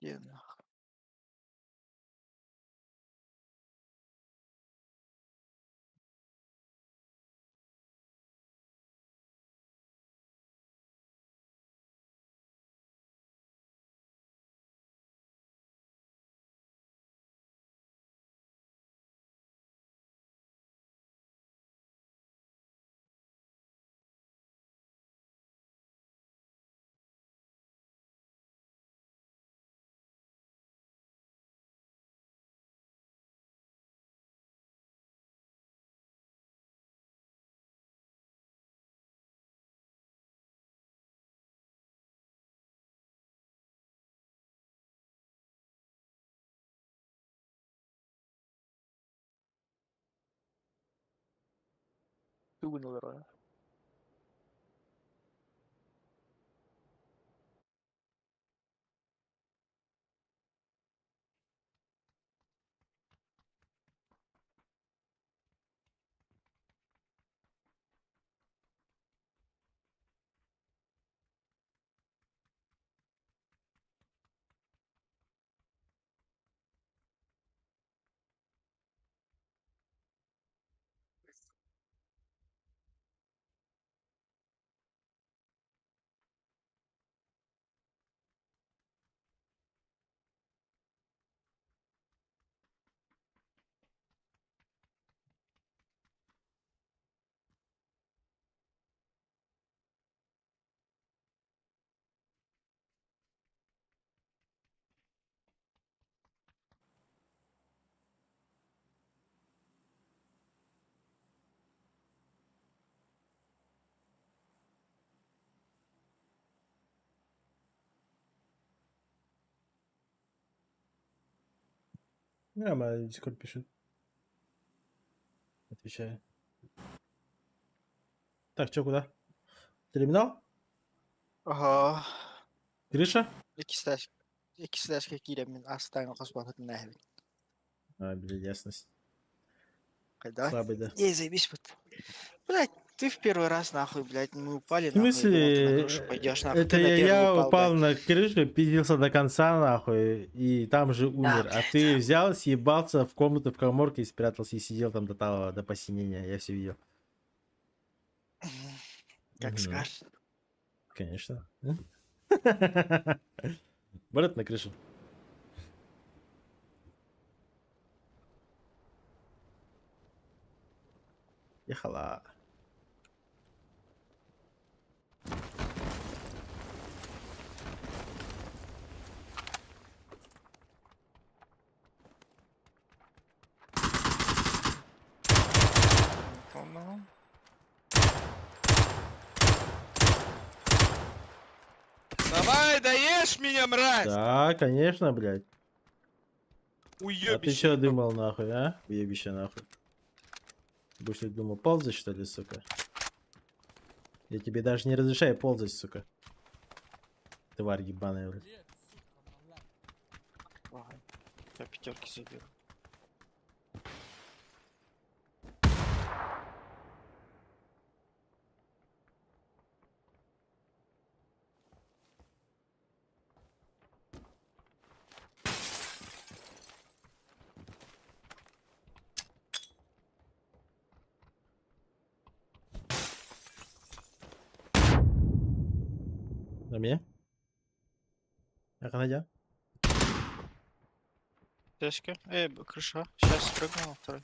Иди нахуй. Ты выгнал героя. Нормально, Дискорд пишет. Отвечаю. Так, чё, куда? Терминал? Ага. Крыша? İkisi de giremiyor. Aslan kosmonautu ne? А, блин, ясность. Когда? Слабый, да. Ей, заебись вот. Блять, ты в первый раз нахуй, блядь, мы упали В нахуй. Думал, ты на смысле? крышу пойдешь нахуй. Это Ты на первый я упал блядь. на крышу, пиздился до конца, нахуй, и там же умер. А блядь, ты взял, съебался в комнату, в коморке и спрятался, и сидел там до того, до посинения. Я все видел. Как Мгм. скажешь. Конечно. Брат на крышу. Ехала. Ну, Давай, даешь меня, мразь! Да, конечно, блядь. А ты Уебище. что думал, нахуй, а? Уебище, нахуй. Будешь ли думал, ползать, что ли, сука? Я тебе даже не разрешаю ползать, сука. Тварь ебаная, блядь. ага. Я пятерки заберу. На мне? Надя? Тяжко. Крыша. Сейчас спрыгнул на второй.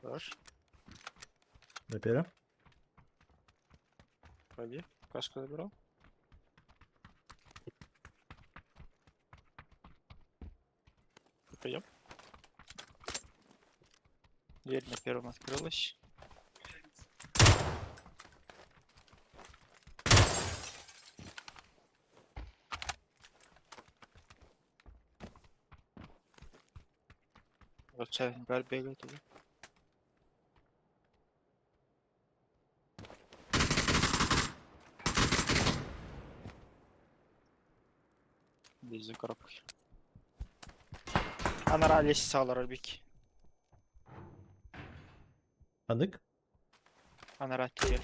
Хорош. На первом? Пойди. Каску забрал. Пойдем. Дверь на первом открылась. Вот Чайнгар бегает туда. Здесь за коробкой. Она лестница сала Рубики. Анык? Она теперь.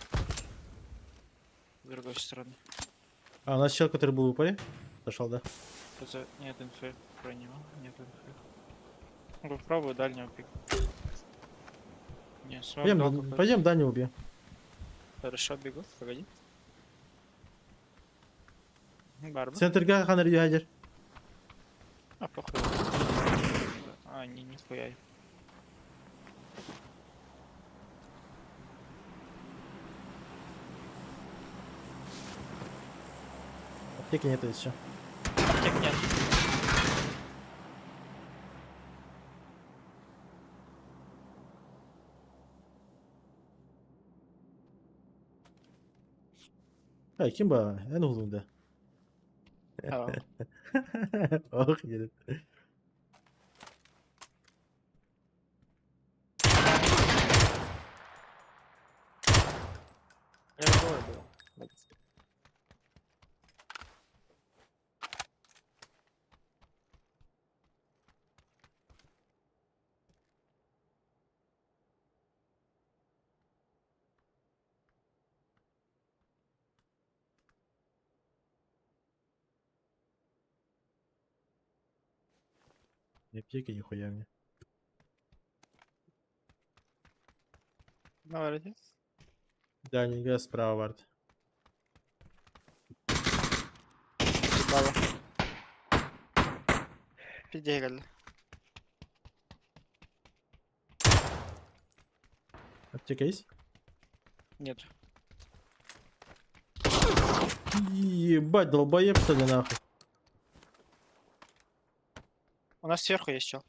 С другой стороны. А, у нас чел, который был в упоре? Зашел, да? Нет инфы про него. Нет инфы. Попробую дальнего пик. Не, смог Пойдем, долго пойти. пойдем Даню убьем. Хорошо, бегу. Погоди. Барба. Центр Ханар Югадер. А, похуй. А, нихуя. Аптеки нету еще. Аптек нет. Ай, Кимба, en hulunda. А, Ох, едет. я двое был. Ни аптеки, нихуя мне. Давай, ради. Да, не справа, Вард. Баба. Підігали. Аптека есть? Нет. Ебать, долбоеб, что ли, нахуй? У нас сверху есть чел.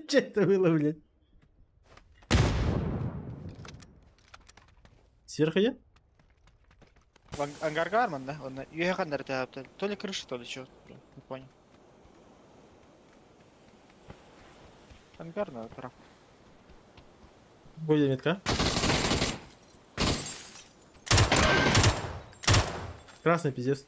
Че это было, блядь? Сверху я? Ангарга var mı onda? Onda üye kadar da то ли крыша, то ли что. Не понял. Ангар надо, прав. Будет метка. Красный пиздец.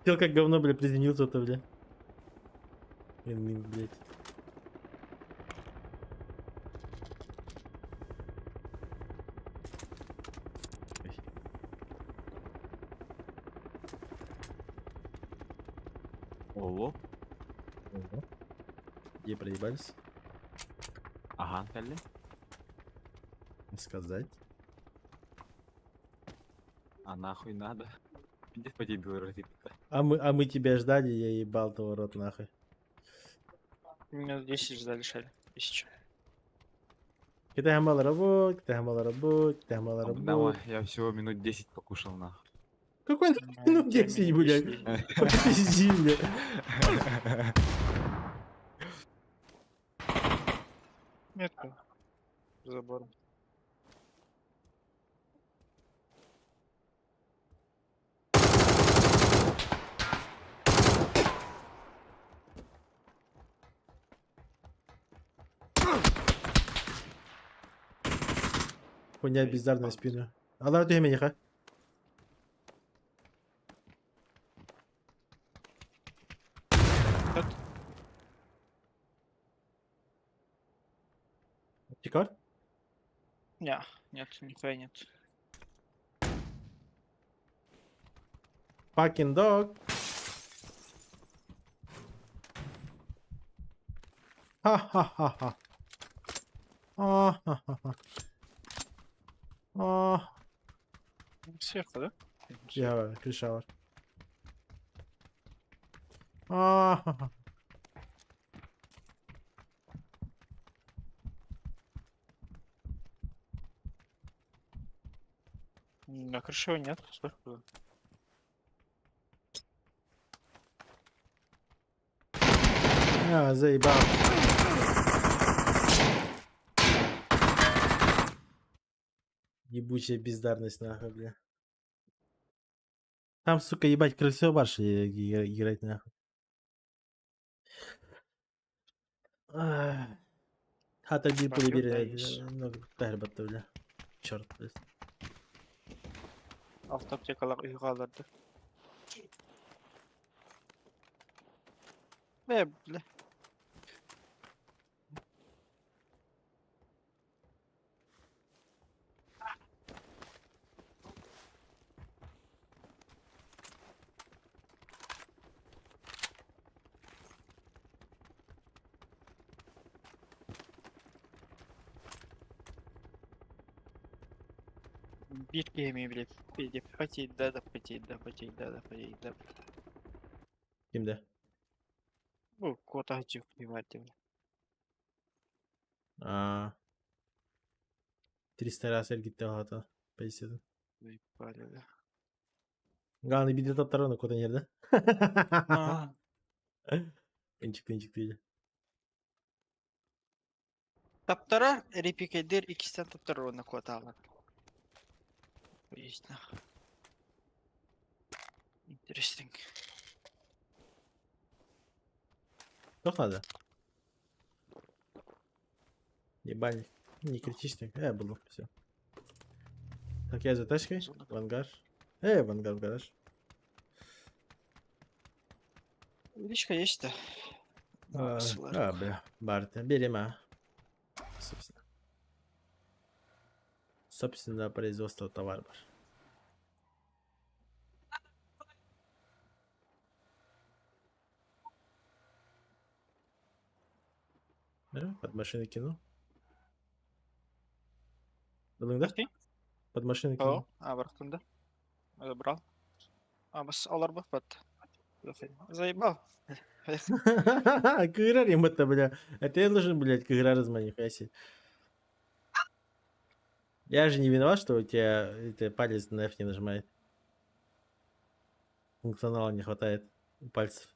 Хотел как говно, бля, приземлился-то, бля. Блядь. Ой. Ого. Где проебались? Ага, Келли. Сказать. А нахуй надо? Иди по тебе выразить. А мы тебя ждали, я ебал твой рот нахуй. Минут 10 ждали шали. 1000. Kita hamala работ, kita hamala работ, kita hamala Давай, работ. я всего минут 10 покушал нахуй. Какой ну 10, блядь? Пизди, блядь. Метку. Забором. Хуйня бездарная спину. Allah ötüyor hemen yıka. Çıkar. Не, нет, нихуя нет. Fucking dog. Ha ha ha ha. Ah ha ha ha. Ah. Сверху, да? Ya var, krişa var. Ah ha ha. На крыше его нет. Сверху. Ya заебал. Ебучая бездарность нахуй, бля. Там, сука, ебать, крыльцо барши играть нахуй. Ах. Hatta bir Bak puli yok bir da iyiyiz. berbat öyle. Çort biz. Автоаптекалар үйге қалдырды. Бля. Bir gemi bile. Bir de patid da patid da patid da patid da. Kimde? Bu котacık внимательно. Aa. 300 раз gitti hata. Пойдет. Заебали, да. Главное, bir de tatlarını kodan yerde. А, Incik değil. Таптара репикедер ikisinden taptara ona kotalar. Есть нахуй. Interesting. Что надо? Ебальник. Не критичный. Было. Все. Так, я за тачкой. В ангар. В ангар в гараж. Личка есть-то. Бля. Барта. Берем, Собственно. Собственно, производство товара. Под машиной кинул. Был, да? Под машиной кинул. О, бырақтың да. Брал. Бас алар ба пат. Заебал. Кыграрим это, бля. Это я должен, блядь, кыграризма, нихуя себе. Я же не виноват, что у тебя это, палец на F не нажимает. Функционала не хватает у пальцев.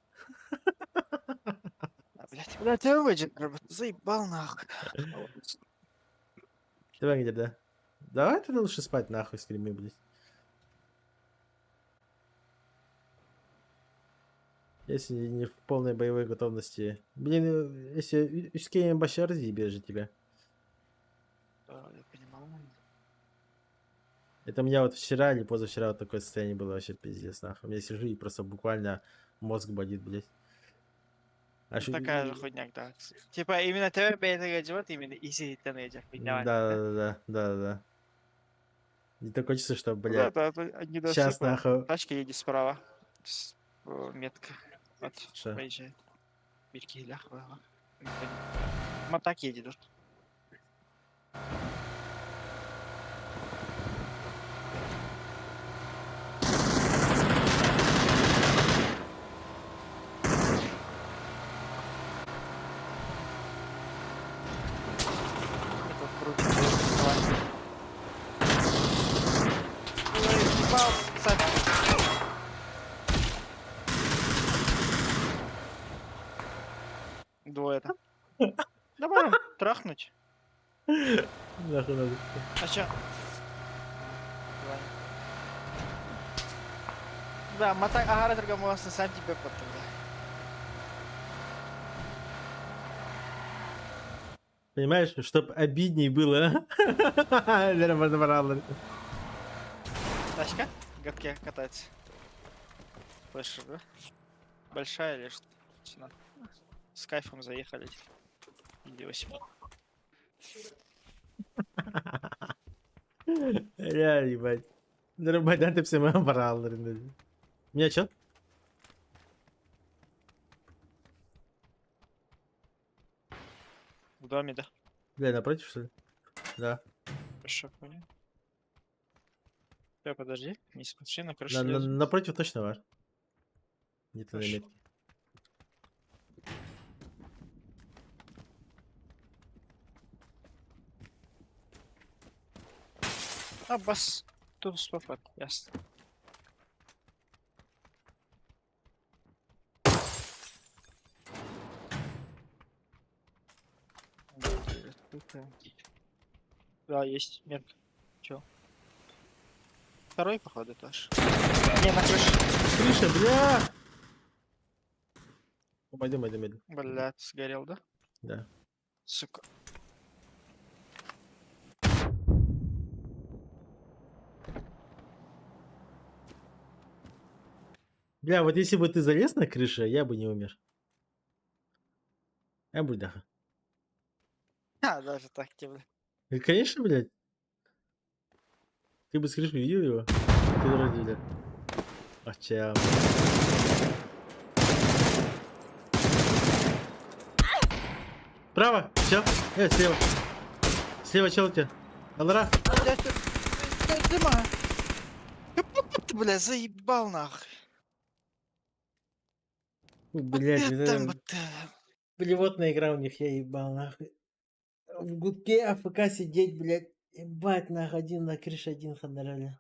Блять, я выйдет, заебал нахуй. Давай где, да? Давай тогда лучше спать нахуй скримы, блядь. Если не в полной боевой готовности. Блин, если скинем башар, разъебешь же тебя. Да, я понимаю. Это у меня вот вчера или позавчера вот такое состояние было вообще пиздец, нахуй. Я сижу и просто буквально мозг болит, блядь. Аж Ну, такая же хуйня, да. Типа именно тебя бейт вот именно изи тенейджер. Да. И такое чувство, что, Да, блядь, да, они сейчас нахуй. Тачка едет справа. Метка. Вот, Что? поезжает. Бирки ляхва. Мотак едет. Вот. Это крутит. Ой, ебал, кстати. Двое-то. Давай трахнуть. Нахуй надо. А чё? Давай. Да, мотак агара торгамоса сам тебе потом. Понимаешь, чтоб обидней было. Тачка? Гадке катается. Слышишь, да? Большая или что? Цена. С кайфом заехали. Иди 8. Реально, ебать. Нормально, ты все брал. Меня чё? В доме, да? Бля, напротив, что ли? Да. Хорошо, понял. Всё, подожди. Не смотри, на крышу На- лезу. напротив точно ваш. Где-то на Хорошо. метке. А, бас. Тут стофат, ясно. Да, есть. Нет. Чё? Второй, походу, тоже. Не, на крыше. Крыша, бля! Пойдем. Блядь, сгорел, да? Да. Сука. Бля, вот если бы ты залез на крышу, я бы не умер. Я бы да. А, даже так тебе. Конечно, блядь. Ты бы с крыши видел его? Ты вроде, бля. А чам. Право, чел. Слева. Слева чел у тебя. Алара. Блядь, ты ма. Ты, бля, заебал нахуй. Блядь, Там это вот. блевотная игра у них, я ебал, нахуй. В гудке АФК сидеть, блядь. Ебать, нахуй, один на крыше, один ханарали.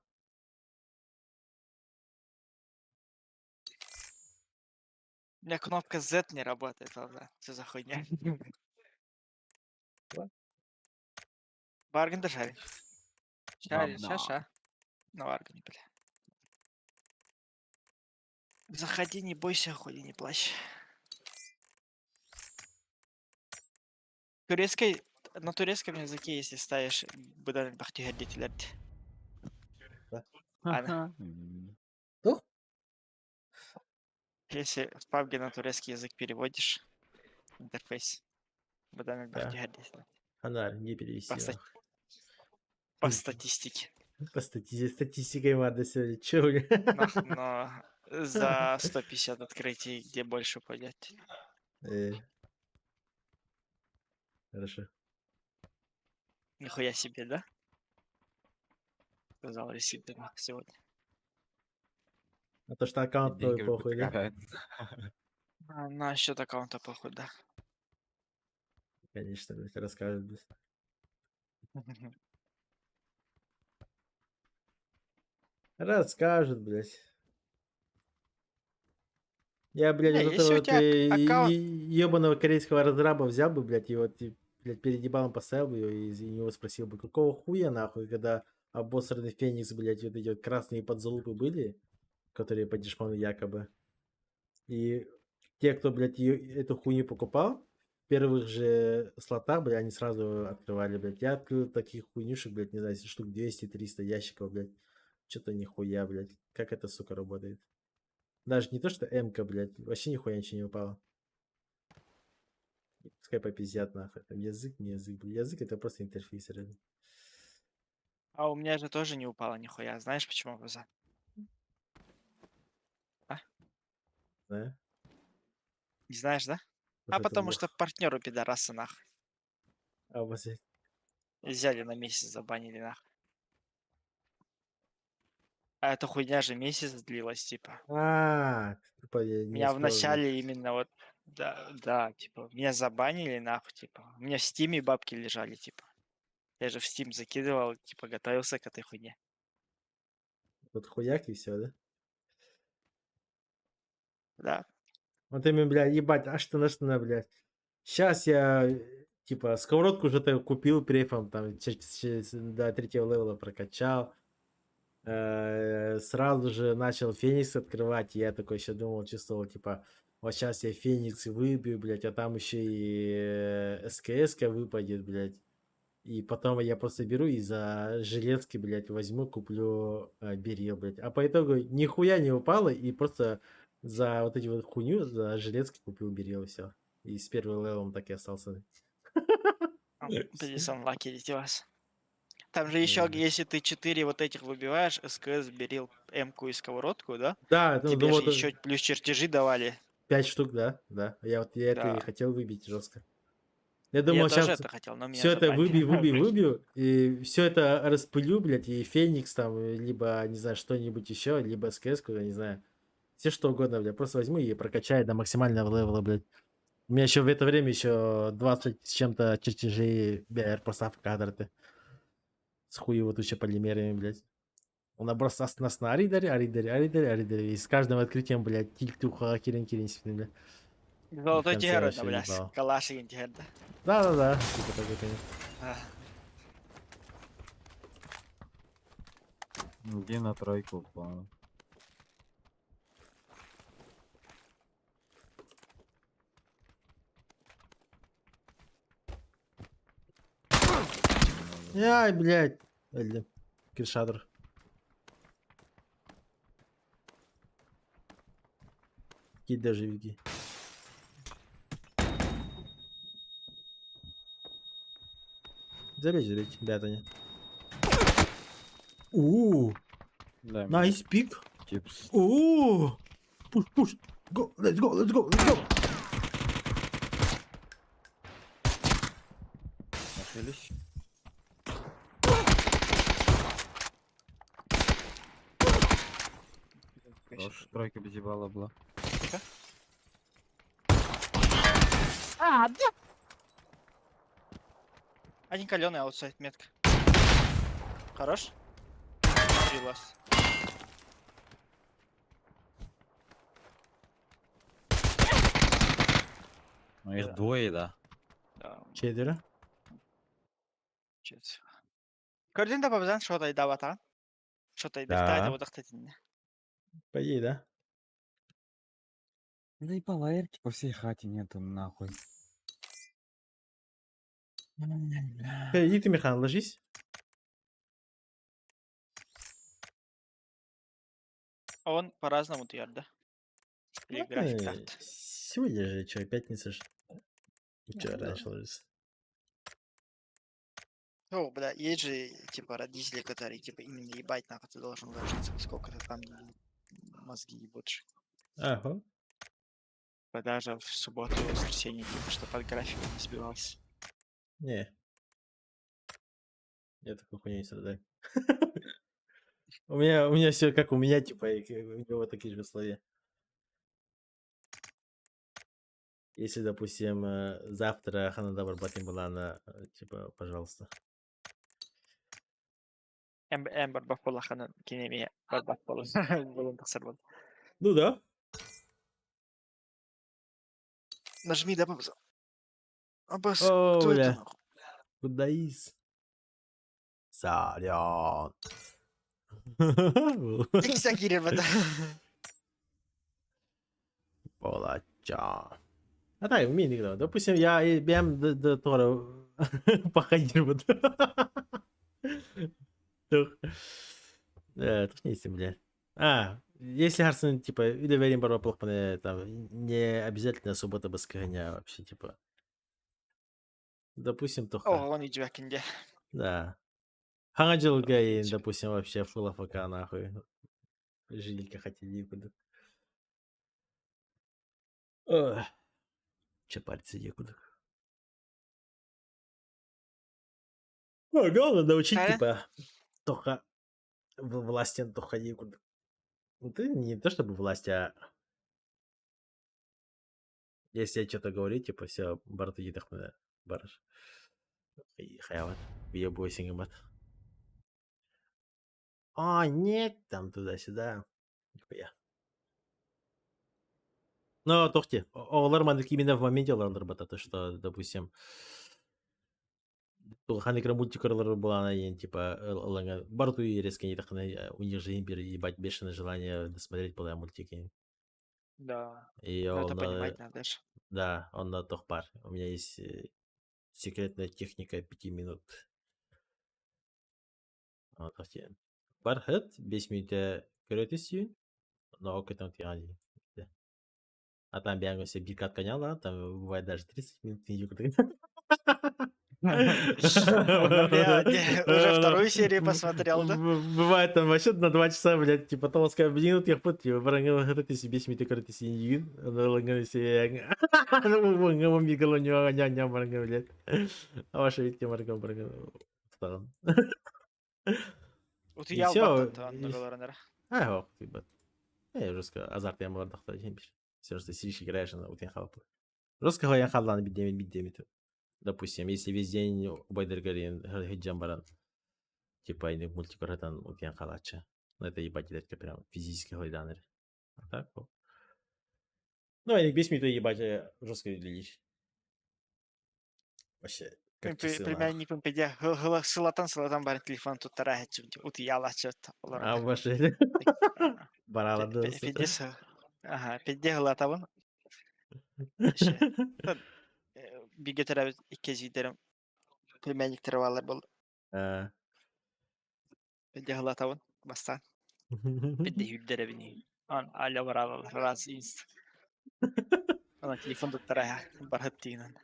У меня кнопка Z не работает, ладно. Что за хуйня? Барген дожарь. Ща. На Варгане, бля. Заходи, не бойся, ходи, не плачь. На турецком языке, если ставишь будан бахтиgadditlер. Ладно. Что? Если в PUBG на турецкий язык переводишь интерфейс, будан Да. бахтиgadditlер. Ханар, не перевести. нахуй. По статистике. По статистикой надо сегодня. Че, бля? Но за 150 открытий где больше упадет? Хорошо. Нихуя себе, да? Сказал ресивер сегодня. А то, что аккаунт Деньги твой похуй, да? вытекают. Насчет аккаунта, похуй, да. Конечно, блядь, расскажет, блядь. Расскажет, блядь. Я, блядь, Не, вот если этого у вот тебя аккаунт... ебаного корейского разраба взял бы, блядь, и вот, блядь, перед ебалом поставил бы ее и из него спросил бы, какого хуя, нахуй, когда обосранный Феникс, блядь, вот эти вот красные подзалупы были, которые по дешману якобы. И те, кто, блядь, эту хуйню покупал, в первых же слотах, блядь, они сразу открывали, блядь. Я открыл таких хуйнюшек, блядь, не знаю, штук 200-300 ящиков, блядь. Что-то нихуя, блядь. Как это, сука, работает? Даже не то, что М-ка, блядь, вообще нихуя ничего не упало. Пускай попиздят, нахуй. Там язык, не язык, блядь. Язык это просто интерфейс, реально. А у меня же тоже не упало нихуя. Знаешь почему, База? Да? Не знаешь, да? Потому А это потому лох. что партнеру пидорасы нахуй. А у вас есть... Взяли на месяц, забанили нахуй. А эта хуйня же месяц длилась, типа. Типа, я не Меня в успел, блядь. начале именно вот, да, типа, меня забанили нахуй, типа. У меня в стиме бабки лежали, типа. Я же в Steam закидывал, типа, готовился к этой хуйне. Вот хуяк и все, да? Да. Вот именно, блядь, ебать, а что на что на, блядь. Сейчас я, типа, сковородку уже-то купил префом, там, до 3-го левела прокачал. Сразу же начал Феникс открывать, и я такой еще думал, чувствовал, типа, вот сейчас я Феникс выбью, блядь, а там еще и СКС-ка выпадет, блядь. И потом я просто беру и за железки, блядь, возьму, куплю берил, блядь. А по итогу нихуя не упало, и просто за вот эти вот хуйню, за железки купил берил, и все. И с первым левелом так и остался. Пелисон лаки вас. Там же еще, если ты 4 вот этих выбиваешь, СКС, берил М-ку и сковородку, да? Да, ну Тебе же вот еще плюс чертежи давали. 5 штук, да, да. Я это и Да. хотел выбить жестко. Я Я думал, тоже сейчас это хотел, но меня все это забанили. выбью, и все это распылю, блядь, и Феникс там, либо, не знаю, что-нибудь еще, либо СКС, я не знаю. Все что угодно, блядь, просто возьму и прокачаю до максимального левела, блядь. У меня еще в это время еще 20 с чем-то чертежей BR просто в кадры. С хуево туча полимерами, блядь. Он набросал нас на Аридере. И с каждым открытием, блядь, тильтуха, кирин, блядь. Золотой конце тигр, вообще да, блядь. ебал. Калаши тигр, да. Да. Типа такой, конечно. Иди на тройку, по-моему. Ай, блядь. Киршадр. Какие дождевики. Забейте, бятани. Да, Найс пик. Типс. Пуш. Go, let's go. Нашлись. Хорош, тройка без ебала была. Один каленый аутсайд метка. Хорош? Прилаз. Ну их Да. двое, да. Да, 4. чец. Көрден да бабзан шотай давата. Шотай Да. дефтайда водахтатин. По идее, да? Да и палаерки по всей хате нету, нахуй. Иди ты, Михан, ложись. А он по-разному тьер, да? Или график так. Сегодня же, что, пятница же. Че, да. раньше ложится. О, бля, есть же, типа, родители, которые, типа, именно ебать, нахуй, ты должен ложиться, сколько ты там мозги ебут. Ага. Даже в субботу и воскресенье, типа, что под графиком не сбивался. Не. Я такой хуйней не страдаю. У меня все как у меня, типа, и у него такие же условия. Если, допустим, завтра Ханада Барбатин была на, типа, пожалуйста. Эмбер Баффала Ханан Кинемия Баффала. Булын тахсар бол. Ну да. Нажми, да, бабза. Абас, О, кто это бля. нахуй? Куда из? Сорян. Икса киребата. Палача. А так, умеет играть. Допустим, я бям до Тора походил вот. Тух. Тух не бля. Если Арсен, типа, или верим барба плохо, там, не обязательно суббота без коня вообще, типа. Допустим, Туха. О, он иди бакинде. Да. Хангел Гай, допустим, вообще фул АФК, нахуй. Жилика хотели куда. Че париться некуда. Главное научить, Ага. типа, Тоха властен Тоха некуда. Ну, ты не то чтобы власть, а если я что-то говорю, типа, все, барту едах на барыш. И хаяват. Въебывай сингамат. Нет, там туда-сюда. Нихуя. Но, тохте, олар мандык именно в моменте олар бататы, что, допустим, ханекра мультикерлер была она, типа, барту и резко не так, у них же импер, ебать, бешеное желание досмотреть полая мультики. Да. И Это он, понимать надо же. да, он на тохпар. У меня есть секретная техника 5 минут. Вот, тохте. Бархат, 5 минут көрөтүсүн, но окетон тяни. А там бегаю себе бикат коняла, там бывает даже 30 минут не Он, бля, уже вторую серию посмотрел, да? Бывает там вообще на 2 часа, блядь, типа толска минут я пот, типа барангал это себе смите короче синьюн, лаган себе. Ну мигало няня барангал, блядь. А ваши ведь барангал барангал. Вот И я всё, убаттан нагаларанара. вот, типа. Я жестко азарт я могу отдохнуть, все, что сидишь играешь на утен халпы. Жестко я халлан бидемит. Допустим, если весь день Байдергарин хиджам баран, типа и мультикоратан утен халача. Ну это ебать, это прям физически хойданер. А так, ну, и без мита ебать, жестко лишь. Вообще, как часы нахуй. Племянником педя сылатан бар телефон тут тарахачым. Вот я лачат. А вообще, барала дос. Педеса. Ага, педя гылатавын. Биге тарабы ике жидерим. Племянниктер валар был. Педя гылатавын. Бастан. Педя юлдere beni. Alo bravo, razıyız. Она телефон тут тарая, бархаттинан.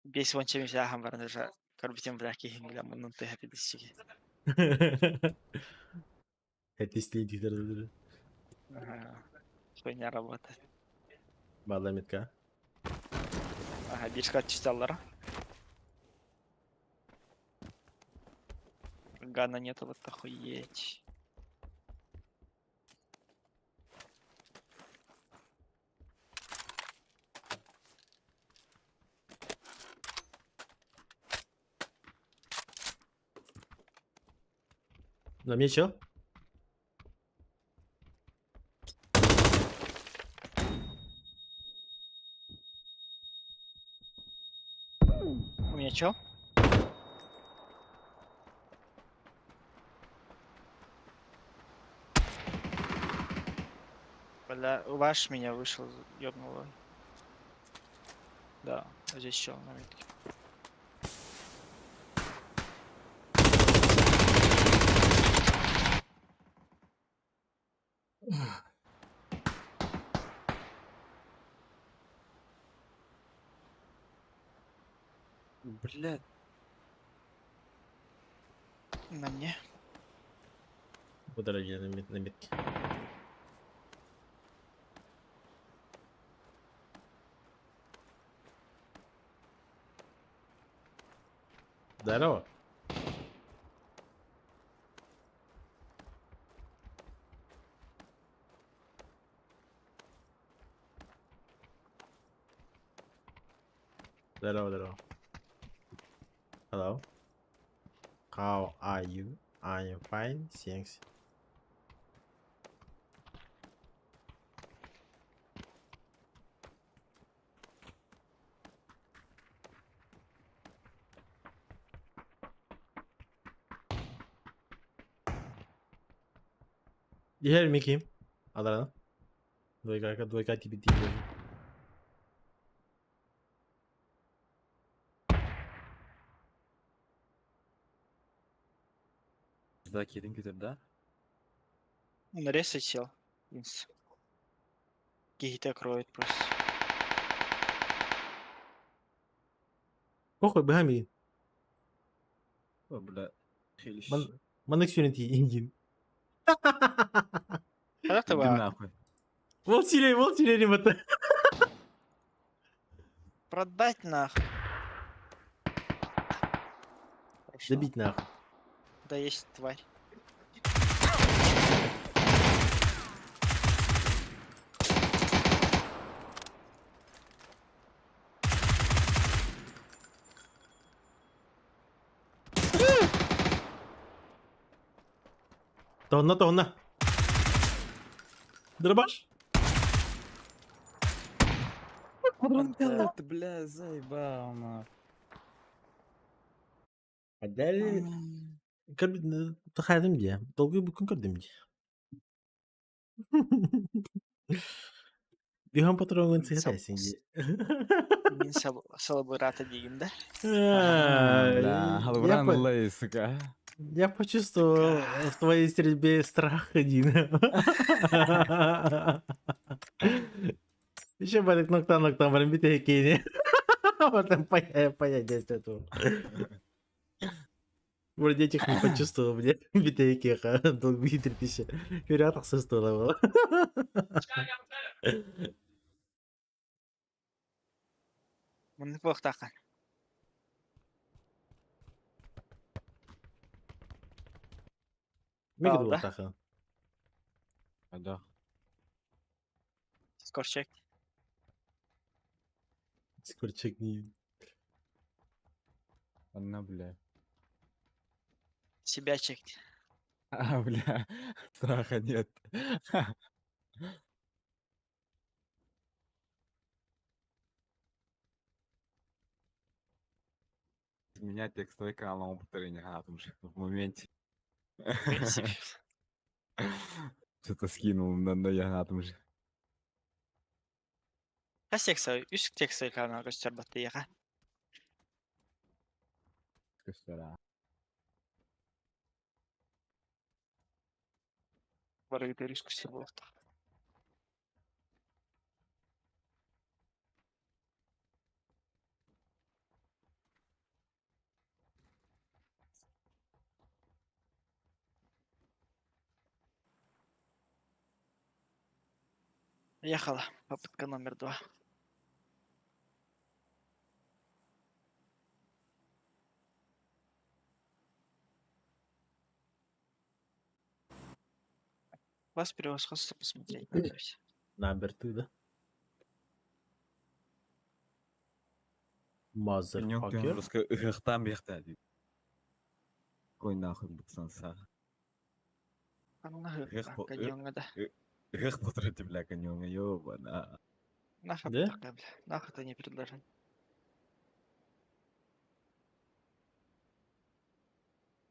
Бес вон чем я хамбар даже карбитем бляки хингля мунун ты хэппи дисчиги. Это следит. Хуйня работает. Бала метка. Ага, bir kat читаллар. Гана нету, вот охуеть. На мне чё? У меня чё? Бля, ваш меня вышел, ёбнуло. Да, а здесь чё на метке? Блядь. На мне. Подороги на метке. Здорово. Здорово, здорово. Hello. How are you? I'm fine, thanks. You hear me, Kim? Адрана. Двойка тебе типа. Сюда Кирин gidiyor da. Он ресой сел. Инс. Какие-то кроет просто. Похуй, бегами. O bile. Хилиш. Манек сюринти ингин. Когда ты Иди бы нахуй. Вот сюрин, ребята. продать нахуй? Хорошо. Добить нахуй. Да есть тварь. Тонна. Дробаш? Ты, бля, заебал, нахуй. Дали. Тахадым де. Долгой букун көрдüm де. Бихан патронун сыгытайсың де. Мин салабурата дегенде. Бля, Халвран лей, сука. Я почувствовал в твоей стрельбе страх один. Еще бalik ноктан баран бите кейни. Потом пая здесь эту. Вроде этих не почувствовал, мне бите кейха. Долгие 3000. Вероятно, со стола. Мин плохтахан. Мега Алда. тахан. Да. Скорчек. Скорчек не. Она, бля. Себя чекни. Бля. Страха нет. Меня текстовый канал повторение в моменте. В принципе. Что-то скинул на ягатом же. Kas teksa, üst teksa kanal gösterbatı yaga. Göster. Var gider üst bulakta. Ехала. Попытка номер 2. Вас превосходство посмотреть. Надеюсь. Number 2, да? Motherfucker. Просто ырықтан бияқта дейді. Қой нахуй бұқсанса. Каньонга да. Ырық потратив бля каньонга, ёбана. Нахуй Да? такая, бля. Нахуй это не предложение.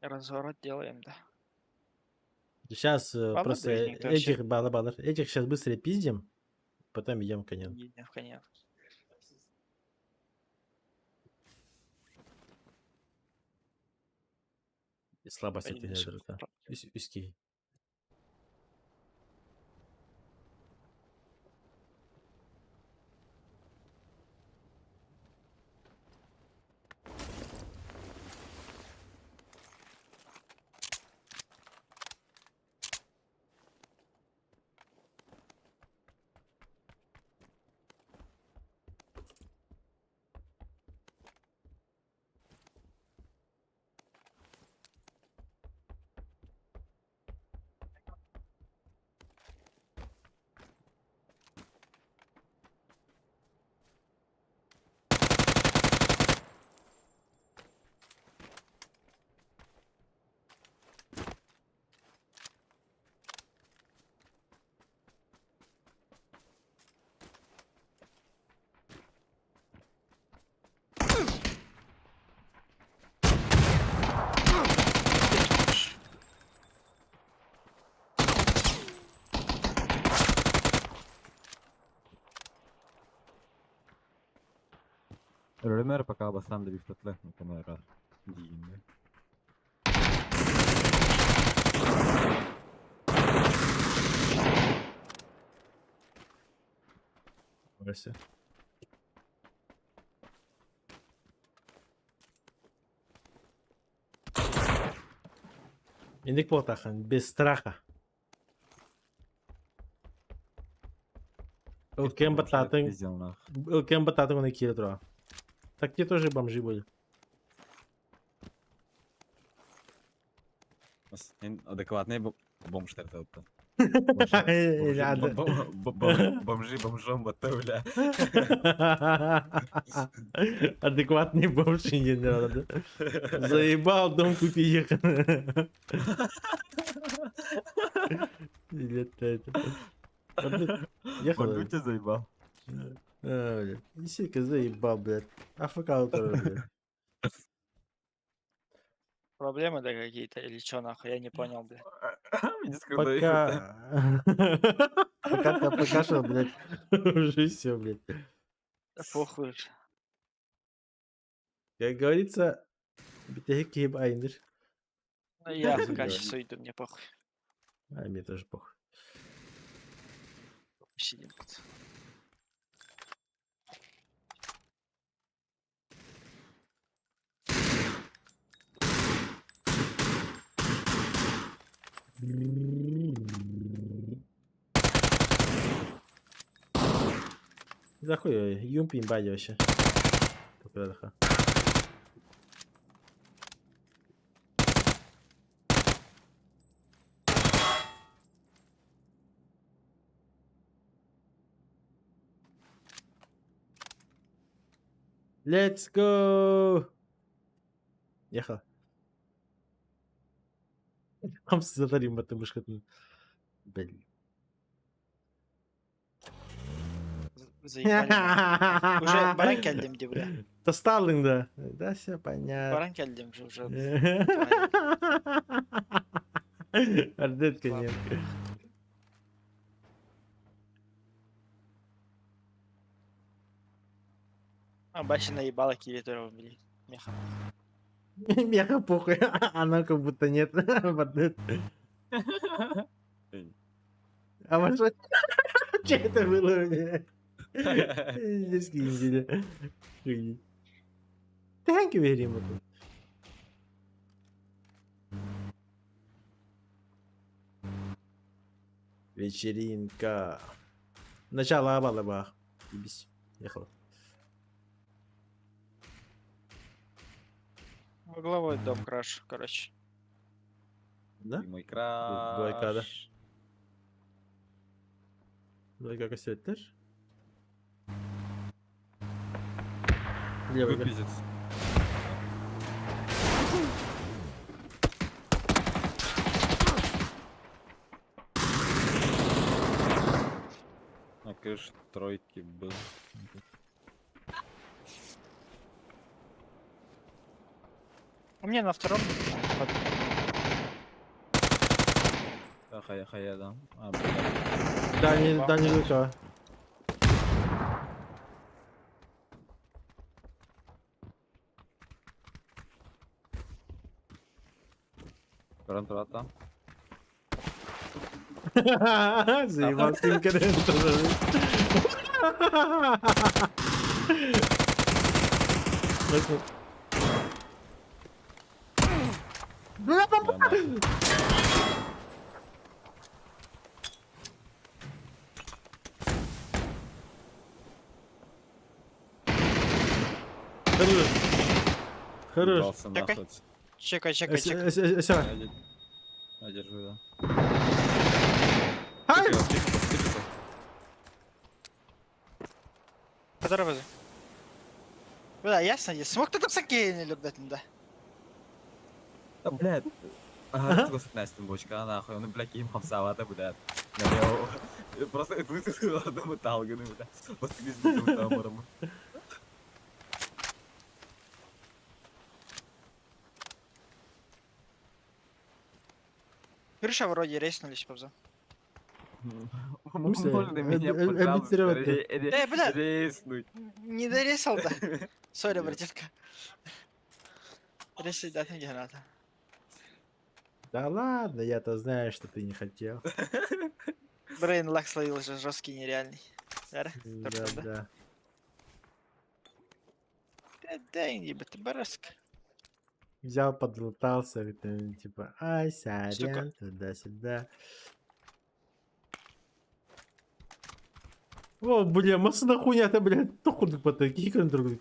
Разворот делаем, да. Сейчас Ладно, просто блядь, никто вообще- этих балабалов, этих сейчас быстро пиздим, потом идем конем. Не в коня. И слабость Блин, это всё. да. Узкий. Ölümer пока басан да бифтатлы. Камера. Дейінді. Версия. Инdik Потахан, без страха. Кем бататын, Пиздел нах. кем бататын он кири троа. Так те тоже бомжи были. Сен адекватный бомж тәртіп отты. Ладно. Бомжи бомжом батты, бля. Адекватный бомж не надо. Заебал, дом купи ехал. Или это. Ехал. Он тебя заебал. Действительно заебал, блядь. АФК тоже, блядь. Проблемы, да, какие-то? Или чё, нахуй? Я не понял, бля. Не скрывай. Пока ты покашал, блядь. Уже все, блядь. Да похуй же. Как говорится, битеги киб айнер. Ну, я в сейчас уйду, мне похуй. А мне тоже похуй. Сидим тут. За хуй, юмпин бади вообще. Только даха. Let's go! Ехал. Hamsi zatarayım batı bışkatını. Блин. Заебали. нахуй. Уже баран келдим, де, бля. Достал да? Да, все понятно. Баран келдим же уже. Ардетка нет. А, бачи наебала кивиторов, блядь. Меха. Меха похуй, она как будто нет. Бардет. А ваша... Че это было? Здесь киндили. Thank you very much. Вечеринка. Начало Абалаба. Ебись. Ехал. Угловой дом краш, короче. Да? Мой краш. Двойка, да? Двойка кассет też? Левый, да? Пиздец. На крыше тройки был. У меня на втором. Да, хая, да. А, блядь. Дальний лука. Гарантурата. Заебал Тим Карен тоже. Хорош. Хорош. Ебался нахуй. Чекай. Я держу, да. Ай! Тихо. Здорово. Бля, ясно, я смог кто-то всякие не любят, да. Да, блядь. Ага, ты с Настей бочка, нахуй. Он, блядь, им хамсовато, блядь. Просто это вы одному талгану, блядь. Просто без тамором. Крыша вроде рейснулись, повза. Можно меня, Обитировать. пожалуйста, Бля, резнуть? не дорезал, да. Сори, братишка. Реши дать мне гранату. Да ладно, я-то знаю, что ты не хотел. Брейн лак словил же жесткий, нереальный. Да? Да. Да, ебать, ты бараска. Взял, подлутался, типа, ай, сорян, туда-сюда. О, бля, масса хуйня-то, блядь, нахуй по такие контроль.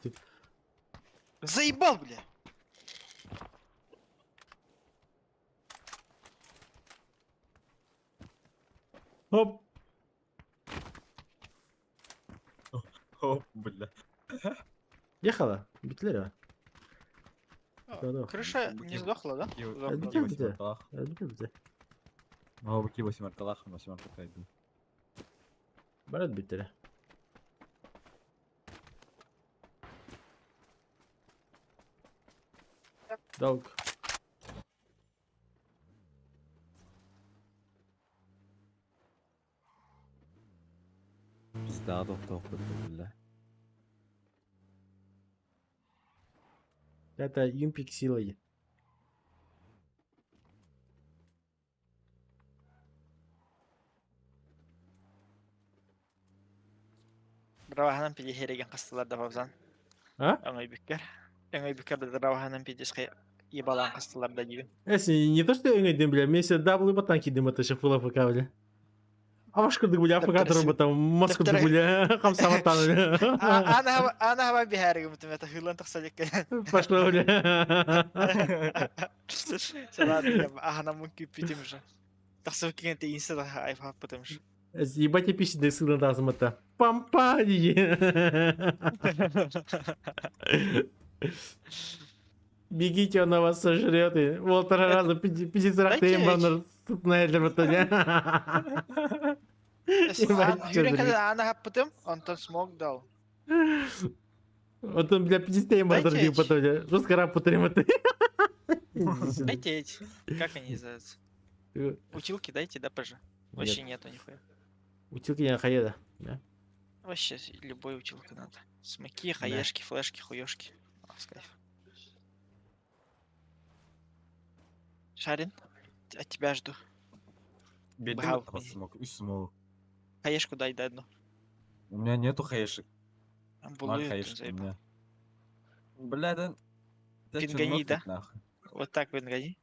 Заебал, бля. Оп. О, бля. Ехала? Бетлерева? Да-да. Крыша не сдохла, да? Киев Сдохла. Да. Киев восьмерталах. Бетлерева. Мало бы Киев восьмерталах, но восьмерталах иду. Брат Бетлерева. Долг. Пизда тоқтап бля. Это юмпик силой. Раваханан пиди хереген кастылар да бабзан. А? Оңой бүккер. Оңой бүккер да раваханан пиди сқай ебалан кастылар да дию. Если не то, что я не бля, мне все даблы ботанки дым, это еще фула ФК, бля. А ваш курдык, бля, ФК, который бы там Москву, бля, хамса ватан, бля. Ана хава бихарга мутум, это хылан тахсалик. Пошло, бля. Салат, ахана мунки питим же. Тахсал киген те инста да айфа потом же. Ебать, я пищи дых сыграл там это. Пампади. Бегите, он на вас сожрет. И полтора раза 50 тембранер на это вот. Юрин когда ана хап потом, он там смог дал. Вот он, бля, 50 тембранер потом. Жестко работаем это. Дайте эти. Как они называются? Училки дайте, да, пожа? Вообще нету нихуя. Училки не хаеда. Вообще любой училка надо. Смоки, хаешки, флешки, хуёшки. С кайф. Шарин, от тебя жду. Бедный смог, и смог. Хаешку дай одну. У меня нету хаешек. Амбулует, Хаешек у меня. Бля, да... Пингани, да? Вот так пингани.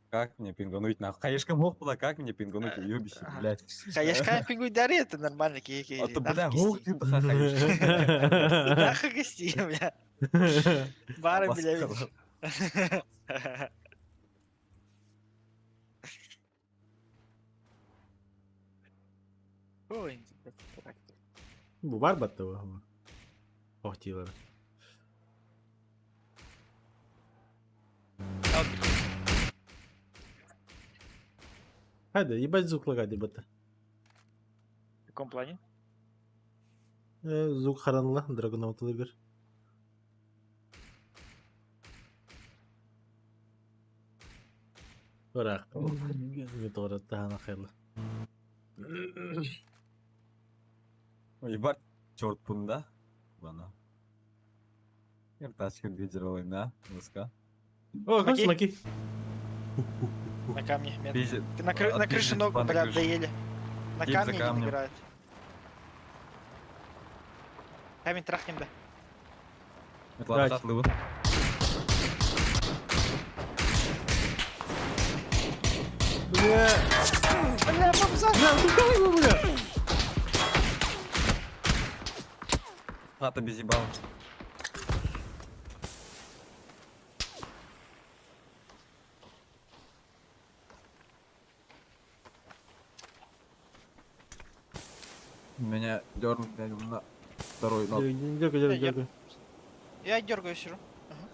Как мне пингануть нахуй? Хаешка мог была, как мне пингануть, уёбище, блядь. Хаешка пингуй дари, это нормально, ки-ки. А то, бля, гух ты бха хаешка. Нахуй гости, бля. Бары, бля. Ой, Bu var battı bu ama. Oh diyorlar. Hadi ебать звук лагает, ебать. В каком плане? Звук харанла, драгонау тылыгыр. Бырақ. Мен тоғырат тағана қайлы. Ебать, черт пунда. Ладно. Тачка гидровый, да? Луска. О, как смоки. На камне. Пиздец. На крыше ног, блядь, доели. На Тип за камне не камнем. играет. Камень трахнем, да. Это ладно, Блядь. отлывы. Бля. Бля, бомза! Бля. Хата без ебал. Меня дернут на второй ног. Дергай. Я дергаю сижу. Ага.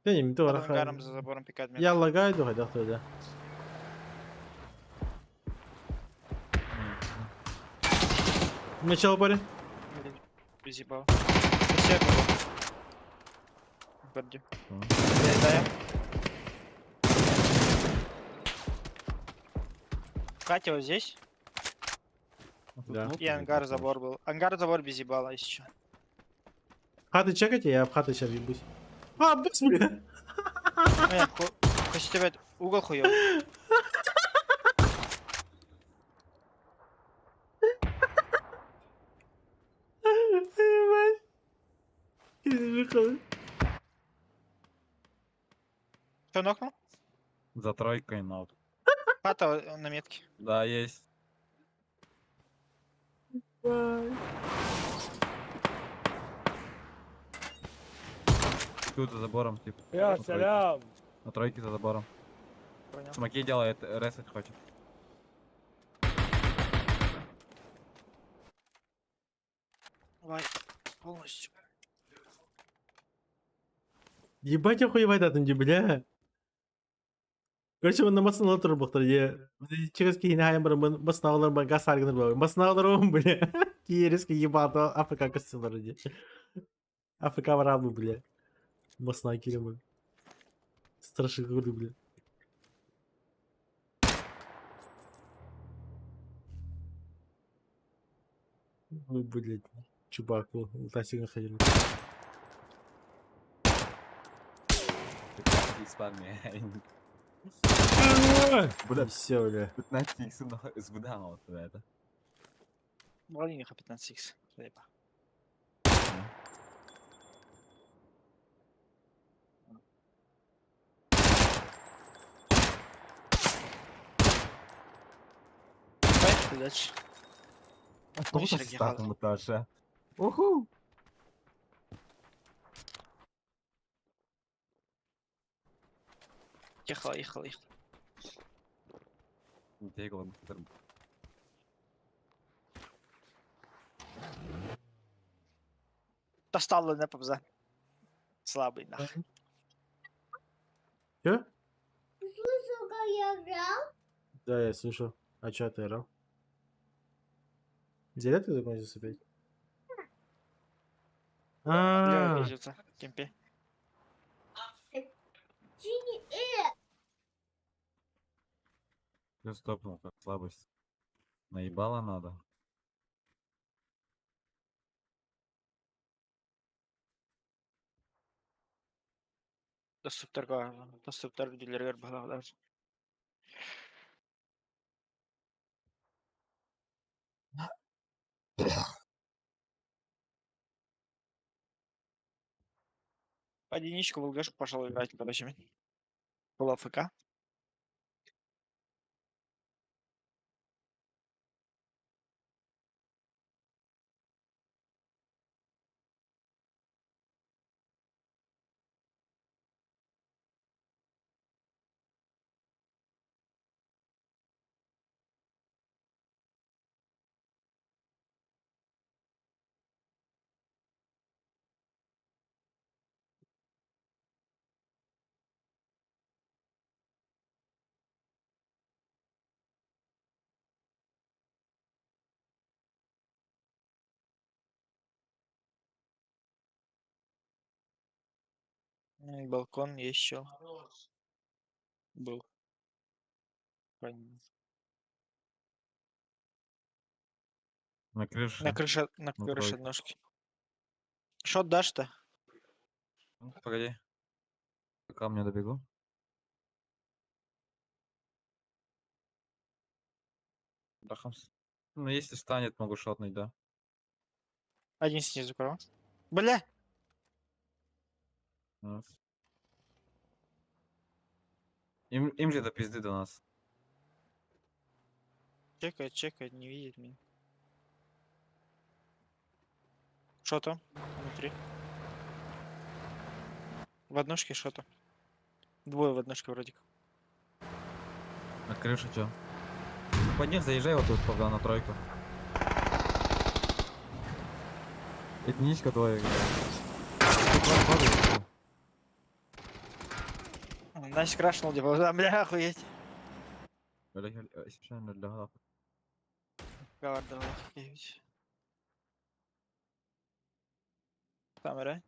Benim de Потом var. гаром за забором пикать меня. Я лагаю, давай, да, кто да. Начало парень. Безъебал. Все было. Горди. Да. Катя вот здесь. Да. И ангар забор был. Ангар забор без ебала, если что. Хаты чекайте, я в хаты сейчас ебусь. А, бус, бля! Хоть тебя угол хуёв. Ебать. Ебать. Что, нокнул? За тройкой ног. Хата на метке. Да, есть. Тут за забором, типа. на тройке. На тройке за забором. Понял. Смоки делает, ресать хочет. Давай. Полностью. Ебать охуевать атынчы, бля. Короче, он на масыналы тұр бұқтыр, е. Через кейін айым бір масынаулар ба газ аргыныр ба. Масынаулар он, бля. Киереске ебаты Африка костюмлары, де. Африка варабы, бля. Масына керемі. Страшно көрді, бля. Ой, блядь. Чубак был. Лутасига ходил. Бля, все, бля. 15 икс с гудама вот это. Маленьких 15х. Заеба. Поехали дальше. Кто Сергей с статом Халк. этаже? Уху! Ехала. Тегла. Достал на побза. Слабый нахуй. Че? Слышал, как я играл? Да, я слышал. А чё ты играл? Зря ты закончился опять? Лева А, бежится. Кемпе. Чини, Я стопнул, как слабость. Наебало надо. Доступтар дилерлер багалар. Под единичку в ЛГшку пошел играть, короче. Был АФК. Балкон еще был. Понятно. На крыше. На крыше тройке. ножки. Шот дашь-то? Ну, погоди. К камню добегу. Дахамс. Ну, если станет, могу шотнуть, да. Один снизу, право. Бля! Раз. Им же до пизды до нас. Чекает, не видит меня. Что там? Внутри. В одножке что-то. Двое в одножке вроде как. На крыше чё? Под них заезжай вот тут, когда на тройку. Этничка твоя. Настя крашнул, типа, бля, охуеть. Специально для глав. Кавар давай, охуеть. Камера.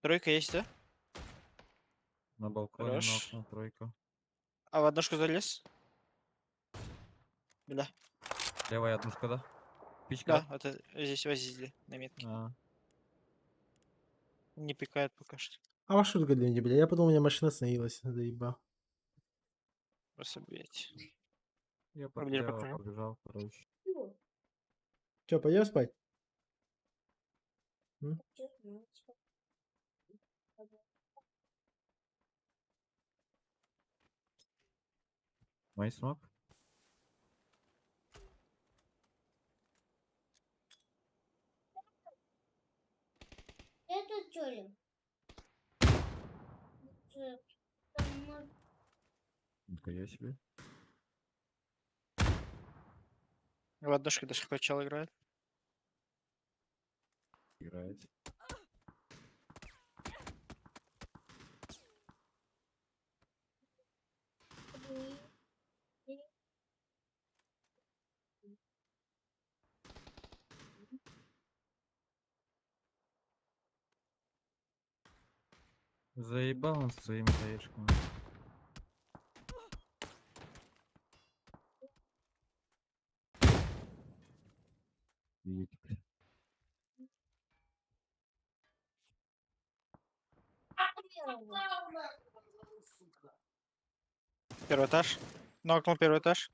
Тройка есть, да? На балконе Хорош. ног, на тройку. А в одножку залез? Бля. Левая однушка, да? Пичка? Да, это здесь возили на метке. А, Не пикает пока что. А во что люди, бля? Я подумал, у меня машина остановилась. Заебал. Просто бейте. я Поближе потерял, покажу. побежал, короче. Че, пойдем спать? Мой смог? Это что ли? Нихуя себе. В однушке даже какой чел играет. Играет. Заебал он со своими заешками. Видите, блин. Первый этаж. Нокнул первый этаж.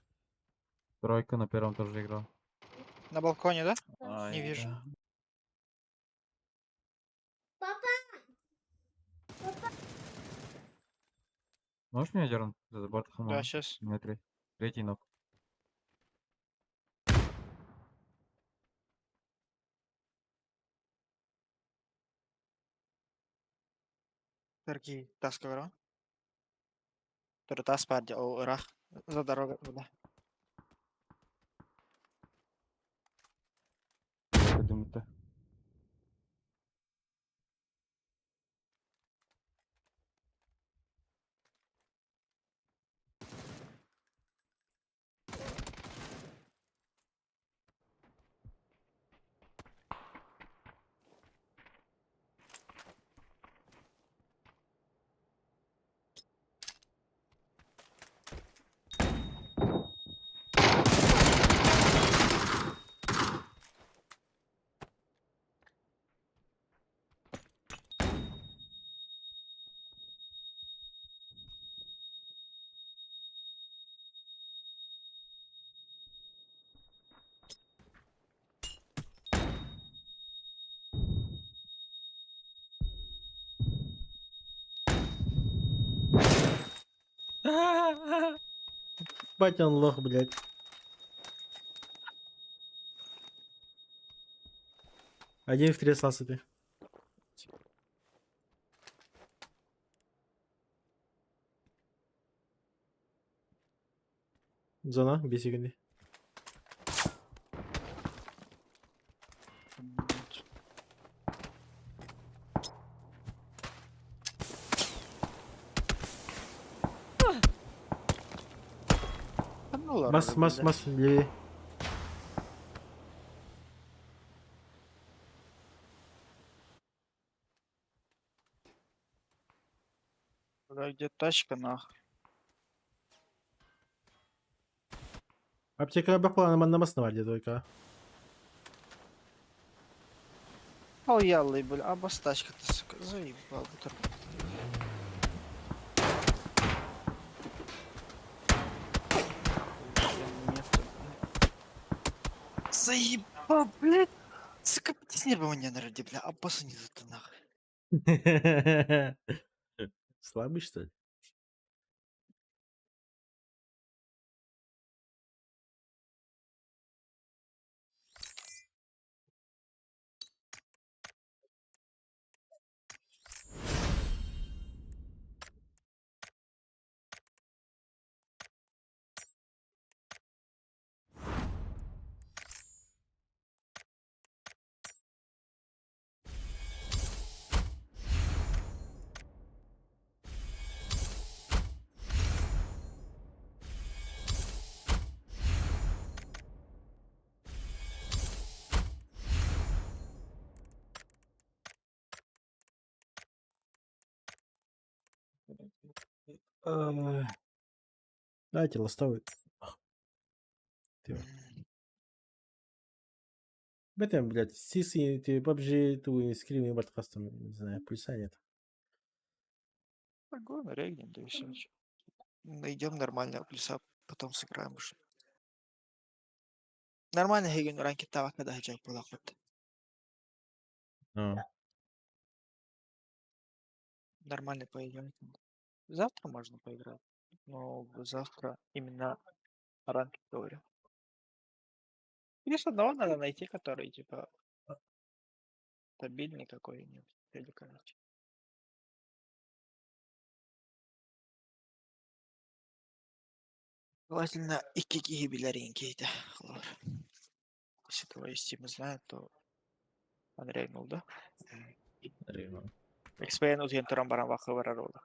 Тройка на первом тоже играл. На балконе, да? Ай, Не вижу. да. Можешь меня дернуть за забор хама? Да, сейчас. Метры. Третий ног. Торги. Тас говорю. Который тас парди. О, рах. За дорогой. Да. Подумай-то. Батя он лох, блядь. Один в 13. Зона, без секунды. Ну ладно. Мас, левее. Бля, где тачка нахуй? Аптека обохвала на основании только. О, ялый, бля. А бас тачка ты, сука, заебал. Заебал, блядь. Сука, с неба мне народи, бля. А баса не за то нахуй. Слабый, что ли? Дайте ластовый. Ты- В этом, блядь, Сиси, ты PUBG, ту скрин и кастом, не знаю, плюса нет. Погон, регнем, да и все. Найдем нормального плюса, потом сыграем уже. Нормально Хейген ранки тава, когда хиджак была хоть. А. Нормальный поединок. Завтра можно поиграть. Но завтра именно ранки говорю. Или с одного надо найти, который типа стабильный какой-нибудь. Или короче. Желательно икки беляренький-то. Если твои стимы знают, то он рейнул, да? Рейнул. XP-нут ген туран баран вахы вара рода.